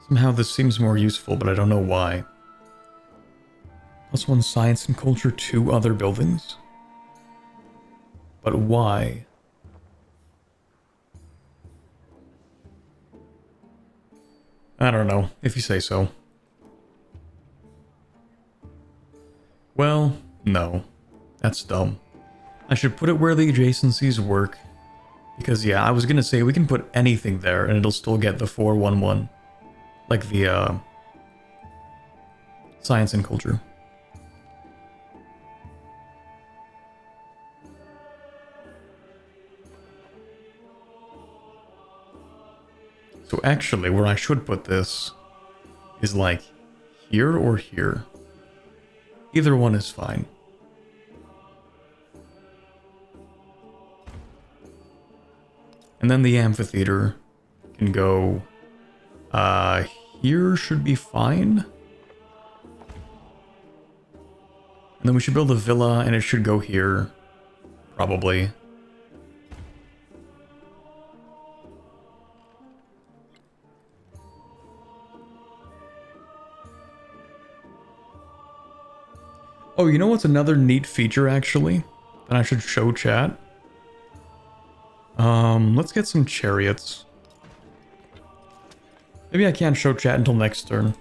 Somehow this seems more useful, but I don't know why. +1 science and culture, 2 other buildings. But why? I don't know, if you say so. Well, no. That's dumb. I should put it where the adjacencies work. Because yeah, I was gonna say we can put anything there and it'll still get the 411. Like the, science and culture. So actually, where I should put this is like here or here. Either one is fine. And then the amphitheater can go, here should be fine. And then we should build a villa and it should go here, probably. Oh, you know what's another neat feature, actually, that I should show chat? Let's get some chariots. Maybe I can't show chat until next turn.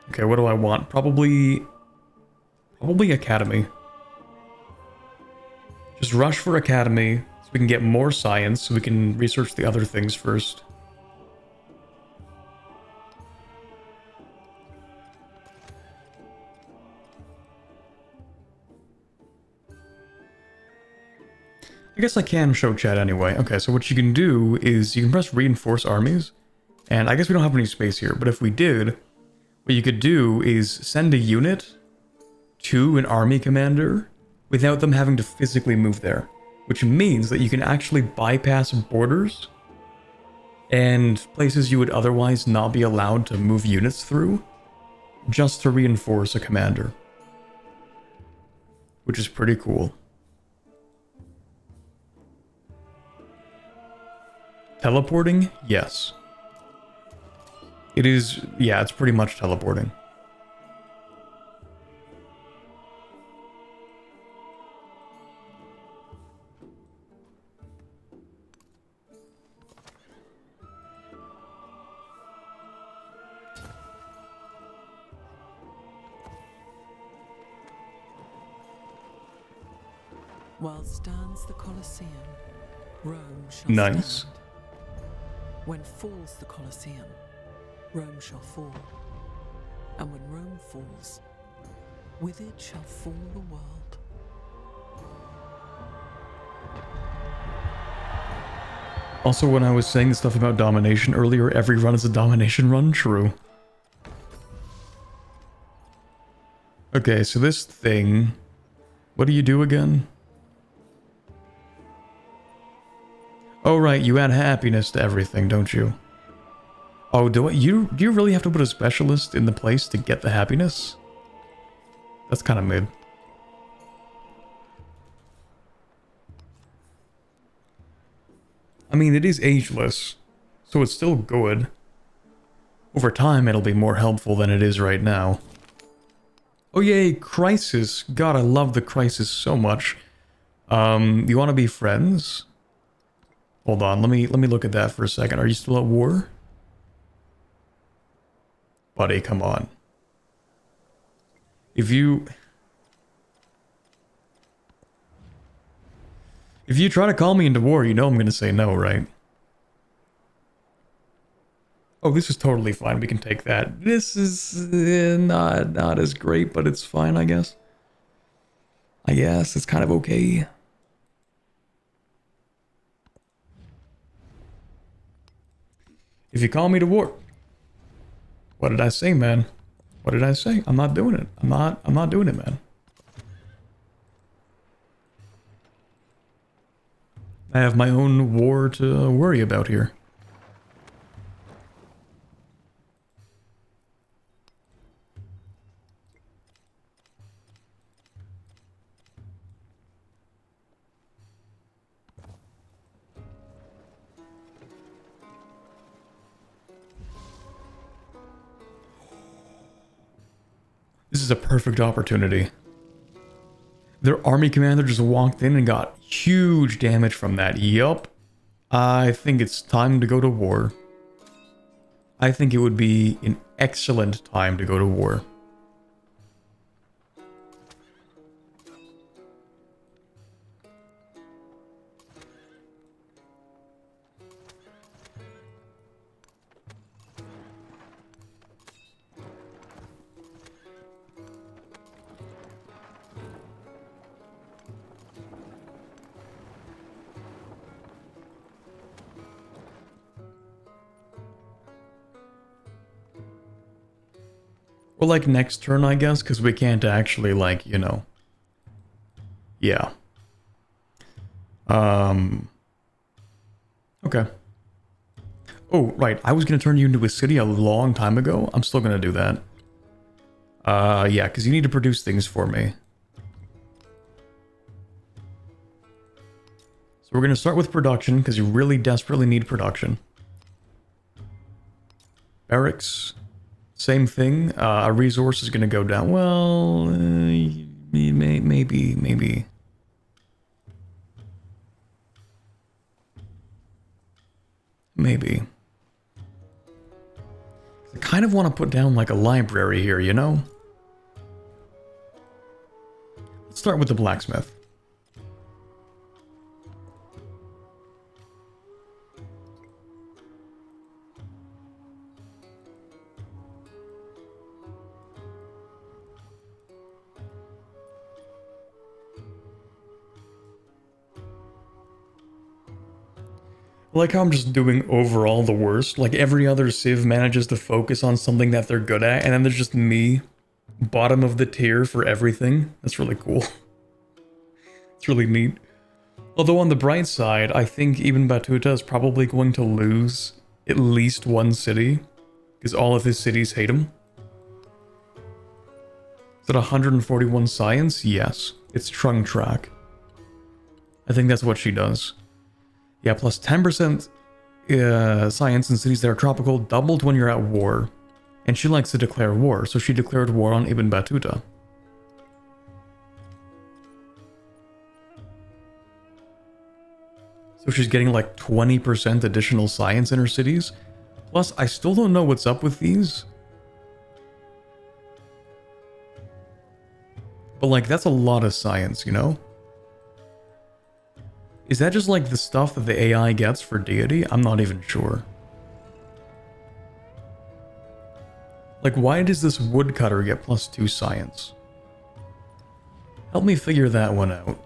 Okay, what do I want? Probably Academy. Just rush for Academy, so we can get more science, so we can research the other things first. I guess I can show chat anyway. Okay, so what you can do is you can press reinforce armies. And I guess we don't have any space here, but if we did, what you could do is send a unit to an army commander without them having to physically move there. Which means that you can actually bypass borders and places you would otherwise not be allowed to move units through just to reinforce a commander. Which is pretty cool. Teleporting? Yes. It is, yeah, it's pretty much teleporting.
While stands the Colosseum, Rome shall
Nice.
stand. When falls the Colosseum, Rome shall fall. And when Rome falls, with it shall fall the world.
Also, when I was saying the stuff about domination earlier, every run is a domination run, true. Okay, so this thing, what do you do again? Oh right, you add happiness to everything, don't you? Oh, do you really have to put a specialist in the place to get the happiness? That's kind of mid. I mean, it is ageless, so it's still good. Over time, it'll be more helpful than it is right now. Oh yay, Crisis. God, I love the Crisis so much. You want to be friends? Hold on, let me look at that for a second. Are you still at war? Buddy, come on. If you try to call me into war, you know I'm gonna say no, right? Oh, this is totally fine. We can take that. This is not as great, but it's fine, I guess. I guess it's kind of okay. If you call me to war. What did I say, man? What did I say? I'm not doing it. I'm not doing it, man. I have my own war to worry about here. This is a perfect opportunity. Their army commander just walked in and got huge damage from that. Yup. I think it's time to go to war. I think it would be an excellent time to go to war. Or like next turn, I guess, because we can't actually, like, you know. Yeah. Okay. Oh, right. I was going to turn you into a city a long time ago. I'm still going to do that. Yeah, because you need to produce things for me. So we're going to start with production, because you really desperately need production. Barracks. Same thing. A resource is going to go down. Well, maybe. Maybe. I kind of want to put down like a library here, you know? Let's start with the blacksmith. I like how I'm just doing overall the worst. Like every other Civ manages to focus on something that they're good at, and then there's just me, bottom of the tier for everything. That's really cool. It's really neat. Although on the bright side, I think even Batuta is probably going to lose at least one city, because all of his cities hate him. Is it 141 science? Yes. It's Trung Track. I think that's what she does. Yeah, plus 10% science in cities that are tropical, doubled when you're at war. And she likes to declare war, so she declared war on Ibn Battuta. So she's getting like 20% additional science in her cities. Plus, I still don't know what's up with these. But like, that's a lot of science, you know? Is that just like the stuff that the AI gets for deity? I'm not even sure. Like, why does this woodcutter get +2 science? Help me figure that one out.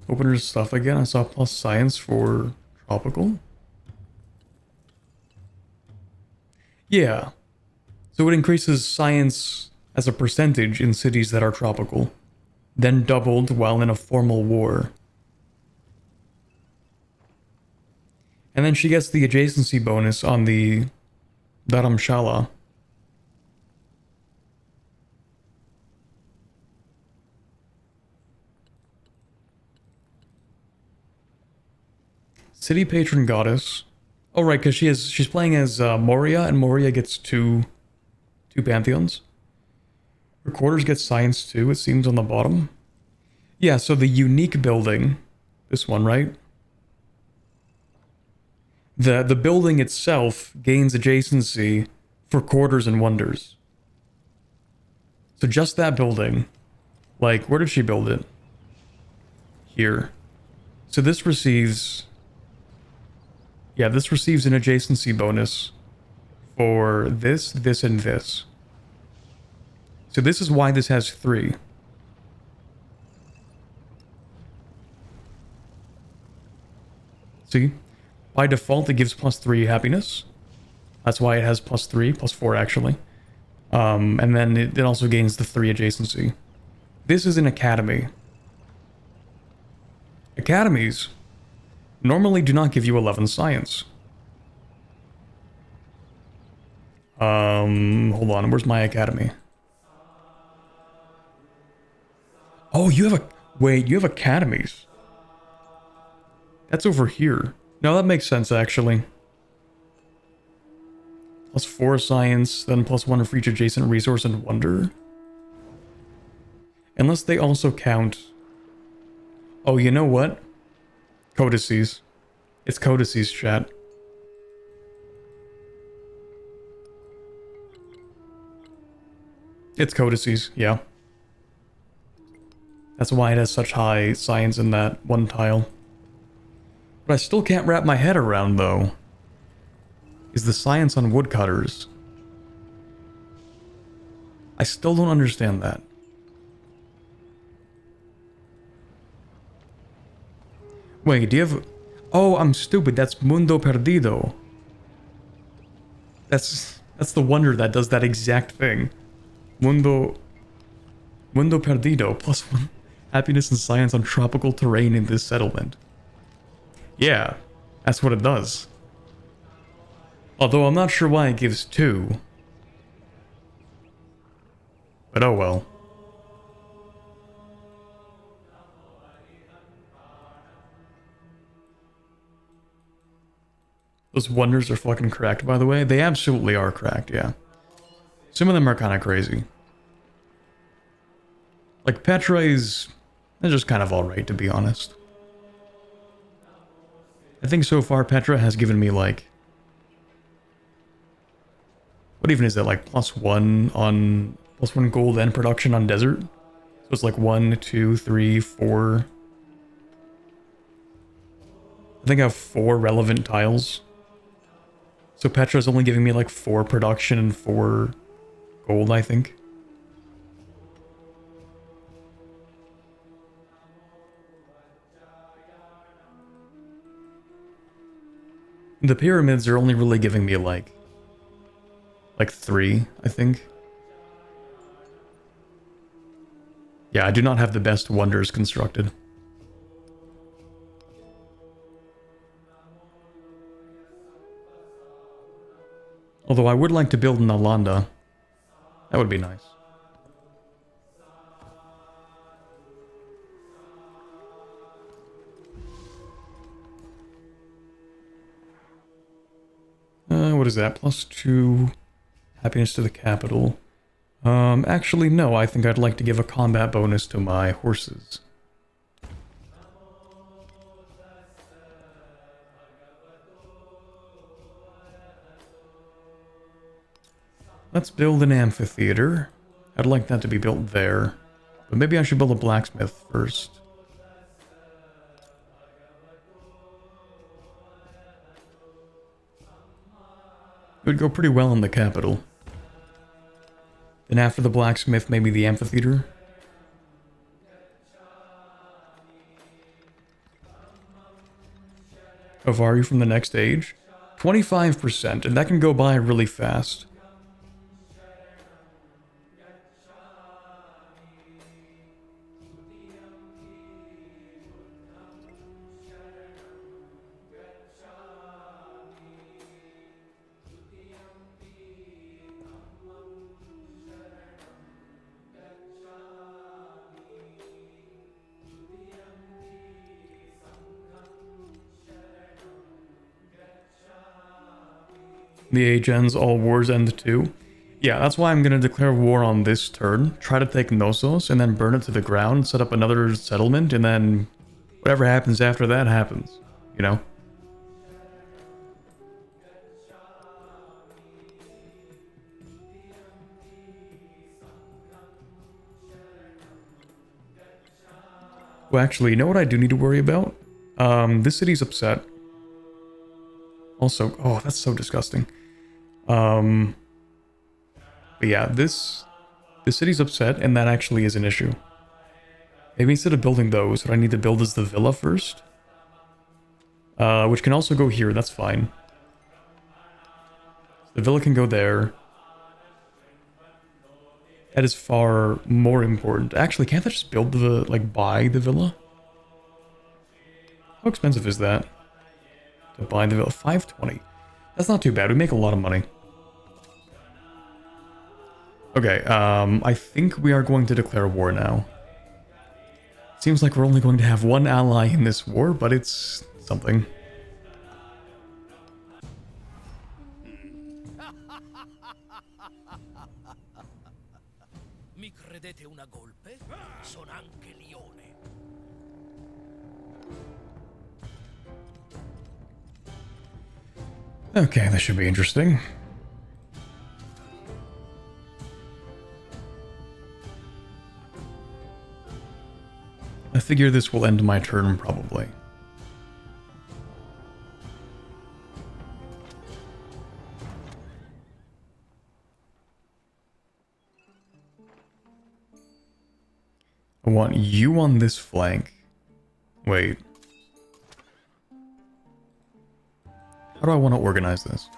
Opener's stuff again. I saw plus science for tropical. Yeah. So it increases science as a percentage in cities that are tropical. Then doubled while in a formal war. And then she gets the adjacency bonus on the Dharamshala. City patron goddess. Oh right, because she's playing as Moria, and Moria gets two pantheons. Recorders get science too, it seems, on the bottom. Yeah, so the unique building, this one, right? The building itself gains adjacency for quarters and wonders. So just that building. Like, where did she build it? Here. So this receives... Yeah, this receives an adjacency bonus for this, this, and this. So this is why this has 3. See? By default, it gives +3 happiness. That's why it has +3, +4 actually. And then it also gains the 3 adjacency. This is an academy. Academies normally do not give you 11 science. Hold on, where's my academy? Oh, you have a... Wait, you have academies. That's over here. No, that makes sense, actually. +4 science, then +1 for each adjacent resource and wonder. Unless they also count... Oh, you know what? Codices. It's codices, chat. It's codices, yeah. That's why it has such high science in that one tile. What I still can't wrap my head around, though, is the science on woodcutters. I still don't understand that. Wait, do you have... Oh, I'm stupid. That's Mundo Perdido. That's the wonder that does that exact thing. Mundo Perdido, +1 happiness and science on tropical terrain in this settlement. Yeah, that's what it does. Although I'm not sure why it gives 2. But oh well. Those wonders are fucking cracked, by the way. They absolutely are cracked, yeah. Some of them are kind of crazy. Like, Petra is just kind of alright, to be honest. I think so far Petra has given me, like... What even is that, like, +1 on... +1 gold and production on desert? So it's like 1, 2, 3, 4... I think I have 4 relevant tiles. So Petra's only giving me like 4 production and 4 gold, I think. The pyramids are only really giving me like 3, I think. Yeah, I do not have the best wonders constructed. Although I would like to build an Alanda. That would be nice. What is that? +2 happiness to the capital. Actually, no, I think I'd like to give a combat bonus to my horses. Let's build an amphitheater. I'd like that to be built there. But maybe I should build a blacksmith first. It would go pretty well in the capital. Then after the blacksmith, maybe the amphitheater. How far are you from the next age? 25%, and that can go by really fast. The age ends, all wars end too. Yeah, that's why I'm gonna declare war on this turn, try to take Knossos, and then burn it to the ground, set up another settlement, and then whatever happens after that happens, you know? Well, actually, you know what I do need to worry about? This city's upset. Also, oh, that's so disgusting. But yeah, this city's upset, and that actually is an issue. Maybe instead of building those, what I need to build is the villa first. Which can also go here, that's fine. The villa can go there. That is far more important. Actually, can't I just build the, like, buy the villa? How expensive is that? To buy the villa? 520. That's not too bad, we make a lot of money. Okay, I think we are going to declare war now. Seems like we're only going to have one ally in this war, but it's something.
Mi credete una golpe? Sono anche lione.
Okay, this should be interesting. I figure this will end my turn, probably. I want you on this flank. Wait. How do I want to organize this?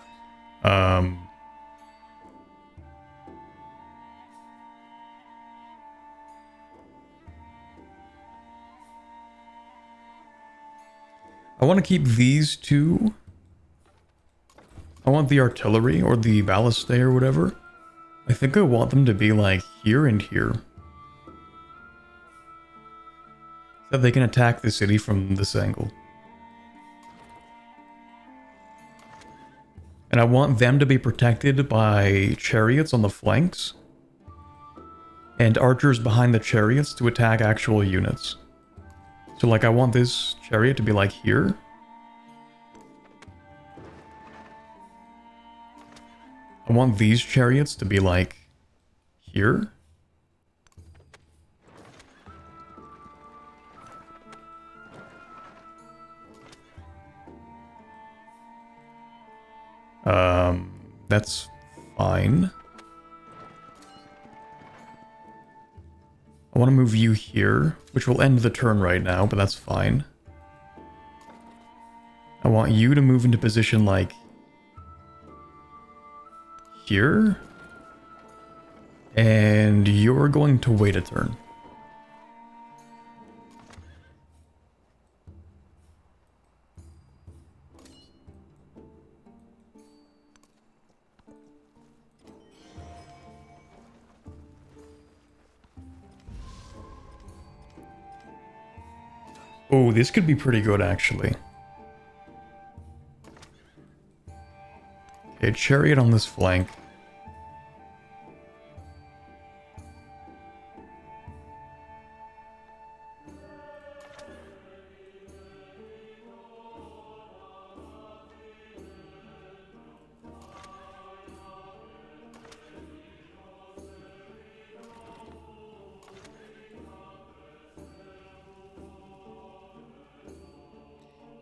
I want to keep these two. I want the artillery or the ballistae or whatever. I think I want them to be like here and here. So that they can attack the city from this angle. And I want them to be protected by chariots on the flanks. And archers behind the chariots to attack actual units. So like I want this chariot to be like here. I want these chariots to be like here. That's fine. I want to move you here, which will end the turn right now, but that's fine. I want you to move into position like here. And you're going to wait a turn. Oh, this could be pretty good, actually. Okay, chariot on this flank.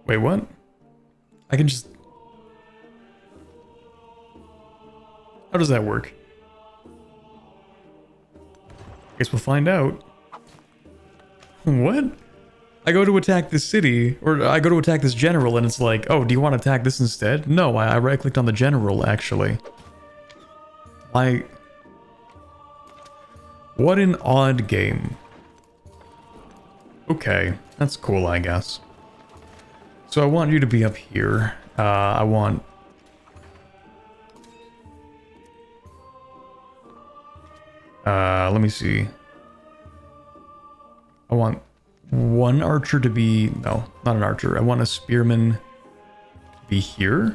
Wait, what? I can just... How does that work? Guess we'll find out. What? I go to attack this city, or I go to attack this general, and it's like, oh, do you want to attack this instead? No, I right-clicked on the general, actually. Why? What an odd game. Okay, that's cool, I guess. So I want you to be up here. I want... let me see. I want one archer to be... No, not an archer. I want a spearman to be here.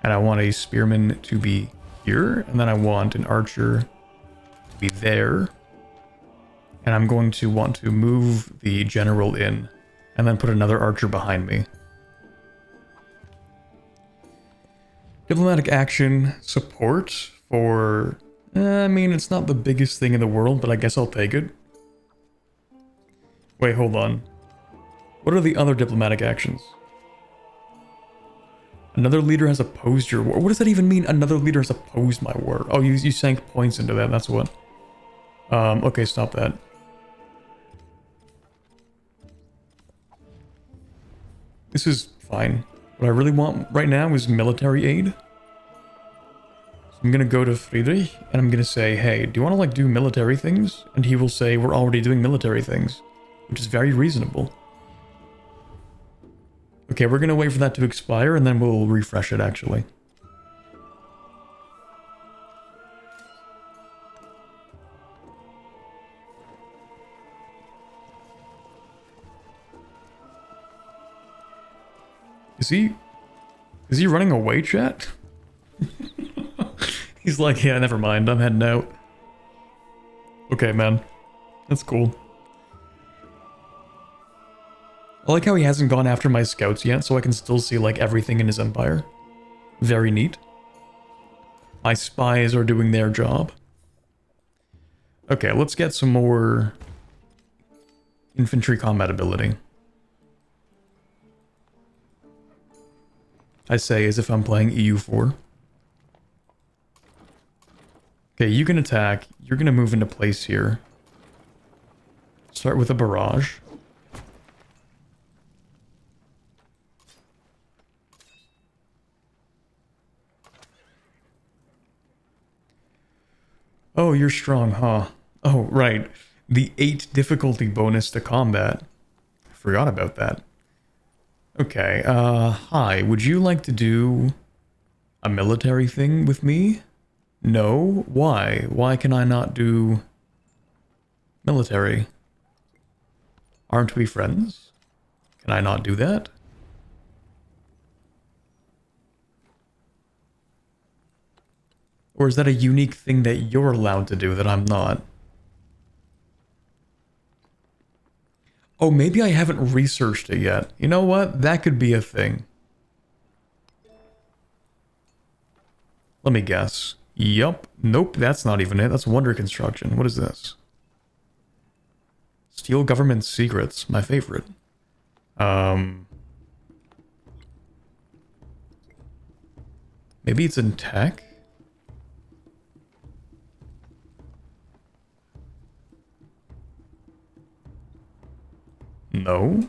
And I want a spearman to be here. And then I want an archer to be there. And I'm going to want to move the general in. And then put another archer behind me. Diplomatic action support for... I mean, it's not the biggest thing in the world, but I guess I'll take it. Wait, hold on. What are the other diplomatic actions? Another leader has opposed your war. What does that even mean? Another leader has opposed my war. Oh, you sank points into that. That's what. Okay, stop that. This is fine. What I really want right now is military aid. So I'm gonna go to Friedrich and I'm gonna say, hey, do you want to like do military things? And he will say, we're already doing military things, which is very reasonable. Okay, we're gonna wait for that to expire and then we'll refresh it actually. Is he running away, chat? He's like, yeah, never mind, I'm heading out. Okay, man. That's cool. I like how he hasn't gone after my scouts yet, so I can still see, like, everything in his empire. Very neat. My spies are doing their job. Okay, let's get some more infantry combat ability. I say as if I'm playing EU4. Okay, you can attack. You're gonna move into place here. Start with a barrage. Oh, you're strong, huh? Oh, right. The 8 difficulty bonus to combat. I forgot about that. Okay, hi. Would you like to do a military thing with me? No? Why? Why can I not do military? Aren't we friends? Can I not do that? Or is that a unique thing that you're allowed to do that I'm not? Oh, maybe I haven't researched it yet. You know what? That could be a thing. Let me guess. Yup. Nope, that's not even it. That's wonder construction. What is this? Steal government secrets. My favorite. Maybe it's in tech? No?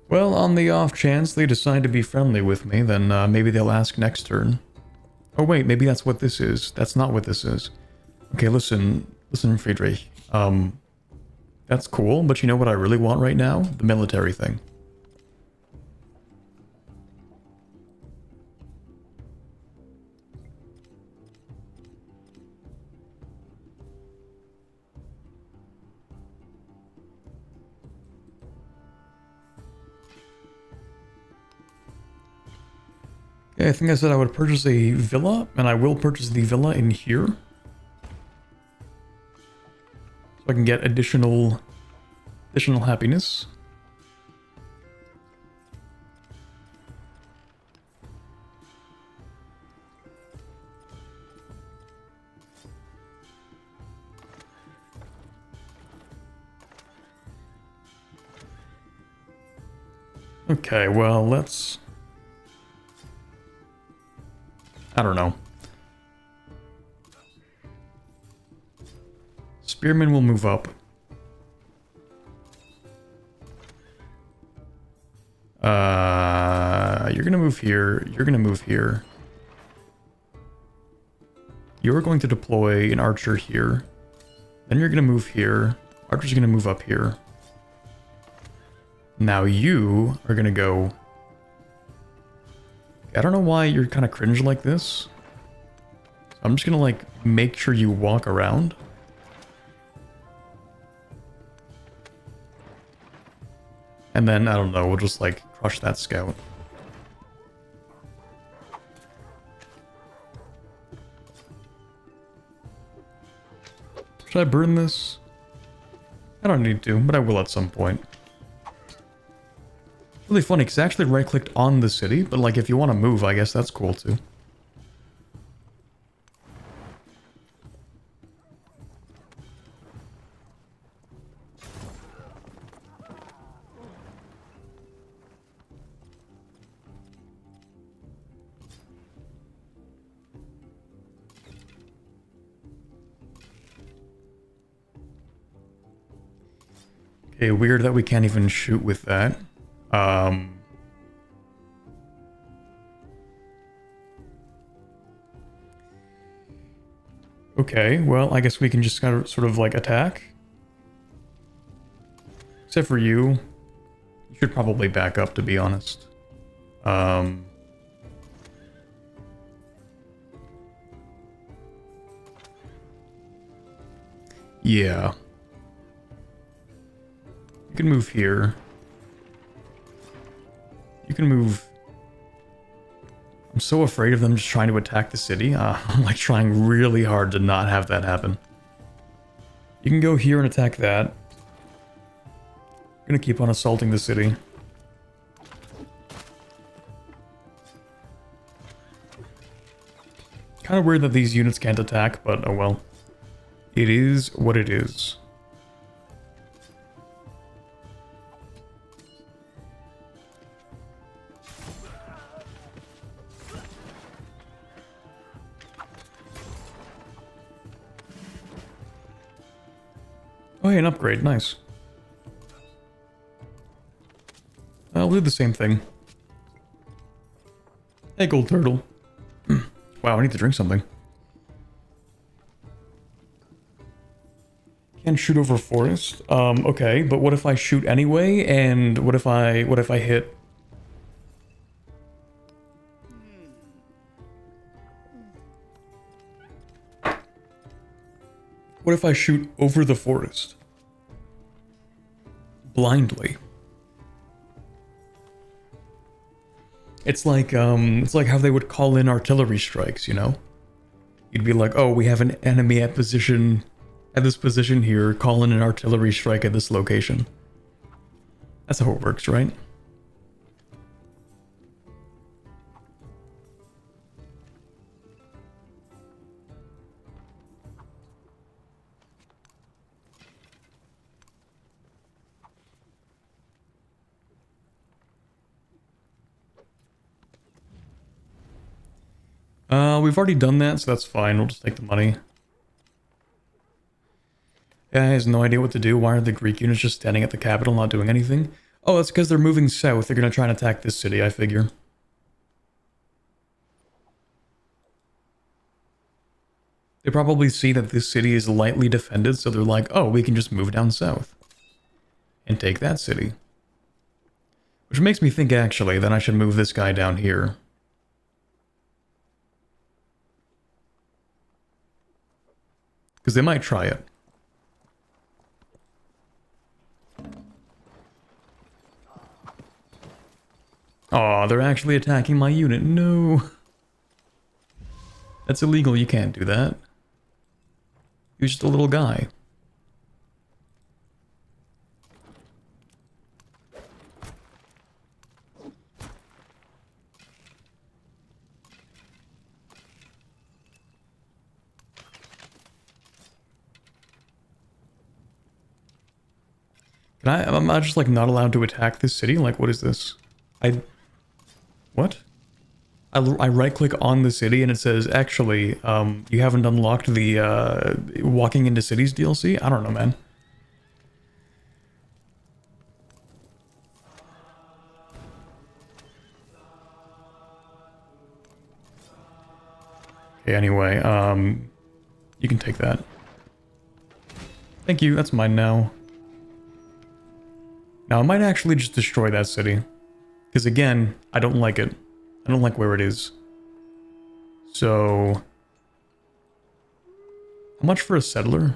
Well, on the off chance they decide to be friendly with me, then maybe they'll ask next turn. Oh wait, maybe that's what this is. That's not what this is. Okay, listen, Friedrich. That's cool, but you know what I really want right now? The military thing. Yeah, I think I said I would purchase a villa, and I will purchase the villa in here. So I can get additional happiness. Okay, well, let's... I don't know. Spearman will move up. You're gonna move here. You're gonna move here. You're going to deploy an archer here. Then you're gonna move here. Archer's gonna move up here. Now you are gonna go... I don't know why you're kind of cringe like this. I'm just gonna like make sure you walk around. And then, I don't know, we'll just like crush that scout. Should I burn this? I don't need to, but I will at some point. Really funny, because I actually right-clicked on the city, but like if you want to move, I guess that's cool too. Okay, weird that we can't even shoot with that. Okay, well, I guess we can just kind of sort of like attack. Except for you. You should probably back up, to be honest. Yeah. You can move here. You can move... I'm so afraid of them just trying to attack the city. I'm like trying really hard to not have that happen. You can go here and attack that. I'm gonna keep on assaulting the city. Kind of weird that these units can't attack, but oh well. It is what it is. Oh, hey, an upgrade. Nice. We'll do the same thing. Hey, gold turtle. Wow, I need to drink something. Can't shoot over forest. Okay, but what if I shoot anyway? And what if I hit? What if I shoot over the forest? Blindly. It's like how they would call in artillery strikes, you know? You'd be like, oh, we have an enemy at position, at this position here, call in an artillery strike at this location. That's how it works, right? We've already done that, so that's fine. We'll just take the money. Yeah, he has no idea what to do. Why are the Greek units just standing at the capital, not doing anything? Oh, that's because they're moving south. They're going to try and attack this city, I figure. They probably see that this city is lightly defended, so they're like, oh, we can just move down south. And take that city. Which makes me think, actually, that I should move this guy down here. Because they might try it. Aw, they're actually attacking my unit. No. That's illegal. You can't do that. You're just a little guy. Am I just like not allowed to attack this city? Like, what is this? What? I right click on the city and it says, actually, you haven't unlocked the walking into cities DLC? I don't know, man. Okay, anyway, you can take that. Thank you, that's mine now. Now, I might actually just destroy that city. Because again, I don't like it. I don't like where it is. So... how much for a settler?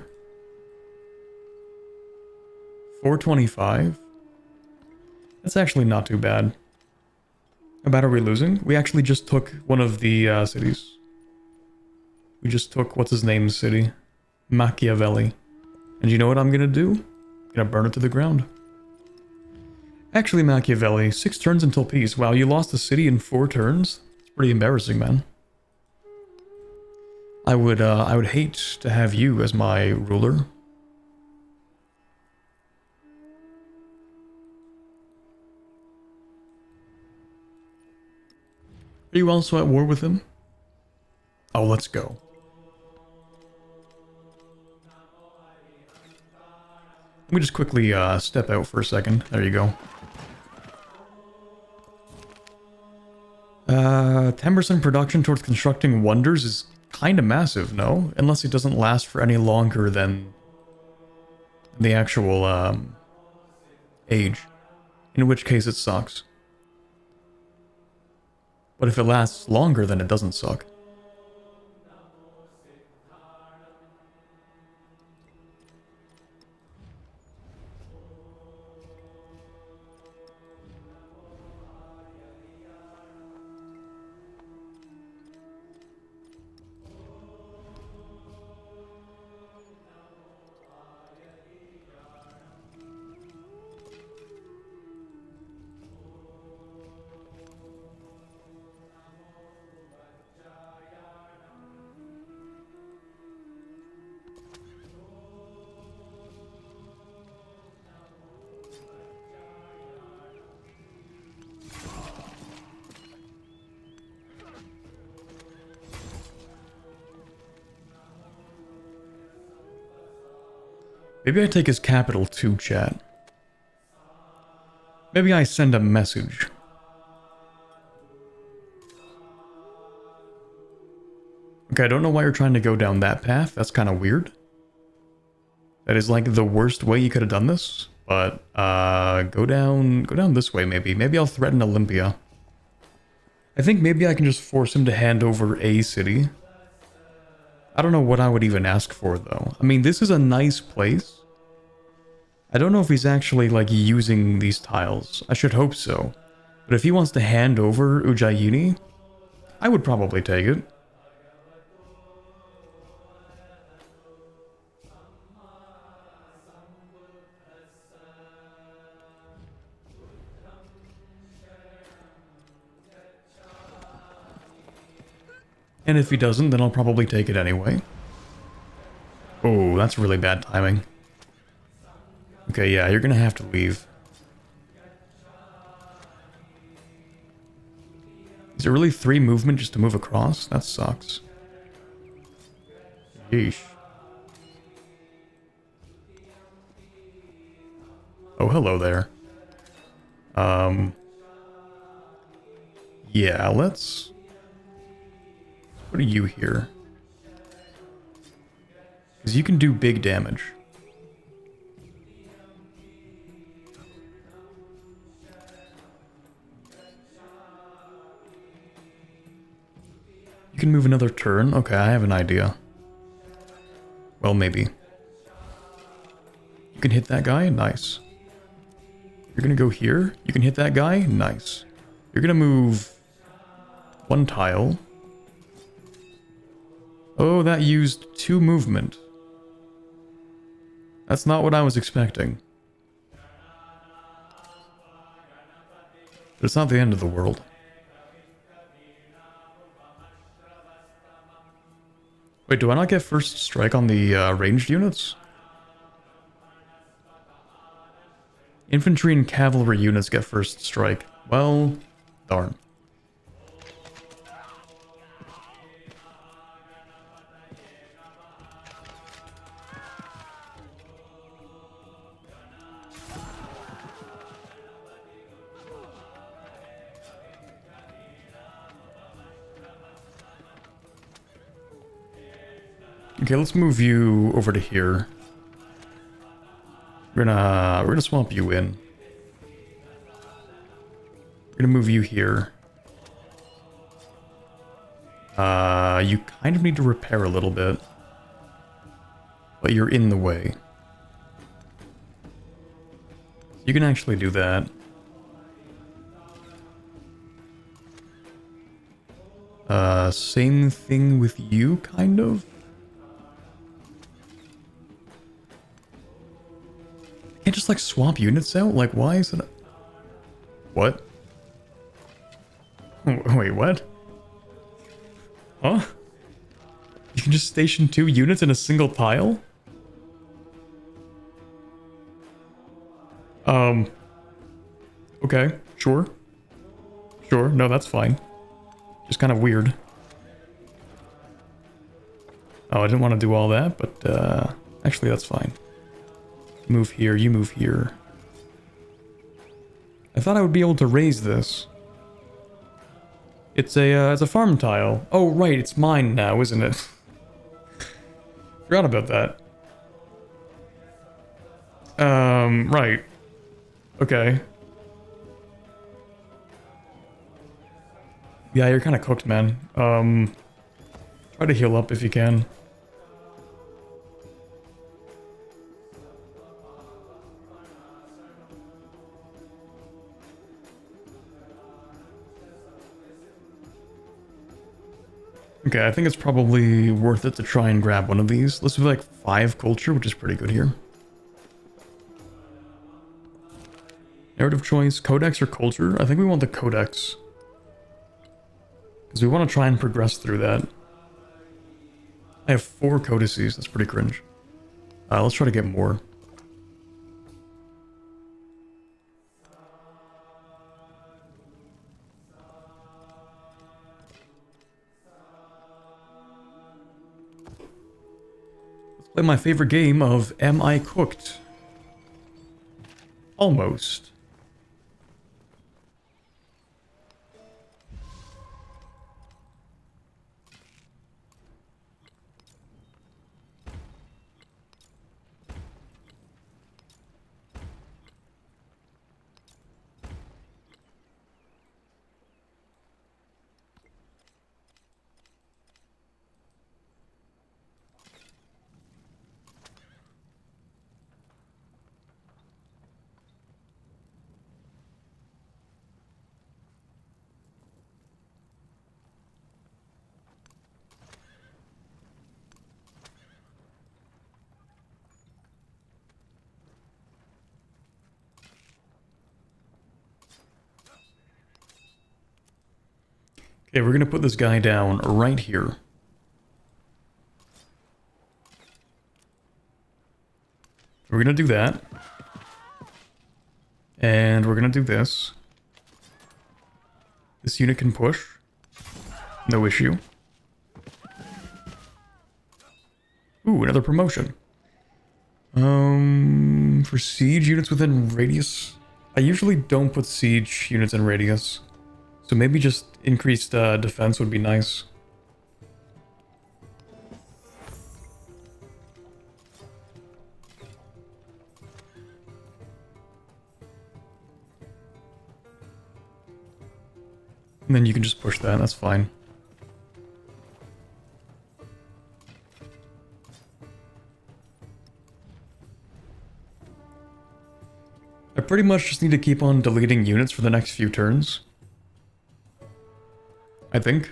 425? That's actually not too bad. How bad are we losing? We actually just took one of the cities. We just took, what's his name's city? Machiavelli. And you know what I'm gonna do? I'm gonna burn it to the ground. Actually, Machiavelli, 6 turns until peace. Wow, you lost the city in 4 turns? It's pretty embarrassing, man. I would hate to have you as my ruler. Are you also at war with him? Oh, let's go. Let me just quickly step out for a second. There you go. 10% production towards constructing wonders is kind of massive, no? Unless it doesn't last for any longer than the actual age. In which case it sucks. But if it lasts longer, then it doesn't suck. Maybe I take his capital too, chat. Maybe I send a message. Okay, I don't know why you're trying to go down that path. That's kind of weird. That is like the worst way you could have done this. But go down this way maybe. Maybe I'll threaten Olympia. I think maybe I can just force him to hand over a city. I don't know what I would even ask for, though. I mean, this is a nice place. I don't know if he's actually, like, using these tiles. I should hope so. But if he wants to hand over Ujjaini, I would probably take it. And if he doesn't, then I'll probably take it anyway. Oh, that's really bad timing. Okay, yeah, you're gonna have to leave. Is it really 3 movement just to move across? That sucks. Yeesh. Oh, hello there. Yeah, let's put you here. Because you can do big damage. You can move another turn? Okay, I have an idea. Well, maybe. You can hit that guy? Nice. You're gonna go here? You can hit that guy? Nice. You're gonna move 1 tile. Oh, that used 2 movement. That's not what I was expecting. But it's not the end of the world. Wait, do I not get first strike on the ranged units? Infantry and cavalry units get first strike. Well, darn. Okay, let's move you over to here. We're gonna swamp you in. We're gonna move you here. You kind of need to repair a little bit. But you're in the way. You can actually do that. Same thing with you, kind of. Can't just like swap units out? Like, why is it? What? Wait, what? Huh? You can just station 2 units in a single tile? Okay, sure. Sure, no, that's fine. Just kind of weird. Oh, I didn't want to do all that, but, actually that's fine. Move here, you move here. I thought I would be able to raise this. It's a farm tile. Oh, right, it's mine now, isn't it? Forgot about that. Right. Okay. Yeah, you're kind of cooked, man. Try to heal up if you can. Okay, I think it's probably worth it to try and grab one of these. Let's do like 5 culture, which is pretty good here. Narrative choice, codex or culture? I think we want the codex. Because we want to try and progress through that. I have 4 codices, that's pretty cringe. Let's try to get more. Let's play my favorite game of Am I Cooked? Almost. Okay, we're gonna put this guy down right here. We're gonna do that. And we're gonna do this. This unit can push. No issue. Ooh, another promotion. For siege units within radius. I usually don't put siege units in radius. So maybe just increased defense would be nice. And then you can just push that, that's fine. I pretty much just need to keep on deleting units for the next few turns. I think.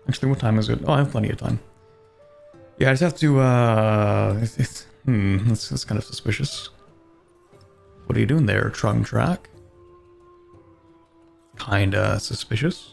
Actually, what time is it? Oh, I have plenty of time. Yeah, I just have to, that's kind of suspicious. What are you doing there, Trung Track? Kinda suspicious.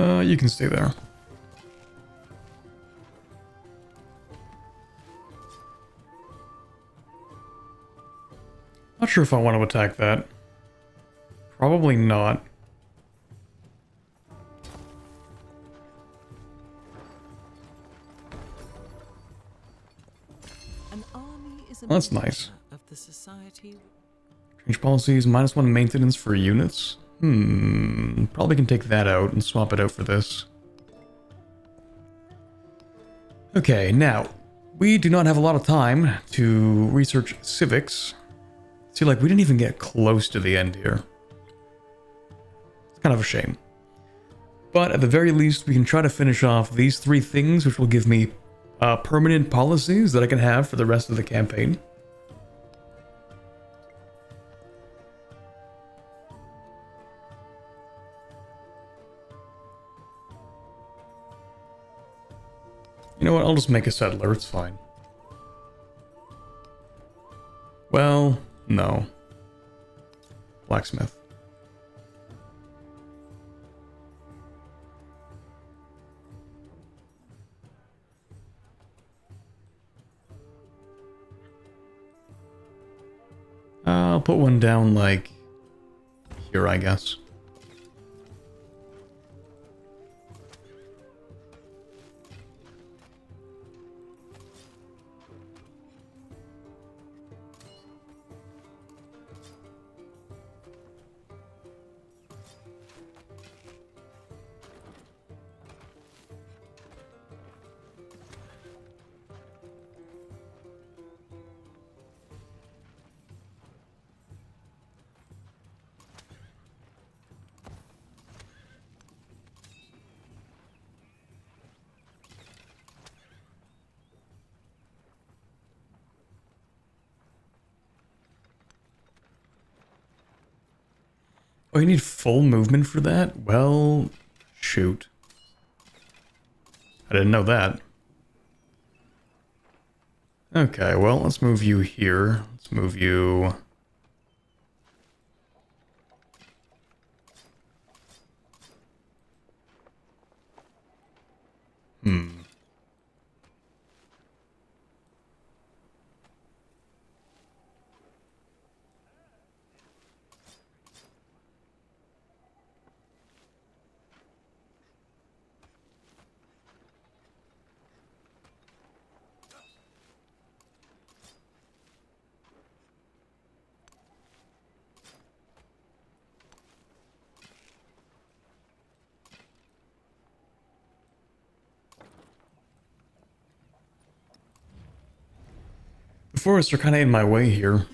You can stay there. Not sure if I want to attack that. Probably not.
An army is a
That's
measure
nice.
of the society.
Change policies, -1 maintenance for units. Probably can take that out and swap it out for this. Okay, now, we do not have a lot of time to research civics. See, like, we didn't even get close to the end here. It's kind of a shame. But at the very least, we can try to finish off these 3 things, which will give me permanent policies that I can have for the rest of the campaign. You know what, I'll just make a settler, it's fine. Well, no. Blacksmith. I'll put one down, like, here, I guess. Oh, you need full movement for that? Well, shoot. I didn't know that. Okay, well, let's move you here. Let's move you... The forests are kind of in my way here.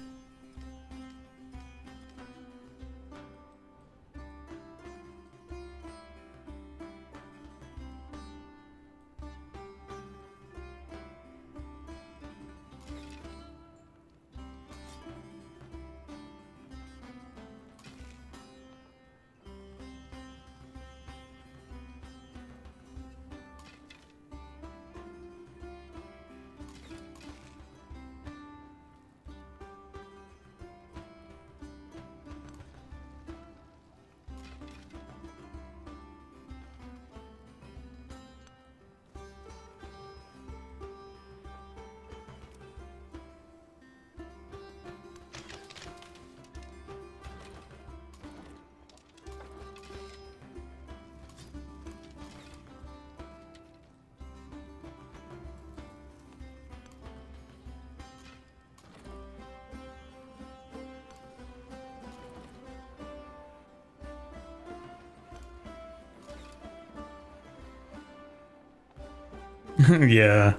Yeah.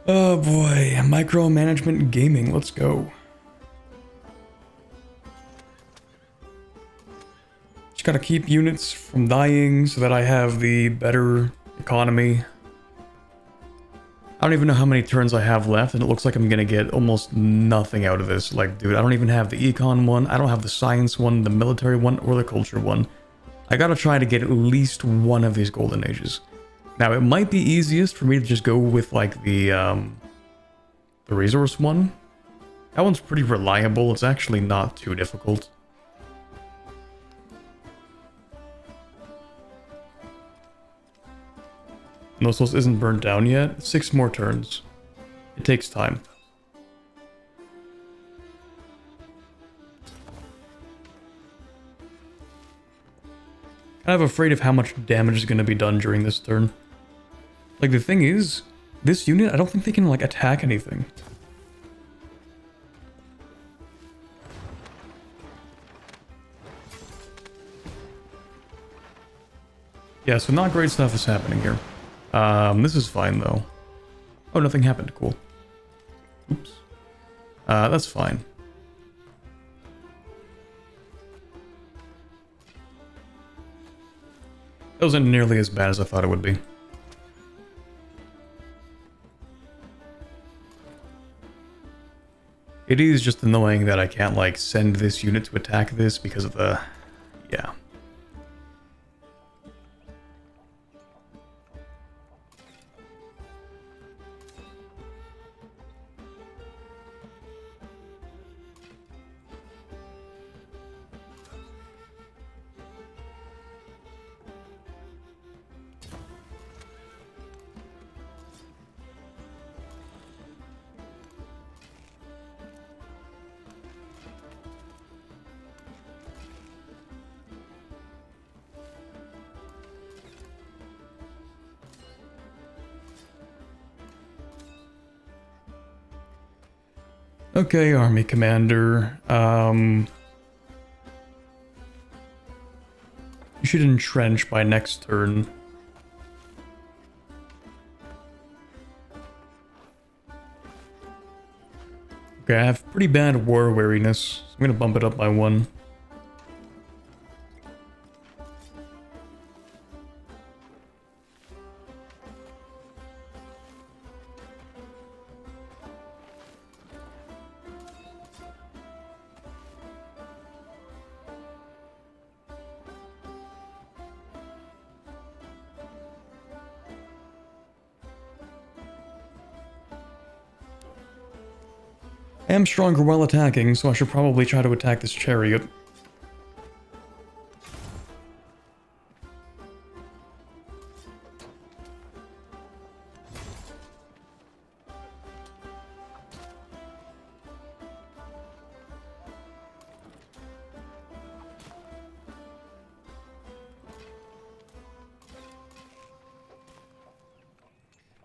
Oh boy, micromanagement gaming, let's go. Just gotta keep units from dying so that I have the better economy. I don't even know how many turns I have left, and it looks like I'm gonna get almost nothing out of this. Like, dude, I don't even have the econ one, I don't have the science one, the military one, or the culture one. I gotta try to get at least one of these golden ages. Now, it might be easiest for me to just go with, like, the resource one. That one's pretty reliable. It's actually not too difficult. Knossos isn't burnt down yet. 6 more turns. It takes time. Kind of afraid of how much damage is going to be done during this turn. Like, the thing is, this unit, I don't think they can, like, attack anything. Yeah, so not great stuff is happening here. This is fine, though. Oh, nothing happened. Cool. Oops. That's fine. That wasn't nearly as bad as I thought it would be. It is just annoying that I can't, like, send this unit to attack this because of the... yeah. Okay, Army Commander. You should entrench by next turn. Okay, I have pretty bad war wariness, so I'm gonna bump it up by 1. I am stronger while attacking, so I should probably try to attack this chariot.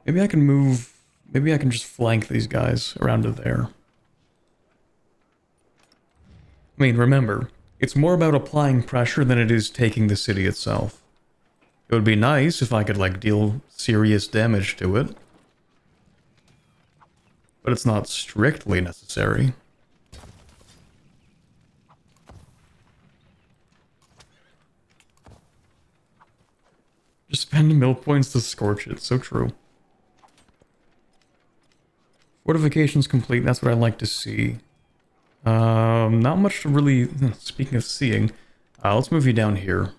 Maybe I can move... maybe I can just flank these guys around to there. I mean, remember, it's more about applying pressure than it is taking the city itself. It would be nice if I could, like, deal serious damage to it. But it's not strictly necessary. Just spend mill points to scorch it, so true. Fortifications complete, that's what I like to see. Not much to really... speaking of seeing, let's move you down here.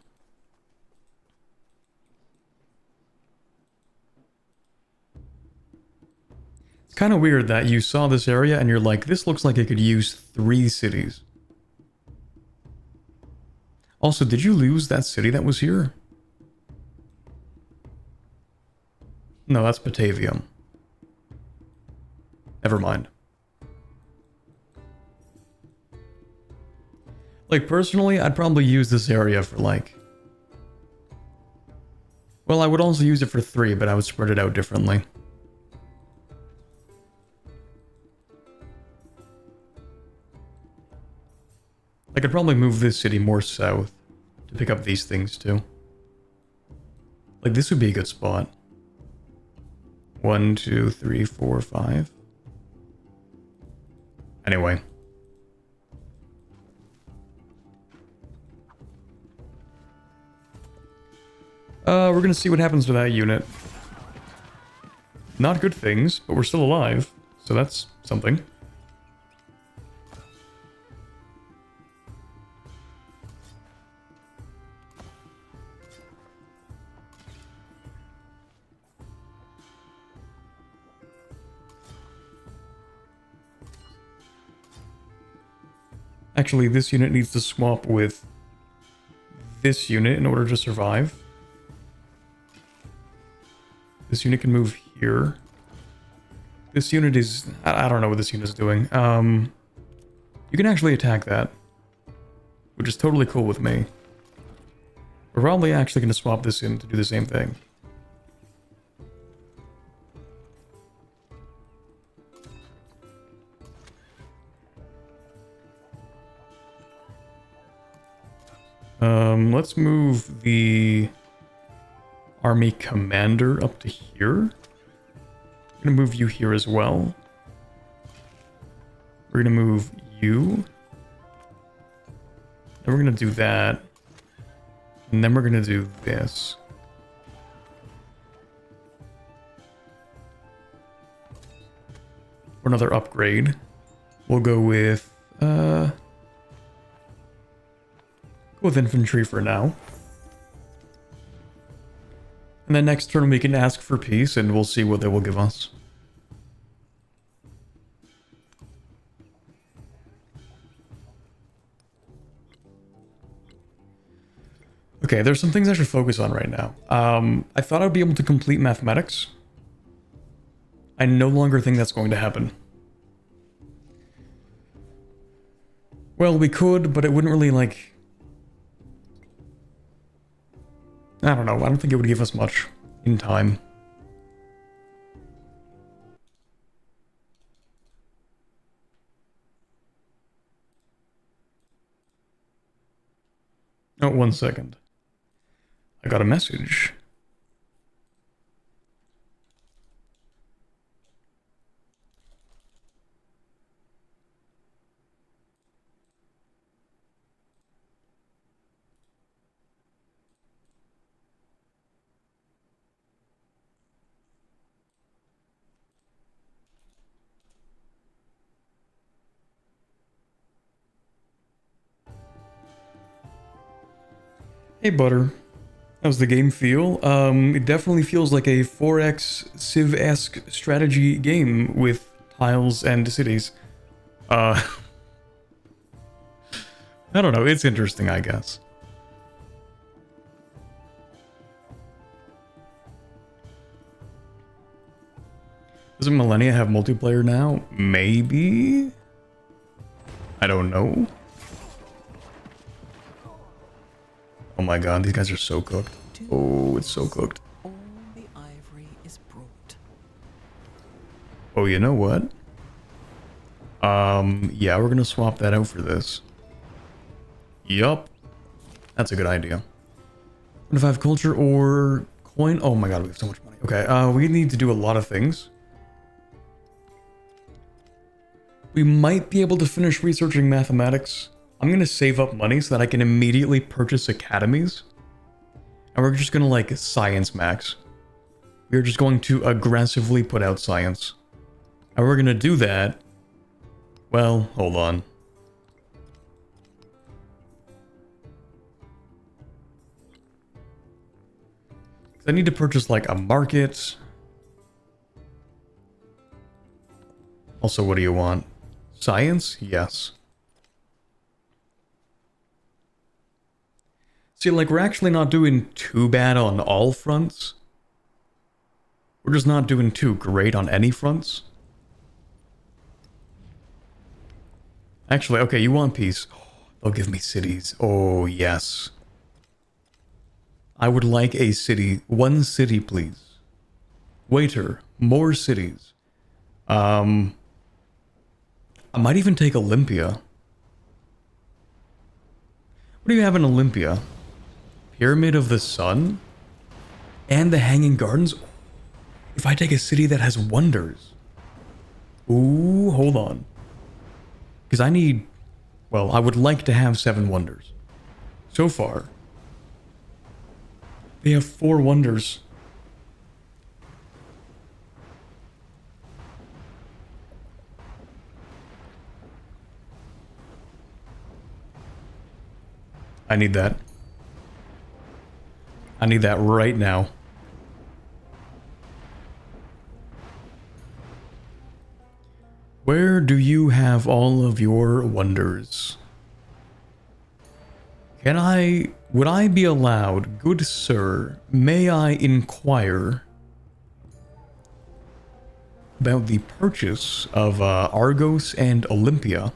It's kind of weird that you saw this area and you're like, this looks like it could use 3 cities. Also, did you lose that city that was here? No, that's Batavium. Never mind. Like, personally, I'd probably use this area for, like... well, I would also use it for 3, but I would spread it out differently. I could probably move this city more south to pick up these things, too. Like, this would be a good spot. 1, 2, 3, 4, 5. Anyway. We're gonna see what happens to that unit. Not good things, but we're still alive, so that's something. Actually, this unit needs to swap with this unit in order to survive. This unit can move here. This unit is... I don't know what this unit is doing. You can actually attack that, which is totally cool with me. We're probably actually going to swap this in to do the same thing. Let's move the army commander up to here. I'm gonna move you here as well. We're gonna move you. Then we're gonna do that. And then we're gonna do this. For another upgrade, we'll go with infantry for now. And then next turn we can ask for peace and we'll see what they will give us. Okay, there's some things I should focus on right now. I thought I'd be able to complete mathematics. I no longer think that's going to happen. Well, we could, but it wouldn't really, like... I don't know, I don't think it would give us much in time. Oh, 1 second. I got a message. Hey Butter, how's the game feel? It definitely feels like a 4X Civ-esque strategy game with tiles and cities. I don't know, it's interesting, I guess. Doesn't Millennia have multiplayer now? Maybe? I don't know. Oh my god, these guys are so cooked. Oh, it's so cooked.
All the ivory is brought.
Oh, you know what? Yeah, we're gonna swap that out for this. Yup. That's a good idea. 25 culture or coin? Oh my god, we have so much money. Okay, we need to do a lot of things. We might be able to finish researching mathematics. I'm going to save up money so that I can immediately purchase academies. And we're just going to, like, science max. We're just going to aggressively put out science. And we're going to do that... Well, hold on. I need to purchase, like, a market. Also, what do you want? Science? Yes. See, like, we're actually not doing too bad on all fronts. We're just not doing too great on any fronts. Actually, okay, you want peace. They'll give me cities. Oh, yes. I would like a city. 1 city, please. Waiter, more cities. I might even take Olympia. What do you have in Olympia? Pyramid of the Sun? And the Hanging Gardens? If I take a city that has wonders. Ooh, hold on. Because I need... Well, I would like to have 7 wonders. So far, they have 4 wonders. I need that. I need that right now. Where do you have all of your wonders? Would I be allowed, good sir, may I inquire about the purchase of Argos and Olympia.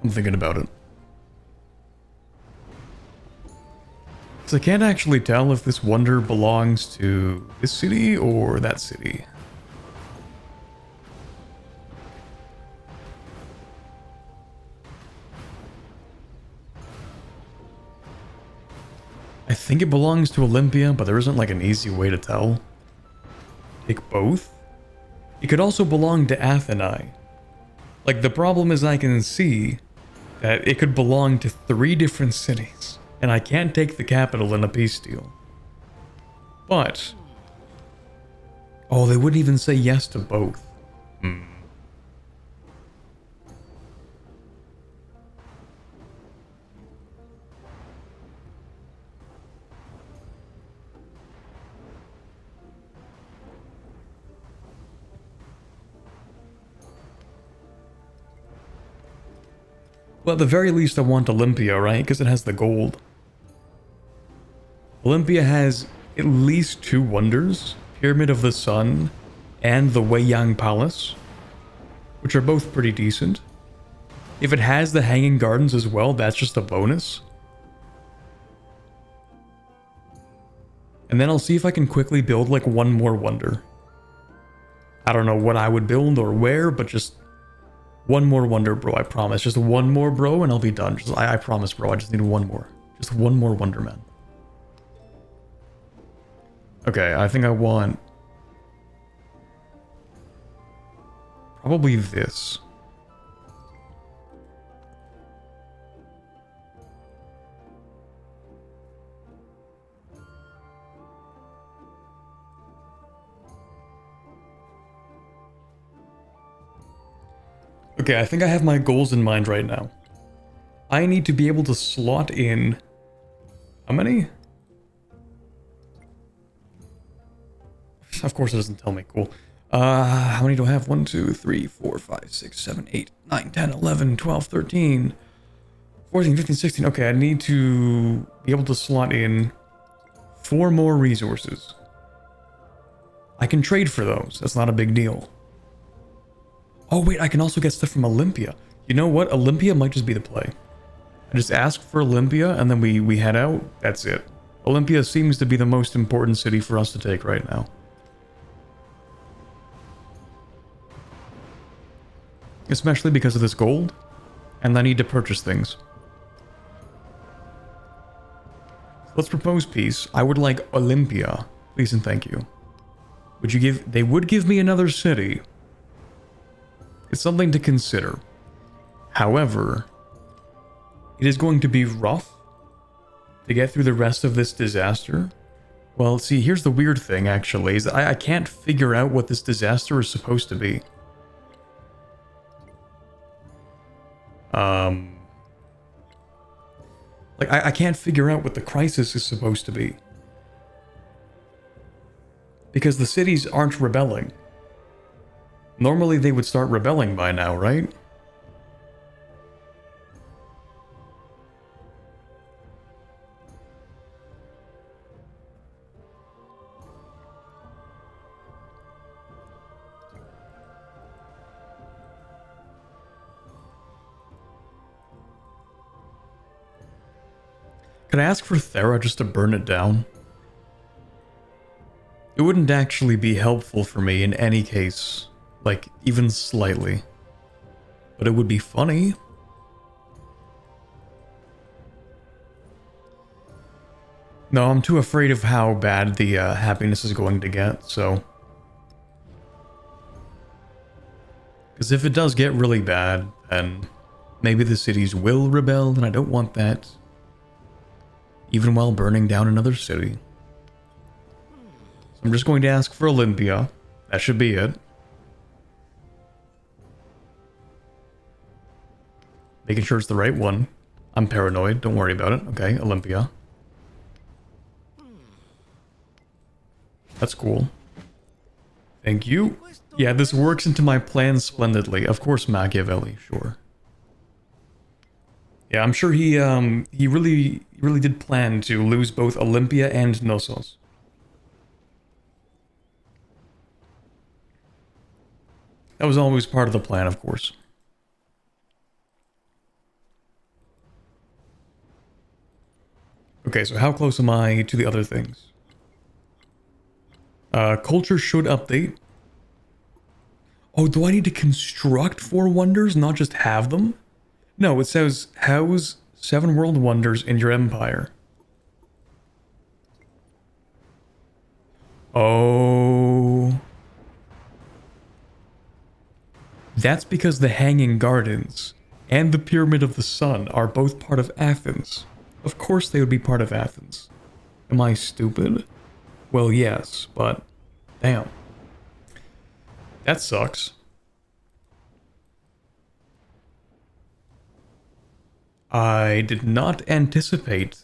I'm thinking about it. So I can't actually tell if this wonder belongs to this city or that city. I think it belongs to Olympia, but there isn't like an easy way to tell. Take both? It could also belong to Athenae. Like, the problem is I can see that it could belong to 3 different cities, and I can't take the capital in a peace deal. But... oh, they wouldn't even say yes to both. Well, at the very least I want Olympia, right? Because it has the gold. Olympia has at least 2 wonders, Pyramid of the Sun and the Weiyang Palace, which are both pretty decent. If it has the Hanging Gardens as well, that's just a bonus. And then I'll see if I can quickly build like 1 more wonder. I don't know what I would build or where, but just 1 more wonder, bro, I promise. Just 1 more, bro, and I'll be done. I promise, bro, I just need 1 more. Just 1 more wonder, man. Okay, I think I want... probably this. Okay, I think I have my goals in mind right now. I need to be able to slot in... how many? Of course it doesn't tell me, cool. How many do I have? 1, 2, 3, 4, 5, 6, 7, 8, 9, 10, 11, 12, 13, 14, 15, 16. Okay, I need to be able to slot in 4 more resources. I can trade for those, that's not a big deal. Oh wait, I can also get stuff from Olympia. You know what? Olympia might just be the play. I just ask for Olympia and then we head out. That's it. Olympia seems to be the most important city for us to take right now. Especially because of this gold. And I need to purchase things. Let's propose peace. I would like Olympia. Please and thank you. Would you give... they would give me another city. It's something to consider. However, it is going to be rough to get through the rest of this disaster. Well, see, here's the weird thing, actually, is that I can't figure out what this disaster is supposed to be. Like, I can't figure out what the crisis is supposed to be. Because the cities aren't rebelling. Normally they would start rebelling by now, right? Could I ask for Thera just to burn it down? It wouldn't actually be helpful for me in any case. Like, even slightly. But it would be funny. No, I'm too afraid of how bad the happiness is going to get, so... because if it does get really bad, then maybe the cities will rebel, and I don't want that. Even while burning down another city. So I'm just going to ask for Olympia. That should be it. Making sure it's the right one. I'm paranoid, don't worry about it. Okay, Olympia. That's cool. Thank you. Yeah, this works into my plan splendidly. Of course, Machiavelli, sure. Yeah, I'm sure he really did plan to lose both Olympia and Knossos. That was always part of the plan, of course. Okay, so how close am I to the other things? Culture should update. Oh, do I need to construct 4 wonders, not just have them? No, it says house 7 world wonders in your empire. Oh. That's because the Hanging Gardens and the Pyramid of the Sun are both part of Athens. Of course they would be part of Athens. Am I stupid? Well, yes, but damn. That sucks. I did not anticipate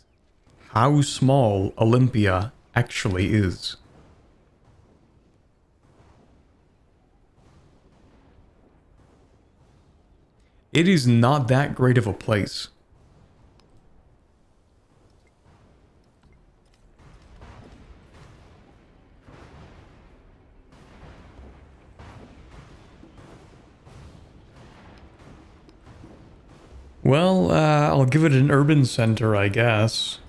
how small Olympia actually is. It is not that great of a place. Well, I'll give it an urban center, I guess.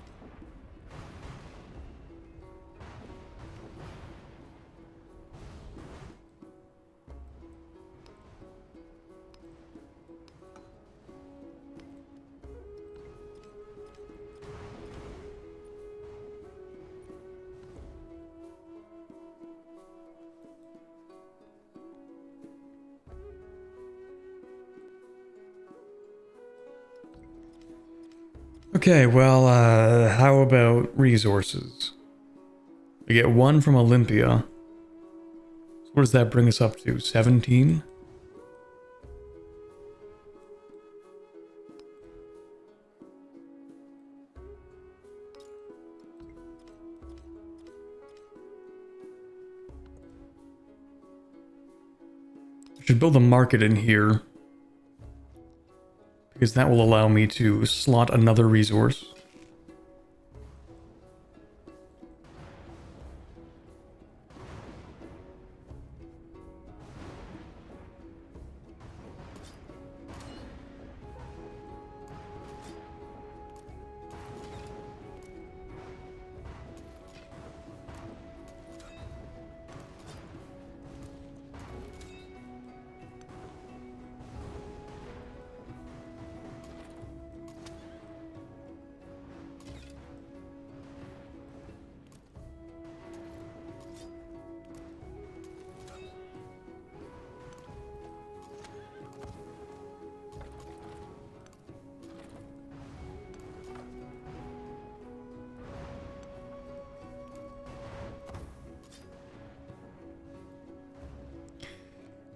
Okay, well, how about resources? We get 1 from Olympia. So what does that bring us up to? 17? I should build a market in here, because that will allow me to slot another resource.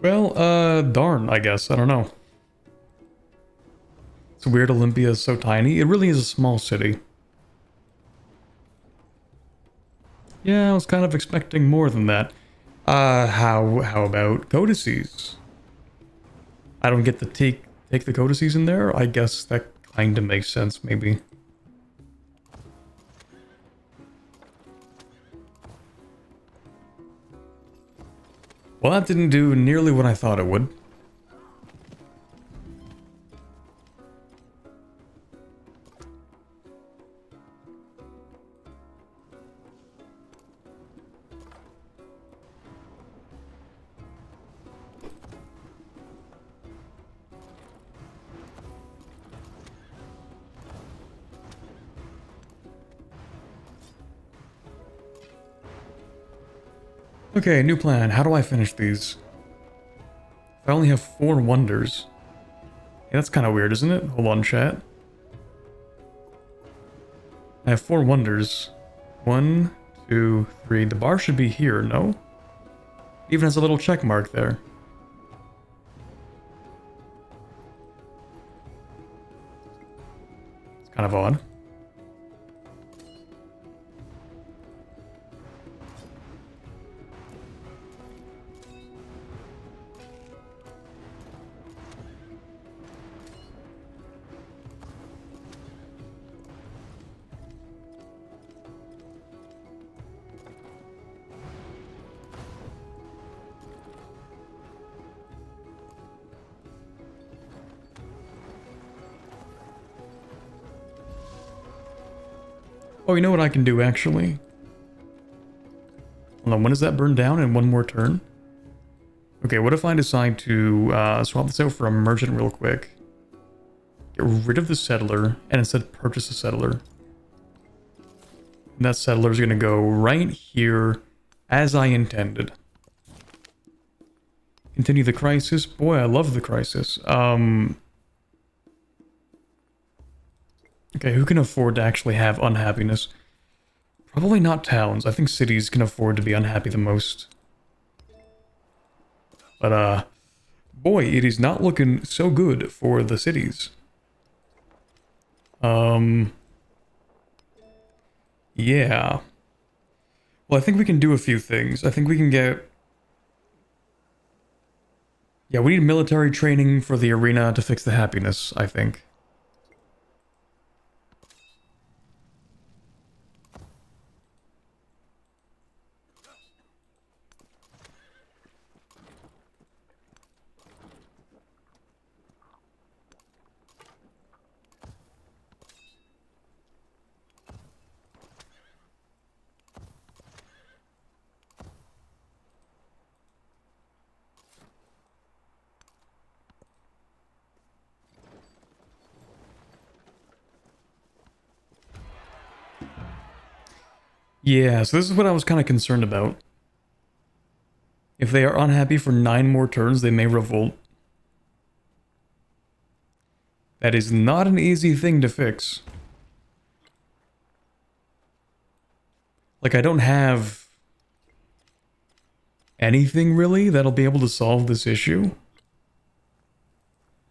Well, darn, I guess. I don't know. It's weird Olympia is so tiny. It really is a small city. Yeah, I was kind of expecting more than that. How about codices? I don't get to take the codices in there? I guess that kind of makes sense, maybe. Well, that didn't do nearly what I thought it would. Okay, new plan. How do I finish these? If I only have 4 wonders. Yeah, that's kind of weird, isn't it? Hold on, chat. I have 4 wonders. 1, 2, 3. The bar should be here, no? It even has a little check mark there. It's kind of odd. Oh, you know what I can do, actually? Hold on, when does that burn down in one more turn? Okay, what if I decide to swap this out for a merchant real quick? Get rid of the settler, and instead purchase a settler. And that settler is going to go right here, as I intended. Continue the crisis. Boy, I love the crisis. Okay, who can afford to actually have unhappiness? Probably not towns. I think cities can afford to be unhappy the most. But, boy, it is not looking so good for the cities. Yeah. Well, I think we can do a few things. I think we can get... Yeah, we need military training for the arena to fix the happiness, I think. Yeah, so this is what I was kind of concerned about. If they are unhappy for 9 more turns, they may revolt. That is not an easy thing to fix. Like, I don't have anything really that'll be able to solve this issue.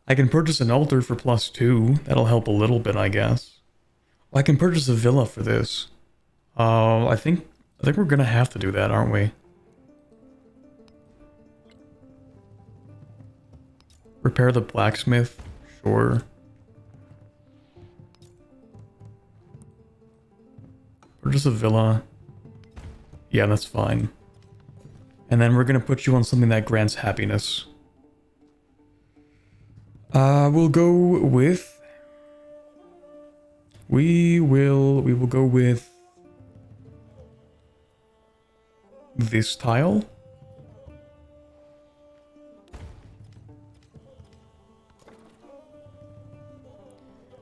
I can purchase an altar for +2. That'll help a little bit, I guess. Well, I can purchase a villa for this. I think we're gonna have to do that, aren't we? Repair the blacksmith, sure. Purchase a villa. Yeah, that's fine. And then we're gonna put you on something that grants happiness. We'll go with... We will go with... this tile.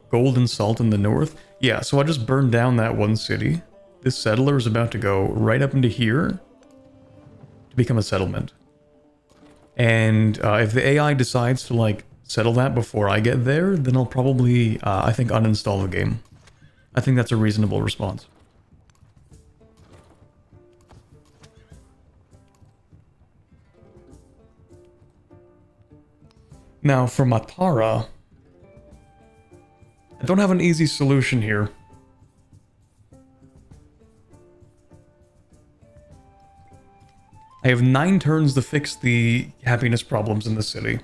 Gold and salt in the north. Yeah, so I just burned down that one city. This settler is about to go right up into here to become a settlement. And if the AI decides to, like, settle that before I get there, then I'll probably, I think, uninstall the game. I think that's a reasonable response. Now, for Matara, I don't have an easy solution here. I have 9 turns to fix the happiness problems in the city.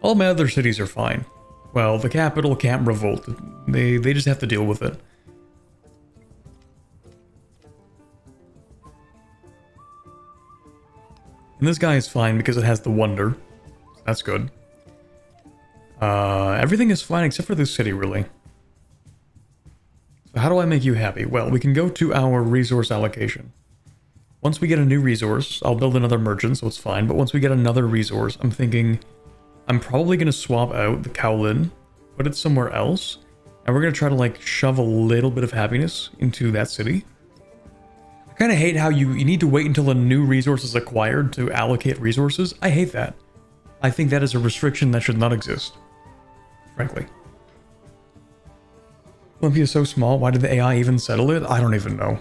All my other cities are fine. Well, the capital can't revolt. They just have to deal with it. And this guy is fine because it has the wonder. So that's good. Everything is fine except for this city, really. So how do I make you happy? Well, we can go to our resource allocation. Once we get a new resource, I'll build another merchant, so it's fine. But once we get another resource, I'm thinking... I'm probably going to swap out the Kowlin, put it somewhere else, and we're going to try to, like, shove a little bit of happiness into that city. I kind of hate how you need to wait until a new resource is acquired to allocate resources. I hate that. I think that is a restriction that should not exist, frankly. Olympia is so small, why did the AI even settle it? I don't even know.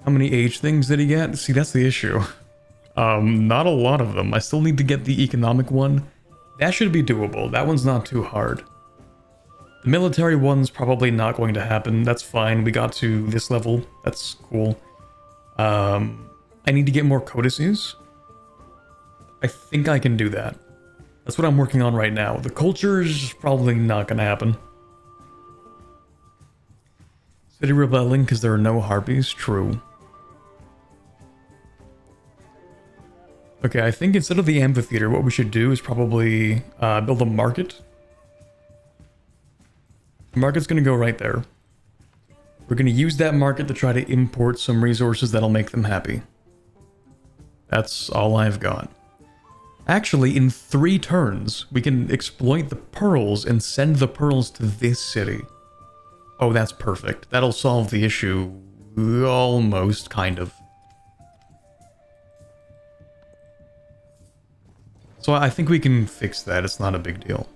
How many age things did he get? See, that's the issue. Not a lot of them. I still need to get the economic one. That should be doable. That one's not too hard. The military one's probably not going to happen. That's fine. We got to this level. That's cool. I need to get more codices. I think I can do that. That's what I'm working on right now. The culture is probably not going to happen. City rebelling because there are no harpies. True. Okay, I think instead of the amphitheater, what we should do is probably build a market. The market's going to go right there. We're going to use that market to try to import some resources that'll make them happy. That's all I've got. Actually, in 3 turns, we can exploit the pearls and send the pearls to this city. Oh, that's perfect. That'll solve the issue. Almost, kind of. So I think we can fix that. It's not a big deal.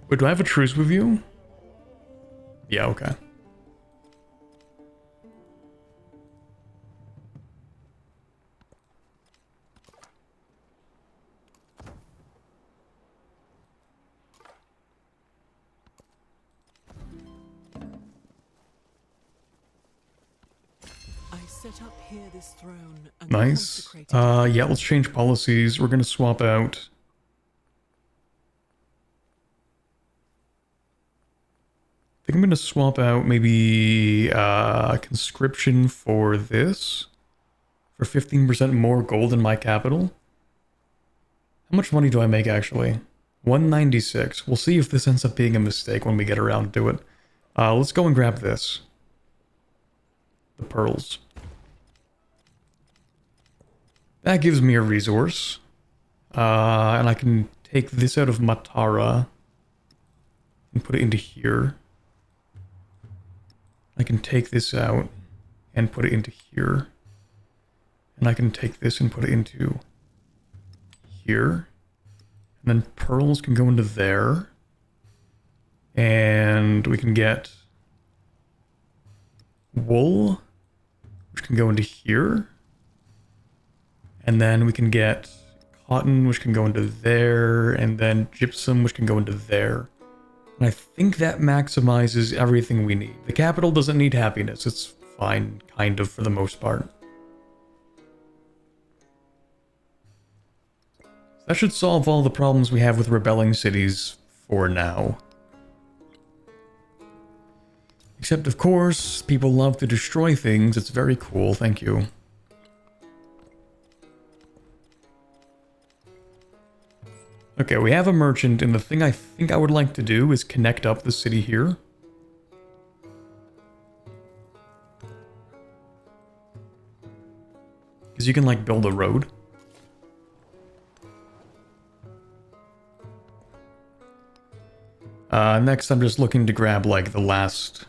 Wait, do I have a truce with you? Yeah, okay.
I set up here this throne and
Nice.
consecrated it.
Yeah, let's change policies. We're gonna swap out. I think I'm gonna swap out maybe conscription for this. For 15% more gold in my capital. How much money do I make actually? 196. We'll see if this ends up being a mistake when we get around to it. Let's go and grab this. The pearls. That gives me a resource. And I can take this out of Matara and put it into here. I can take this out and put it into here. And I can take this and put it into here. And then pearls can go into there. And we can get wool, which can go into here. And then we can get cotton, which can go into there. And then gypsum, which can go into there. And I think that maximizes everything we need. The capital doesn't need happiness. It's fine, kind of, for the most part. That should solve all the problems we have with rebelling cities for now. Except, of course, people love to destroy things. It's very cool, thank you. Okay, we have a merchant, and the thing I think I would like to do is connect up the city here. Because you can, like, build a road. Next, I'm just looking to grab, like, the last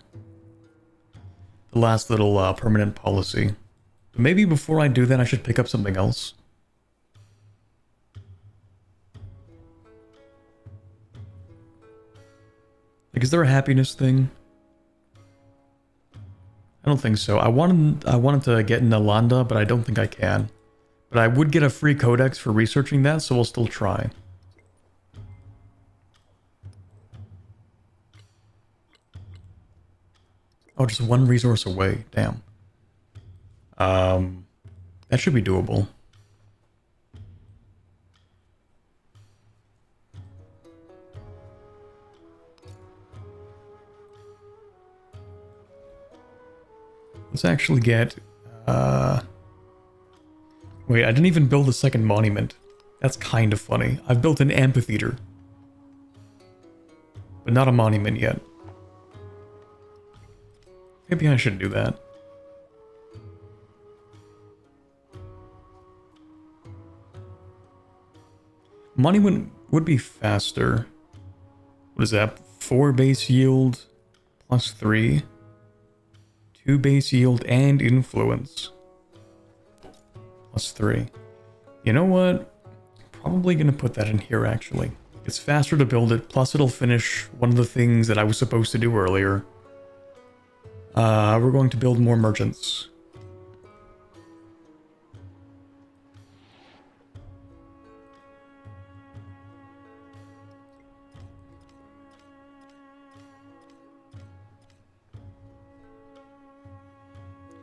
little permanent policy. But maybe before I do that, I should pick up something else. Like, is there a happiness thing? I don't think so. I wanted to get Nalanda, but I don't think I can. But I would get a free codex for researching that, so we'll still try. Oh, just one resource away. Damn. That should be doable. Let's actually get, wait, I didn't even build a second monument. That's kind of funny. I've built an amphitheater. But not a monument yet. Maybe I should do that. Monument would be faster. What is that? 4 base yield plus 3. 2 base yield and influence. Plus 3. You know what? Probably gonna put that in here actually. It's faster to build it, plus it'll finish one of the things that I was supposed to do earlier. We're going to build more merchants.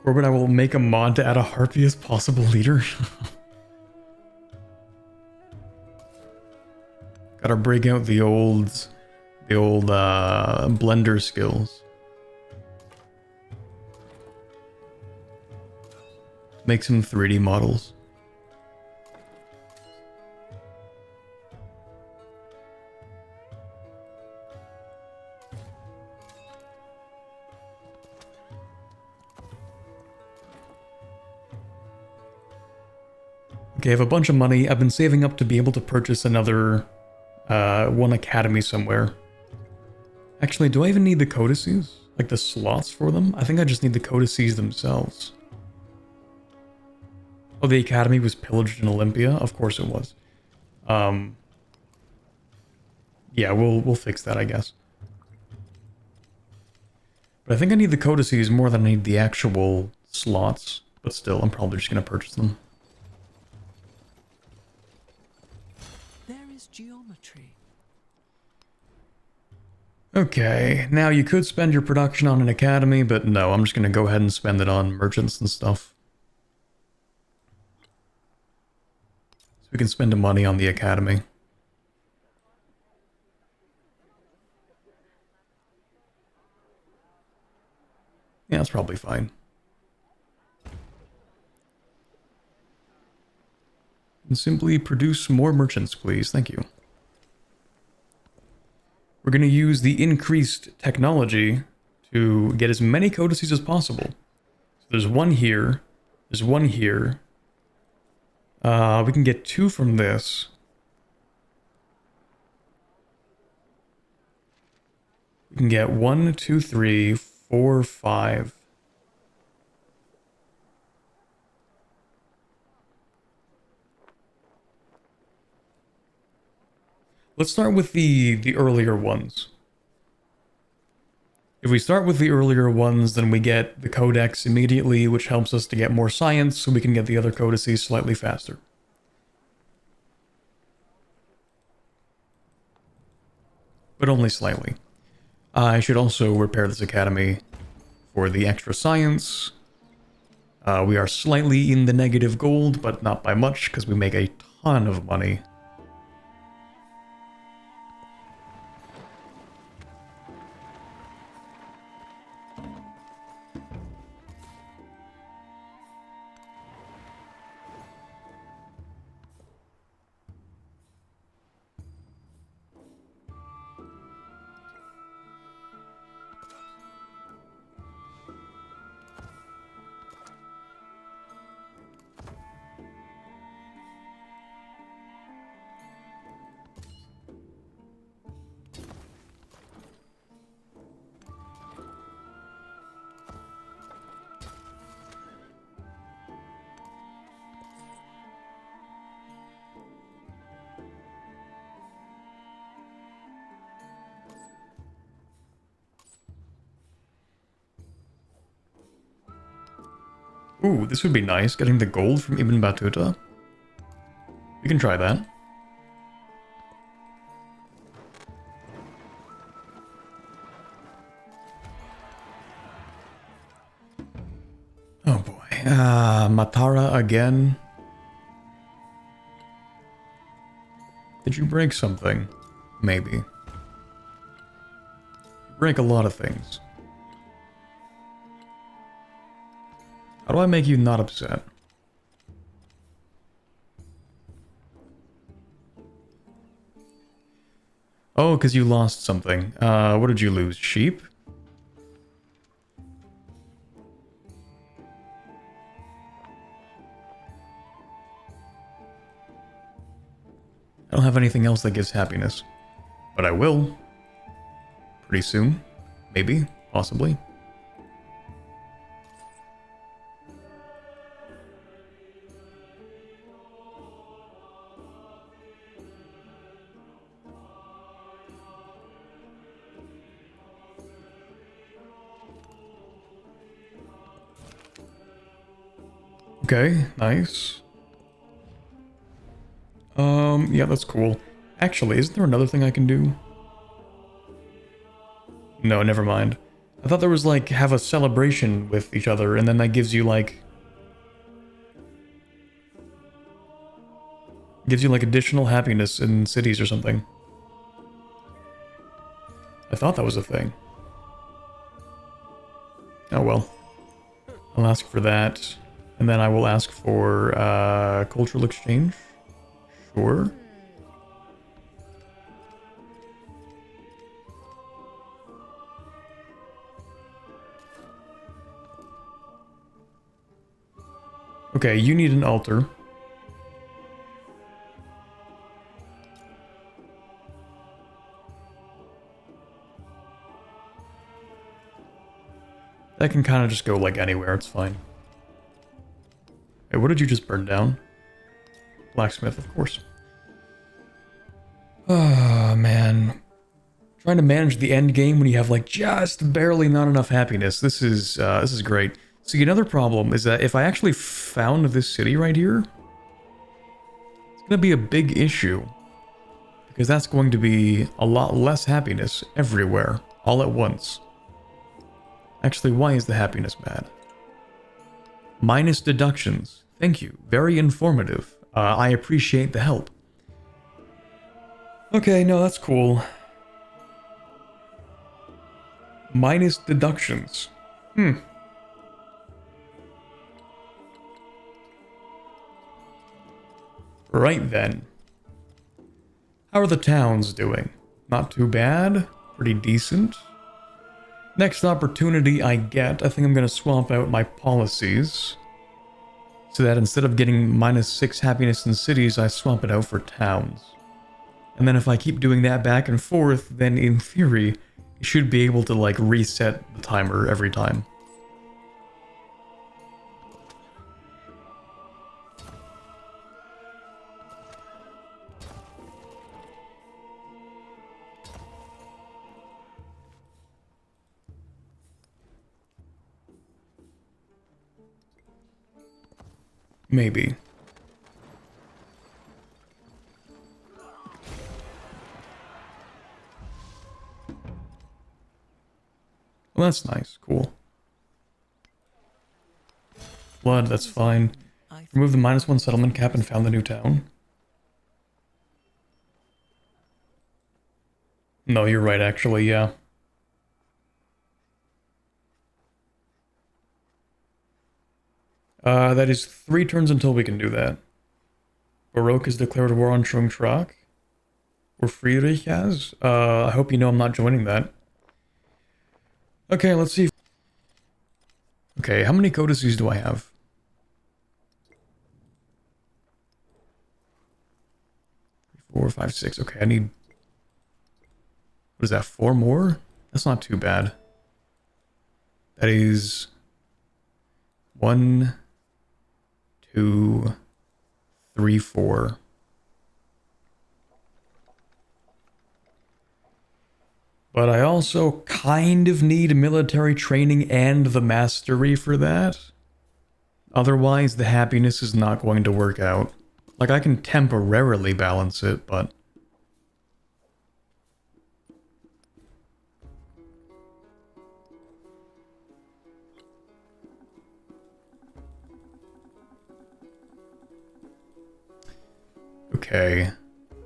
Corbin, I will make a mod to add a harpy as possible leader. Gotta break out the old blender skills. Make some 3D models. Okay, I have a bunch of money. I've been saving up to be able to purchase another one academy somewhere. Actually, do I even need the codices? Like the slots for them? I think I just need the codices themselves. Oh, the academy was pillaged in Olympia? Of course it was. Yeah, we'll fix that, I guess. But I think I need the codices more than I need the actual slots. But still, I'm probably just going to purchase them.
Geometry.
Okay, now you could spend your production on an academy, but no, I'm just going to go ahead and spend it on merchants and stuff. So we can spend the money on the academy. Yeah, that's probably fine. And simply produce more merchants, please. Thank you. We're going to use the increased technology to get as many codices as possible. So there's one here. There's one here. We can get 2 from this. We can get 1, 2, 3, 4, 5. Let's start with the earlier ones. If we start with the earlier ones, then we get the codex immediately, which helps us to get more science, so we can get the other codices slightly faster. But only slightly. I should also repair this academy for the extra science. We are slightly in the negative gold, but not by much, because we make a ton of money. Ooh, this would be nice, getting the gold from Ibn Battuta. We can try that. Oh boy. Matara again. Did you break something? Maybe. You break a lot of things. How do I make you not upset? Oh, because you lost something. What did you lose? Sheep? I don't have anything else that gives happiness. But I will. Pretty soon. Maybe. Possibly. Okay, nice. Yeah, that's cool. Actually, isn't there another thing I can do? No, never mind. I thought there was like, have a celebration with each other, and then that gives you like... gives you like additional happiness in cities or something. I thought that was a thing. Oh well. I'll ask for that. And then I will ask for cultural exchange. Sure. Okay, you need an altar. That can kind of just go like anywhere, it's fine. Hey, what did you just burn down? Blacksmith, of course. Oh, man. Trying to manage the end game when you have like just barely not enough happiness. This is great. See, another problem is that if I actually found this city right here, it's gonna be a big issue. Because that's going to be a lot less happiness everywhere, all at once. Actually, why is the happiness bad? Minus deductions. Thank you. Very informative. I appreciate the help. Okay, no, that's cool. Minus deductions. Right then. How are the towns doing? Not too bad. Pretty decent. Next opportunity I get, I think I'm going to swap out my policies. So that instead of getting -6 happiness in cities, I swap it out for towns. And then if I keep doing that back and forth, then in theory, you should be able to like reset the timer every time. Maybe. Well, that's nice. Cool. Blood, that's fine. Remove the -1 settlement cap and found the new town. No, you're right, actually, yeah. That is 3 turns until we can do that. Baroque has declared war on Chung-Trak. Or Friedrich has. I hope you know I'm not joining that. Okay, let's see. Okay, how many codices do I have? 4, 5, 6. Okay, I need... what is that, 4 more? That's not too bad. That is... 1, 2, 3, 4. But I also kind of need military training and the mastery for that. Otherwise, the happiness is not going to work out. Like, I can temporarily balance it, but... okay.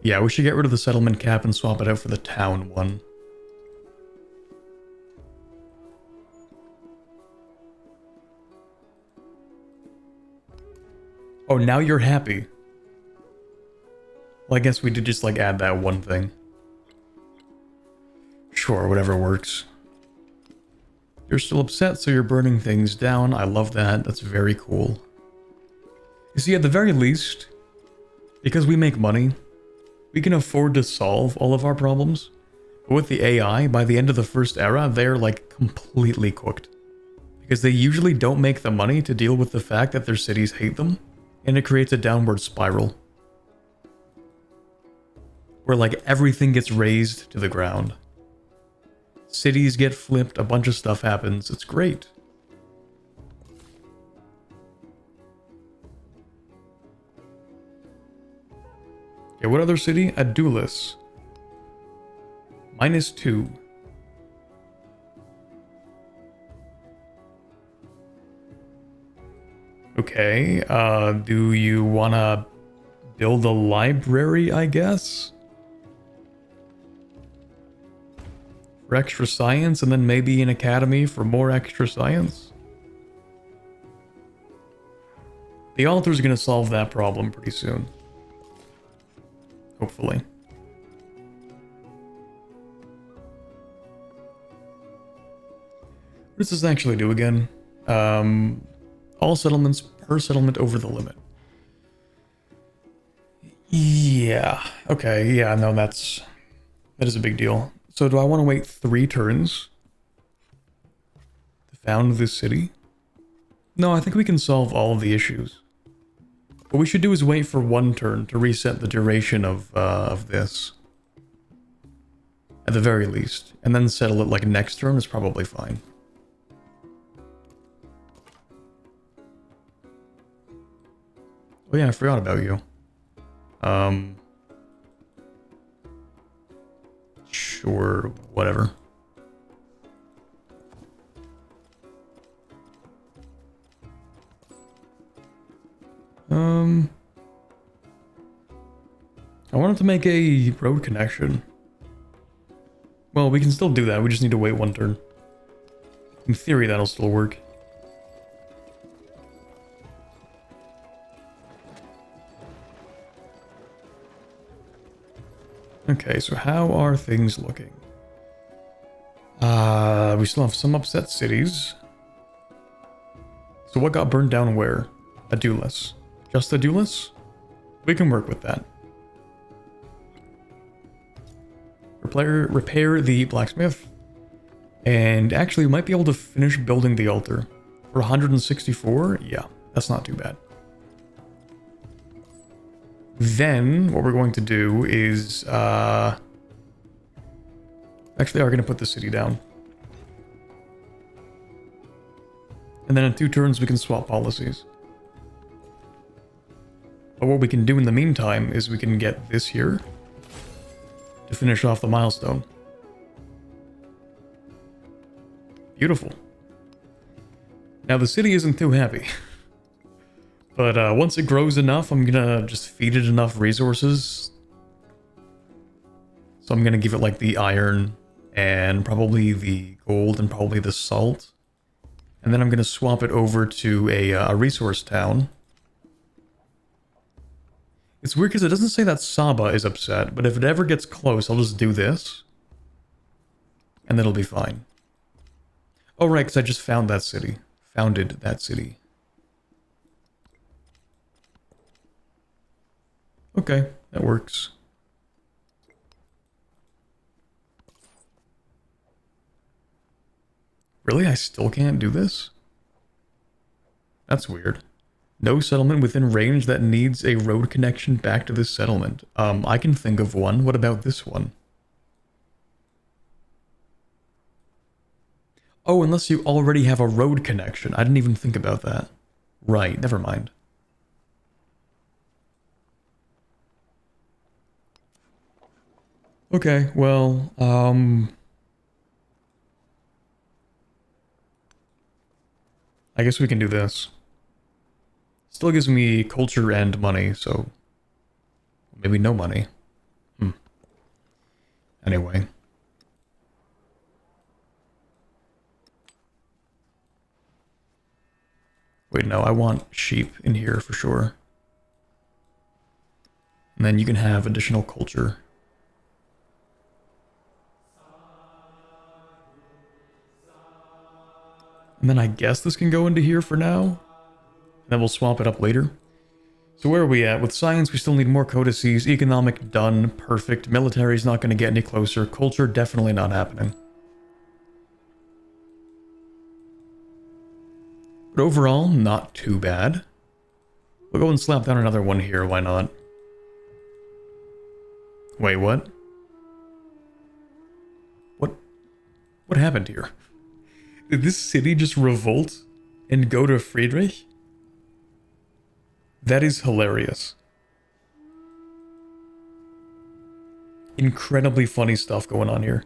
Yeah, we should get rid of the settlement cap and swap it out for the town one. Oh, now you're happy. Well, I guess we did just, like, add that one thing. Sure, whatever works. You're still upset, so you're burning things down. I love that. That's very cool. You see, at the very least, because we make money, we can afford to solve all of our problems. But with the AI, by the end of the first era, they're, like, completely cooked. Because they usually don't make the money to deal with the fact that their cities hate them. And it creates a downward spiral. Where, like, everything gets razed to the ground. Cities get flipped, a bunch of stuff happens. It's great. Okay, what other city? Adulis. -2. Okay, do you wanna build a library, I guess? For extra science, and then maybe an academy for more extra science? The author's gonna solve that problem pretty soon. Hopefully. What does this actually do again? All settlements per settlement over the limit. Yeah. Okay. Yeah. No, that is a big deal. So do I want to wait 3 turns to found this city? No, I think we can solve all of the issues. What we should do is wait for 1 turn to reset the duration of this. At the very least. And then settle it like next turn is probably fine. Oh yeah, I forgot about you. Sure, whatever. I wanted to make a road connection. Well, we can still do that, we just need to wait 1 turn. In theory, that'll still work. Okay, so how are things looking? We still have some upset cities. So what got burned down where? Adulis. Just Adulis? We can work with that. Repair the blacksmith. And actually, we might be able to finish building the altar. For 164? Yeah, that's not too bad. Then, what we're going to do is, actually are going to put the city down. And then in 2 turns, we can swap policies. But what we can do in the meantime is we can get this here to finish off the milestone. Beautiful. Now, the city isn't too happy. But once it grows enough, I'm gonna just feed it enough resources. So I'm gonna give it like the iron and probably the gold and probably the salt. And then I'm gonna swap it over to a resource town. It's weird because it doesn't say that Saba is upset, but if it ever gets close, I'll just do this. And it'll be fine. Oh right, because I just found that city. Founded that city. Okay, that works. Really? I still can't do this? That's weird. No settlement within range that needs a road connection back to this settlement. I can think of one. What about this one? Oh, unless you already have a road connection. I didn't even think about that. Right, never mind. Okay, well, I guess we can do this. Still gives me culture and money, so maybe no money. Anyway. Wait, no, I want sheep in here for sure. And then you can have additional culture. And then I guess this can go into here for now. Then we'll swap it up later. So where are we at? With science, we still need more codices. Economic, done. Perfect. Military's not going to get any closer. Culture, definitely not happening. But overall, not too bad. We'll go and slap down another one here, why not? Wait, what? What happened here? Did this city just revolt and go to Friedrich? That is hilarious. incredibly funny stuff going on here.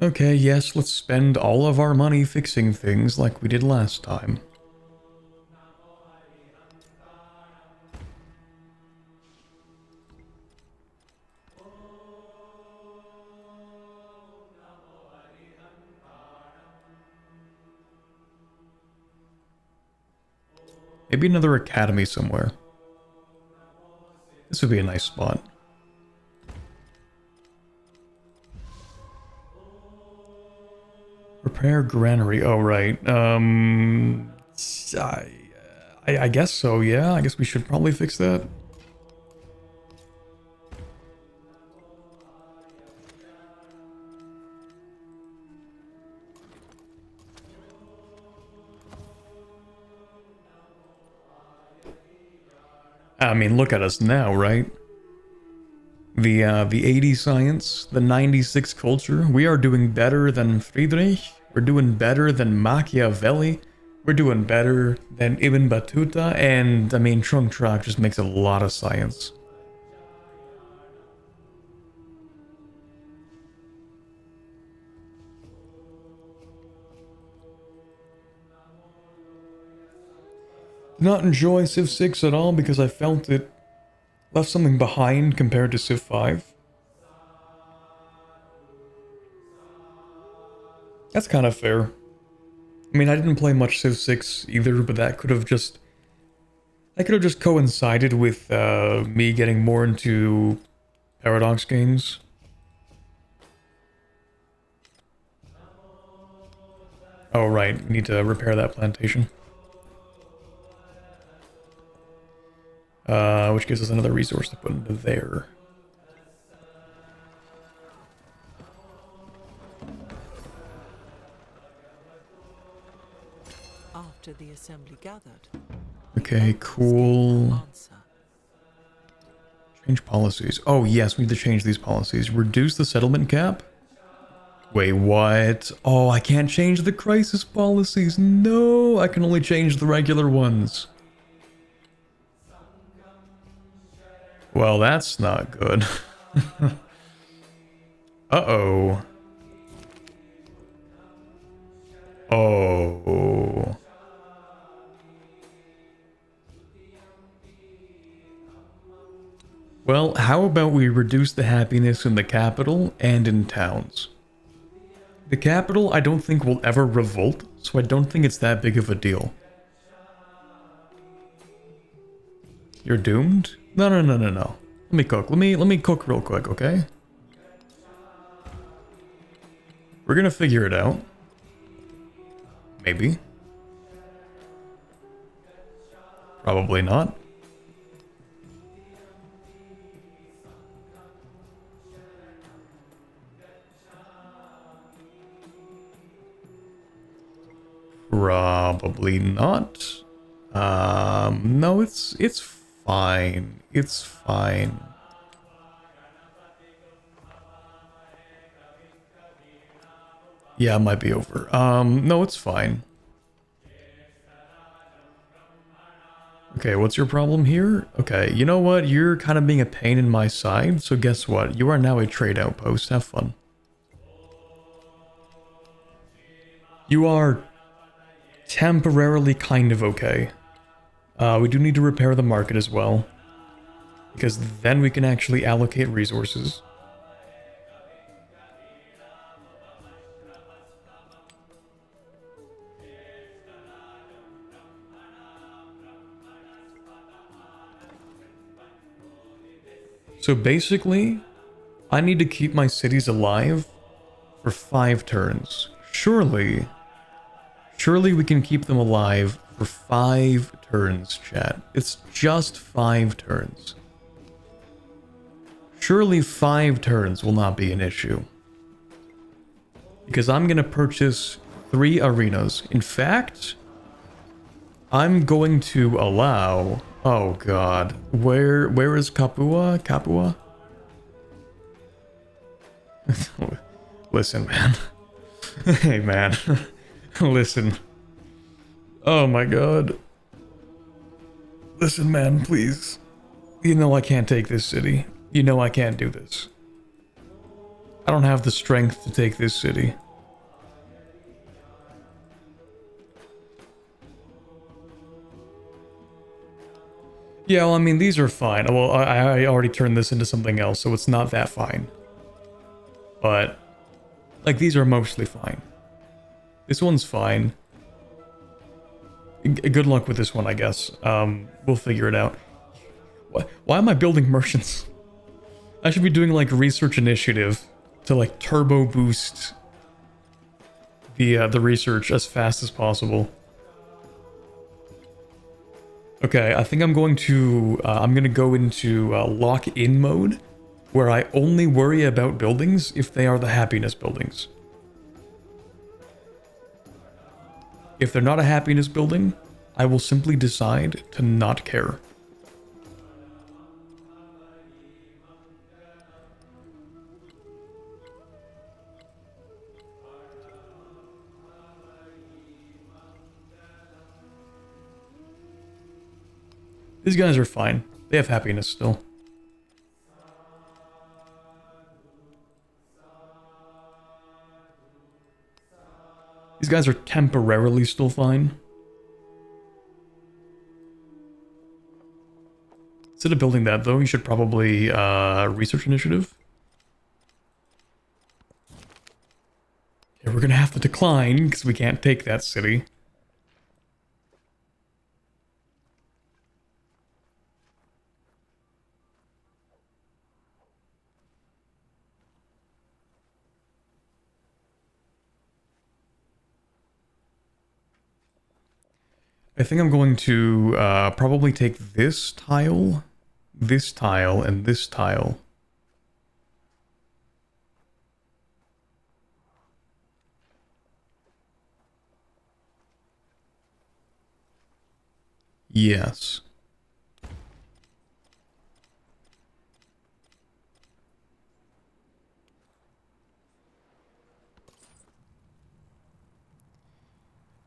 Okay, yes, let's spend all of our money fixing things like we did last time. Maybe another academy somewhere. This would be a nice spot. Repair granary. Oh, right. I guess so, yeah. I guess we should probably fix that. I mean, look at us now, right? The 80 science, the 96 culture, we are doing better than Friedrich, we're doing better than Machiavelli, we're doing better than Ibn Battuta, and I mean, Trung Trak just makes a lot of science. Did not enjoy Civ 6 at all because I felt it left something behind compared to Civ 5. That's kind of fair. I mean, I didn't play much Civ 6 either, but that could have just... That could have just coincided with me getting more into Paradox games. Oh right, we need to repair that plantation. Which gives us another resource to put into there.
After the assembly gathered.
Okay, cool. Change policies. Oh yes, we need to change these policies. Reduce the settlement cap. Wait, what? Oh, I can't change the crisis policies. No, I can only change the regular ones. Well, that's not good. Uh-oh. Oh. Well, how about we reduce the happiness in the capital and in towns? The capital, I don't think will ever revolt, so I don't think it's that big of a deal. You're doomed? No. Let me cook. Let me cook real quick, okay? We're gonna figure it out. Maybe. Probably not. Probably not. No, it's fine. It's fine. Yeah, it might be over. No, it's fine. Okay, what's your problem here? Okay, you know what? You're kind of being a pain in my side, so guess what? You are now a trade outpost. Have fun. You are temporarily kind of okay. We do need to repair the market as well, because then we can actually allocate resources. So basically, I need to keep my cities alive for 5 turns. Surely we can keep them alive for 5 turns, chat. It's just 5 turns. Surely 5 turns will not be an issue. Because I'm going to purchase 3 arenas. In fact, I'm going to allow Oh god. Where is Kapua? Kapua? Listen, man. Hey, man. Listen. Oh my god. Listen, man, please. You know I can't take this city. You know I can't do this. I don't have the strength to take this city. Yeah, well, I mean, these are fine. Well, I already turned this into something else, so it's not that fine. But, like, these are mostly fine. This one's fine. Good luck with this one, I guess. We'll figure it out. Why am I building merchants? I should be doing, like, research initiative to, like, turbo boost the research as fast as possible. Okay, I think I'm going to go into lock-in mode, where I only worry about buildings if they are the happiness buildings. If they're not a happiness building, I will simply decide to not care. These guys are fine. They have happiness still. These guys are temporarily still fine. Instead of building that, though, you should probably research initiative. Okay, we're gonna have to decline because we can't take that city. I think I'm going to probably take this tile, and this tile. Yes.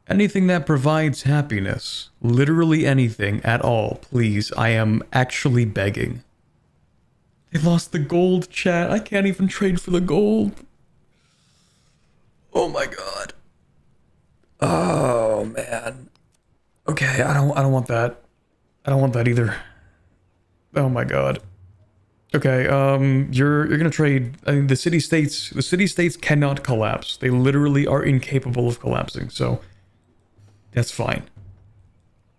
Anything that provides happiness. Literally anything at all, please. I am actually begging. They lost the gold, chat. I can't even trade for the gold. Oh my god. Oh man. Okay, I don't want that. I don't want that either. Oh my god. Okay, you're gonna trade. I mean, the city states cannot collapse. They literally are incapable of collapsing, so that's fine.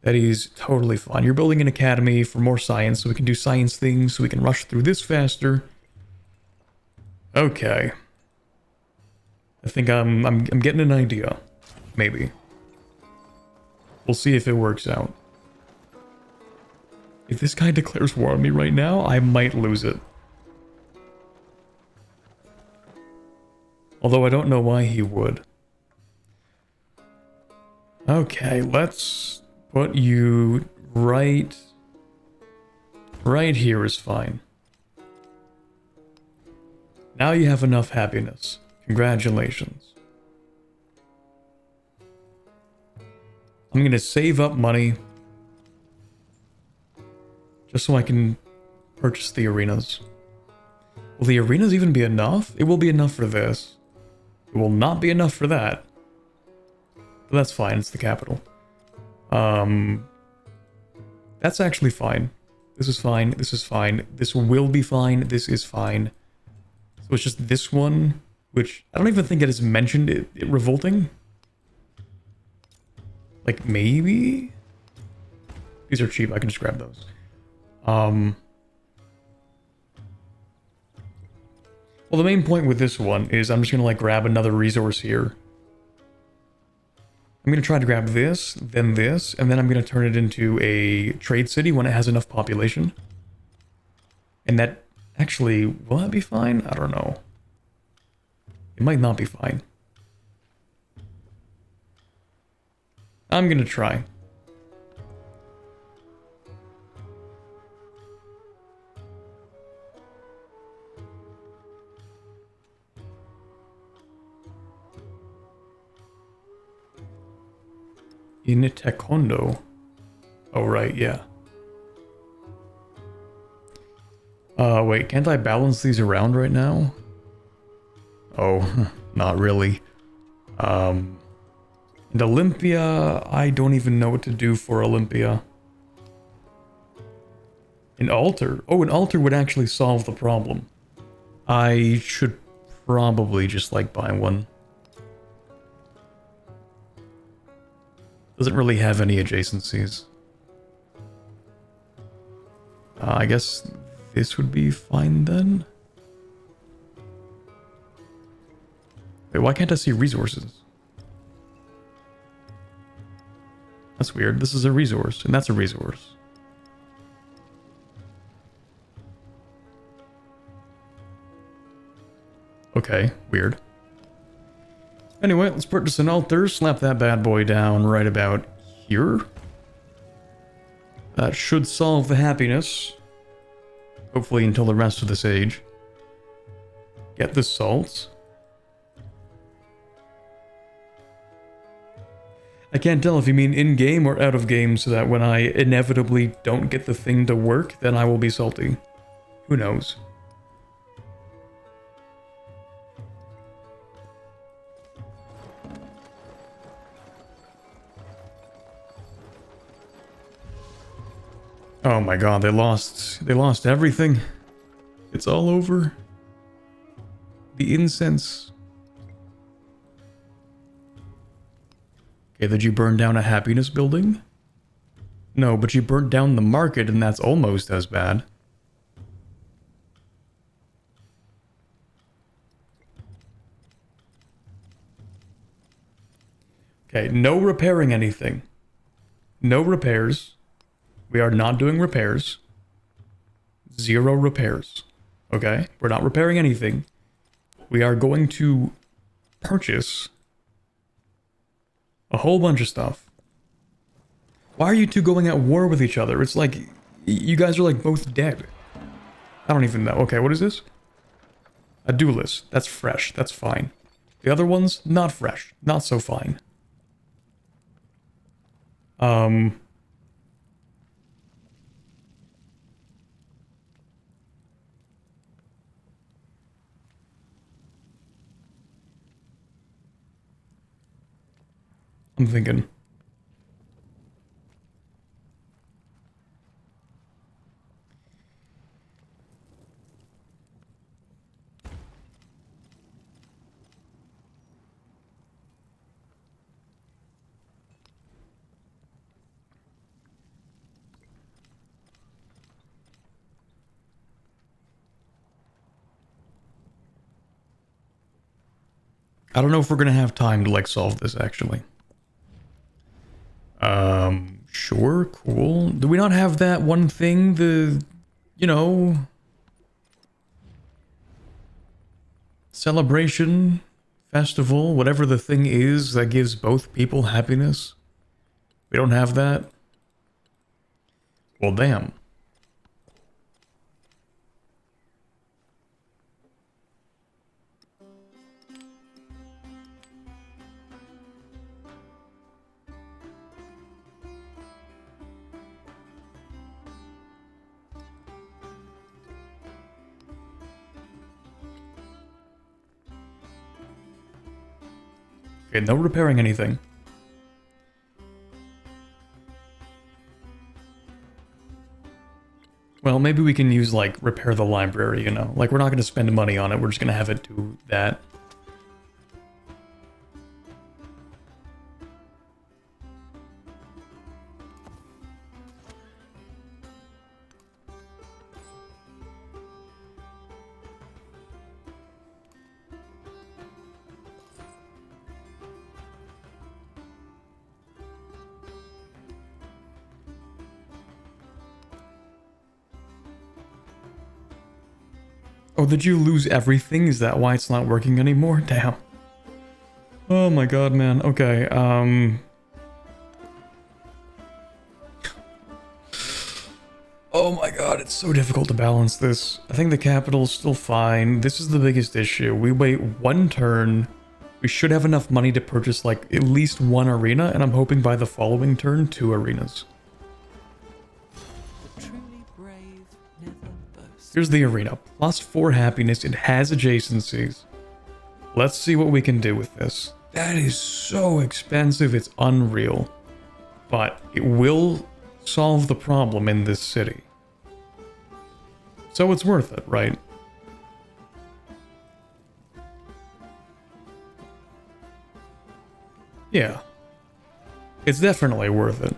That is totally fine. You're building an academy for more science, so we can do science things, so we can rush through this faster. Okay. I think I'm getting an idea. Maybe. We'll see if it works out. If this guy declares war on me right now, I might lose it. Although I don't know why he would. Okay, let's put you right here is fine. Now you have enough happiness. Congratulations. I'm gonna save up money just so I can purchase the arenas. Will the arenas even be enough? It will be enough for this. It will not be enough for that. But that's fine, it's the capital. That's actually fine. This is fine, this is fine. This will be fine, this is fine. So it's just this one, which I don't even think it is mentioned it revolting. Like, maybe? These are cheap, I can just grab those. Well, the main point with this one is I'm just gonna, like, grab another resource here. I'm gonna try to grab this, and then I'm gonna turn it into a trade city when it has enough population. And that, actually, will that be fine? I don't know. It might not be fine. I'm gonna try. In Taekwondo. Oh, right, yeah. Wait, can't I balance these around right now? Oh, not really. And Olympia, I don't even know what to do for Olympia. An altar? Oh, an altar would actually solve the problem. I should probably just, like, buy one. Doesn't really have any adjacencies. I guess this would be fine then? Wait, why can't I see resources? That's weird. This is a resource, and that's a resource. Okay, weird. Anyway, let's purchase an altar, slap that bad boy down right about here. That should solve the happiness. Hopefully until the rest of this age. Get the salts. I can't tell if you mean in-game or out-of-game, so that when I inevitably don't get the thing to work, then I will be salty. Who knows? Oh my god, they lost everything. It's all over. The incense. Okay, did you burn down a happiness building? No, but you burnt down the market, and that's almost as bad. Okay, no repairing anything. No repairs. We are not doing repairs. 0 repairs. Okay? We're not repairing anything. We are going to purchase a whole bunch of stuff. Why are you two going at war with each other? It's like you guys are like both dead. I don't even know. Okay, what is this? A duelist. That's fresh. That's fine. The other ones, not fresh. Not so fine. I'm thinking. I don't know if we're gonna have time to like solve this actually. Sure, cool. Do we not have that one thing, you know, celebration, festival, whatever the thing is that gives both people happiness? We don't have that? Well, damn. Okay, no repairing anything. Well, maybe we can use, like, repair the library, you know? Like, we're not going to spend money on it, we're just going to have it do that. Oh, did you lose everything? Is that why it's not working anymore? Damn. Oh my god, man. Okay, oh my god, it's so difficult to balance this. I think the capital's still fine. This is the biggest issue. We wait one turn. We should have enough money to purchase like at least one arena, and I'm hoping by the following turn, 2 arenas.
The truly brave never boast.
Here's the arena. +4 happiness. It has adjacencies. Let's see what we can do with this. That is so expensive, it's unreal. But it will solve the problem in this city. So it's worth it, right? Yeah. It's definitely worth it.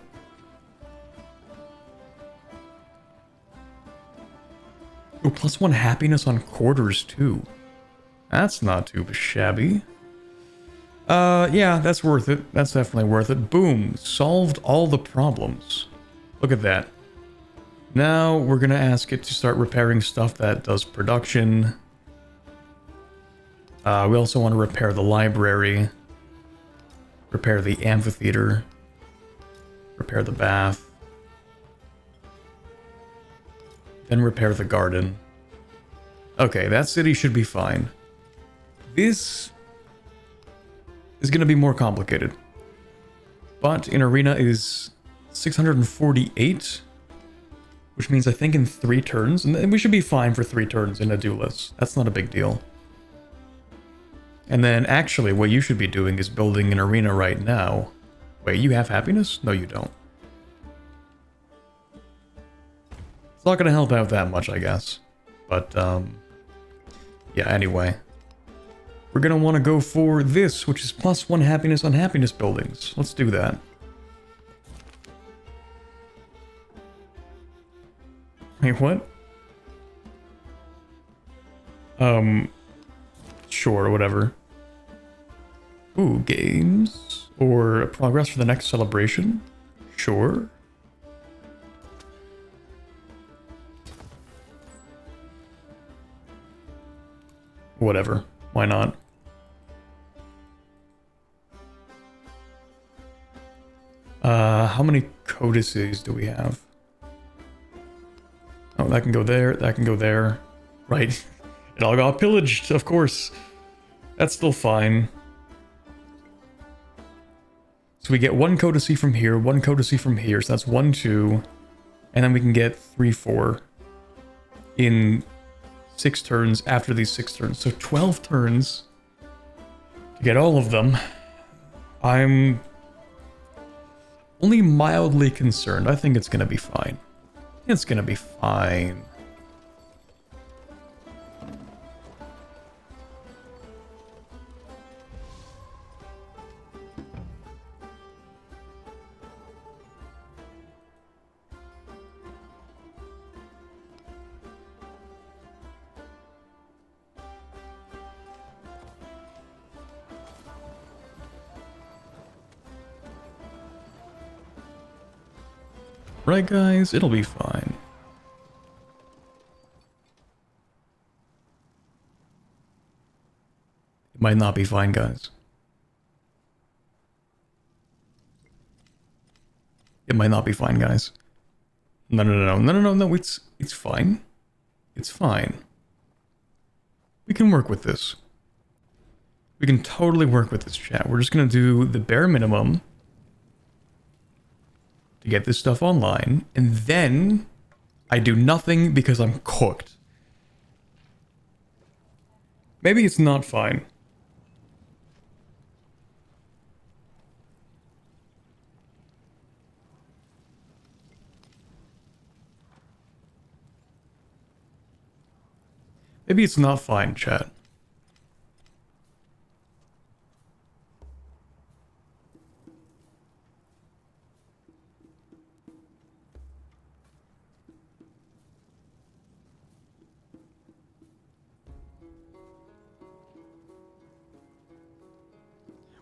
Oh, +1 happiness on quarters too. That's not too shabby. Yeah, that's worth it. That's definitely worth it. Boom. Solved all the problems. Look at that. Now we're gonna ask it to start repairing stuff that does production. We also want to repair the library. Repair the amphitheater. Repair the bath. Then repair the garden. Okay, that city should be fine. This is going to be more complicated. But in arena is 648, which means I think in 3 turns, and we should be fine for 3 turns in a duelist. That's not a big deal. And then actually what you should be doing is building an arena right now. Wait, you have happiness? No, you don't. It's not going to help out that much, I guess. But, yeah, anyway. We're going to want to go for this, which is +1 happiness on happiness buildings. Let's do that. Wait, what? Sure, whatever. Ooh, games? Or progress for the next celebration? Sure. Whatever. Why not? How many codices do we have? Oh, that can go there, that can go there. Right. It all got pillaged, of course. That's still fine. So we get 1 codice from here, 1 codice from here, so that's 1, 2. And then we can get 3, 4 in 6 turns after these 6 turns. So 12 turns to get all of them. I'm only mildly concerned. I think it's going to be fine. It's going to be fine. Right, guys? It'll be fine. It might not be fine, guys. It might not be fine, guys. No, it's fine. It's fine. We can work with this. We can totally work with this, chat. We're just gonna do the bare minimum to get this stuff online, and then I do nothing because I'm cooked. Maybe it's not fine. Maybe it's not fine, chat.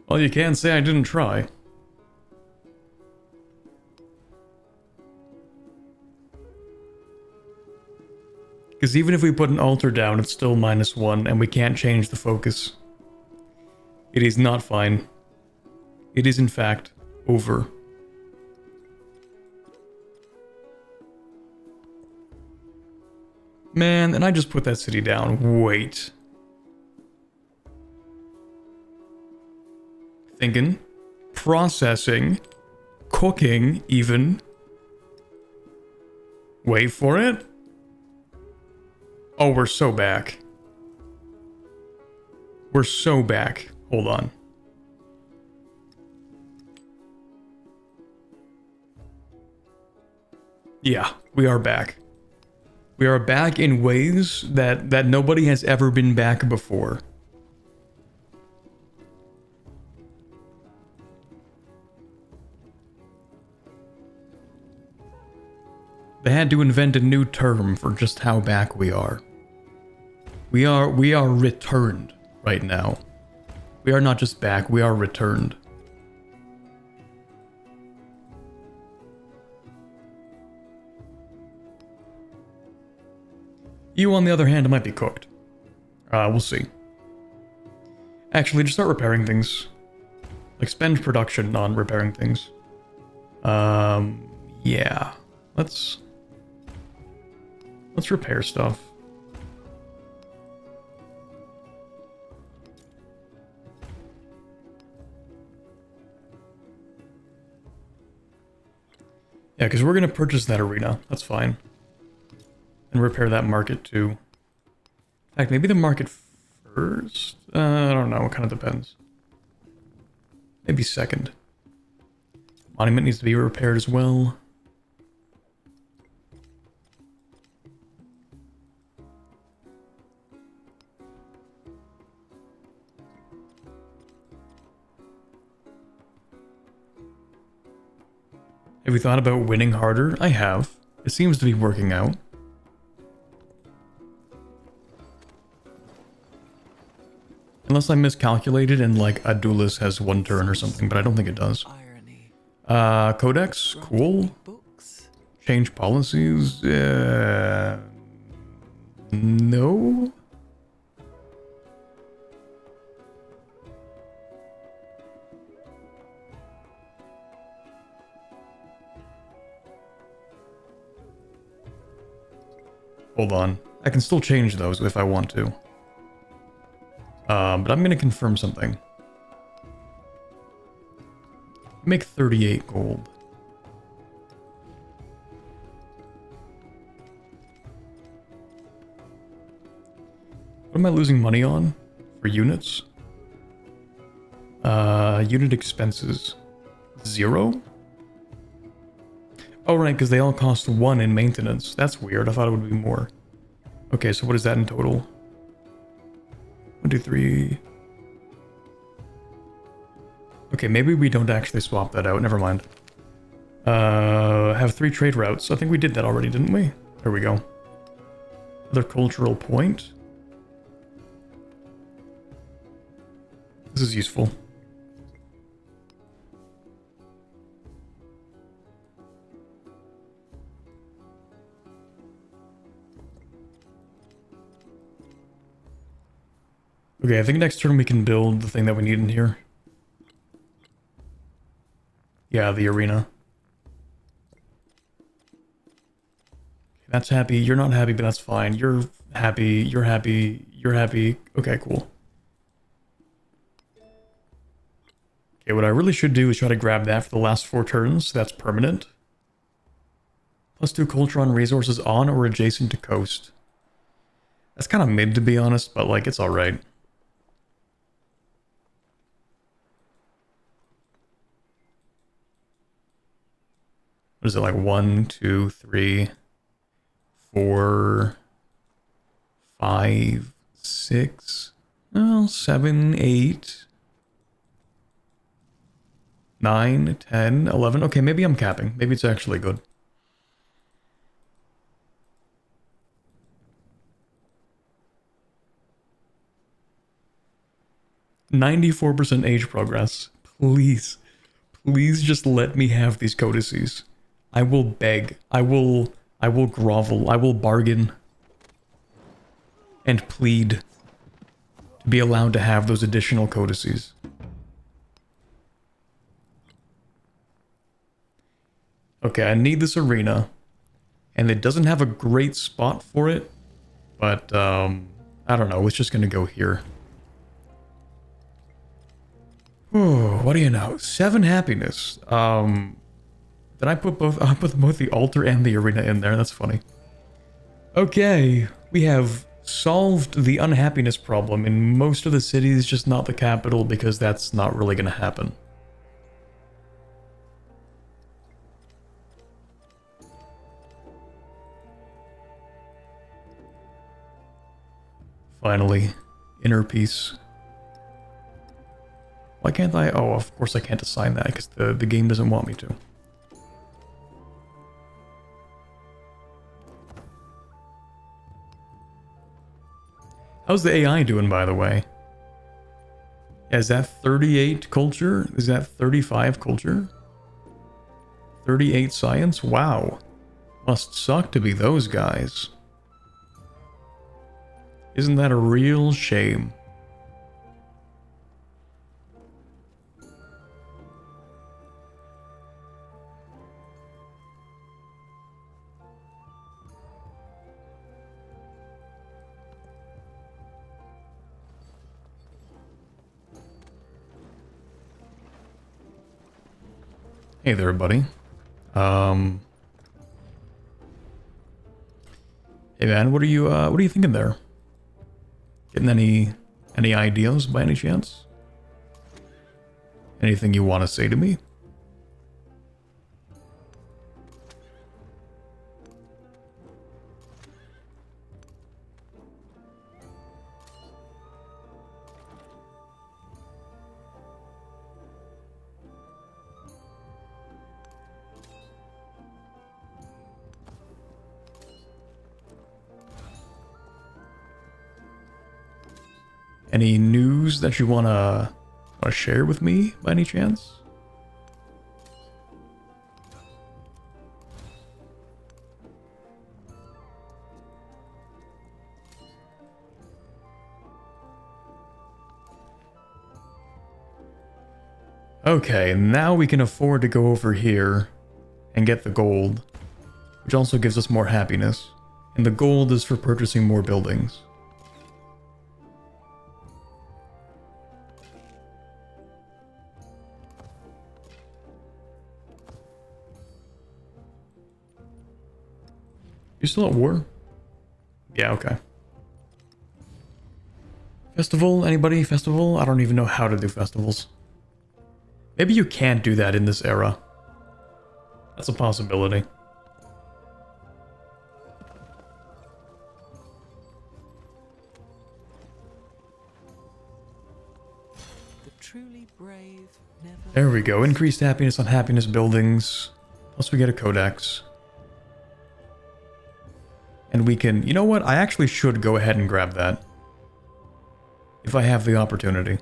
Well, you can't say I didn't try. Because even if we put an altar down, it's still -1, and we can't change the focus. It is not fine. It is, in fact, over. Man, and I just put that city down. Wait. thinking, processing, cooking even. Wait for it. Oh, we're so back. We're so back. Hold on. Yeah, we are back. We are back in ways that nobody has ever been back before. They had to invent a new term for just how back we are. We are returned right now. We are not just back, we are returned. You, on the other hand, might be cooked. We'll see. Actually, just start repairing things. Like, spend production on repairing things. Yeah. Let's repair stuff. Yeah, because we're going to purchase that arena. That's fine. And repair that market too. In fact, maybe the market first? I don't know. It kind of depends. Maybe second. Monument needs to be repaired as well. Have you thought about winning harder? I have. It seems to be working out. Unless I miscalculated and like a duelist has one turn or something, but I don't think it does. Codex, cool. Change policies, no. Hold on. I can still change those if I want to. But I'm gonna confirm something. Make 38 gold. What am I losing money on for units? Unit expenses. 0? Oh, right, because they all cost 1 in maintenance. That's weird. I thought it would be more. Okay, so what is that in total? 1, 2, 3. Okay, maybe we don't actually swap that out. Never mind. Have 3 trade routes. I think we did that already, didn't we? There we go. Another cultural point. This is useful. Okay, I think next turn we can build the thing that we need in here. Yeah, the arena. That's happy. You're not happy, but that's fine. You're happy. You're happy. You're happy. Okay, cool. Okay, what I really should do is try to grab that for the last 4 turns. So that's permanent. +2 culture on resources on or adjacent to coast. That's kind of mid, to be honest, but like, it's alright. What is it, like 1, 2, 3, 4, 5, 6, well, 7, 8, 9, 10, 11. Okay, maybe I'm capping. Maybe it's actually good. %94 age progress. Please. Please just let me have these codices. I will beg. I will grovel. I will bargain. And plead to be allowed to have those additional codices. Okay, I need this arena. And it doesn't have a great spot for it. But, I don't know. It's just gonna go here. Oh, what do you know? 7 happiness. Did I put both? I put both the altar and the arena in there. That's funny. Okay, we have solved the unhappiness problem in most of the cities, just not the capital, because that's not really gonna happen. Finally, inner peace. Why can't I? Oh, of course I can't assign that because the game doesn't want me to. How's the AI doing, by the way? Is that 38 culture? Is that 35 culture? 38 science? Wow. Must suck to be those guys. Isn't that a real shame? Hey there, buddy. Hey man, what are you thinking there? Getting any ideas by any chance? Anything you want to say to me? Any news that you wanna share with me by any chance? Okay, now we can afford to go over here and get the gold, which also gives us more happiness. And the gold is for purchasing more buildings. You still at war? Yeah, okay. Festival? Anybody? Festival? I don't even know how to do festivals. Maybe you can't do that in this era. That's a possibility.
The truly brave never.
There we go. Increased happiness on happiness buildings. Plus we get a codex. And we can... You know what? I actually should go ahead and grab that. If I have the opportunity.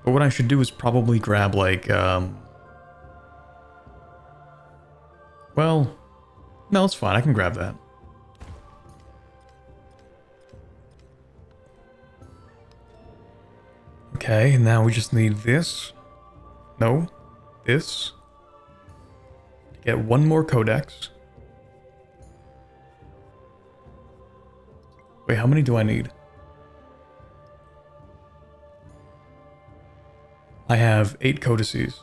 But what I should do is probably grab, like, well... No, it's fine. I can grab that. Okay, now we just need this. No. This. To get one more codex. Wait, how many do I need? I have 8 codices.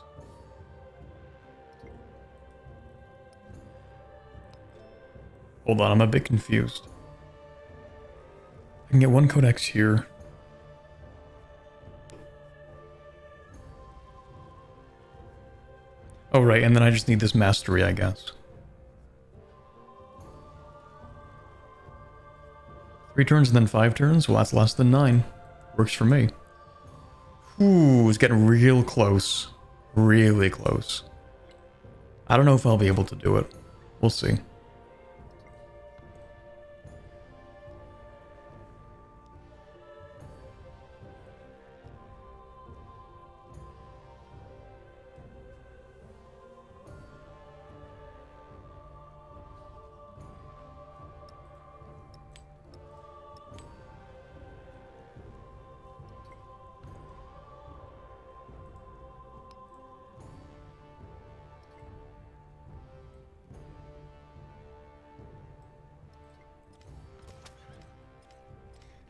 Hold on, I'm a bit confused. I can get one codex here. Oh, right, and then I just need this mastery, I guess. 3 turns and then 5 turns? Well, that's less than 9. Works for me. Ooh, it's getting real close. Really close. I don't know if I'll be able to do it. We'll see.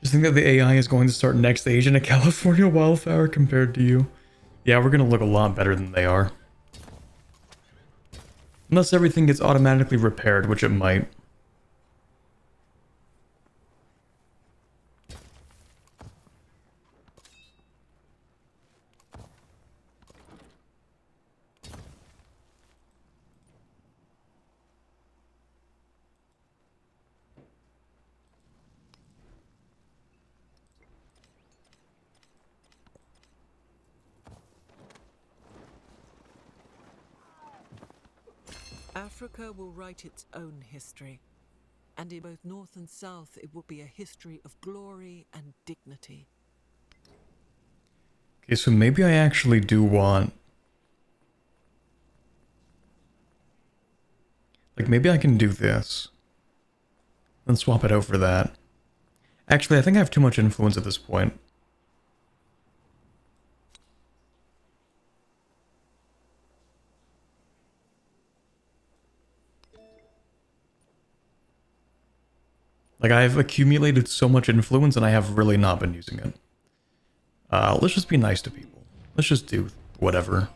Just think that the AI is going to start next age in a California wildfire compared to you. Yeah, we're gonna look a lot better than they are. Unless everything gets automatically repaired, which it might.
Africa will write its own history, and in both North and South it will be a history of glory and dignity.
Okay, so maybe I actually do want... Like, maybe I can do this. Then swap it out for that. Actually, I think I have too much influence at this point. Like, I've accumulated so much influence and I have really not been using it. Let's just be nice to people. Let's just do whatever.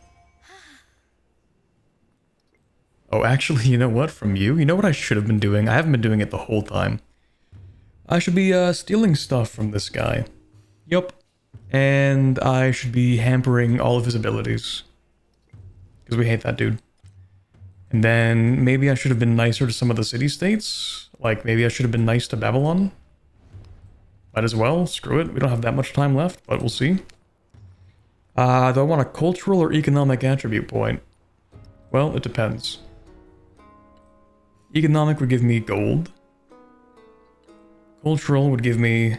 Oh, actually, you know what? From you? You know what I should have been doing? I haven't been doing it the whole time. I should be stealing stuff from this guy. Yup. And I should be hampering all of his abilities. Because we hate that dude. And then maybe I should have been nicer to some of the city-states. Like, maybe I should have been nice to Babylon. Might as well. Screw it. We don't have that much time left, but we'll see. Do I want a cultural or economic attribute point? Well, it depends. Economic would give me gold. Cultural would give me...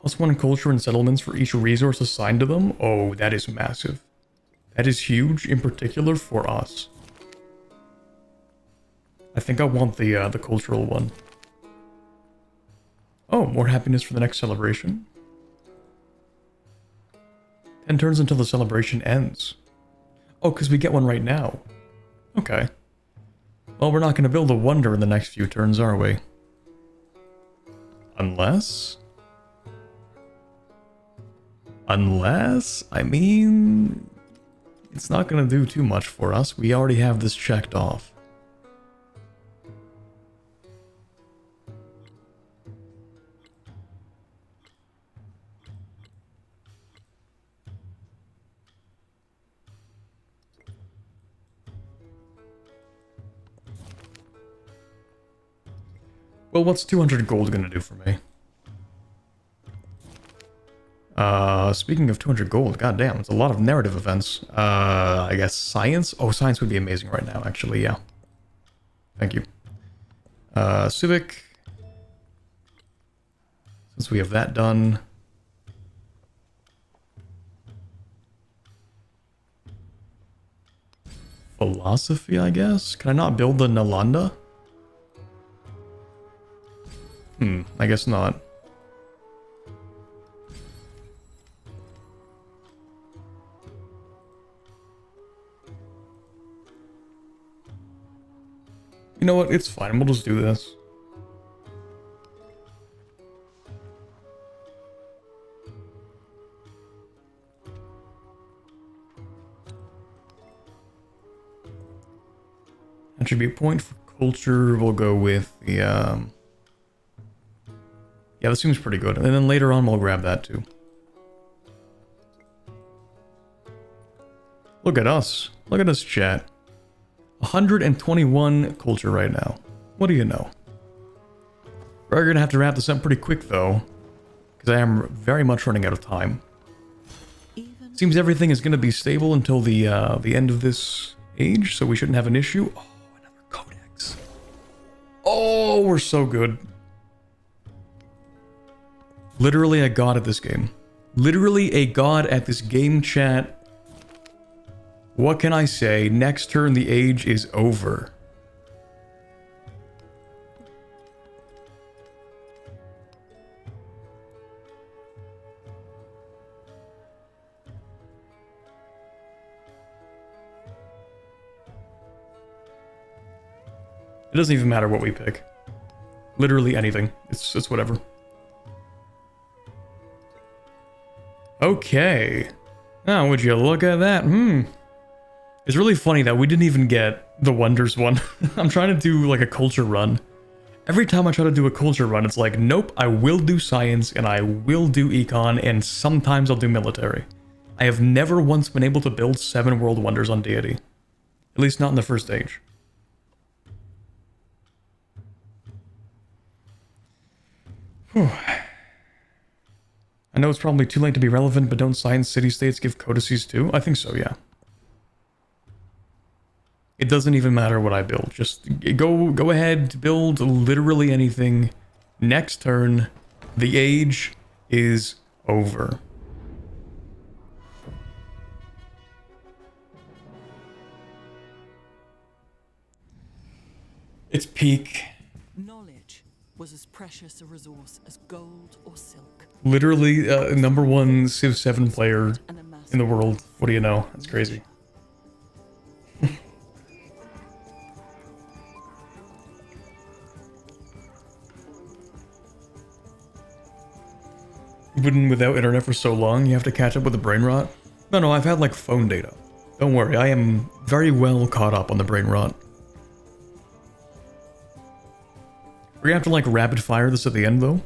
+1 culture and settlements for each resource assigned to them. Oh, that is massive. That is huge, in particular for us. I think I want the cultural one. Oh, more happiness for the next celebration. 10 turns until the celebration ends. Oh, because we get one right now. Okay. Well, we're not going to build a wonder in the next few turns, are we? Unless... I mean... It's not going to do too much for us. We already have this checked off. Well, what's 200 gold gonna do for me? Speaking of 200 gold, goddamn, it's a lot of narrative events. I guess science? Oh, science would be amazing right now, actually, yeah. Thank you. Civic. Since we have that done. Philosophy, I guess? Can I not build the Nalanda? I guess not. You know what? It's fine. We'll just do this. Attribute point for culture. We'll go with the, yeah, that seems pretty good. And then later on, we'll grab that too. Look at us. Look at us, chat. 121 culture right now. What do you know? We're going to have to wrap this up pretty quick, though. Because I am very much running out of time. Seems everything is going to be stable until the end of this age, so we shouldn't have an issue. Oh, another codex. Oh, we're so good. Literally a god at this game. Literally a god at this game, chat. What can I say? Next turn, the age is over. It doesn't even matter what we pick. Literally anything. It's whatever. Okay. Oh, would you look at that? It's really funny that we didn't even get the Wonders one. I'm trying to do like a culture run. Every time I try to do a culture run, it's like, nope, I will do science and I will do econ and sometimes I'll do military. I have never once been able to build 7 world wonders on deity. At least not in the first stage. Whew. I know it's probably too late to be relevant, but don't science city-states give codices too? I think so, yeah. It doesn't even matter what I build. Just go ahead, build literally anything. Next turn, the age is over. It's peak.
Knowledge was as precious a resource as gold or silk.
Literally, #1 Civ 7 player in the world. What do you know? That's crazy. You've been without internet for so long, you have to catch up with the brain rot? No, I've had like phone data. Don't worry, I am very well caught up on the brain rot. We're gonna have to like rapid fire this at the end though.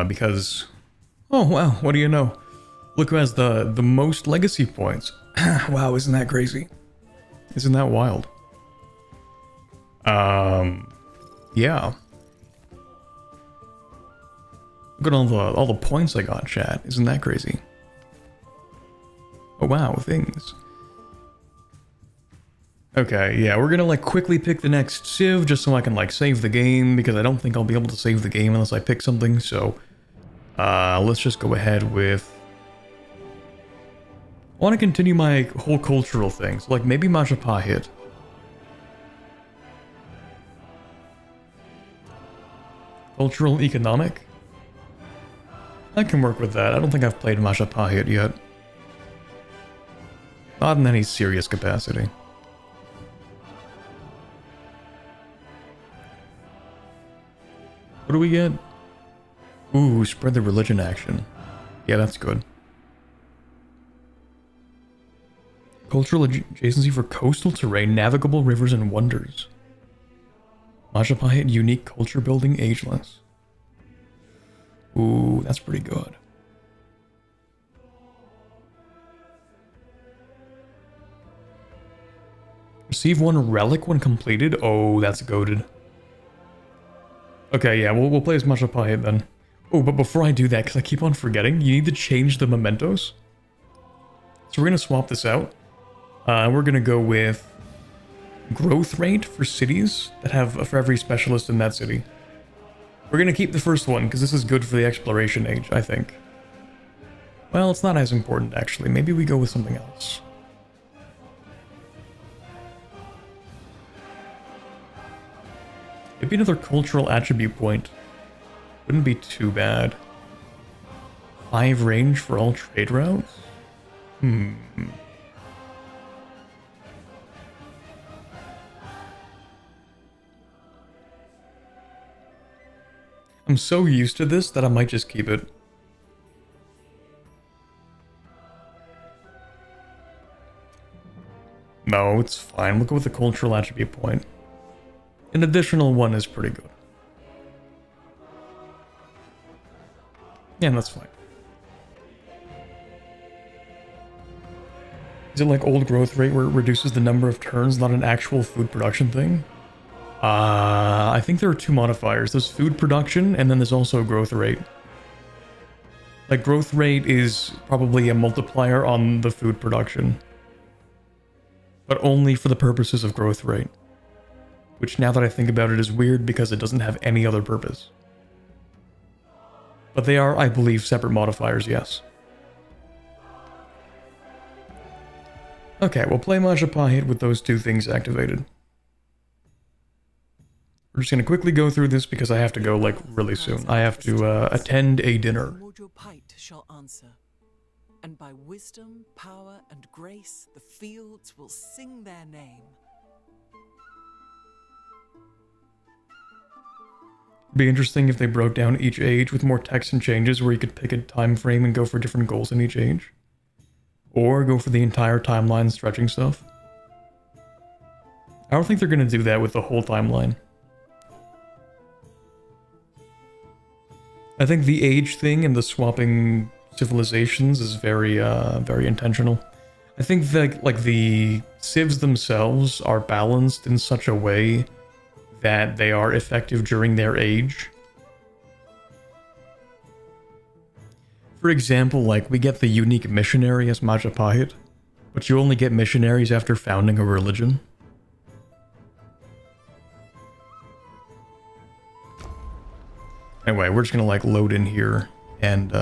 Because... Oh wow, what do you know? Look who has the most legacy points. Wow, isn't that crazy? Isn't that wild? Yeah. Look at all the points I got, chat. Isn't that crazy? Oh wow, things. Okay, yeah, we're gonna like quickly pick the next Civ just so I can like save the game, because I don't think I'll be able to save the game unless I pick something, so let's just go ahead with... I want to continue my whole cultural thing, so like maybe Majapahit. Cultural economic? I can work with that. I don't think I've played Majapahit yet. Not in any serious capacity. What do we get? Ooh, spread the religion action. Yeah, that's good. Cultural adjacency for coastal terrain, navigable rivers, and wonders. Majapahit unique culture building, ageless. Ooh, that's pretty good. Receive 1 relic when completed. Oh, that's goated. Okay, yeah, we'll play as Majapahit then. Oh, but before I do that, because I keep on forgetting, you need to change the mementos. So we're going to swap this out. We're going to go with growth rate for cities that have for every specialist in that city. We're going to keep the first one, because this is good for the exploration age, I think. Well, it's not as important, actually. Maybe we go with something else. Maybe another cultural attribute point. Wouldn't be too bad. 5 range for all trade routes? I'm so used to this that I might just keep it. No, it's fine. We'll go with the cultural attribute point. An additional 1 is pretty good. Yeah, that's fine. Is it like old growth rate where it reduces the number of turns, not an actual food production thing? I think there are 2 modifiers. There's food production, and then there's also growth rate. Like, growth rate is probably a multiplier on the food production. But only for the purposes of growth rate. Which, now that I think about it, is weird because it doesn't have any other purpose. But they are, I believe, separate modifiers, yes. Okay, we'll play Majapahit with those 2 things activated. We're just going to quickly go through this because I have to go, like, really soon. I have to attend a dinner.
Majapahit shall answer, and by wisdom, power, and grace, the fields will sing their name.
Be interesting if they broke down each age with more text and changes where you could pick a time frame and go for different goals in each age. Or go for the entire timeline stretching stuff. I don't think they're going to do that with the whole timeline. I think the age thing and the swapping civilizations is very intentional. I think that like the civs themselves are balanced in such a way that they are effective during their age. For example, like we get the unique missionary as Majapahit, but you only get missionaries after founding a religion. Anyway, we're just gonna like load in here and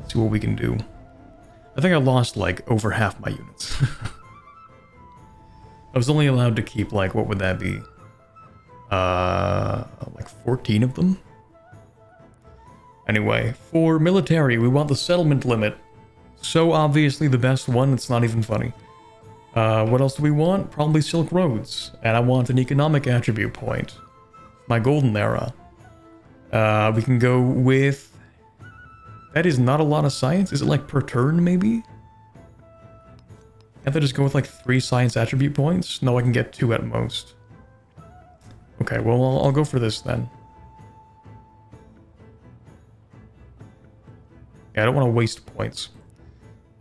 see what we can do. I think I lost like over half my units. I was only allowed to keep like, what would that be? Like 14 of them? Anyway, for military, we want the settlement limit. So obviously the best one, it's not even funny. What else do we want? Probably Silk Roads. And I want an economic attribute point. My golden era. We can go with... That is not a lot of science. Is it like per turn, maybe? Can't I just go with like 3 science attribute points? No, I can get 2 at most. Okay, well, I'll go for this then. Yeah, I don't want to waste points.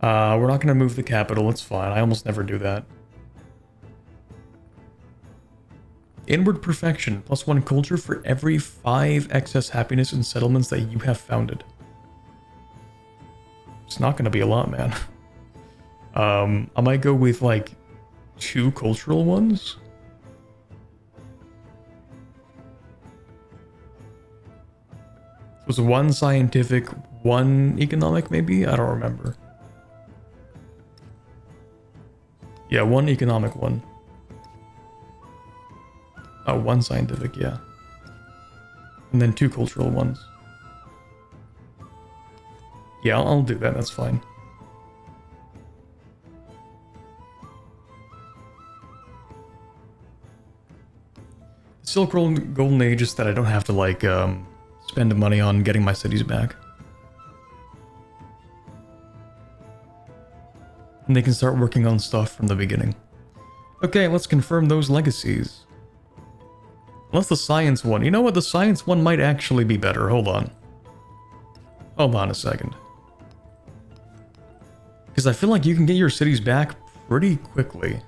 We're not going to move the capital, it's fine. I almost never do that. Inward perfection, +1 culture for every 5 excess happiness in settlements that you have founded. It's not going to be a lot, man. I might go with like 2 cultural ones. It was 1 scientific, 1 economic, maybe? I don't remember. Yeah, 1 economic, 1. Oh, 1 scientific, yeah. And then 2 cultural ones. Yeah, I'll do that, that's fine. Silk Road Golden Age is that I don't have to, like, spend the money on getting my cities back. And they can start working on stuff from the beginning. Okay, let's confirm those legacies. Unless the science one. You know what? The science one might actually be better. Hold on. Hold on a second. Because I feel like you can get your cities back pretty quickly.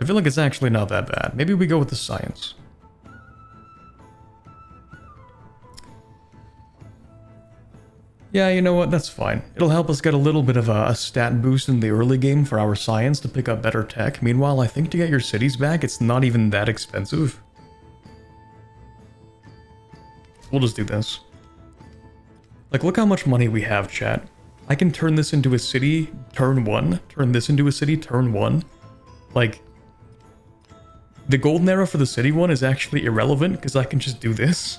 I feel like it's actually not that bad. Maybe we go with the science. Yeah, you know what? That's fine. It'll help us get a little bit of a stat boost in the early game for our science to pick up better tech. Meanwhile, I think to get your cities back, it's not even that expensive. We'll just do this. Like, look how much money we have, chat. I can turn this into a city turn 1, turn this into a city turn 1. Like, the golden era for the city one is actually irrelevant because I can just do this.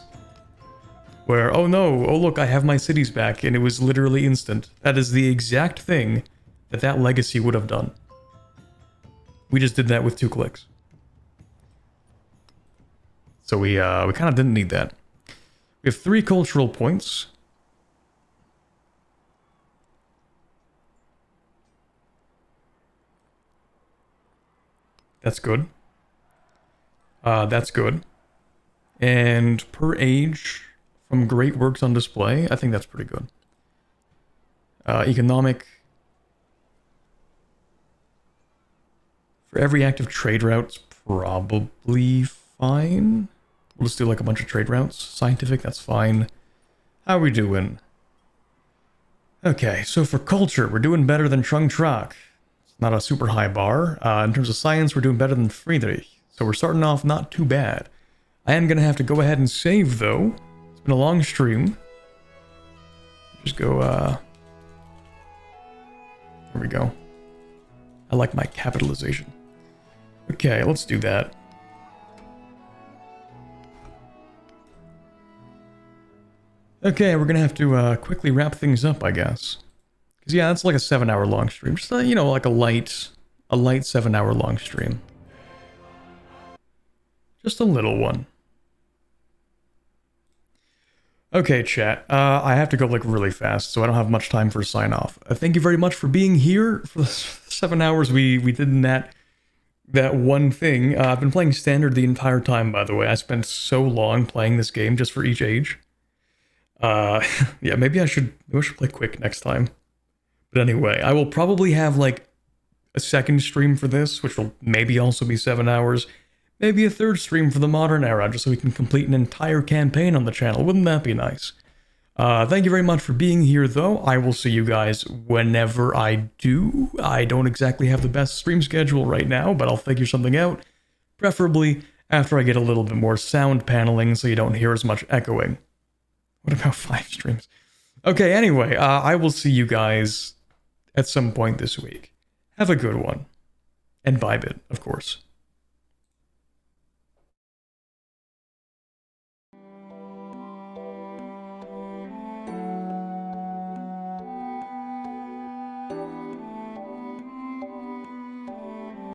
Where, oh no, oh look, I have my cities back, and it was literally instant. That is the exact thing that that legacy would have done. We just did that with 2 clicks. So we kind of didn't need that. We have 3 cultural points. That's good. That's good. And per age... from great works on display, I think that's pretty good. Economic. For every active trade route, it's probably fine. We'll just do like a bunch of trade routes. Scientific, that's fine. How are we doing? Okay, so for culture, we're doing better than Trung Trak. It's not a super high bar. In terms of science, we're doing better than Friedrich. So we're starting off not too bad. I am going to have to go ahead and save, though. Been a long stream. Just go, there we go. I like my capitalization. Okay, let's do that. Okay, we're gonna have to quickly wrap things up, I guess. Because yeah, that's like a 7-hour long stream. Just, you know, like a light 7-hour long stream. Just a little one. Okay, chat. I have to go like really fast, so I don't have much time for a sign off. Thank you very much for being here for the 7 hours we did in that one thing. I've been playing standard the entire time, by the way. I spent so long playing this game just for each age. Yeah, maybe I should play quick next time. But anyway, I will probably have like a second stream for this, which will maybe also be 7 hours. Maybe a third stream for the modern era, just so we can complete an entire campaign on the channel. Wouldn't that be nice? Thank you very much for being here, though. I will see you guys whenever I do. I don't exactly have the best stream schedule right now, but I'll figure something out. Preferably after I get a little bit more sound paneling so you don't hear as much echoing. What about 5 streams? Okay, anyway, I will see you guys at some point this week. Have a good one. And bye bit, of course.